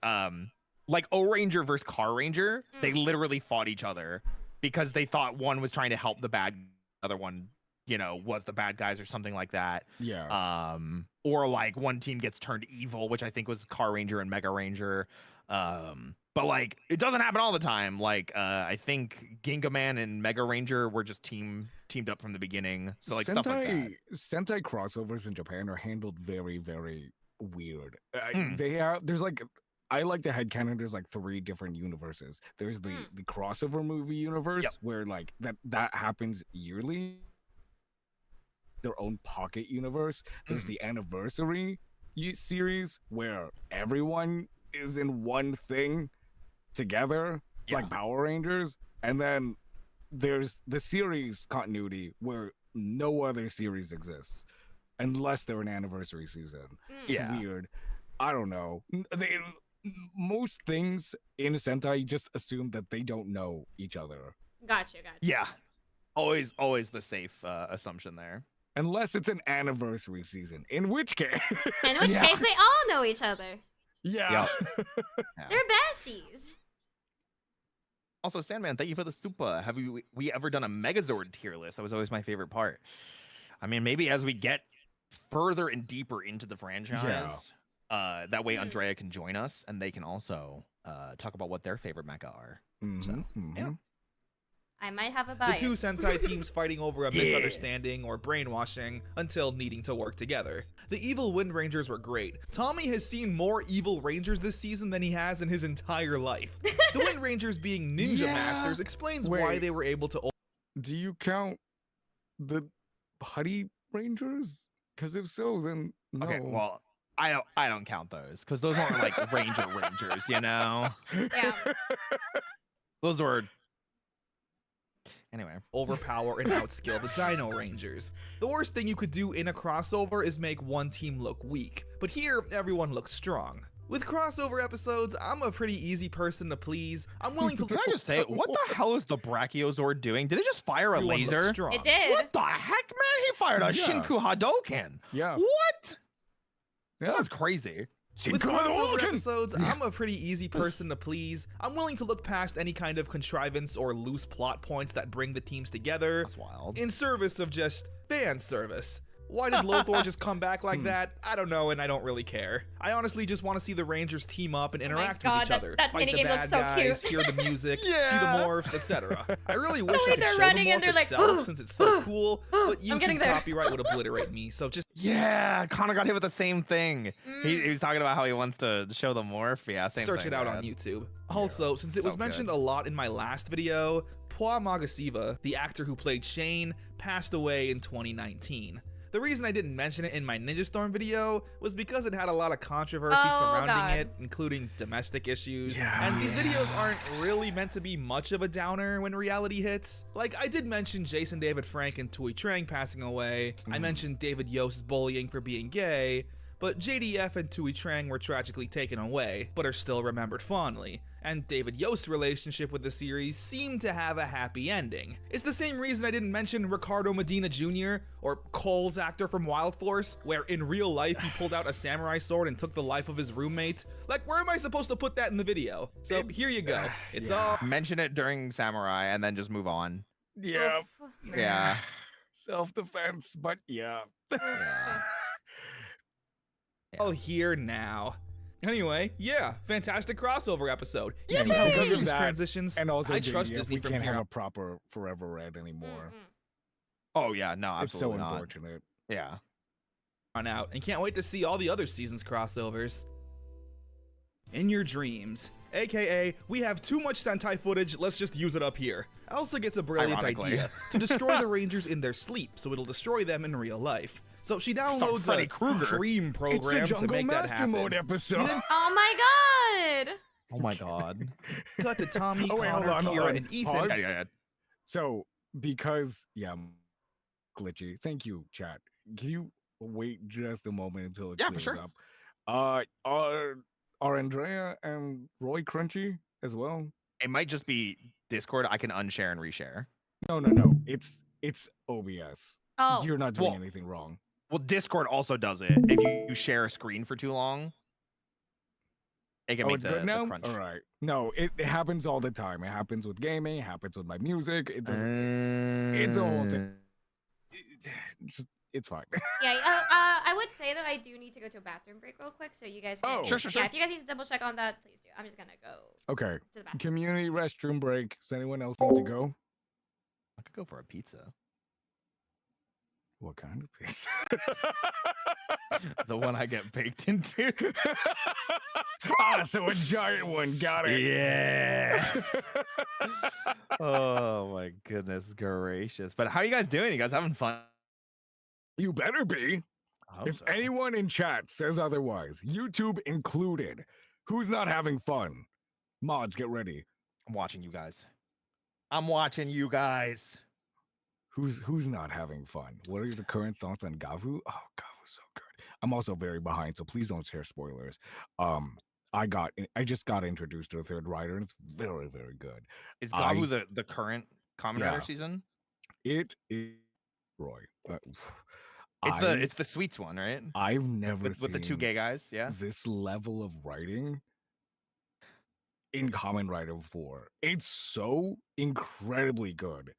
like O-Ranger versus Car Ranger, they literally fought each other because they thought one was trying to help the bad, other one, was the bad guys or something like that. Yeah. Or like one team gets turned evil, which I think was Car Ranger and Mega Ranger. But like it doesn't happen all the time. Like I think Ginga Man and Mega Ranger were just teamed up from the beginning. So like stuff like that. Sentai crossovers in Japan are handled very, very weird. Hmm. There's like, I like the headcanon. There's like 3 different universes. There's the crossover movie universe where like that happens yearly. Their own pocket universe. There's the anniversary series where everyone is in one thing together, like Power Rangers, and then there's the series continuity where no other series exists unless they're an anniversary season. It's weird. I don't know. Most things in Sentai just assume that they don't know each other. Gotcha. Yeah, always the safe assumption there. Unless it's an anniversary season, in which case In which case they all know each other. yeah. They're besties. Also, Sandman, thank you for the super. Have we ever done a Megazord tier list? That was always my favorite part. I mean, maybe as we get further and deeper into the franchise, that way Andrea can join us and they can also talk about what their favorite mecha are. So, yeah. I might have a The bias. two Sentai teams fighting over a misunderstanding or brainwashing until needing to work together. The evil Wind Rangers were great. Tommy has seen more evil Rangers this season than he has in his entire life. The Wind Rangers being ninja masters explains why they were able to... Do you count the Putty Rangers? Because if so, then no. Okay, well, I don't count those because those weren't like Rangers, Yeah. Those were... Anyway. overpower and outskill the Dino Rangers. The worst thing you could do in a crossover is make one team look weak, but here everyone looks strong. With crossover episodes, I'm a pretty easy person to please. I'm willing to. Can I just say, what the hell is the Brachiosaur doing? Did it just fire a You wanna look laser? strong. It did. What the heck, man? He fired a Yeah. Shinku Hadoken. Yeah. What? Yeah. That's crazy. With crossover Hadouken! episodes, I'm a pretty easy person to please. I'm willing to look past any kind of contrivance or loose plot points that bring the teams together That's wild. in service of just fan service. Why did Lothor just come back like that? I don't know, and I don't really care. I honestly just want to see the Rangers team up and interact with God, each other. that Fight the minigame bad looks so guys, cute. hear the music, see the Yeah. morphs, etc. I really wish way I could they're show running the and morph they're like, itself since it's so cool, but I'm getting YouTube there. copyright would obliterate me, so just Yeah, Connor got hit with the same thing. He Mm. was talking about how he wants to show the morph. Yeah, same search thing, it out on man. YouTube. Also, since it was so mentioned good. a lot in my last video, Pua Magasiva, the actor who played Shane, passed away in 2019. The reason I didn't mention it in my Ninja Storm video was because it had a lot of controversy Oh, surrounding God. it, including domestic issues, Yeah. and these videos aren't really meant to be much of a downer when reality hits. Like, I did mention Jason David Frank and Tui Trang passing away, I mentioned David Yost's bullying for being gay, but JDF and Tui Trang were tragically taken away, but are still remembered fondly. And David Yost's relationship with the series seemed to have a happy ending. It's the same reason I didn't mention Ricardo Medina Jr., or Cole's actor from Wild Force, where in real life he pulled out a samurai sword and took the life of his roommate. Like, where am I supposed to put that in the video? So here you go. It's all. Mention it during Samurai and then just move on. Yeah. Oof. Yeah. Self-defense, but yeah. Yeah. All here now. Anyway, yeah, fantastic crossover episode. You Yeah, see how because good of these that, transitions? And also, I trust JDF, Disney we from can't here have on. a proper Forever Red anymore. Mm-mm. Oh yeah, no, It's so absolutely not. unfortunate. Yeah. Out and can't wait to see all the other seasons crossovers. In your dreams, aka we have too much Sentai footage, let's just use it up here. Elsa gets a brilliant Ironically. idea to destroy the Rangers in their sleep, so it'll destroy them in real life. So she downloads Freddy a Krueger. dream It's the program to Jungle make that Master happen. Mode episode. Oh my god! Oh my god. Cut to Tommy, Oh, wait, hold Connor, on, hold Kira, on. and Ethan. Pause. Yeah. So, because, yeah, glitchy. Thank you, chat. Can you wait just a moment until it Yeah, for clears sure. up? Are Andrea and Roy crunchy as well? It might just be Discord. I can unshare and reshare. No. It's OBS. Oh, You're not doing Well, anything wrong. Well, Discord also does it. If you share a screen for too long, it can Oh, make it's the, good now? the crunch. All right. No, it happens all the time. It happens with gaming, it happens with my music. It doesn't. It's a whole thing. It's fine. yeah. I would say that I do need to go to a bathroom break real quick, so you guys. Can, Oh. Sure. Yeah, if you guys need to double check on that, please do. I'm just gonna go Okay. to the bathroom. Community restroom break. Does anyone else need to go? I could go for a pizza. What kind of pizza? The one I get baked into. So a giant one. Got it. Yeah. Oh my goodness gracious! But how are you guys doing? You guys having fun? You better be. I hope If so. anyone in chat says otherwise, YouTube included, who's not having fun? Mods, get ready. I'm watching you guys. I'm watching you guys. Who's not having fun? What are your current thoughts on Gavu? Oh, Gavu's so good. I'm also very behind, so please don't share spoilers. I just got introduced to the third rider, and it's very, very good. Is Gabu the current Kamen Rider Yeah. season? It is Roy. It's the sweets one, right? I've never With the two seen gay guys, yeah. this level of writing in Kamen Rider before. It's so incredibly good.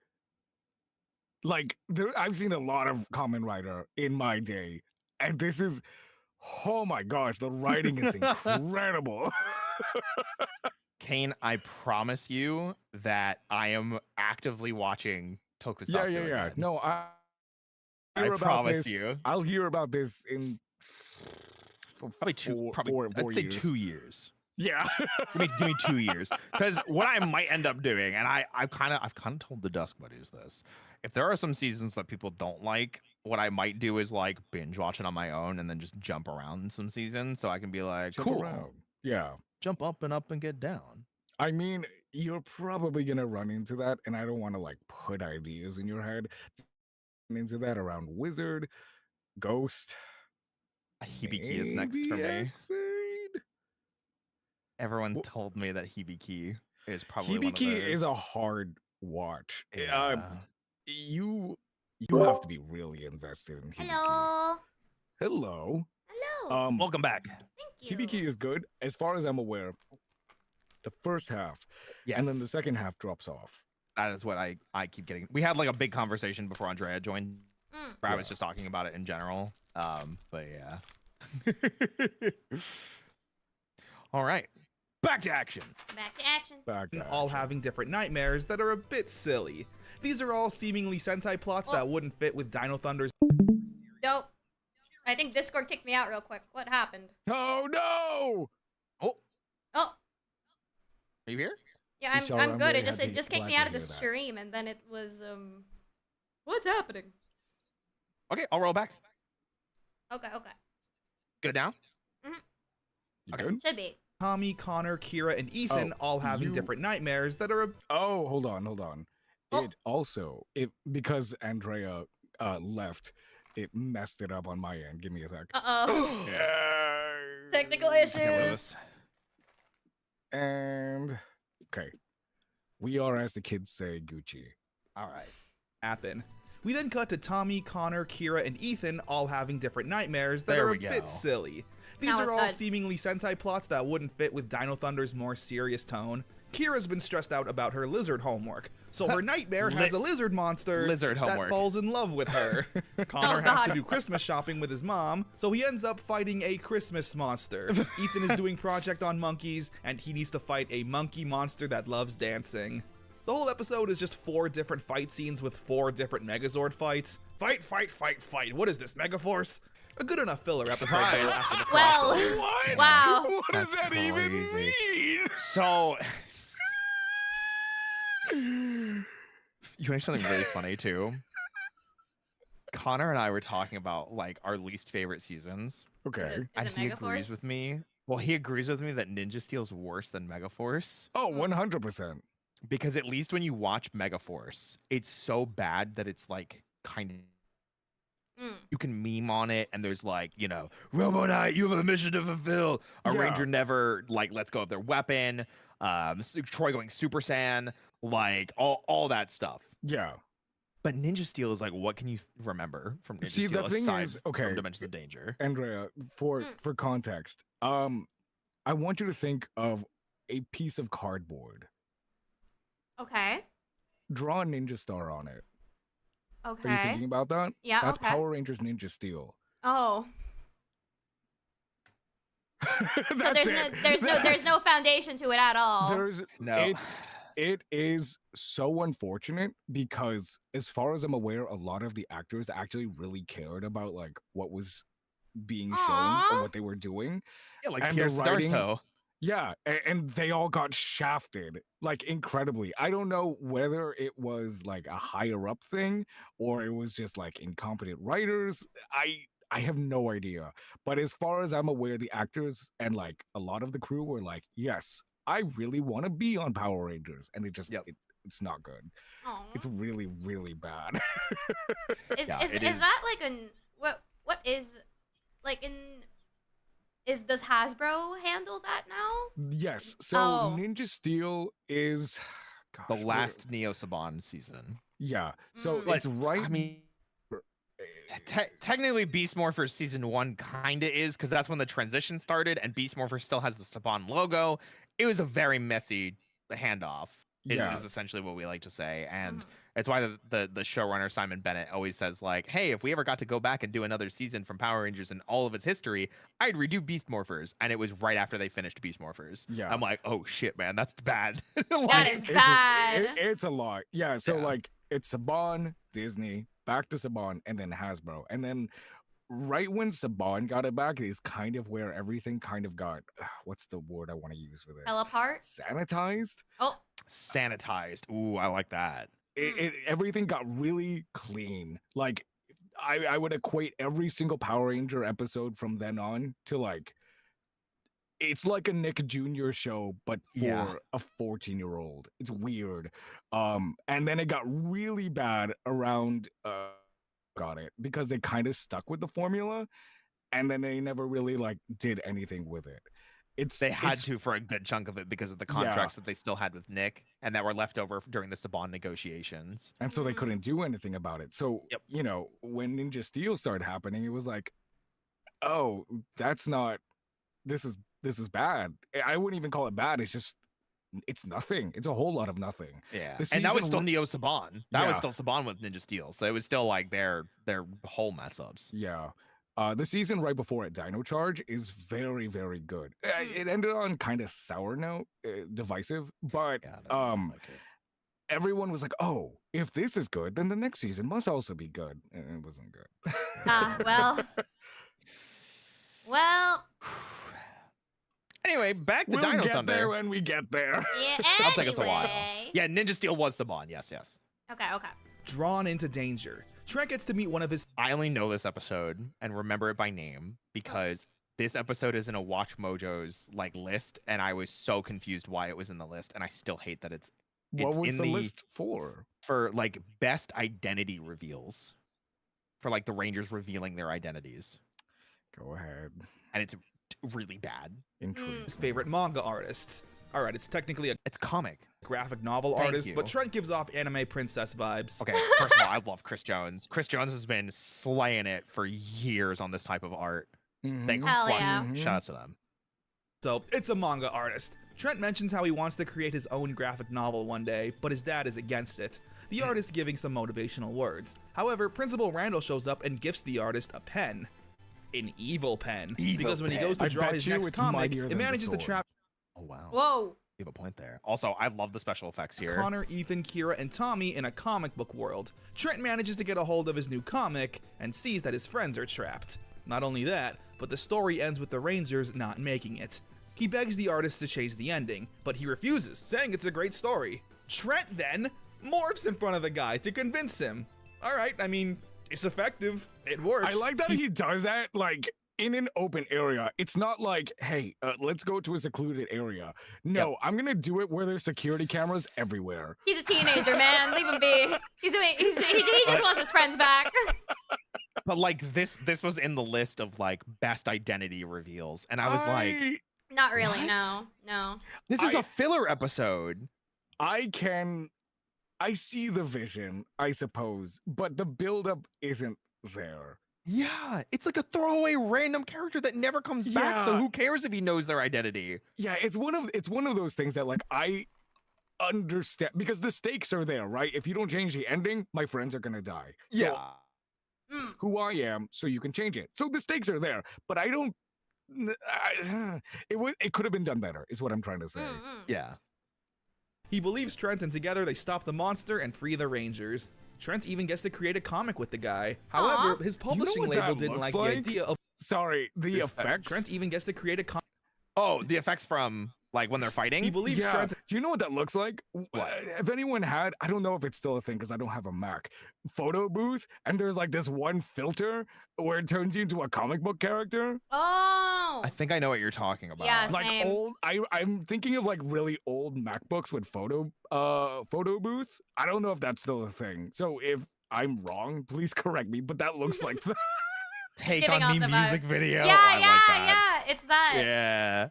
Like I've seen a lot of Kamen Rider in my day, and this is, oh my gosh, the writing is incredible. Kane, I promise you that I am actively watching Tokusatsu. Yeah. again. No, I hear about promise this- you. I'll hear about this in Probably two. four I'd say years. 2 years. Yeah. Give me 2 years. Because what I might end up doing, and I've kind of told the Dusk Buddies this. If there are some seasons that people don't like, what I might do is like binge watch it on my own and then just jump around in some seasons, so I can be like, Jump cool, around. Yeah. jump up and get down. I mean, you're probably gonna run into that, and I don't want to like put ideas in your head. Into that around Wizard, Ghost. Hibiki is next for maybe me. X-Aid. Everyone's told me that Hibiki is probably one of Hibiki those. is a hard watch. Yeah. You have to be really invested in Hibiki. Hello. Hello. Hello. Welcome back. Thank you. Hibiki is good, as far as I'm aware. The first half, Yes. and then the second half drops off. That is what I keep getting. We had like a big conversation before Andrea joined. Where I was just talking about it in general. But yeah. All right. Back to action. Back to action. Back to all action. having different nightmares that are a bit silly. These are all seemingly Sentai plots that wouldn't fit with Dino Thunder's. Dope. I think Discord kicked me out real quick. What happened? Oh no! Oh, Oh, are you here? yeah, Michelle, I'm I'm good. really It just kicked glad me to out of the hear that. stream, and then it was what's happening? Okay, I'll roll back. Okay. Good now? You Okay. good? Should be. Tommy, Connor, Kira, and Ethan all having different nightmares that are a Oh, hold on. Oh. It also because Andrea left, it messed it up on my end. Give me a sec. Uh-oh. Technical I can't believe issues. this. And okay, we are, as the kids say, Gucci. All right. happen. We then cut to Tommy, Connor, Kira, and Ethan all having different nightmares that There are we a bit go. silly. These Now are it's all good. seemingly Sentai plots that wouldn't fit with Dino Thunder's more serious tone. Kira's been stressed out about her lizard homework, so her nightmare has a lizard monster Lizard that homework. falls in love with her. Connor Oh, has to God. do Christmas shopping with his mom, so he ends up fighting a Christmas monster. Ethan is doing Project on Monkeys, and he needs to fight a monkey monster that loves dancing. The whole episode is just 4 different fight scenes with 4 different Megazord fights. Fight, fight, fight, fight. What is this, Megaforce? A good enough filler episode though after the Well, crossover. What? wow. What does That's that even crazy. mean? So, you know something really funny too? Connor and I were talking about like our least favorite seasons, Okay. Is and it he agrees Megaforce? with me. Well, he agrees with me that Ninja Steel's worse than Megaforce Oh, 100%. because at least when you watch Megaforce, it's so bad that it's like kind of Mm. you can meme on it, and there's like, you know, Robo Knight, you have a mission to fulfill. A Yeah. Ranger never like lets go of their weapon. Troy going Super Saiyan, like all that stuff. Yeah. But Ninja Steel is like, what can you remember from Ninja See, Steel the thing aside is, okay, from Dimensions of Danger? Andrea, for context, I want you to think of a piece of cardboard. Okay. Draw a ninja star on it. Are you Okay. thinking about that? Yeah. That's okay. Power Rangers Ninja Steel. Oh. So That's there's no foundation to it at all. There's No. it is so unfortunate because as far as I'm aware, a lot of the actors actually really cared about like what was being shown Aw. or what they were doing. Yeah, like And the Pierce writing- Darso. Yeah, and they all got shafted like incredibly. I don't know whether it was like a higher up thing or it was just like incompetent writers. I have no idea. But as far as I'm aware, the actors and like a lot of the crew were like, yes, I really want to be on Power Rangers. And it just it's not good. Aw. It's really, really bad. Is Yeah, is it is is. that like an what is like in does Hasbro handle that now? Yes. So Oh. Ninja Steel is gosh, The where- last Neo Saban season. Yeah. So Mm. it's right. I mean, technically, Beast Morphers season 1 kind of is because that's when the transition started, and Beast Morphers still has the Saban logo. It was a very messy handoff. Is essentially what we like to say, and it's why the showrunner Simon Bennett always says like, "Hey, if we ever got to go back and do another season from Power Rangers in all of its history, I'd redo Beast Morphers." And it was right after they finished Beast Morphers. Yeah. I'm like, "Oh shit, man, that's bad." That is bad. It's a lot. Yeah. So Yeah. like it's Saban, Disney, back to Saban, and then Hasbro. And then right when Saban got it back is kind of where everything kind of got what's the word I want to use for this? Fell apart. Sanitized. Oh. Sanitized. Ooh, I like that. Everything got really clean. Like I would equate every single Power Ranger episode from then on to like it's like a Nick Jr. show, but for Yeah. a 14-year-old. It's weird. And then it got really bad around got it because they kind of stuck with the formula and then they never really like did anything with it. They had to for a good chunk of it because of the contracts that they still had with Nick and that were left over during the Saban negotiations. And so they couldn't do anything about it. So, you know, when Ninja Steel started happening, it was like, oh, that's not, this is bad. I wouldn't even call it bad. It's just, it's nothing. It's a whole lot of nothing. Yeah. And that was still Neo Saban. That was still Saban with Ninja Steel. So it was still like their whole mess ups. Yeah. The season right before it, Dino Charge, is very, very good. It ended on kind of sour note, divisive, but everyone was like, "Oh, if this is good, then the next season must also be good." And it wasn't good. Well. Anyway, back to Dino Thunder. We'll get there when we get there. Yeah. That'll take us a while. Yeah, Ninja Steel was Saban. Yes. Okay. Drawn into danger. Trent gets to meet one of his. I only know this episode and remember it by name because this episode is in a Watch Mojo's like list, and I was so confused why it was in the list, and I still hate that it's. What was in the list for? For like best identity reveals, for like the Rangers revealing their identities. Go ahead. And it's really bad. His favorite manga artists. All right, it's technically it's comic. Graphic novel artist, but Trent gives off anime princess vibes. Okay, first of all, I love Chris Jones. Chris Jones has been slaying it for years on this type of art. They Hell yeah. Shout out to them. So it's a manga artist. Trent mentions how he wants to create his own graphic novel one day, but his dad is against it. The artist giving some motivational words. However, Principal Randall shows up and gifts the artist a pen. An evil pen. Because when he goes to draw his next comic, it manages to trap. Oh, wow. Whoa. You have a point there. Also, I love the special effects here. Connor, Ethan, Kira, and Tommy in a comic book world. Trent manages to get a hold of his new comic and sees that his friends are trapped. Not only that, but the story ends with the Rangers not making it. He begs the artist to change the ending, but he refuses, saying it's a great story. Trent then morphs in front of the guy to convince him. All right, I mean, it's effective. It works. I like that he does that, like, in an open area. It's not like, hey, let's go to a secluded area. No, I'm gonna do it where there's security cameras everywhere. He's a teenager, man. Leave him be. He just wants his friends back. But like this was in the list of like best identity reveals, and I was like, not really. What? No. This is a filler episode. I see the vision, I suppose, but the buildup isn't there. Yeah, it's like a throwaway random character that never comes back. So who cares if he knows their identity? Yeah, it's one of those things that like I understand because the stakes are there, right? If you don't change the ending, my friends are gonna die. So, who I am, so you can change it. So the stakes are there, but I don't. It could have been done better, is what I'm trying to say. Yeah. He believes Trent, and together they stop the monster and free the Rangers. Trent even gets to create a comic with the guy. However, his publishing label didn't like the idea of. Sorry, the effects. Trent even gets to create a comic. Oh, the effects from like when they're fighting. He believes Trent. Do you know what that looks like? What? If anyone had, I don't know if it's still a thing because I don't have a Mac, photo booth, and there's like this one filter where it turns you into a comic book character. Oh. I think I know what you're talking about. Yeah, like same. old. I'm thinking of like really old MacBooks with photo booth. I don't know if that's still a thing. So if I'm wrong, please correct me. But that looks like the Take on Me music video. Yeah, I like that. It's that. Yeah.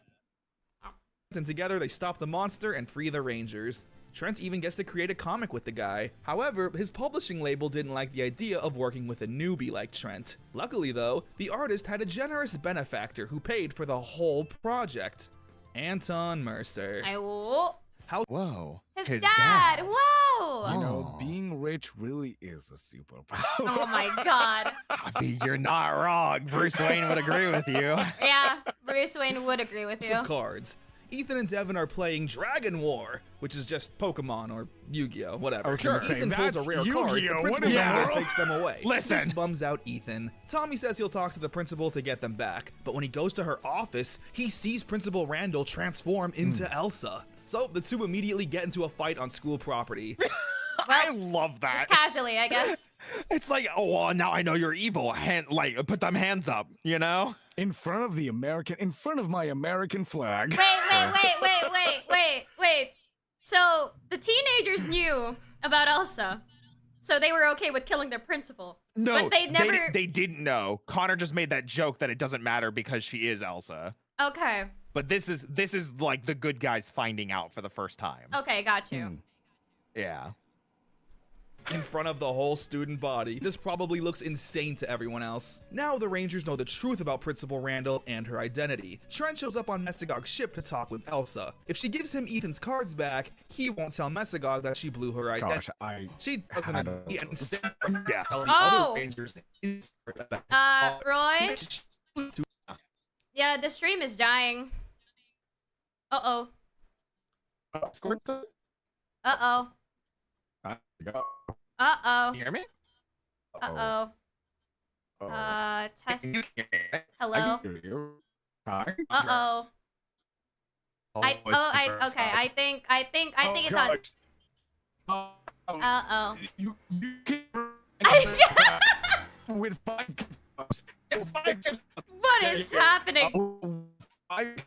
And together they stop the monster and free the Rangers. Trent even gets to create a comic with the guy. However, his publishing label didn't like the idea of working with a newbie like Trent. Luckily though, the artist had a generous benefactor who paid for the whole project. Anton Mercer. Whoa. His dad. Whoa. You know, being rich really is a superpower. Oh my god. I mean, you're not wrong. Bruce Wayne would agree with you. Yeah, Bruce Wayne would agree with you. Some cards. Ethan and Devin are playing Dragon War, which is just Pokemon or Yu-Gi-Oh, whatever. Ethan pulls a rare card, but Principal Randall takes them away. This bums out Ethan. Tommy says he'll talk to the principal to get them back, but when he goes to her office, he sees Principal Randall transform into Elsa. So the two immediately get into a fight on school property. I love that. Just casually, I guess. It's like, oh, well, now I know you're evil. Put them hands up, you know? In front of my American flag. Wait. So the teenagers knew about Elsa, so they were okay with killing their principal. No, but they didn't know. Connor just made that joke that it doesn't matter because she is Elsa. Okay. But this is like the good guys finding out for the first time. Okay, got you. Yeah. In front of the whole student body. This probably looks insane to everyone else. Now the Rangers know the truth about Principal Randall and her identity. Trent shows up on Mesagog's ship to talk with Elsa. If she gives him Ethan's cards back, he won't tell Mesagog that she blew her identity. Gosh, She doesn't agree and instead Yeah. tell the Oh. other Rangers Roy? Yeah, the stream is dying. Uh-oh. Uh-oh. Uh-oh. You hear me? Uh-oh. Test. Can you hear me? Hello? Hi. Uh-oh. Okay, I think it's on. Uh-oh. You with 5 What is happening?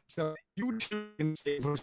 So you two can save us.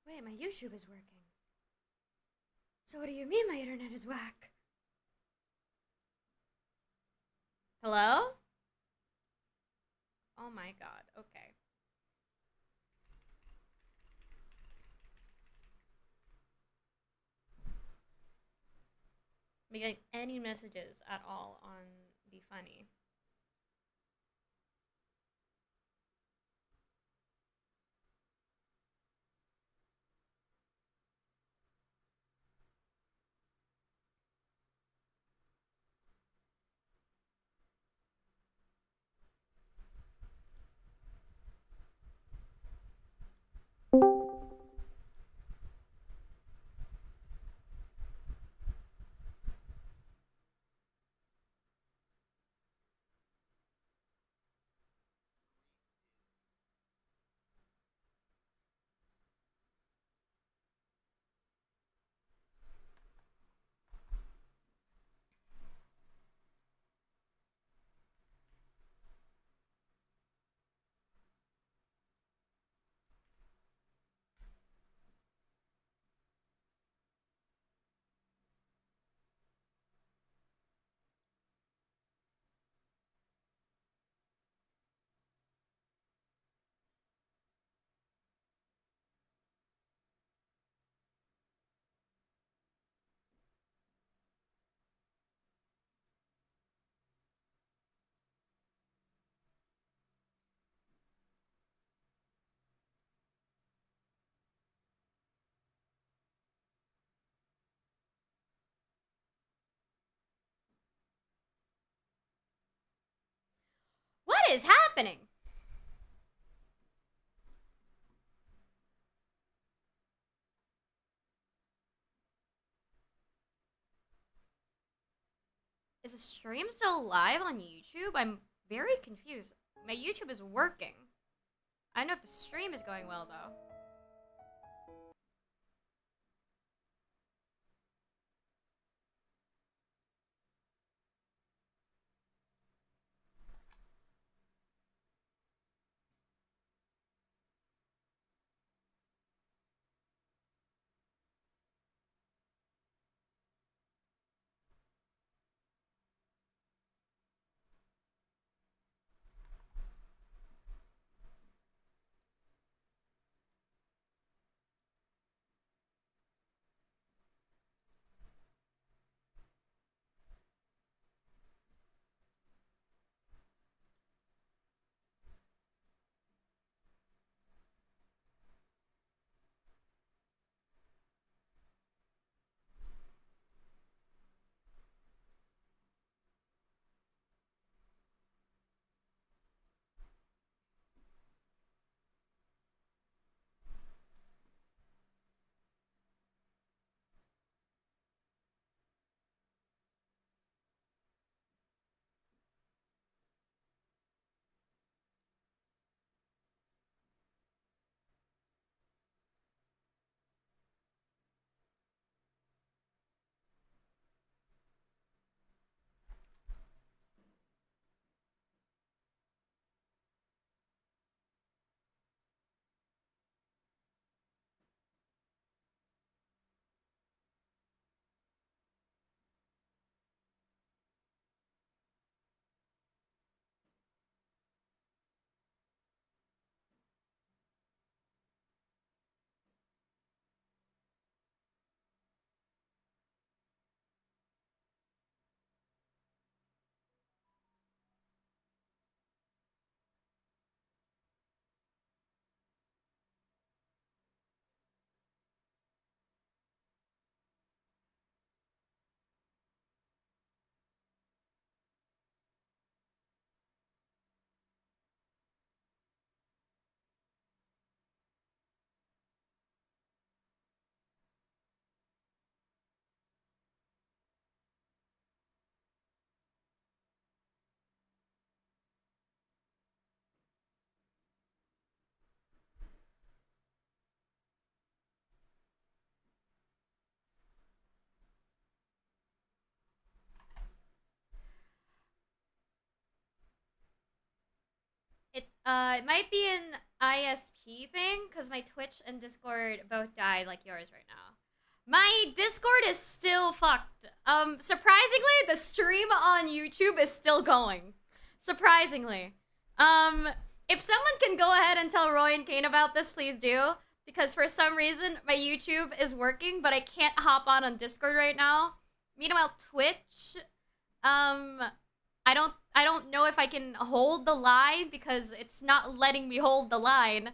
Wait, my YouTube is working. So what do you mean my internet is whack? Hello? Oh my god, okay. We getting any messages at all on the funny. What is happening? Is the stream still live on YouTube? I'm very confused. My YouTube is working. I don't know if the stream is going well though. It might be an ISP thing, because my Twitch and Discord both died like yours right now. My Discord is still fucked. Surprisingly, the stream on YouTube is still going. Surprisingly. If someone can go ahead and tell Roy and KAINE about this, please do. Because for some reason, my YouTube is working, but I can't hop on Discord right now. Meanwhile, Twitch, I don't know if I can hold the line because it's not letting me hold the line.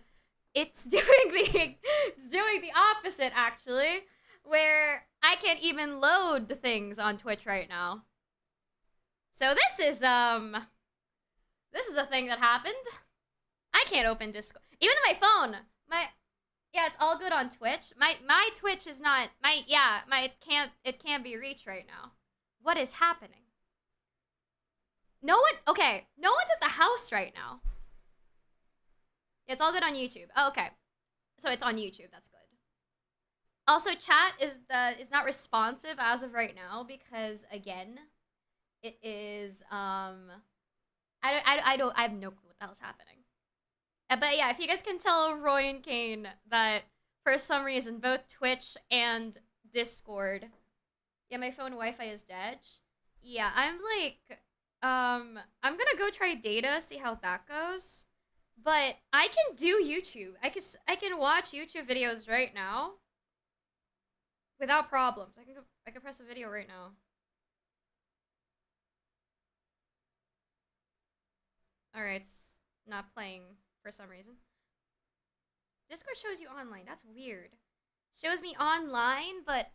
It's doing the opposite, actually, where I can't even load the things on Twitch right now. So this is a thing that happened. I can't open Discord. Even on my phone. Yeah, it's all good on Twitch. My Twitch is not it can't be reached right now. What is happening? No one's at the house right now. It's all good on YouTube. Oh, okay. So it's on YouTube, that's good. Also, chat is not responsive as of right now because again, it is I have no clue what the hell's happening. But yeah, if you guys can tell Roy and KAINE that for some reason both Twitch and Discord, yeah, my phone Wi-Fi is dead. Yeah, I'm like, I'm gonna go try data, see how that goes. But I can do YouTube. I can watch YouTube videos right now without problems. I can press a video right now. All right, it's not playing for some reason. Discord shows you online. That's weird. Shows me online, but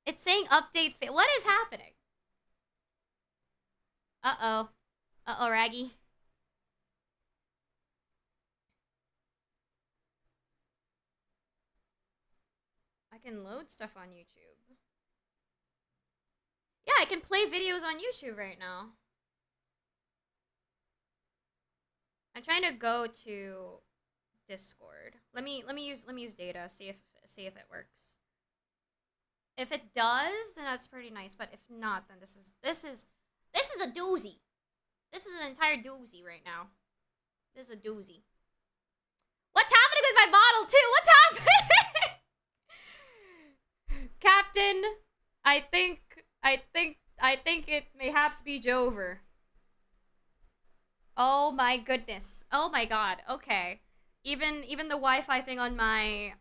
it's saying update what is happening? Uh-oh. Uh-oh, Raggy. I can load stuff on YouTube. Yeah, I can play videos on YouTube right now. I'm trying to go to Discord. Let me use data, see if it works. If it does, then that's pretty nice, but if not, then this is a doozy. This is an entire doozy right now. This is a doozy. What's happening with my bottle too? What's happening? Captain, I think it mayhaps be Jover. Oh my goodness. Oh my god. Okay. Even the Wi-Fi thing on my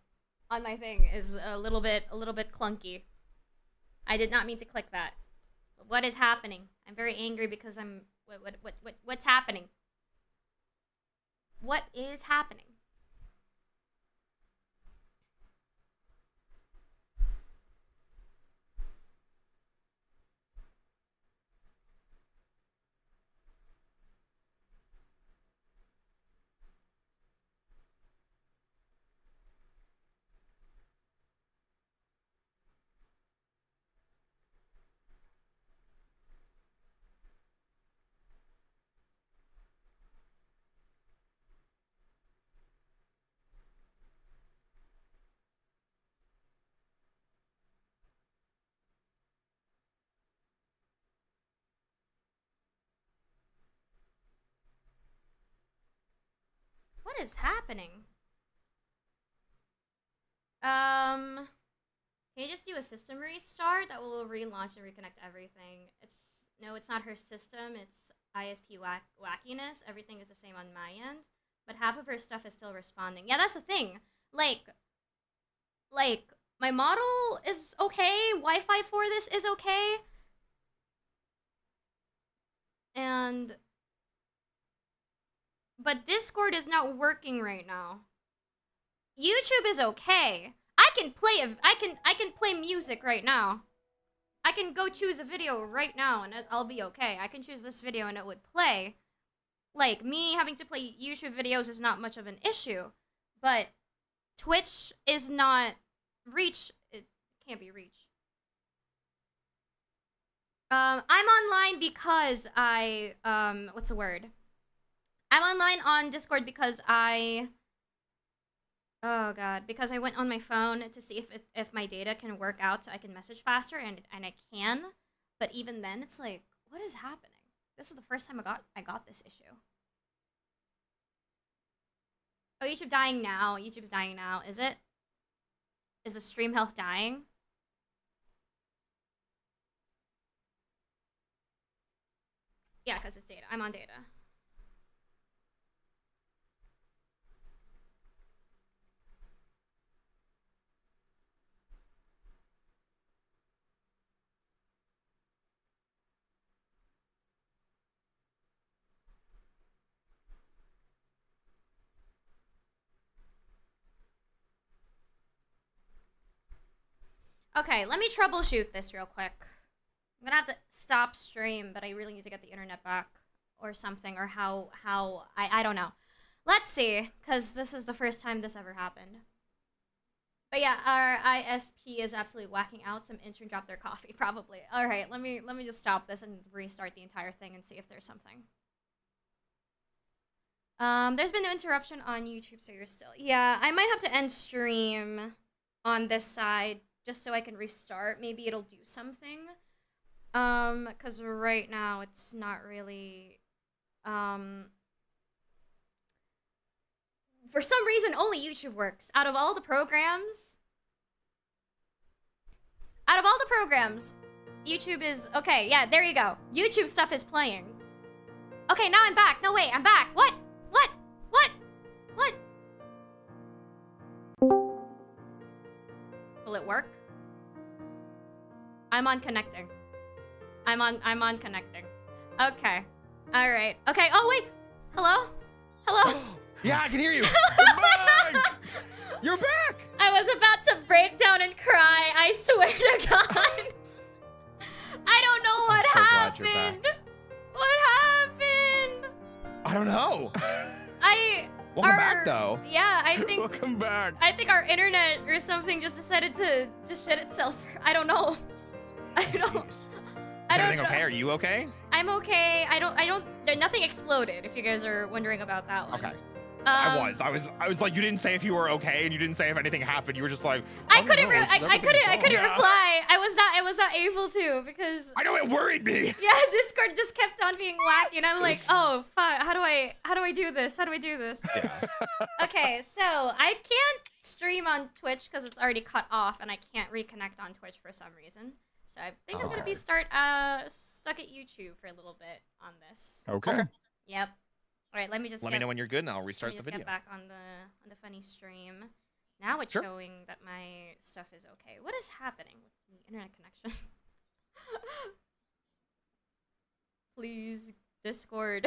thing is a little bit clunky. I did not mean to click that. But what is happening? I'm very angry because what's happening? What is happening? What is happening? Can you just do a system restart that will relaunch and reconnect everything? It's not her system, it's ISP wackiness. Everything is the same on my end, but half of her stuff is still responding. Yeah, that's the thing. Like my model is okay, Wi-Fi for this is okay. But Discord is not working right now. YouTube is okay. I can play music right now. I can go choose a video right now and I'll be okay. I can choose this video and it would play. Like, me having to play YouTube videos is not much of an issue. But Twitch is not it can't be reached. I'm online because what's the word? I'm online on Discord because oh god, because I went on my phone to see if my data can work out so I can message faster, and I can, but even then it's like, what is happening? This is the first time I got this issue. Oh, YouTube dying now. YouTube's dying now. Is it? Is the stream health dying? Yeah, because it's data. I'm on data. Okay, let me troubleshoot this real quick. I'm gonna have to stop stream, but I really need to get the internet back or something, or I don't know. Let's see, because this is the first time this ever happened. But yeah, our ISP is absolutely whacking out. Some intern dropped their coffee, probably. All right, let me just stop this and restart the entire thing and see if there's something. There's been no interruption on YouTube, so you're still... Yeah, I might have to end stream on this side just so I can restart. Maybe it'll do something. Because right now it's not really... For some reason, only YouTube works. Out of all the programs, YouTube is... Okay, yeah, there you go. YouTube stuff is playing. Okay, now I'm back. No, wait, I'm back. What? What? What? What? Will it work? I'm on connecting. I'm on connecting. Okay. All right. Okay. Oh, wait. Hello? Hello? Yeah, I can hear you. You're back. You're back. I was about to break down and cry. I swear to God. I don't know what happened. What happened? I don't know. Welcome back, though. Yeah, I think. Welcome back. I think our internet or something just decided to just shut itself. I don't know. I don't. Jeez. I Is don't everything know. okay? Are you okay? I'm okay. I don't. Nothing exploded. If you guys are wondering about that one. Okay. I was like, you didn't say if you were okay, and you didn't say if anything happened. You were just like, I couldn't reply. Yeah. I was not able to because. I know, it worried me. Yeah, Discord just kept on being wacky, and I'm like, oh fuck, how do I do this? How do I do this? Yeah. Okay, so I can't stream on Twitch because it's already cut off, and I can't reconnect on Twitch for some reason. So I think I'm gonna be stuck at YouTube for a little bit on this. Okay. Yep. All right, let me me know when you're good, and I'll restart the video. Get back on the funny stream. Now it's showing that my stuff is okay. What is happening with the internet connection? Please, Discord.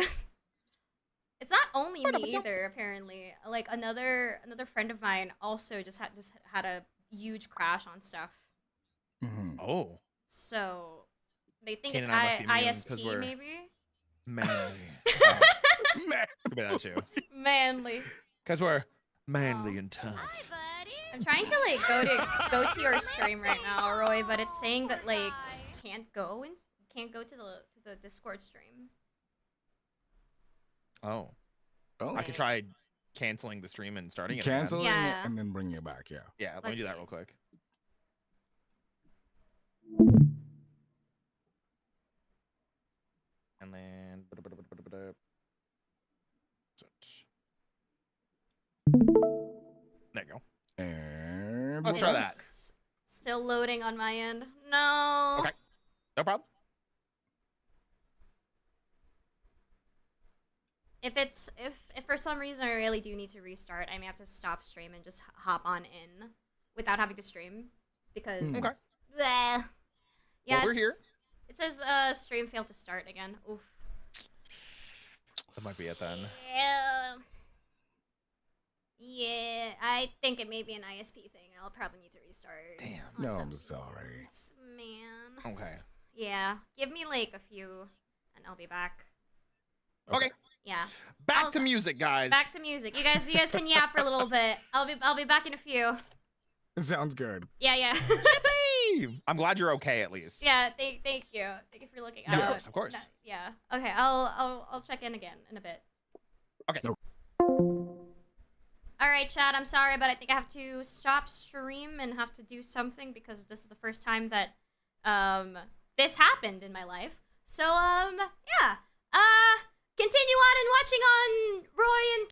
It's not only me either, apparently. Like another friend of mine also just had a huge crash on stuff. Mm-hmm. Oh. So they think Kane it's and I must be immune 'cause ISP, we're maybe. Manly. Could be that too. Manly. Because we're manly and tough. Hi, buddy. I'm trying to like go to your stream right now, Roy, but it's saying that like can't go to the Discord stream. Oh. Oh. I could try canceling the stream and starting it. Canceling it Yeah. and then bringing it back. Yeah. Yeah, let me do that real quick. And then there you go. And Let's try that. Still loading on my end. No. Okay. No problem. If for some reason I really do need to restart, I may have to stop stream and just hop on in without having to stream because Okay. bleh. Yeah, Well, we're here. It says stream failed to start again. Oof. That might be it then. Yeah. Yeah, I think it may be an ISP thing. I'll probably need to restart. Damn. on No, some I'm sorry. things, man. Okay. Yeah, give me like a few, and I'll be back. Okay. Yeah. Back to music, guys. Back to music. You guys can yap for a little bit. I'll be back in a few. Sounds good. Yeah, yeah. Yippee! I'm glad you're okay at least. Yeah, thank you. Thank you for looking. Yes, of course. Yeah. Okay, I'll check in again in a bit. Okay. All right, Chad. I'm sorry, but I think I have to stop stream and have to do something because this is the first time that this happened in my life. So yeah. Continue on and watching on Roy and